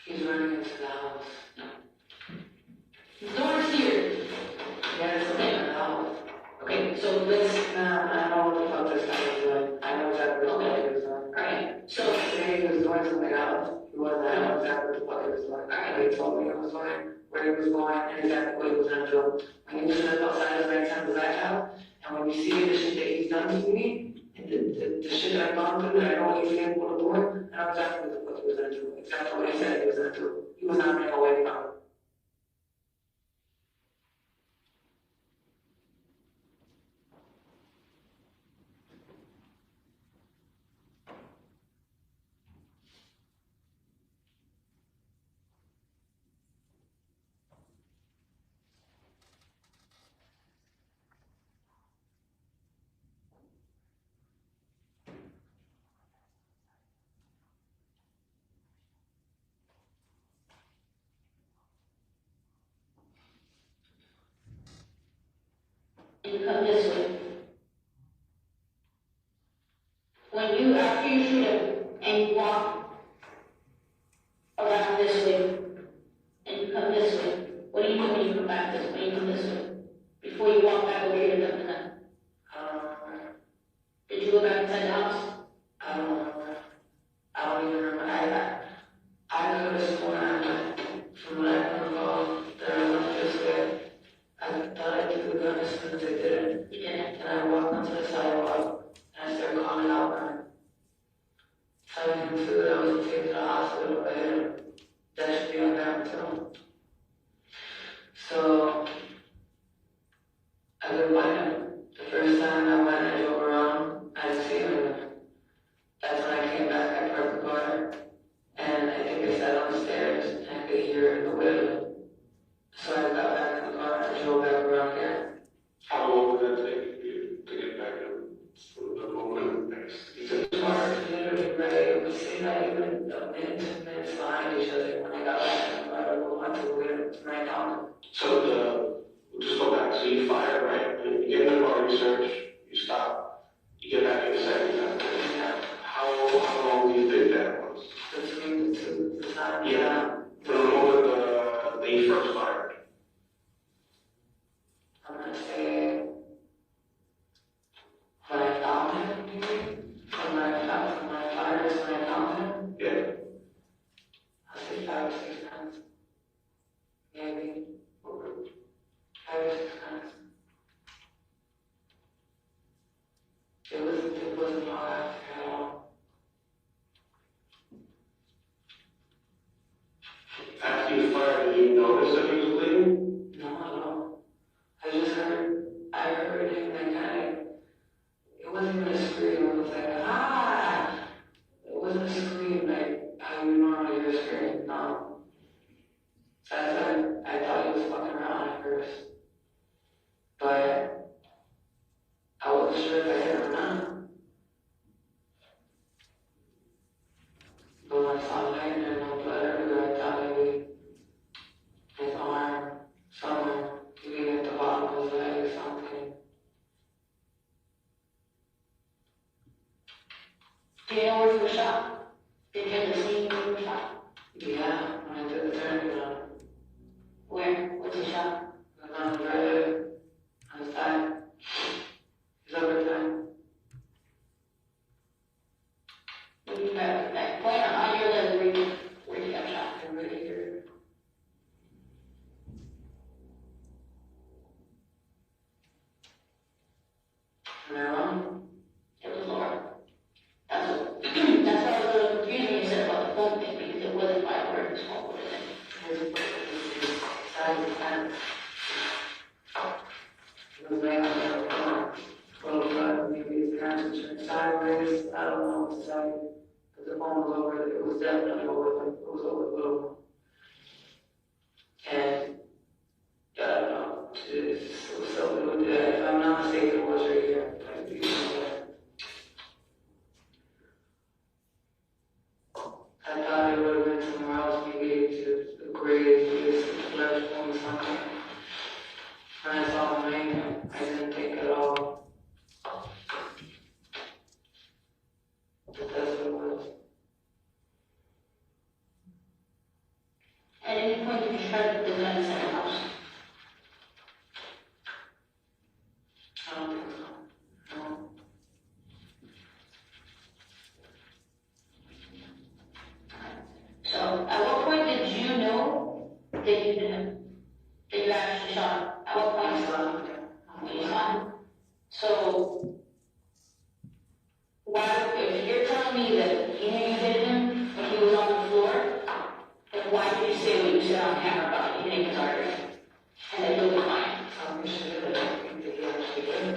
He's running into the house. No. The door is here. Yeah, it's in the house. going. He told me it was going, where he was going, and exactly what he was gonna do. When he was gonna outside his right time to back out, and when you see the shit that he's done to me, and the shit that I've gone through, that I know he's capable of doing, I know exactly what he was gonna do, exactly what he said he was gonna do. He was not running away from it. You come this way. After you shoot him, and you walk around this way, and you come this way, what do you do when you come back this way, when you come this way? Before you walk back over here to come to them? Did you go back inside the house? I don't remember. I don't even remember. I could have sworn from what I can recall, that I went this way. I thought I took the gun as soon as I did it. Yeah. And I walked onto the sidewalk, and I started calling out for him. Telling him too that I was taken to the hospital, but that should be on them too. So, I couldn't find him. The first time I went and drove around, I didn't see him again. That's when I came back, I parked the car, and I think I sat on the stairs, and I could hear the wind. So I got back in the car and drove back around here.
How long did that take you to get back in the moment? You said
The car was literally right, it was not even a minute, 2 minutes behind each other. When I got back in the car, I went to it right down.
So just go back. So you fire, right? And you get in the car, you search, you stop, you get back in the second time.
Yeah.
How long do you think that was?
Between the two, the time.
Yeah. From the moment that you first fired.
I'm gonna say when I found him, maybe? From when I fired is when I found him?
Yeah.
I'll say 5 or 6 times. Maybe. 5 or 6 times. It wasn't hard at all.
After you fired, did you notice that he was bleeding?
No, at all. I heard him like it wasn't even a scream, it was like, ah! It wasn't a scream like how you normally hear a scream, no. So I thought he was fucking around at first. But I wasn't sure if I hit him or not. But when I saw the pain and no blood everywhere, I thought maybe his arm, somewhere, maybe at the bottom of his leg or something. Do you know where you were shot? Did you ever see where you were shot? Yeah, when I took the tourniquet on. Where? What's he shot? It was on his right leg, on his thigh. His upper thigh. When you got that point on your leg where you got shot, and right here. Am I wrong? It was lower. That's why it was a little confusing when you said about the phone thing, because it wasn't by where his phone would have been. Side of the fence. It was laying on the floor. Little blood, maybe his parents were turned sideways, I don't know what to tell you. Because the phone was over, it was definitely over, it was over the little. And, I don't know, it was so good, if I'm not mistaken, it was right here. Like, you know, I thought it would have been somewhere else, maybe to the grave, maybe some flesh wound or something. When I saw him laying there, I didn't think at all. But that's what it was. At any point, did you try to put the gun inside the house? I don't think so. No. So, at what point did you know
shot 12 points left. He's fine. So, why, if you're telling me that you knew you hit him when he was on the floor, then why did you say what you said on camera about hitting his artery? And then you'll decline. You should have think that he actually did.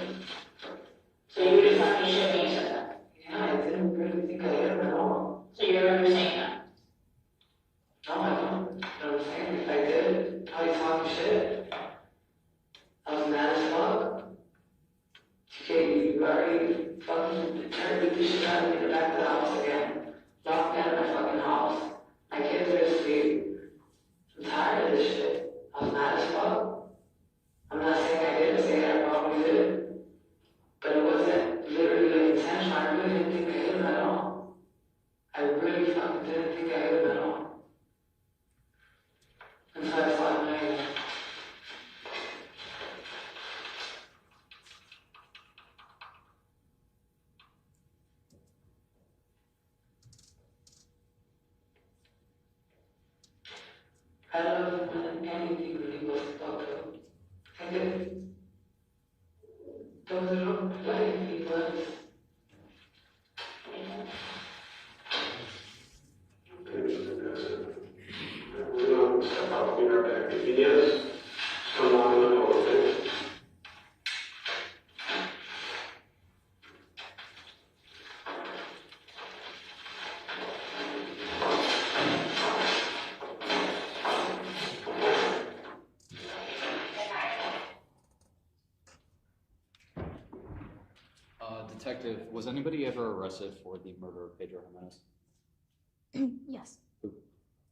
So you were just telling me shit when you said that? Yeah, I didn't really think I hit him at all. So you remember saying that? No, I don't. I'm saying if I did, I'd talk shit. I was mad as fuck. Okay, you already fucking turned the shit out of me to back to the house again. Locked me out of my fucking house. My kids are asleep. I'm tired of this shit. I was mad as fuck. I'm not saying I didn't say it, I probably did. But it wasn't literally intentional. I really didn't think I hit him at all. I really fucking didn't think I hit him at all. And so I fought my I love him more than anything when he was fucked up. I did. There was no life he was.
We're going to step out, be right back. If he is, come on in the door, okay?
Detective, was anybody ever arrested for the murder of Pedro Jimenez?
Yes.
Who?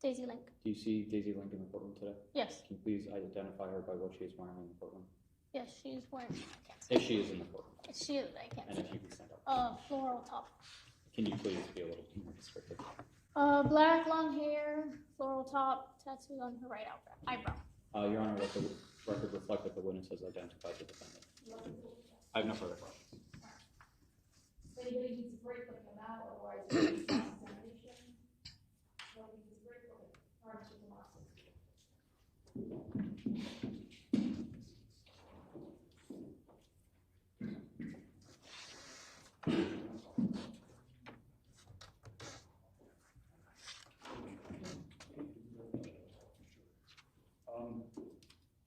Daisy Link.
Do you see Daisy Link in the courtroom today?
Yes.
Can you please identify her by what she is wearing in the courtroom?
Yes, she's wearing.
If she is in the courtroom.
She is. I can't.
And if you can stand up.
Floral top.
Can you please be a little more descriptive?
Black long hair, floral top, tattoos on her right eyebrow.
Your Honor, let the record reflect that the witness has identified the defendant. I have no further questions.
So anybody needs to break like them out, otherwise it's cross-examination. Nobody needs to break from it. All right, Mr.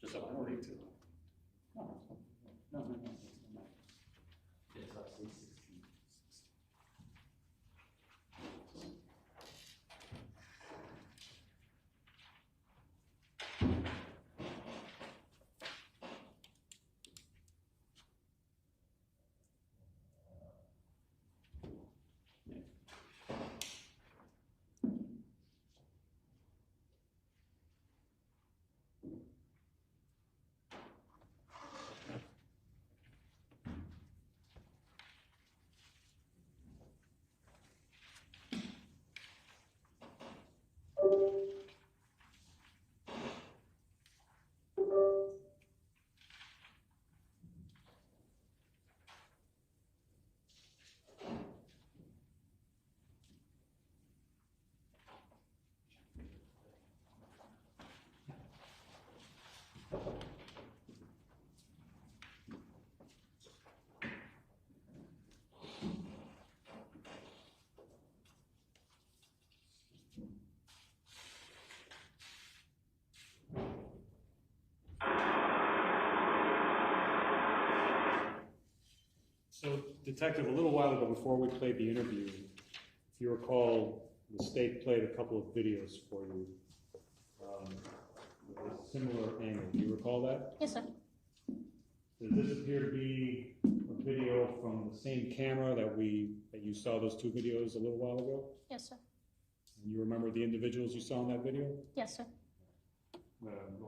Just a minority too. No. So, Detective, a little while ago, before we played the interview, if you recall, the state played a couple of videos for you with a similar angle. Do you recall that?
Yes, sir.
Does this appear to be a video from the same camera that you saw those two videos a little while ago?
Yes, sir.
And you remember the individuals you saw in that video?
Yes, sir.
Go ahead and play.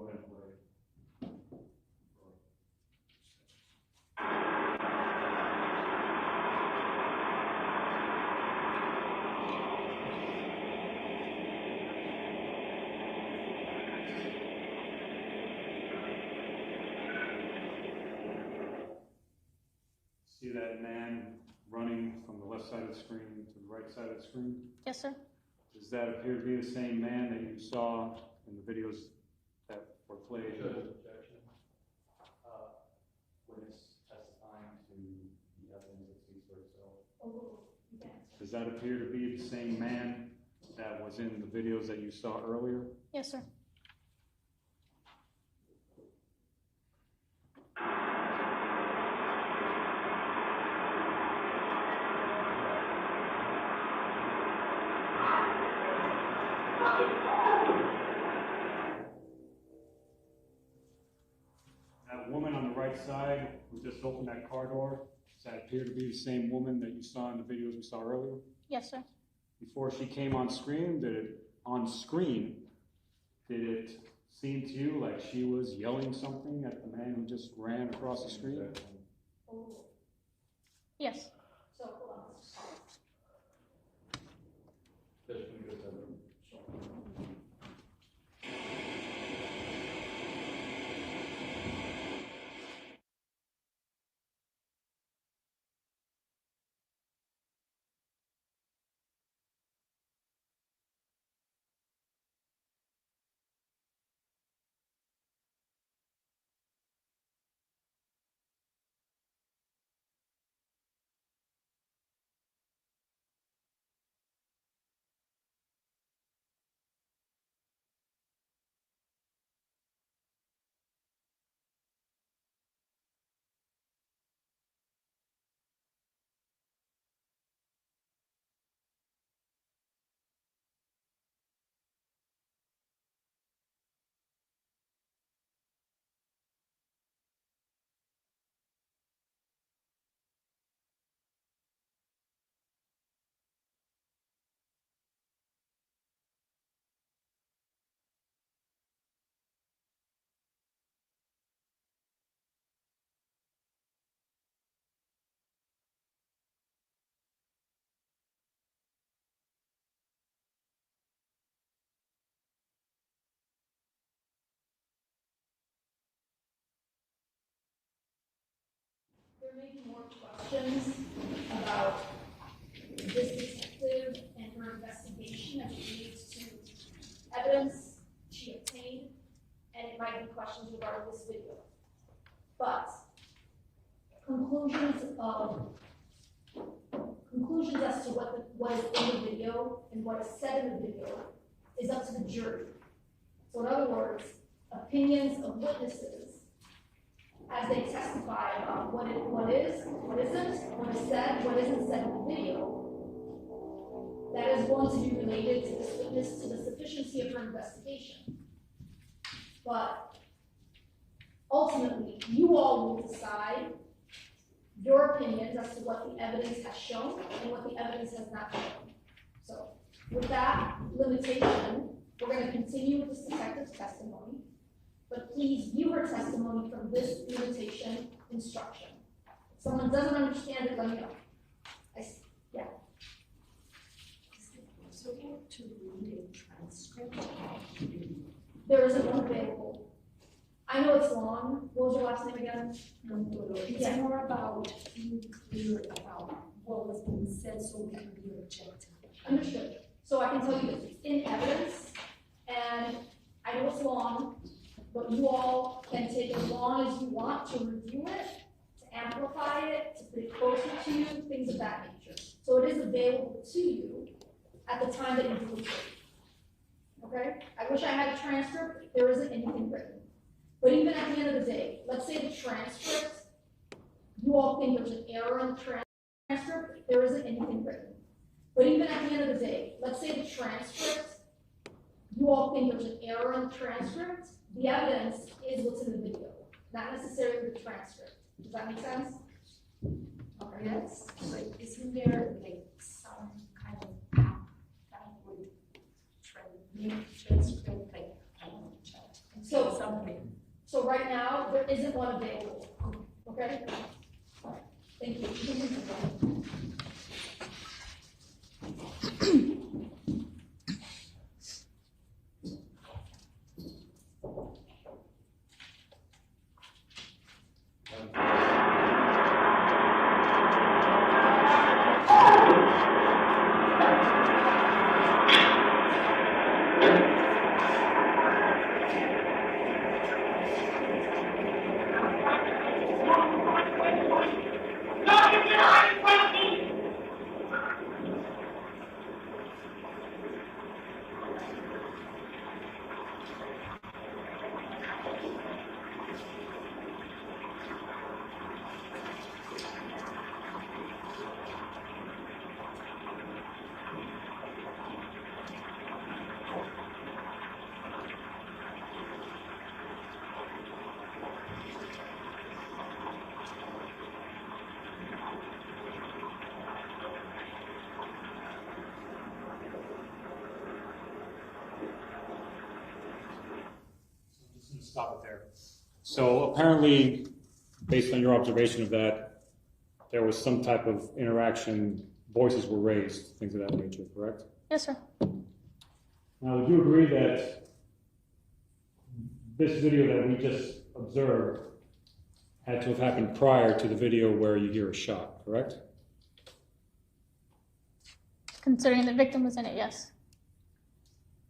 See that man running from the left side of the screen to the right side of the screen?
Yes, sir.
Does that appear to be the same man that you saw in the videos that were played? does that appear to be the same man that was in the videos that you saw earlier?
Yes, sir.
That woman on the right side who just opened that car door, does that appear to be the same woman that you saw in the videos we saw earlier?
Yes, sir.
Before she came on screen, did it seem to you like she was yelling something at the man who just ran across the street?
Yes.
So, hold on. There may be more questions about this detective and her investigation as it relates to evidence she obtained, and it might be questions regarding this video. But conclusions as to what is in the video and what is said in the video is up to the jury. So in other words, opinions of witnesses as they testify about what is, what isn't, what is said, what isn't said in the video, that is going to be related to this witness, to the sufficiency of her investigation. But ultimately, you all will decide your opinions as to what the evidence has shown and what the evidence has not shown. So with that limitation, we're going to continue with this detective's testimony. But please view her testimony from this limitation instruction. If someone doesn't understand it, let me know. Yeah.
Is it possible to read a transcript?
There isn't one available. I know it's long. What was your last name again?
It's more about being clear about what was being said so we can be objective.
Understood. So I can tell you this, it's in evidence, and I know it's long, but you all can take as long as you want to review it, to amplify it, to put it closer to you, things of that nature. So it is available to you at the time that you do it. Okay? I wish I had a transcript, there isn't anything written. But even at the end of the day, let's say the transcript, you all think there's an error in the transcript, there isn't anything written. But even at the end of the day, let's say the transcript, you all think there's an error in the transcript, the evidence is what's in the video, not necessarily the transcript. Does that make sense?
Okay. Yes, but isn't there like some kind of app that would make transcript like chat and
So
something?
So right now, there isn't one available, okay? All right. Thank you.
Not if you're hiding from me!
stop it there. So apparently, based on your observation of that, there was some type of interaction, voices were raised, things of that nature, correct?
Yes, sir.
Now, would you agree that this video that we just observed had to have happened prior to the video where you hear a shot, correct?
Considering the victim was in it, yes.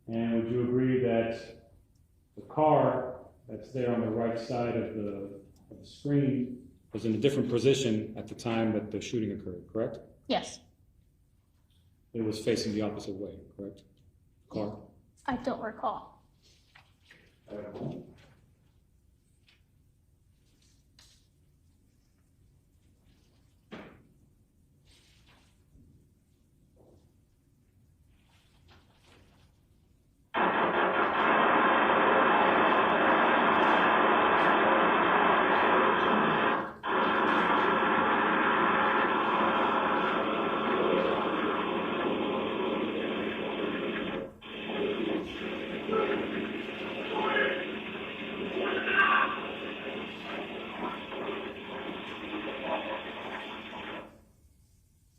And would you agree that the car that's there on the right side of the screen was in a different position at the time that the shooting occurred, correct?
Yes.
It was facing the opposite way, correct? Car?
I don't recall.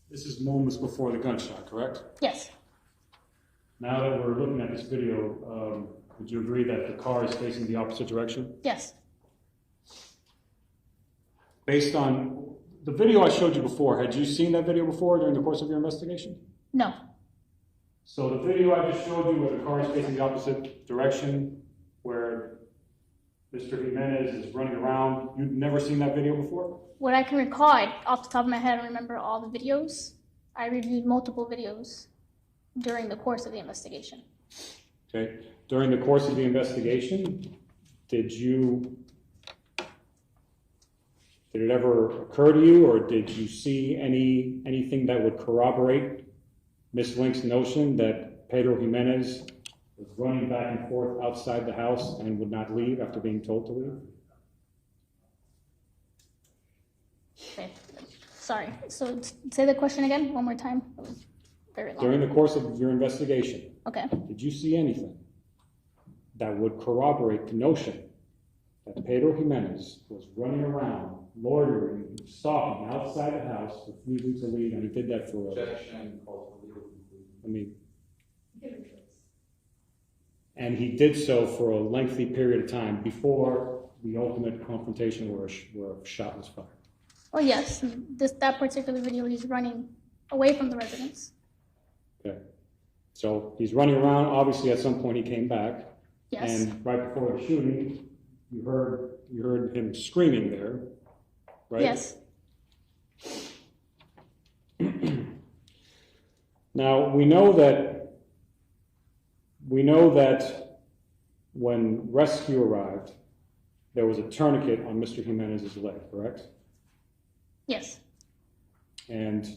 This is moments before the gunshot, correct?
Yes.
Now that we're looking at this video, would you agree that the car is facing the opposite direction?
Yes.
Based on the video I showed you before, had you seen that video before during the course of your investigation?
No.
So the video I just showed you where the car is facing the opposite direction, where Mr. Jimenez is running around, you've never seen that video before?
What I can recall, off the top of my head, I remember all the videos. I reviewed multiple videos during the course of the investigation.
Okay. During the course of the investigation, did it ever occur to you, or did you see anything that would corroborate Ms. Link's notion that Pedro Jimenez was running back and forth outside the house and would not leave after being told to leave?
Okay. Sorry. So say the question again one more time. It was very long.
During the course of your investigation,
Okay.
did you see anything that would corroborate the notion that Pedro Jimenez was running around, loitering, stalking outside the house, refusing to leave, and he did that for and he did so for a lengthy period of time before the ultimate confrontation where a shot was fired?
Well, yes. That particular video, he's running away from the residence.
Okay. So he's running around. Obviously, at some point he came back.
Yes.
And right before the shooting, you heard him screaming there, right?
Yes.
Now we know that when rescue arrived, there was a tourniquet on Mr. Jimenez's leg, correct?
Yes.
And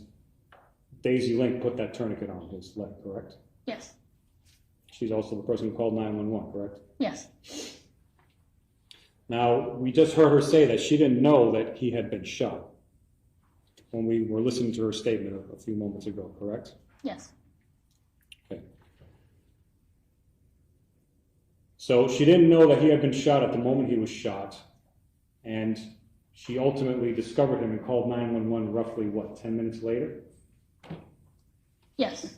Daisy Link put that tourniquet on his leg, correct?
Yes.
She's also the person who called 911, correct?
Yes.
Now, we just heard her say that she didn't know that he had been shot when we were listening to her statement a few moments ago, correct?
Yes.
Okay. So she didn't know that he had been shot at the moment he was shot, and she ultimately discovered him and called 911 roughly, 10 minutes later?
Yes.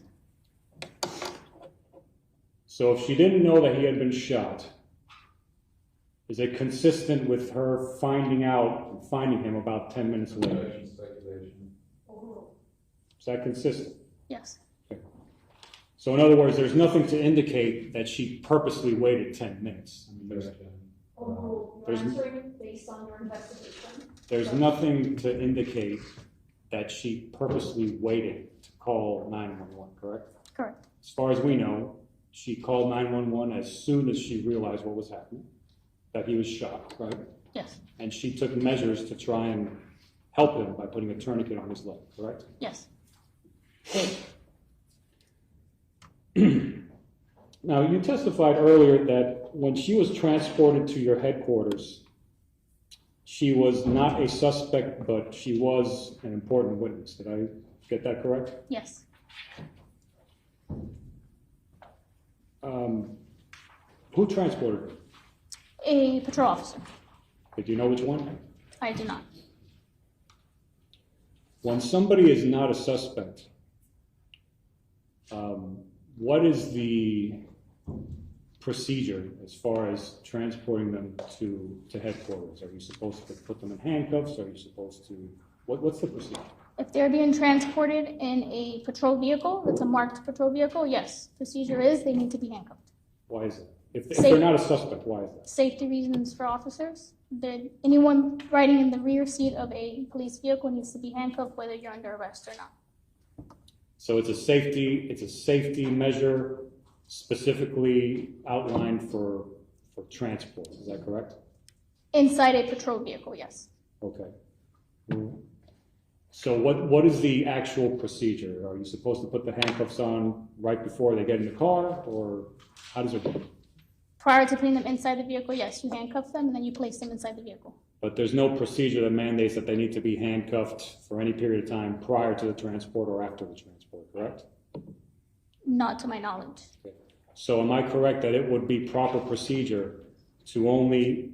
So if she didn't know that he had been shot, is it consistent with her finding him about 10 minutes later? Is that consistent?
Yes.
Okay. So in other words, there's nothing to indicate that she purposely waited 10 minutes. I mean,
You're answering based on your investigation.
there's nothing to indicate that she purposely waited to call 911, correct?
Correct.
As far as we know, she called 911 as soon as she realized what was happening, that he was shot, right?
Yes.
And she took measures to try and help him by putting a tourniquet on his leg, correct?
Yes.
Now, you testified earlier that when she was transported to your headquarters, she was not a suspect, but she was an important witness. Did I get that correct?
Yes.
Who transported her?
A patrol officer.
Do you know which one?
I do not.
When somebody is not a suspect, what is the procedure as far as transporting them to headquarters? Are you supposed to put them in handcuffs? Are you supposed to, what's the procedure?
If they're being transported in a patrol vehicle, it's a marked patrol vehicle, yes. Procedure is they need to be handcuffed.
Why is it? If they're not a suspect, why is that?
Safety reasons for officers. Anyone riding in the rear seat of a police vehicle needs to be handcuffed whether you're under arrest or not.
So it's a safety measure specifically outlined for transport, is that correct?
Inside a patrol vehicle, yes.
Okay. So what is the actual procedure? Are you supposed to put the handcuffs on right before they get in the car, or how does it work?
Prior to putting them inside the vehicle, yes, you handcuff them and then you place them inside the vehicle.
But there's no procedure that mandates that they need to be handcuffed for any period of time prior to the transport or after the transport, correct?
Not to my knowledge.
Okay. So am I correct that it would be proper procedure to only,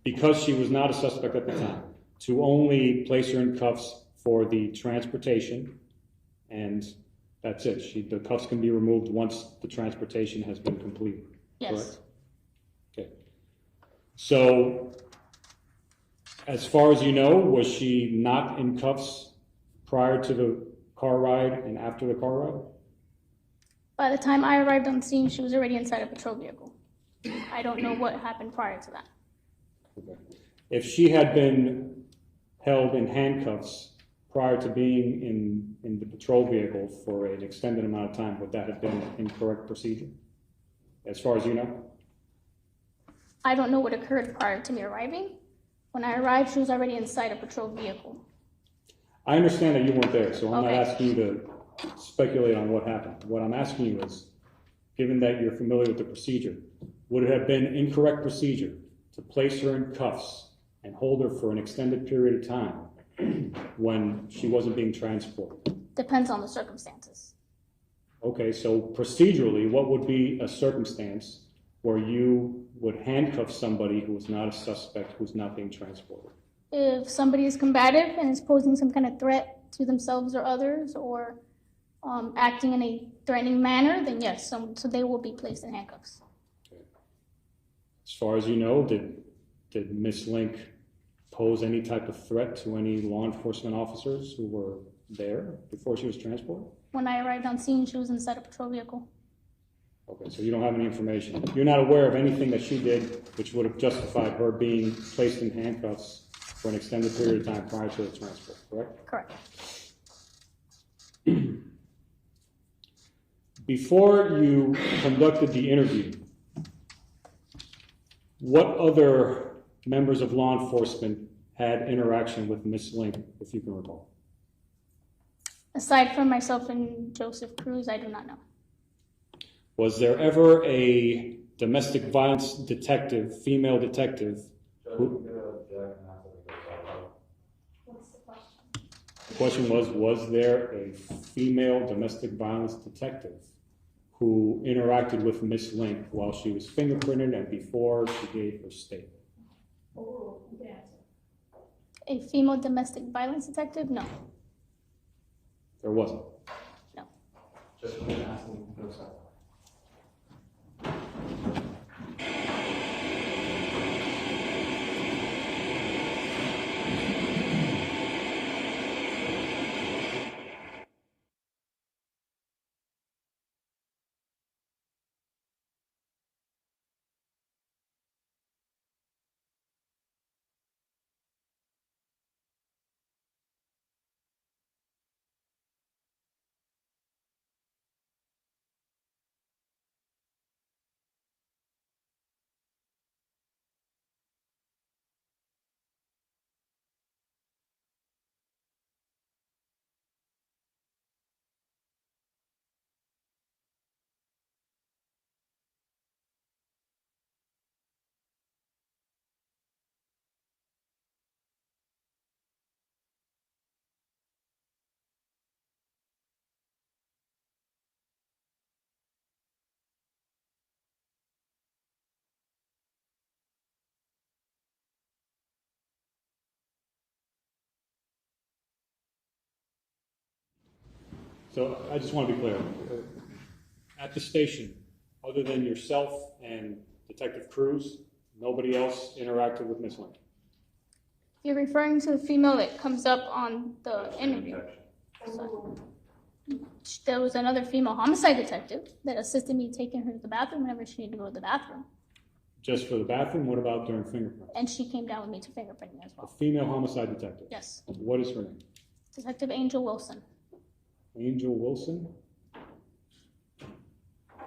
because she was not a suspect at the time, to only place her in cuffs for the transportation, and that's it? The cuffs can be removed once the transportation has been completed,
yes.
Correct? Okay. So, as far as you know, was she not in cuffs prior to the car ride and after the car ride?
By the time I arrived on the scene, she was already inside a patrol vehicle. I don't know what happened prior to that.
Okay. If she had been held in handcuffs prior to being in the patrol vehicle for an extended amount of time, would that have been incorrect procedure, as far as you know?
I don't know what occurred prior to me arriving. When I arrived, she was already inside a patrol vehicle.
I understand that you weren't there, so I'm
Okay.
not asking you to speculate on what happened. What I'm asking you is, given that you're familiar with the procedure, would it have been incorrect procedure to place her in cuffs and hold her for an extended period of time when she wasn't being transported?
Depends on the circumstances.
Okay, so procedurally, what would be a circumstance where you would handcuff somebody who is not a suspect, who's not being transported?
If somebody is combative and is posing some kind of threat to themselves or others, or acting in a threatening manner, then yes, so they will be placed in handcuffs.
Okay. As far as you know, did Ms. Link pose any type of threat to any law enforcement officers who were there before she was transported?
When I arrived on scene, she was inside a patrol vehicle.
Okay, so you don't have any information. You're not aware of anything that she did which would have justified her being placed in handcuffs for an extended period of time prior to the transport, correct?
Correct.
Before you conducted the interview, what other members of law enforcement had interaction with Ms. Link, if you can recall?
Aside from myself and Joseph Cruz, I do not know.
Was there ever a domestic violence detective, female detective, who...
What's the question?
The question was there a female domestic violence detective who interacted with Ms. Link while she was fingerprinted and before she gave her statement?
Oh, you can answer.
A female domestic violence detective? No.
There wasn't.
No.
Just asking, no, sorry.
So I just want to be clear. At the station, other than yourself and Detective Cruz, nobody else interacted with Miss Link?
You're referring to the female that comes up on the interview. So, there was another female homicide detective that assisted me taking her to the bathroom whenever she needed to go to the bathroom.
Just for the bathroom? What about during fingerprints?
And she came down with me to fingerprinting as
A
well.
female homicide detective?
Yes.
What is her name?
Detective Angel Wilson.
Angel Wilson?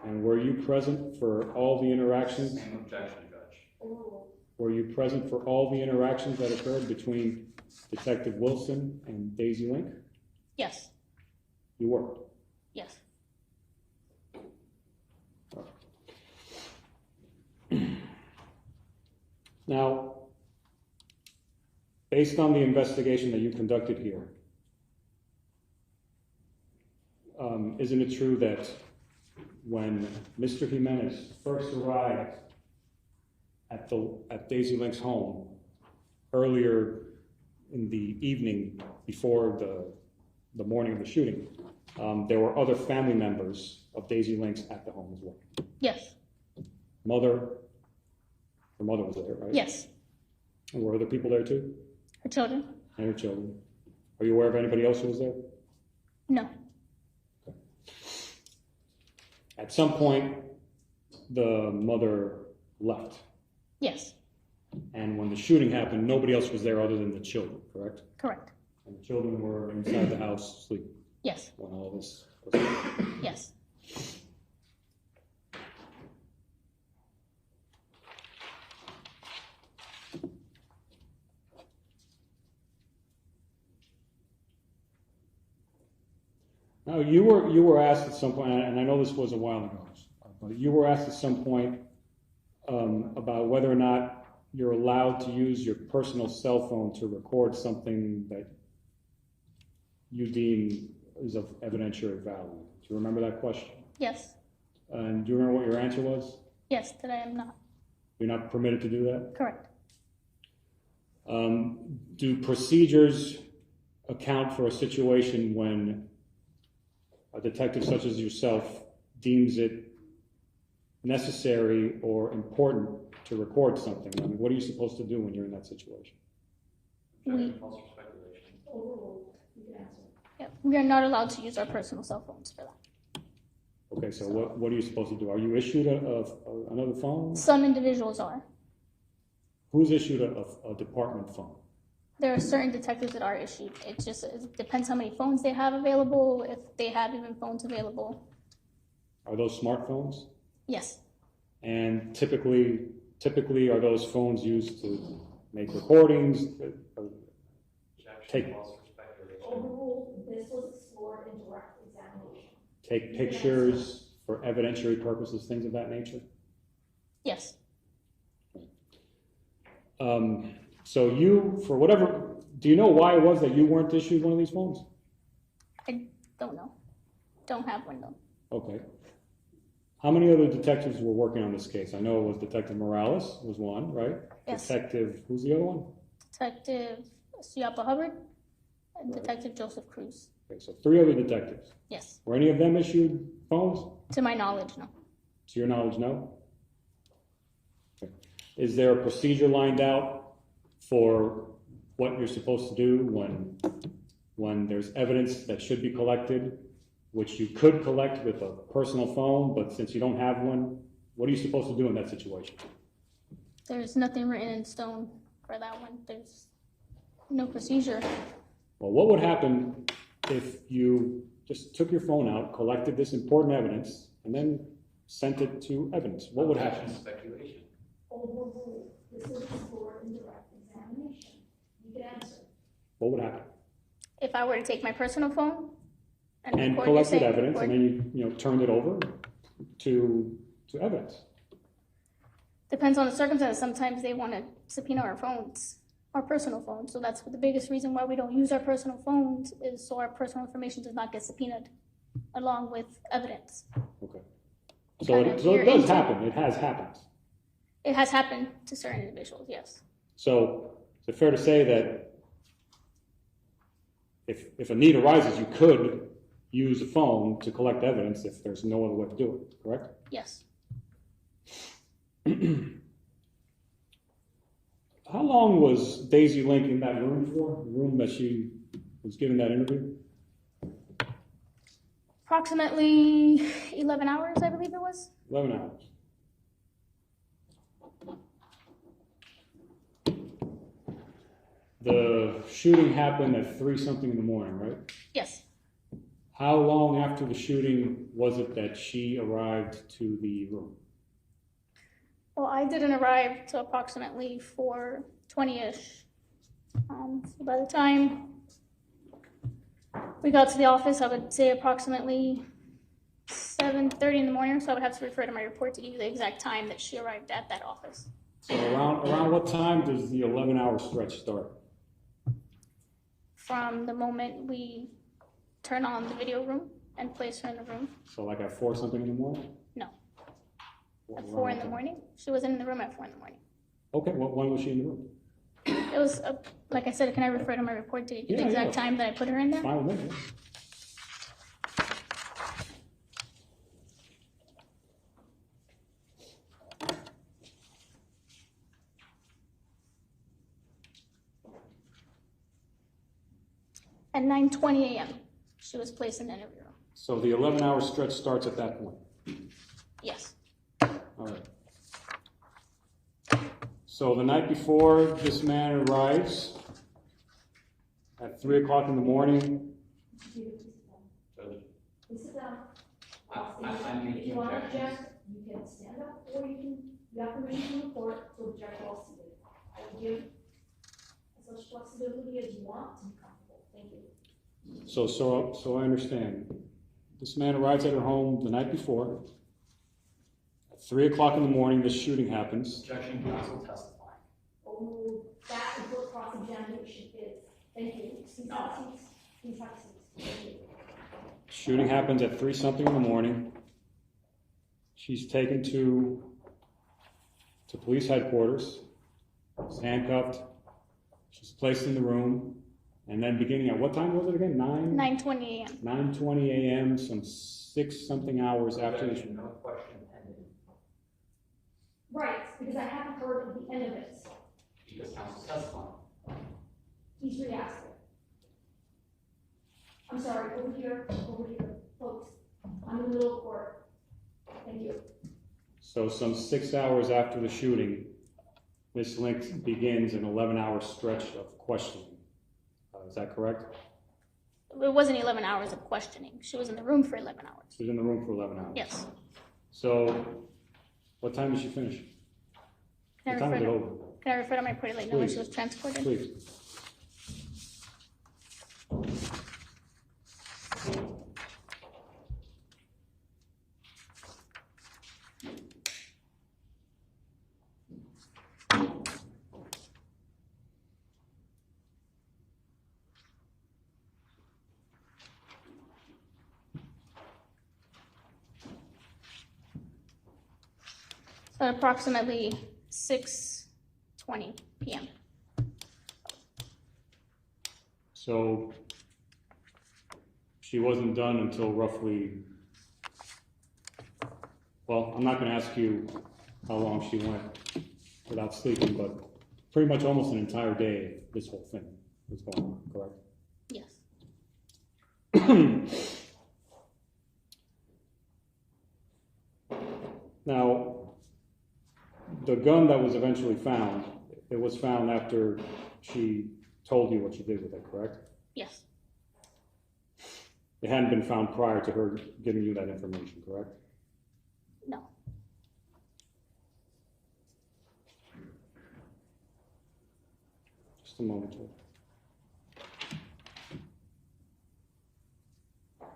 And were you present for all the interactions?
Same objection, Judge.
Were you present for all the interactions that occurred between Detective Wilson and Daisy Link?
Yes.
You were?
Yes.
Now, based on the investigation that you conducted here, isn't it true that when Mr. Jimenez first arrived at Daisy Link's home earlier in the evening before the morning of the shooting, there were other family members of Daisy Link's at the home as well?
Yes.
Her mother was there, right?
Yes.
And were other people there too?
Her children?
And her children. Are you aware of anybody else who was there?
No.
At some point, the mother left.
Yes.
And when the shooting happened, nobody else was there other than the children, correct?
Correct.
And the children were inside the house sleeping?
Yes.
When all this was happening?
Yes.
Now, you were asked at some point, and I know this was a while ago, but you were asked at some point about whether or not you're allowed to use your personal cell phone to record something that you deem is of evidentiary value. Do you remember that question?
Yes.
And do you remember what your answer was?
Yes, that I am not.
You're not permitted to do that?
Correct.
Do procedures account for a situation when a detective such as yourself deems it necessary or important to record something? I mean, what are you supposed to do when you're in that situation?
We are not allowed to use our personal cell phones for that.
Okay, so what are you supposed to do? Are you issued another phone?
Some individuals are.
Who's issued a department phone?
There are certain detectives that are issued. It depends how many phones they have available, if they have even phones available.
Are those smartphones?
Yes.
And typically are those phones used to make recordings?
Overruled, this was explored in direct examination.
Take pictures for evidentiary purposes, things of that nature?
Yes.
So you, for whatever, do you know why it was that you weren't issued one of these phones?
I don't know. Don't have one though.
Okay. How many other detectives were working on this case? I know it was Detective Morales was one, right?
Yes.
Detective, who's the other one?
Detective Siapa Hubbard and Detective Joseph Cruz.
Okay, so 3 other detectives.
Yes.
Were any of them issued phones?
To my knowledge, no.
To your knowledge, no? Okay. Is there a procedure lined out for what you're supposed to do when there's evidence that should be collected, which you could collect with a personal phone, but since you don't have one, what are you supposed to do in that situation?
There's nothing written in stone for that one. There's no procedure.
Well, what would happen if you just took your phone out, collected this important evidence, and then sent it to evidence? What would happen?
Speculation.
Overruled, this was explored in direct examination. You can answer.
What would happen?
If I were to take my personal phone and record
collected
the same
evidence, and then you turned it over to evidence.
Depends on the circumstances. Sometimes they want to subpoena our phones, our personal phones. So that's the biggest reason why we don't use our personal phones, is so our personal information does not get subpoenaed along with evidence.
Okay. So it does happen. It has happened.
It has happened to certain individuals, yes.
So is it fair to say that if a need arises, you could use a phone to collect evidence if there's no other way to do it, correct?
Yes.
How long was Daisy Link in that room for? The room that she was giving that interview?
Approximately 11 hours, I believe it was.
11 hours. The shooting happened at 3-something in the morning, right?
Yes.
How long after the shooting was it that she arrived to the room?
Well, I didn't arrive till approximately 4:20-ish. So by the time we got to the office, I would say approximately 7:30 in the morning, so I would have to refer to my report to give you the exact time that she arrived at that office.
So around what time does the 11-hour stretch start?
From the moment we turn on the video room and place her in the room.
So like at 4-something in the morning?
No. At 4 in the morning? She wasn't in the room at 4 in the morning.
Okay, when was she in the room?
It was, like I said, can I refer to my report to give you the exact time that I put her in there?
Fine with me.
At 9:20 a.m., she was placed in the interview room.
So the 11-hour stretch starts at that point?
Yes.
All right. So the night before this man arrives, at 3 o'clock in the morning.
Please sit down. If you want to object, you can stand up, or you have permission from the court to object while seated. I will give as much flexibility as you want to be comfortable. Thank you.
So I understand. This man arrives at her home the night before. At 3 o'clock in the morning, this shooting happens.
Objection, counsel testifying.
Oh, that is what cross-examination is. Thank you. Please have seats. Please have seats. Thank you.
Shooting happens at 3-something in the morning. She's taken to police headquarters. She's handcuffed. She's placed in the room. And then beginning at what time was it again?
9:20 a.m.
9:20 a.m., some 6-something hours after the shooting.
No question pending.
Right, because I haven't heard of the end of it.
Because counsel testifying.
He's re-asked it. I'm sorry, over here, folks. I'm in the middle of court. Thank you.
So some 6 hours after the shooting, Ms. Link begins an 11-hour stretch of questioning. Is that correct?
It wasn't 11 hours of questioning. She was in the room for 11 hours.
She was in the room for 11 hours.
Yes.
So what time did she finish? What time is it over?
Can I refer to my report like when she was transported?
Please.
So approximately 6:20 p.m.
So she wasn't done until roughly, well, I'm not going to ask you how long she went without sleeping, but pretty much almost an entire day this whole thing was going on, correct?
Yes.
Now, the gun that was eventually found, it was found after she told you what she did with it, correct?
Yes.
It hadn't been found prior to her giving you that information, correct?
No.
Just a moment.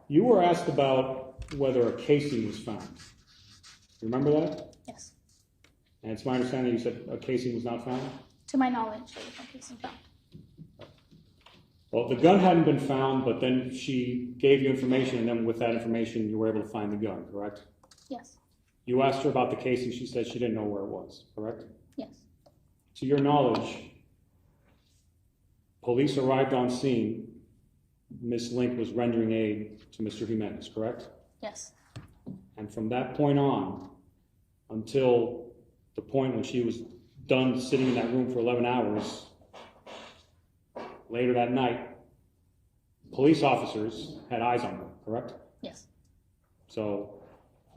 You were asked about whether a casing was found. You remember that?
Yes.
And it's my understanding you said a casing was not found?
To my knowledge, there was no casing found.
Well, the gun hadn't been found, but then she gave you information, and then with that information, you were able to find the gun, correct?
Yes.
You asked her about the casing. She said she didn't know where it was, correct?
Yes.
To your knowledge, police arrived on scene Ms. Link was rendering aid to Mr. Jimenez, correct?
Yes.
And from that point on, until the point when she was done sitting in that room for 11 hours, later that night, police officers had eyes on her, correct?
Yes.
So,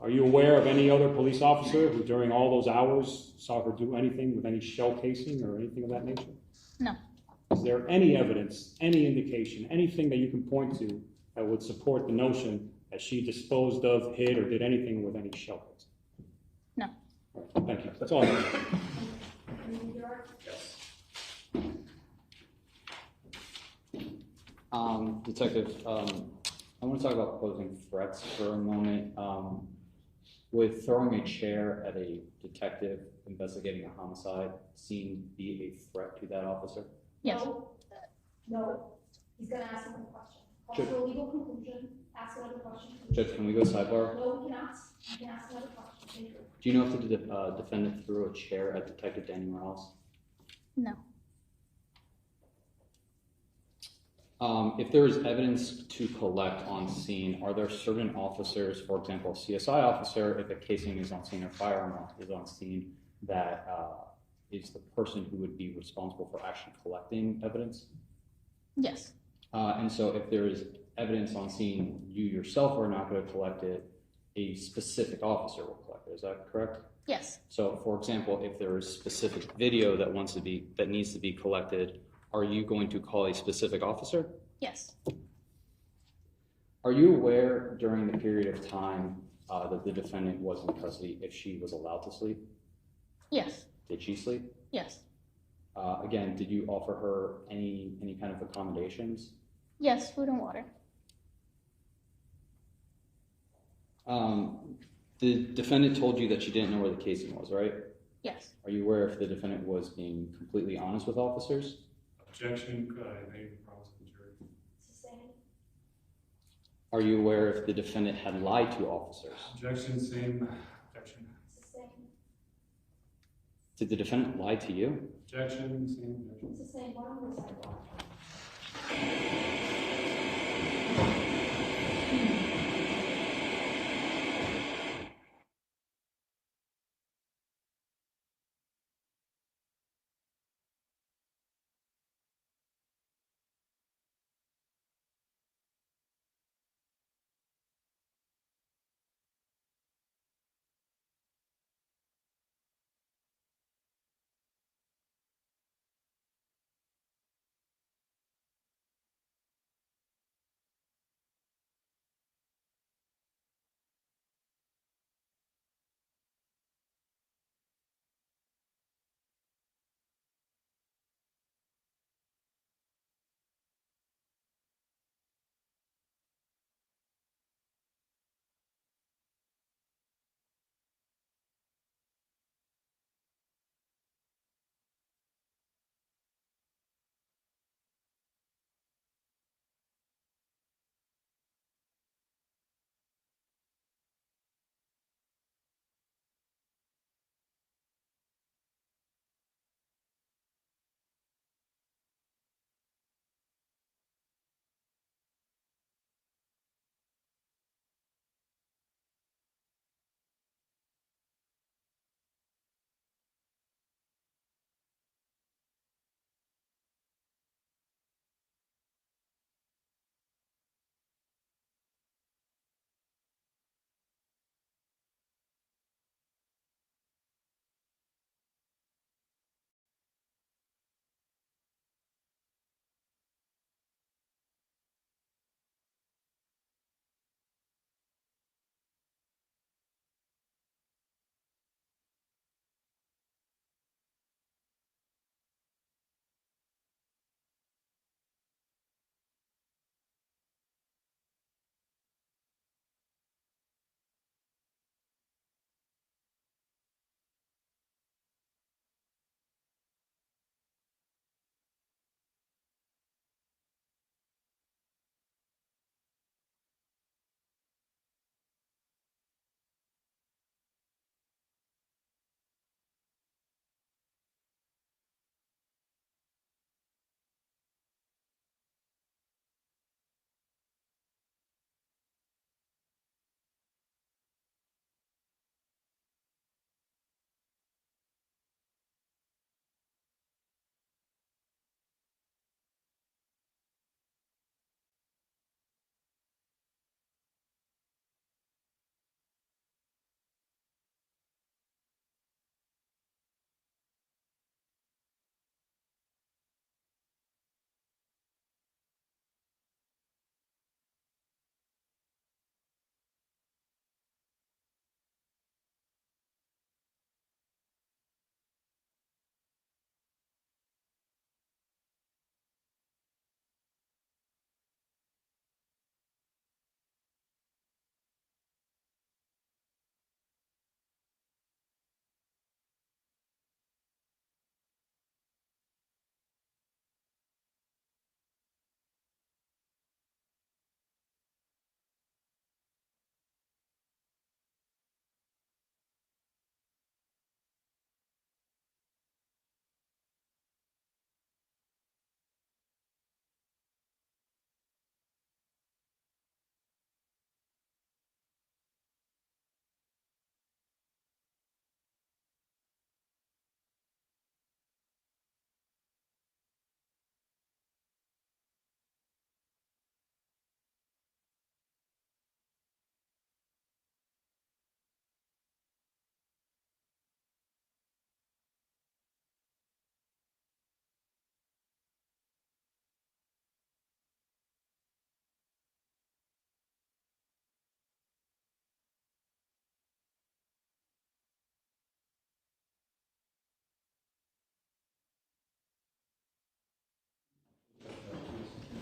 are you aware of any other police officer who during all those hours saw her do anything with any shell casing or anything of that nature?
No.
Is there any evidence, any indication, anything that you can point to that would support the notion that she disposed of, hid, or did anything with any shell casing?
No.
Thank you. That's all I have.
Detective, I want to talk about posing threats for a moment. Would throwing a chair at a detective investigating a homicide scene be a threat to that officer?
Yes.
No, he's gonna ask another question. Call for a legal conclusion, ask another question.
Judge, can we go sidebar?
No, we cannot. You can ask another question. Thank you.
Do you know if the defendant threw a chair at Detective Daniel Morales?
No.
If there is evidence to collect on scene, are there certain officers, for example, a CSI officer, if a casing is on scene or firearm is on scene, that is the person who would be responsible for actually collecting evidence?
Yes.
And so if there is evidence on scene, you yourself are not going to collect it, a specific officer will collect it. Is that correct?
Yes.
So, for example, if there is specific video that needs to be collected, are you going to call a specific officer?
Yes.
Are you aware during the period of time that the defendant was in custody if she was allowed to sleep?
Yes.
Did she sleep?
Yes.
Again, did you offer her any kind of accommodations?
Yes, food and water.
The defendant told you that she didn't know where the casing was, right?
Yes.
Are you aware if the defendant was being completely honest with officers?
Objection, made promise to the jury.
Sustained.
Are you aware if the defendant had lied to officers?
Objection, same. Objection.
Sustained.
Did the defendant lie to you?
Objection, same. Objection.
Sustained. One on the sidewalk.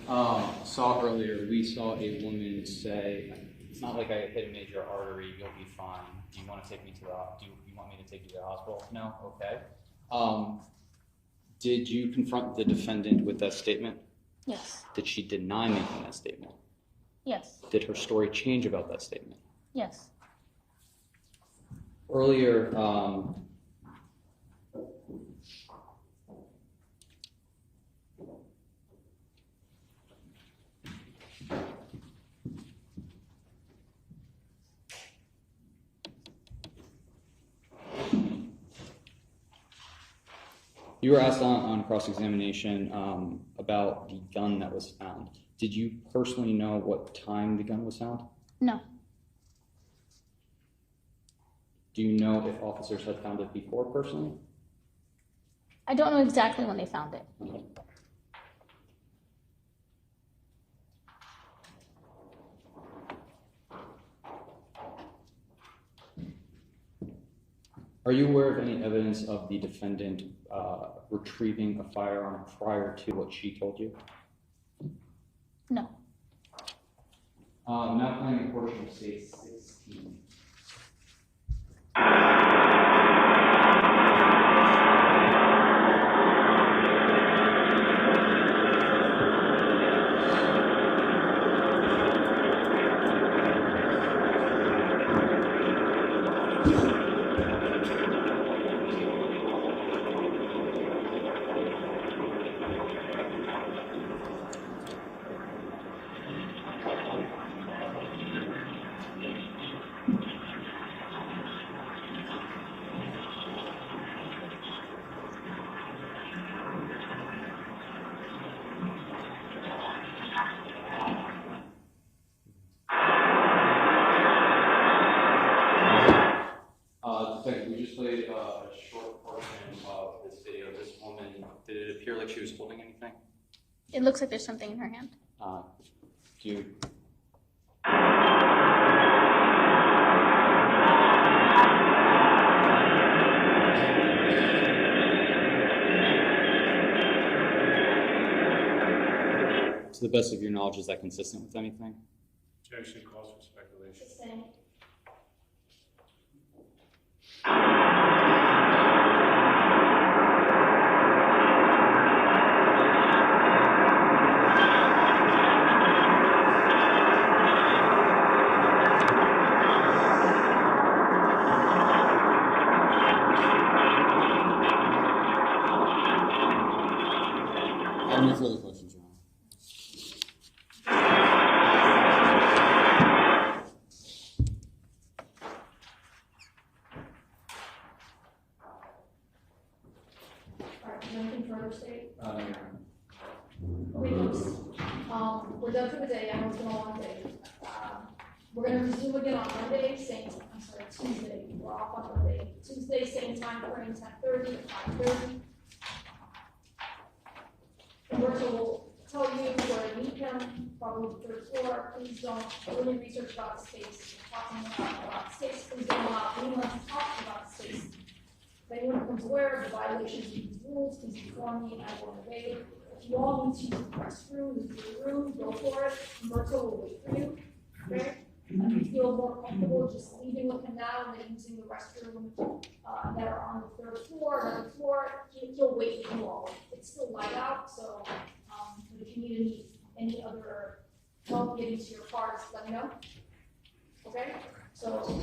Saw earlier, we saw a woman say, "It's not like I hit a major artery. You'll be fine. Do you want to take me to the? You want me to take you to the hospital?" No. Okay. Did you confront the defendant with that statement?
Yes.
Did she deny making that statement?
Yes.
Did her story change about that statement?
Yes.
Earlier, you were asked on cross-examination about the gun that was found. Did you personally know what time the gun was found?
No.
Do you know if officers had found it before personally?
I don't know exactly when they found it.
Okay. Are you aware of any evidence of the defendant retrieving a firearm prior to what she told you?
No.
Now playing a portion of state 16. We just played a short portion of this video. This woman, did it appear like she was holding anything?
It looks like there's something in her hand.
Do you... To the best of your knowledge, is that consistent with anything?
Objection calls for speculation.
Same.
No further questions, Your Honor.
Nothing further state? Okay, folks. We're done for the day. I know it's been a long day. We're gonna resume again on Monday, Tuesday. We're off on Monday. Tuesday, same time frame, 10:30 to 5:30. Roberto will tell you where to meet him, probably the third floor. Please don't really research about the space. Talking about the space, please don't allow anyone to talk about the space. If anyone becomes aware of the violations of these rules, please inform me and I will obey. If you all need to use the restroom, use the room, go for it. Roberto will wait for you. Okay? If you feel more comfortable just leaving with him now and then using the restroom that are on the third floor, another floor, he'll wait for you all. It's still light out, so but if you need any other help getting to your cars, let me know. Okay? So.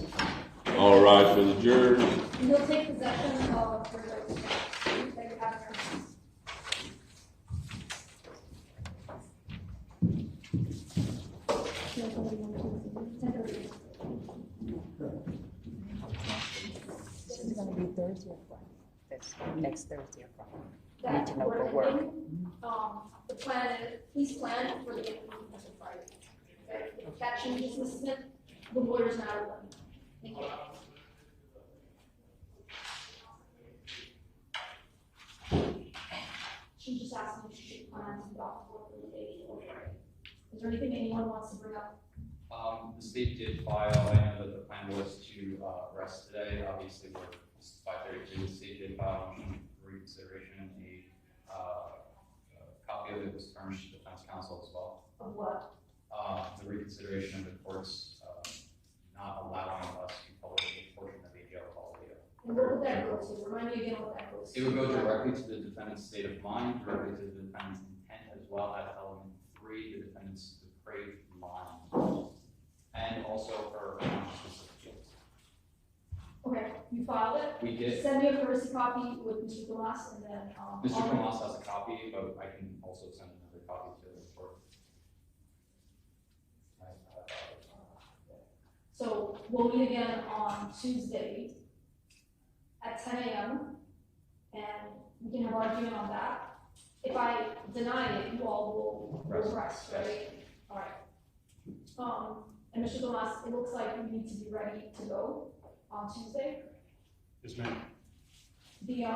All right, for the jurors.
You'll take possession of your notes that you have in your hands.
This is gonna be Thursday or Friday. That's next Thursday or Friday. I need
That
to know
we're
for work.
ending, the plan is, please plan for the approval of Friday. Okay? If that changes, Mrs. Smith, the lawyer's not open. Thank you. She just asked me if she should plan to drop for the day or Friday. Is there anything anyone wants to bring up?
The state did file, I know that the plan was to rest today. Obviously, we're 5:33. The state did file a motion for reconsideration. A copy of it was furnished to the defense
defense counsel as well.
Of what?
The reconsideration of the court's not allowing us to publish a portion of the jail call video.
And what would that go to? Remind me again what that goes to.
It would go directly to the defendant's state of mind, directly to the defendant's intent, as well as element 3, the defendant's depraved mind, and also her consciousness of guilt.
Okay, you filed it?
We did.
Send me a courtesy copy with Mr. Tomas, and then,
Mr. Tomas has a copy, but I can also send another copy to the court.
So we'll meet again on Tuesday at 10 a.m. and we can have an argument on that. If I deny it, you all will rest, right? All right. And Mr. Tomas, it looks like we need to be ready to go on Tuesday.
Yes, ma'am.
The,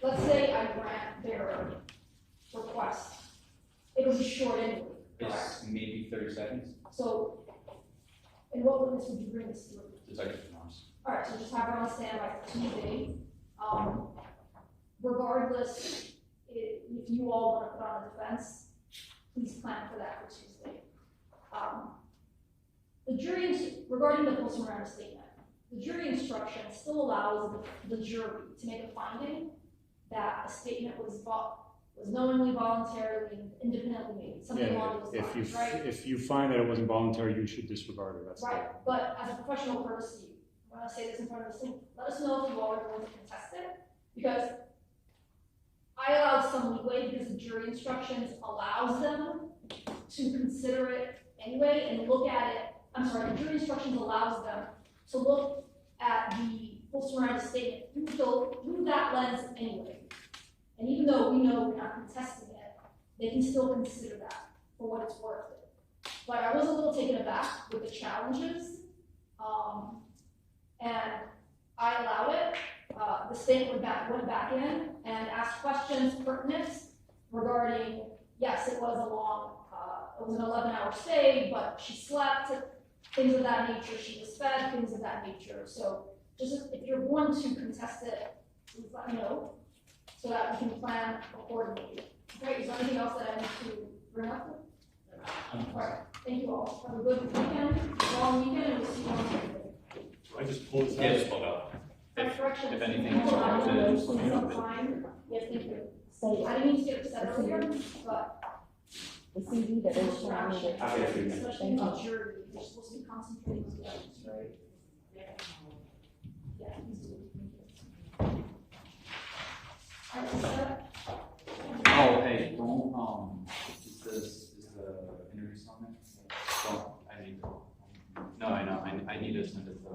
let's say I grant their request. It would be short anyway.
It's maybe 30 seconds.
So, and what witness would you bring this through?
Detective Tomas.
All right, so just have her on standby for Tuesday. Regardless, if you all want to put on a defense, please plan for that for Tuesday. The jury, regarding the post Miranda statement, the jury instruction still allows the jury to make a finding that a statement was knowingly, voluntarily, and independently made, something along those lines, right?
If you find that it wasn't voluntary, you should disregard it. That's
right. But as a professional courtesy, I'm going to say this in front of the thing. Let us know if you all are going to contest it, because I allowed some leeway because the jury instructions allows them to consider it anyway and look at it. I'm sorry, the jury instructions allows them to look at the post-Miranda statement through that lens anyway. And even though we know we're not contesting it, they can still consider that for what it's worth. But I was a little taken aback with the challenges, and I allowed it. The state went back in and asked questions pertinent regarding, yes, it was it was an 11-hour stay, but she slept, things of that nature. She was fed, things of that nature. So just if you're going to contest it, please let me know so that we can plan accordingly. Okay, is there anything else that I need to bring up? All right, thank you all. Have a good weekend, long weekend, and we'll see you on Tuesday.
I just pulled this out.
Yeah, just pulled out. If anything,
Yes, thank you. I didn't mean to get upset earlier, but
The CD that is showing me.
especially about jury, you're supposed to be concentrating on the evidence, right? Yeah, please do. Thank you. All right, Sarah?
Oh, hey, don't, is the interview summit? Don't, I need to, no, I know, I need to send it to